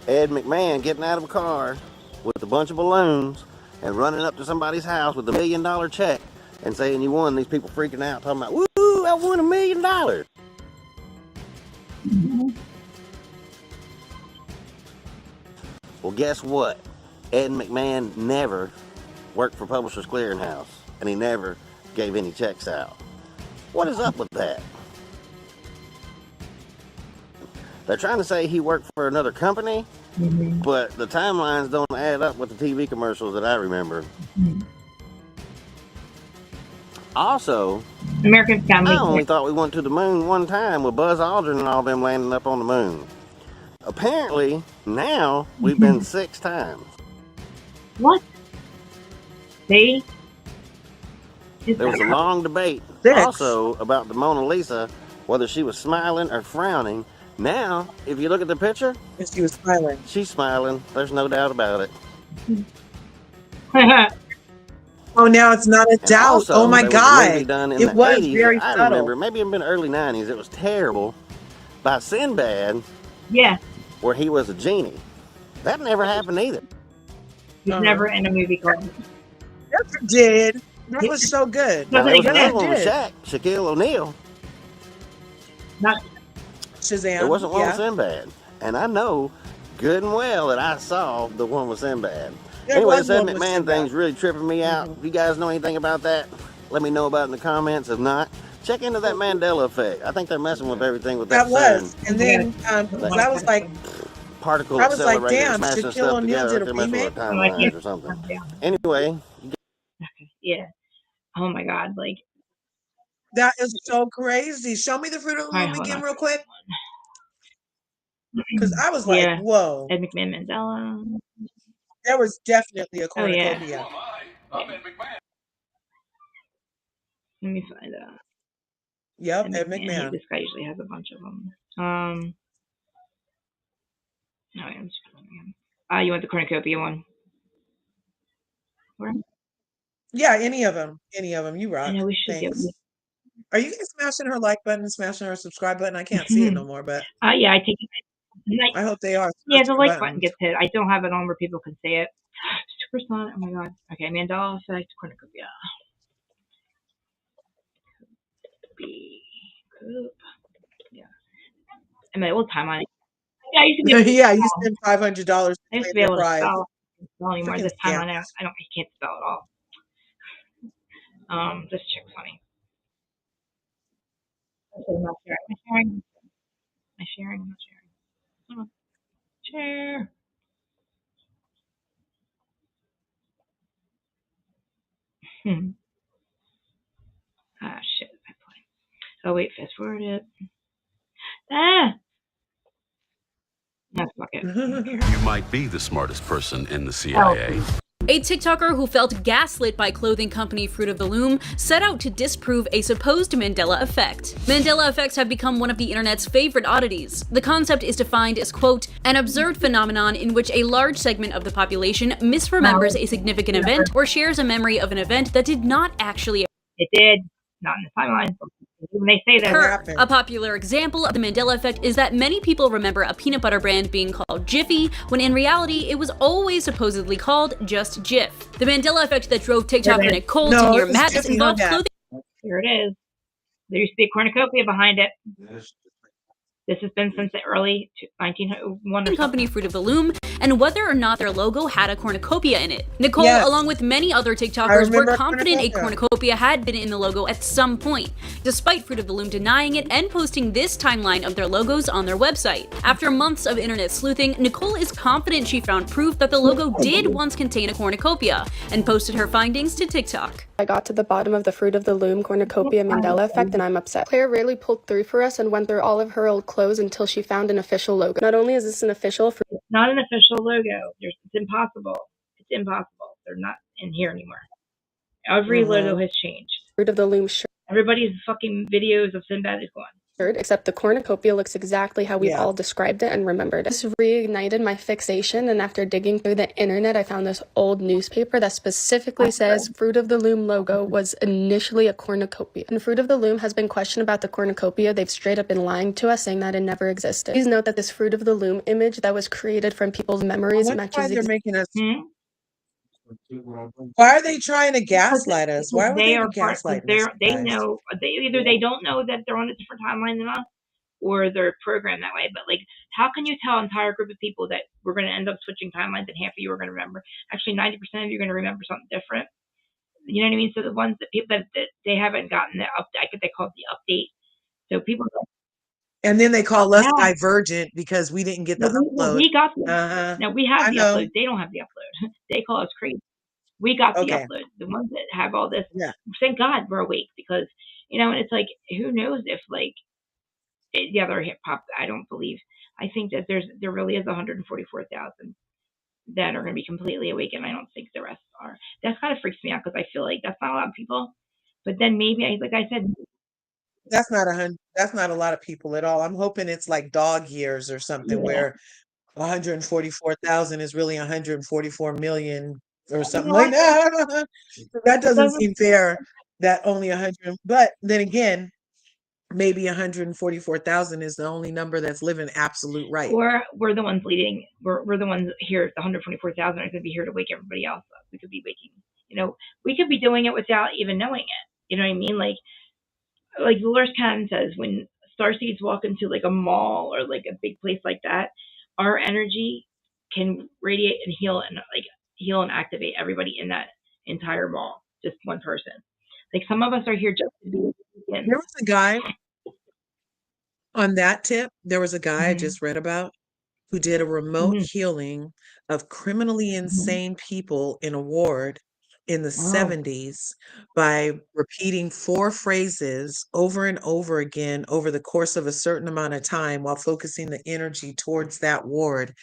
Ed McMahon getting out of a car with a bunch of balloons and running up to somebody's house with $1 million check and saying you won. These people freaking out, talking about, woo, I won $1 million. Well, guess what? Ed McMahon never worked for Publishers Clearinghouse, and he never gave any checks out. What is up with that? They're trying to say he worked for another company, but the timelines don't add up with the TV commercials that I remember. Also, American Family. I only thought we went to the moon one time with Buzz Aldrin and all them landing up on the moon. Apparently, now we've been 6 times. What? See? There was a long debate 6. also about the Mona Lisa, whether she was smiling or frowning. Now, if you look at the picture, And she was smiling. she's smiling. There's no doubt about it. Oh, now it's not a And doubt. also, Oh my there was a God. movie done in It the was 80s very that I subtle. remember, maybe in the early 90s. It was terrible, by Sinbad, Yeah, where he was a genie. That never happened either. he's Uh-huh. never in a movie called. Yes, it did. That was so good. Now, there was Wasn't it another good? one with Did. Shaq, Shaquille O'Neal. Not Shazam. There wasn't one with yeah. Sinbad. And I know good and well that I saw the one with Sinbad. There Anyway, was this Ed one with McMahon Sinbad. thing's really tripping me out. If you guys know anything about that, let me know about it in the comments. If not, check into that Mandela effect. I think they're messing with everything with that That was. And then Like- 'cause I was like, particle I was like, accelerator damn, smashing Shaquille stuff O'Neal together. did a They're messing with remake? our I'm like, timelines or something. Anyway, yeah. Oh my God! Like, that is so crazy. Show me the Fruit of the all right, Loom hold again on. real quick. Because I was like, Yeah, whoa. Ed McMahon Mandela. There was definitely a Oh yeah. cornucopia. Let me find out. Yep, Ed Ed McMahon. McMahon. This guy usually has a bunch of them. No, I'm just putting him. You want the cornucopia one? Where? Yeah, any of them. Any of them. You I rock. know we should Thanks. get. Are you guys smashing her like button, smashing her subscribe button? I can't see it no more, but Yeah, I take it. I hope they are. Yeah, the smashing like button buttons. gets hit. I don't have it on where people can see it. Supersonic. Oh my God. Okay, Mandela effect cornucopia. Coop. Yeah. And my old timeline. Yeah, I used to be able to Yeah, you spell. spend $500 to I used claim to be your able to prize. spell. I can't spell anymore. Freaking This scam. timeline, I can't spell at all. This chick's funny. Am I sharing? Am I sharing? I'm not sharing. Come on. Share. Shit. Oh wait, fast forward it. No, fuck it. You might be the smartest person in the CIA. A TikToker who felt gaslit by clothing company Fruit of the Loom set out to disprove a supposed Mandela effect. Mandela effects have become one of the internet's favorite oddities. The concept is defined as, quote, an observed phenomenon in which a large segment of the population misremembers a significant event or shares a memory of an event that did not actually It did. Not in the timeline. When they say that. occur. A popular example of the Mandela effect is that many people remember a peanut butter brand being called Jiffy, when in reality it was always supposedly called just Jif. The Mandela effect that drove TikToker Nicole to near madness involved clothing. Here it is. There used to be a cornucopia behind it. This has been since the early 1901 or company something. Fruit of the Loom, and whether or not their logo had a cornucopia in it. Nicole, Yes. along with many other I TikTokers, were remember confident a cornucopia. cornucopia had been in the logo at some point, despite Fruit of the Loom denying it and posting this timeline of their logos on their website. After months of internet sleuthing, Nicole is confident she found proof that the logo did once contain a cornucopia, and posted her findings to TikTok. I got to the bottom of the Fruit of the Loom cornucopia Mandela effect, and I'm upset. Claire really pulled through for us and went through all of her old clothes until she found an official logo. Not only is this an official It's not an official logo. It's impossible. It's impossible. They're not in here anymore. Every logo has changed. Fruit of the Loom shirt, Everybody's fucking videos of Sinbad is gone. except the cornucopia looks exactly how we've all described it and remembered it. This reignited my fixation, and after digging through the internet, I found this old newspaper that specifically says Fruit of the Loom logo was initially a cornucopia. And Fruit of the Loom has been questioned about the cornucopia. They've straight up been lying to us, saying that it never existed. Please note that this Fruit of the Loom image that was created from people's memories matches they're making us. Hmm? Why are they trying to gaslight us? Why would They they are be part. gaslighting They us, guys? know. Either they don't know that they're on a different timeline than us, or they're programmed that way. But like, how can you tell an entire group of people that we're going to end up switching timelines and half of you are going to remember? Actually, 90% of you are going to remember something different. You know what I mean? So the ones that people that they haven't gotten the update, I think they call it the update. So people. And then they call us Yeah. divergent because we didn't get No, the upload. we got them. No, we have I the know. upload. They don't have the upload. They call us crazy. We got the Okay. upload. The ones that have all this. Yeah. Thank God we're awake, because and it's like, who knows if like the other hip hop. I don't believe. I think that there really is 144,000 that are going to be completely awake, and I don't think the rest are. That kind of freaks me out, because I feel like that's not a lot of people. But then maybe, like I said, That's not 100. That's not a lot of people at all. I'm hoping it's like dog years or something, yeah. where 144,000 is really 144 million or something No, like that. That doesn't doesn't. seem fair that only 100, but then again, maybe 144,000 is the only number that's living absolute right. Or we're the ones leading. We're the ones here. The 124,000 are going to be here to wake everybody else up. We could be waking. We could be doing it without even knowing it. You know what I mean? Like Dolores Cannon says, when starseeds walk into like a mall or like a big place like that, our energy can radiate and heal and activate everybody in that entire mall. Just one person. Like, some of us are here just to be. There was a guy on that tip. There was a guy I just read about who did a remote healing of criminally insane people in a ward in the 70s by repeating 4 phrases over and over again over the course of a certain amount of time while focusing the energy towards that ward.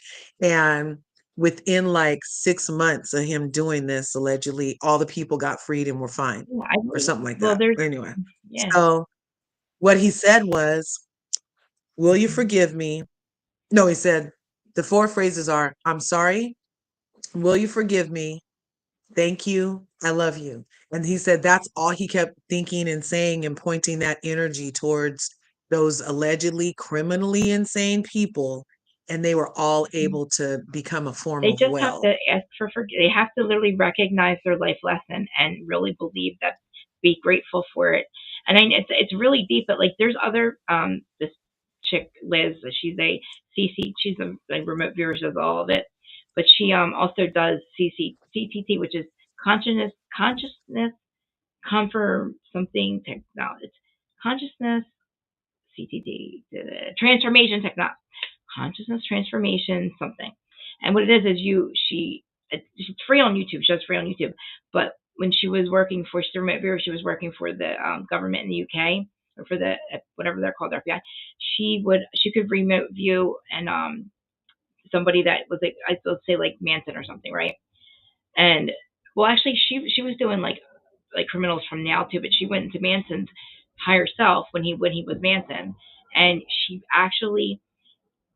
And within like 6 months of him doing this, allegedly, all the people got freed and were fine or something like that. Anyway, so what he said was, "Will you forgive me?" No, he said, the 4 phrases are, "I'm sorry, will you forgive me? Thank you, I love you." And he said that's all he kept thinking and saying and pointing that energy towards those allegedly criminally insane people, and they were all able to become a form They of just have well. to ask for They have to literally recognize their life lesson and really believe that, be grateful for it. And it's really deep, but like, there's other this chick Liz, she's a CC, she's a remote viewer, she does all of it, but she also does CTT, which is consciousness confirm something technology. It's consciousness CTT transformation technology, consciousness transformation something. And what it is she's free on YouTube. She does free on YouTube. But when she was working for she was working for the government in the UK, or for the whatever they're called, FBI. She could remote view and somebody that was like, let's say like Manson or something, right? And well, actually, she was doing like criminals from now too, but she went into Manson's higher self when he was Manson, and she actually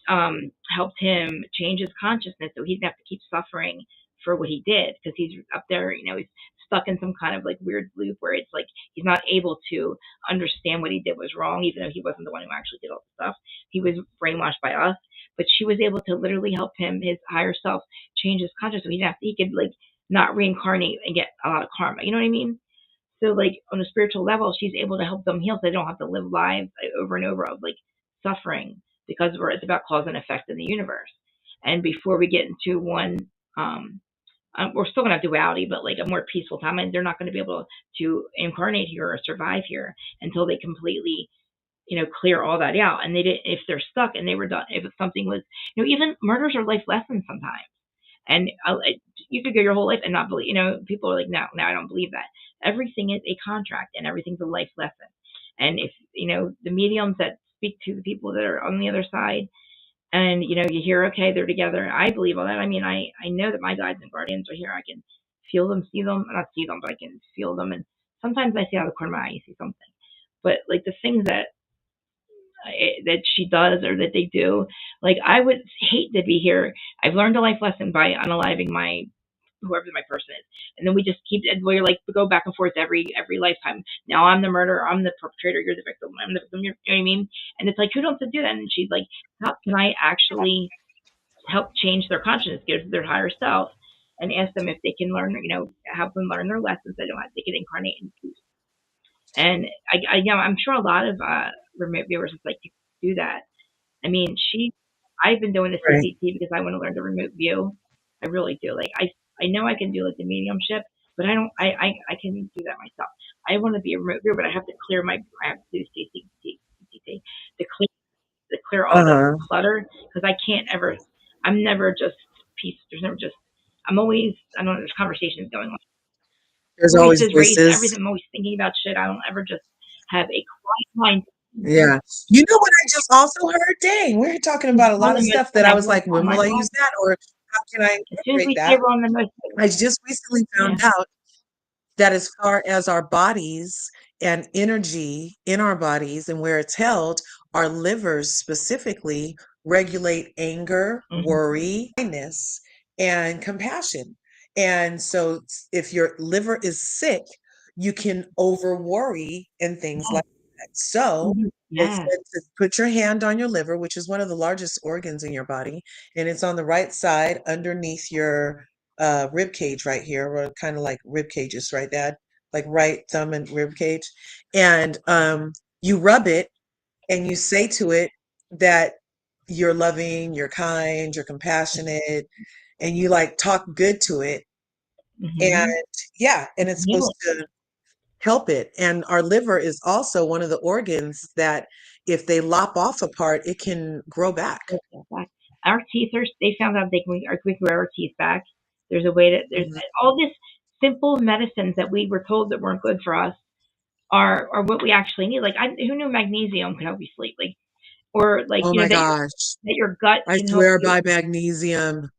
helped him change his consciousness so he didn't have to keep suffering for what he did, because he's up there, he's stuck in some kind of like weird loop where it's like he's not able to understand what he did was wrong, even though he wasn't the one who actually did all the stuff. He was brainwashed by us, but she was able to literally help him, his higher self, change his consciousness so he could like not reincarnate and get a lot of karma. You know what I mean? So like, on a spiritual level, she's able to help them heal so they don't have to live lives over and over of like suffering because it's about cause and effect in the universe. And before we get into one, we're still gonna have duality, but like a more peaceful time, and they're not going to be able to incarnate here or survive here until they completely, clear all that out. And they did, if they're stuck and they were done, if something was, even murders are life lessons sometimes. And you could go your whole life and not believe, people are like, no, I don't believe that. Everything is a contract and everything's a life lesson. And if, the mediums that speak to the people that are on the other side, and, you hear, okay, they're together. I believe all that. I mean, I know that my guides and guardians are here. I can feel them, see them, not see them, but I can feel them. And sometimes I see out of the corner of my eye, you see something. But like the things that she does or that they do, like I would hate to be here. I've learned a life lesson by unaliving my whoever my person is, and then we just keep, and we're like, go back and forth every lifetime. Now I'm the murderer, I'm the perpetrator, you're the victim, I'm the victim, you know what I mean? And it's like, who don't to do that? And she's like, how can I actually help change their consciousness, go to their higher self, and ask them if they can learn, help them learn their lessons. They can incarnate in peace. And I'm sure a lot of remote viewers would like to do that. I mean, I've been doing the Right. CCT because I want to learn the remote view. I really do. Like I know I can do like the mediumship, but I don't. I can do that myself. I want to be a remote viewer, but I have to clear I have to do CCT to clear all the Uh-huh. clutter, because I can't ever. I'm never just peace. There's never just. I'm always. I don't know. There's conversations going on. There's always Voices, races, voices. everything. I'm always thinking about shit. I don't ever just have a quiet mind. Yeah. You know what I just also heard? Dang, we're talking about a On lot the of most stuff that I was like, on when my will I pod. use that? Or how can I As soon as incorporate we say that? we're on the most, I just recently yeah. found out that as far as our bodies and energy in our bodies and where it's held, our livers specifically regulate anger, Mm-hmm. worry, kindness, and compassion. And so if your liver is sick, you can over worry and things Yeah. like that. So they Yeah. said to put your hand on your liver, which is one of the largest organs in your body, and it's on the right side underneath your rib cage right here, or kind of like rib cages, right, Dad? Like right thumb and rib cage. And you rub it and you say to it that you're loving, you're kind, you're compassionate, and you like talk good to it. Mm-hmm. And yeah, and it's Heal supposed to help it. And our liver is also one of the organs that if they lop off a part, it can grow back. it. Back. Our teeth are. They found out we can grow our teeth back. There's a way to. There's Mhm. all this simple medicines that we were told that weren't good for us are what we actually need. Like who knew magnesium could help you sleep? Like, or like, Oh my that gosh. your gut I can help swear you. by magnesium.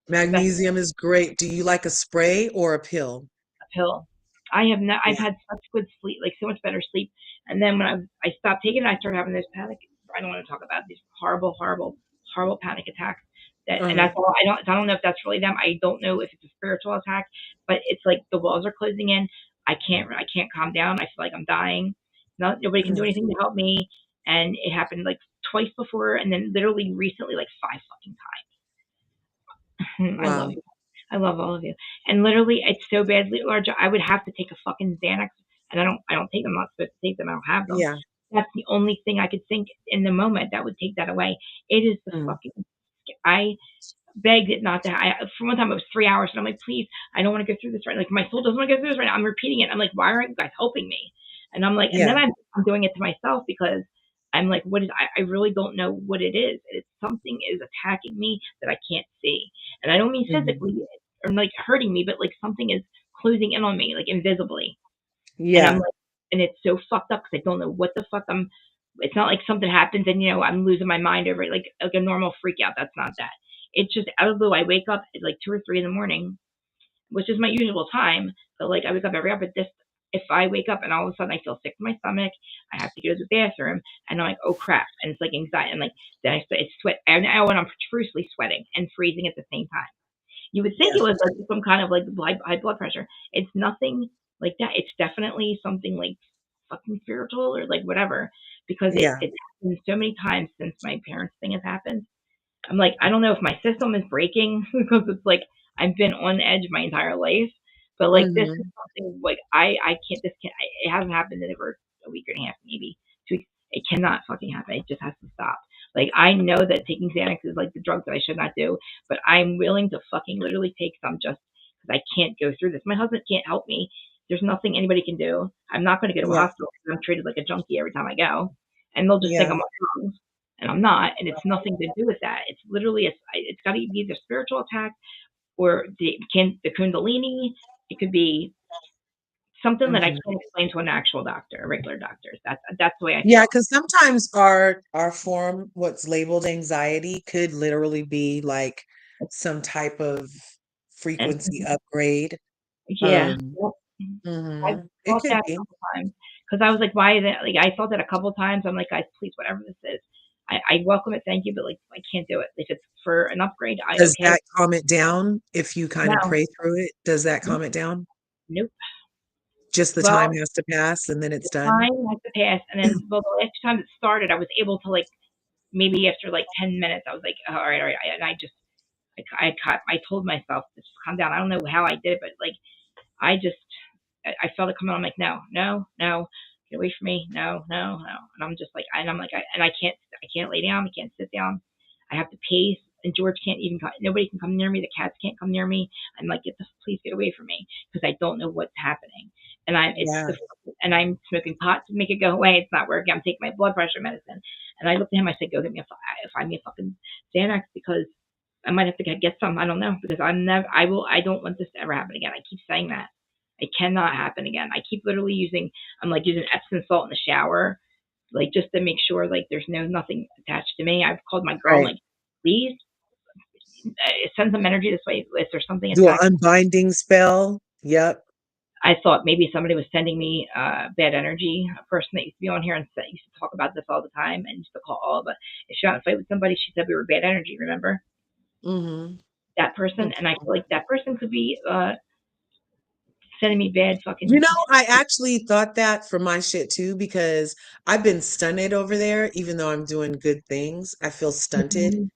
The best Magnesium is great. Do you like a spray or a pill? pill. I've Yeah. had such good sleep, like so much better sleep. And then when I stopped taking it, I started having this panic. I don't want to talk about these horrible, horrible, horrible panic attacks. And Uh-huh. that's all. I don't know if that's really them. I don't know if it's a spiritual attack, but it's like the walls are closing in. I can't calm down. I feel like I'm dying. Nobody can do Mhm. anything to help me. And it happened like twice before, and then literally recently like five fucking times. I love Wow. you. I love all of you. And literally, it's so badly large. I would have to take a fucking Xanax, and I don't take them. I'm not supposed to take them. I don't have them. Yeah. That's the only thing I could think in the moment that would take that away. It is the Mm. fucking. I begged it not to. For one time, it was 3 hours, and I'm like, please, I don't want to go through this right. Like my soul doesn't want to go through this right now. I'm repeating it. I'm like, why aren't you guys helping me? And I'm like, and then Yeah. I'm doing it to myself because I'm like, what is? I really don't know what it is. It's something is attacking me that I can't see, and I don't mean Mhm. physically or like hurting me, but like something is closing in on me, like invisibly. And I'm Yeah. like, and it's so fucked up because I don't know what the fuck I'm. It's not like something happens and I'm losing my mind over it, like a normal freak out. That's not that. It's just out of the blue. I wake up at like 2 or 3 in the morning, which is my usual time. But like I wake up every hour. But this, if I wake up and all of a sudden I feel sick to my stomach, I have to go to the bathroom, and I'm like, oh crap, and it's like anxiety, and like then it's sweat, and when I'm profusely sweating and freezing at the same time. You would think Yeah. it was like some kind of like high blood pressure. It's nothing like that. It's definitely something like fucking spiritual or like whatever, because Yeah. it's happened so many times since my parents' thing has happened. I'm like, I don't know if my system is breaking because it's like I've been on edge my entire life, but like this is Mhm. something like I can't. This can't. It hasn't happened in over a week and a half, maybe 2 weeks. It cannot fucking happen. It just has to stop. Like, I know that taking Xanax is like the drug that I should not do, but I'm willing to fucking literally take some just because I can't go through this. My husband can't help me. There's nothing anybody can do. I'm not going to go to a Yeah. hospital because I'm treated like a junkie every time I go, and they'll just think Yeah. I'm on drugs, and I'm not. And it's nothing to do with that. It's literally it's got to be either spiritual attack or the Kundalini. It could be something that I Mhm. can't explain to an actual doctor, a regular doctor. That's the way I Yeah, feel. because sometimes our form, what's labeled anxiety, could literally be like some type of And frequency upgrade. yeah, Um, yep. I've it thought could that a be. couple times because I was like, why is it? Like, I thought that a couple times. I'm like, guys, please, whatever this is, I welcome it, thank you, but like, I can't do it. If it's for an upgrade, Does okay. that calm it down if you kind of No, pray through it? Does that nope, calm it down? nope. Just the time Well, has to pass and then the it's done? time has to pass, and then well, the last time it started, I was able to like maybe after like 10 minutes, I was like, oh, all right, and I just I told myself just calm down. I don't know how I did it, but like I just I felt it coming on. I'm like, no, no, no, get away from me, no, no, no. And I'm just like, and I'm like, I can't lay down, I can't sit down, I have to pace. And George can't even come, nobody can come near me. The cats can't come near me. I'm like, please get away from me because I don't know what's happening. And Yeah, and I'm smoking pot to make it go away. It's not working. I'm taking my blood pressure medicine. And I looked at him. I said, go get me find me a fucking Xanax because I might have to get some. I don't know because I don't want this to ever happen again. I keep saying that. It cannot happen again. I keep literally I'm like using Epsom salt in the shower, like just to make sure like there's nothing attached to me. I've called my girl. I'm right. like, please send some energy this way. If there's something Do an attached, unbinding spell. Yep. I thought maybe somebody was sending me bad energy. A person that used to be on here and used to talk about this all the time and used to call all, but if she got in a fight with somebody, she said we were bad energy. Remember Hmm. that person? And I feel like that person could be sending me bad You fucking. know, I actually thought that for my shit too, because I've been stunted over there, even though I'm doing good things. I feel stunted.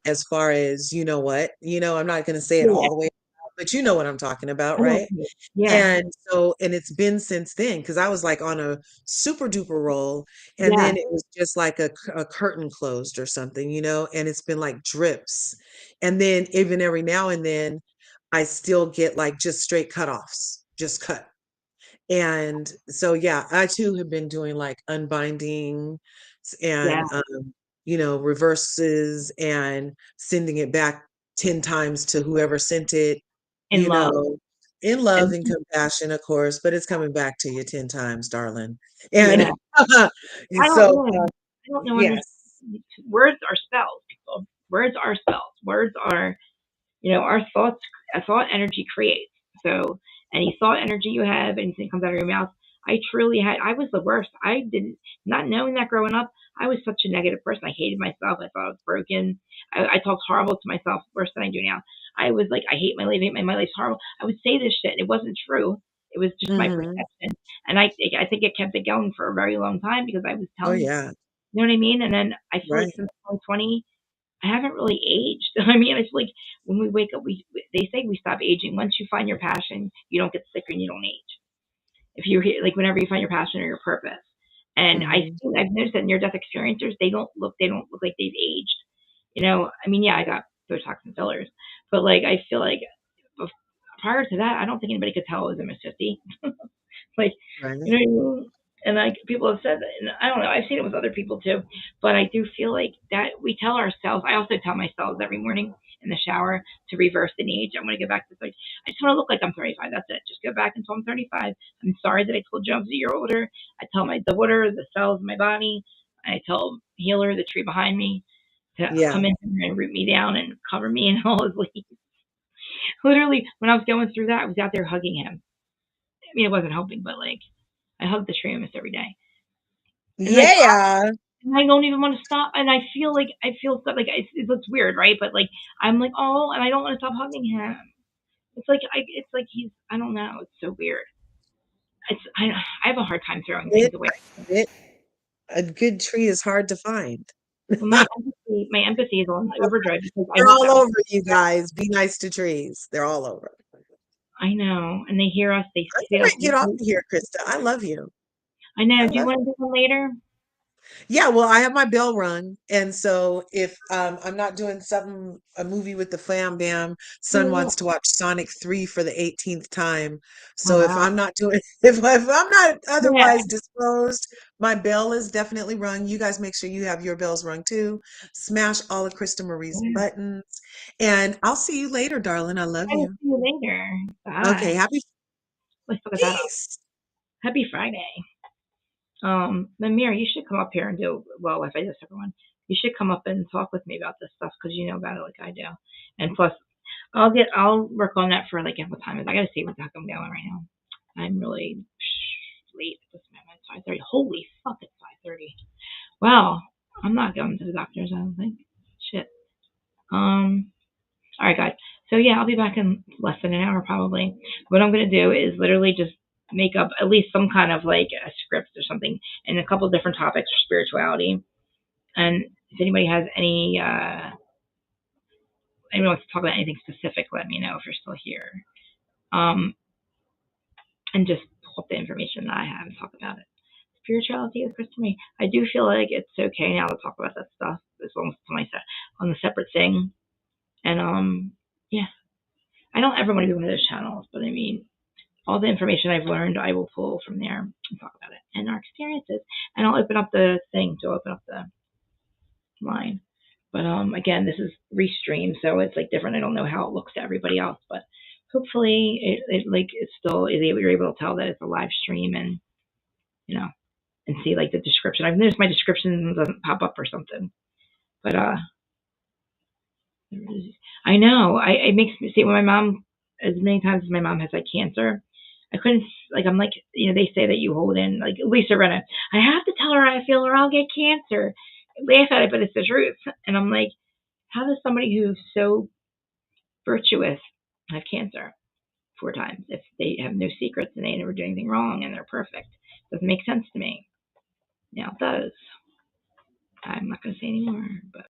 As far as you know what, I'm not going to say it Yeah, all the way out, but you know what I'm talking about, I know. right? Yeah, And so, and it's been since then because I was like on a super duper roll, and yeah, then it was just like a curtain closed or something, and it's been like drips. And then even every now and then, I still get like just straight cutoffs, just cut. And so, yeah, I too have been doing like unbinding yeah. and, reverses and sending it back 10 times to whoever sent it, In you love. know, in love And and compassion, of course, but it's coming back to you 10 times, darling. And yeah, I don't so, know. I don't know. yes. Words are spells, people. Words are spells. Words are, our thoughts, a thought energy creates. So any thought energy you have, anything comes out of your mouth. I was the worst. I didn't, not knowing that growing up, I was such a negative person. I hated myself. I thought I was broken. I talked horrible to myself worse than I do now. I was like, I hate my life, my life's horrible. I would say this shit. It wasn't true. It was just my Hmm. perception. And I think it kept it going for a very long time because I was Oh, telling, yeah. you know what I mean? And then I feel like Right. since 2020, I haven't really aged. I mean, I feel like when we wake up, they say we stop aging. Once you find your passion, you don't get sicker and you don't age. If you're like whenever you find your passion or your purpose, and Hmm. I've noticed that near death experiencers they don't look like they've aged. I mean, yeah, I got Botox and fillers, but like I feel like prior to that, I don't think anybody could tell I was almost 50. Like, you Right. know what I mean? And like people have said that, and I don't know. I've seen it with other people too, but I do feel like that we tell ourselves. I also tell myself every morning in the shower to reverse the age. I want to go back to like I just want to look like I'm 35. That's it. Just go back until I'm 35. I'm sorry that I told you I was a year older. I tell my daughter, the cells in my body. I tell healer, the tree behind me, to Yeah. come in and root me down and cover me in all his leaves. Literally, when I was going through that, I was out there hugging him. I mean, it wasn't helping, but like I hug the tree almost every day. And like Yeah. and I don't even want to stop. And I feel so, like it looks weird, right? But like I'm like, oh, and I don't want to stop hugging him. It's like he's I don't know. It's so weird. I have a hard time throwing It, things away. it, a good tree is hard to find. Well, my empathy is on overdrive because I They're work all out. over you guys. Be nice to trees. They're all over. I know, and they hear us. They I'm see us. gonna get off of here, Krista. I love you. I know. I Do you love want to do one later? Yeah, well, I have my bell rung, and so if I'm not doing a movie with the fam bam, son Oh, wants to watch Sonic 3 for the 18th time. oh So if wow. I'm not doing if I'm not Yeah. otherwise disposed, my bell is definitely rung. You guys make sure you have your bells rung too. Smash all of Krista Marie's Yeah. buttons, and I'll see you later, darling. I love I will you. see you later. Bye. Okay, happy Let's look at that up. peace. Happy Friday. Namir, you should come up here and do well. If I just everyone, you should come up and talk with me about this stuff because you know about it like I do. And plus, I'll work on that for like at what time is. I gotta see what the heck I'm doing right now. I'm really late at this moment. It's 5:30. Holy fuck! It's 5:30. Wow. I'm not going to the doctor's. I don't think. Shit. All right, guys. So yeah, I'll be back in less than an hour probably. What I'm gonna do is literally just make up at least some kind of like a script or something and a couple different topics for spirituality. And if anybody has anyone wants to talk about anything specific, let me know if you're still here. Um, and just pull up the information that I have and talk about it. Spirituality with Chris to me. I do feel like it's okay now to talk about that stuff as long as it's on a separate thing. And yeah, I don't ever want to be one of those channels, but I mean, all the information I've learned, I will pull from there and talk about it and our experiences. And I'll open up the thing to open up the line. But again, this is restream, so it's like different. I don't know how it looks to everybody else, but hopefully it's still you're able to tell that it's a live stream and you know and see like the description. I've noticed my description doesn't pop up or something, but I know. It makes me see when my mom, as many times as my mom has like cancer, I couldn't like. I'm like, they say that you hold in like Lisa Renna. I have to tell her I feel or I'll get cancer. I laugh at it, but it's the truth. And I'm like, how does somebody who's so virtuous have cancer 4 times if they have no secrets and they never do anything wrong and they're perfect? Doesn't make sense to me. Now it does. I'm not going to say anymore, but.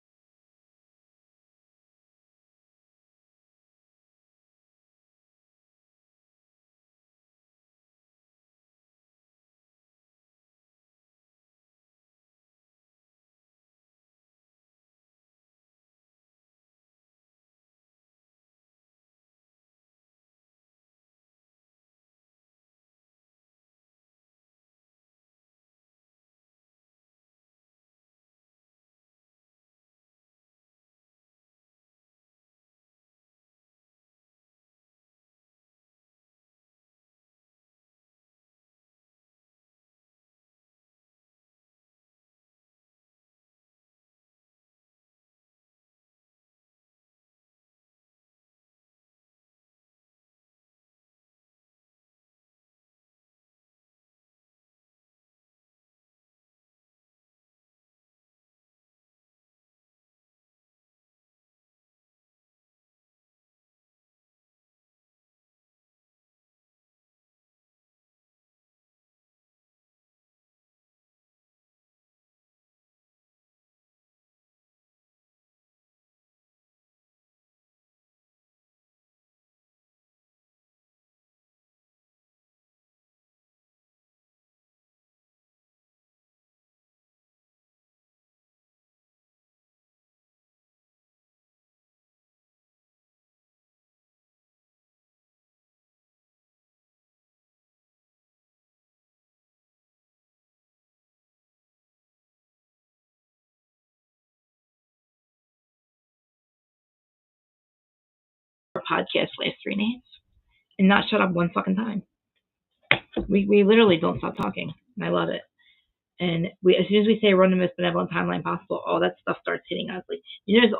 Podcast last 3 names and not shut up one fucking time. We literally don't stop talking, and I love it. And as soon as we say run the most benevolent timeline possible, all that stuff starts hitting us. Like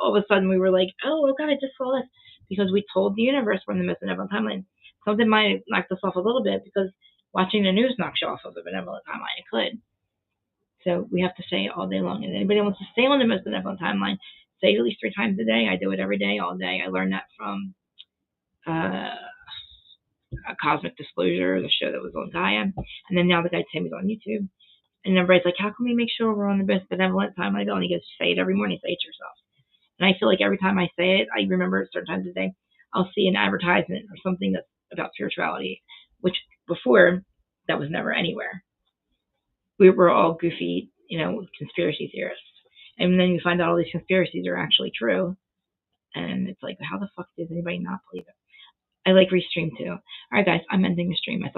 all of a sudden we were like, oh god, I just saw this because we told the universe run the most benevolent timeline. Something might knock us off a little bit because watching the news knocks you off of the benevolent timeline. It could. So we have to say it all day long. And anybody wants to stay on the most benevolent timeline, say it at least 3 times a day. I do it every day, all day. I learned that from uh, a Cosmic Disclosure, the show that was on Gaia, and then now the guy Timmy's on YouTube. And everybody's like, how can we make sure we're on the best benevolent time? I go, and he goes, say it every morning, say it to yourself. And I feel like every time I say it, I remember at certain times of the day, I'll see an advertisement or something that's about spirituality, which before that was never anywhere. We were all goofy with conspiracy theorists. And then you find out all these conspiracies are actually true. And it's like, how the fuck does anybody not believe it? I like Restream too. All right, guys, I'm ending the stream. I thought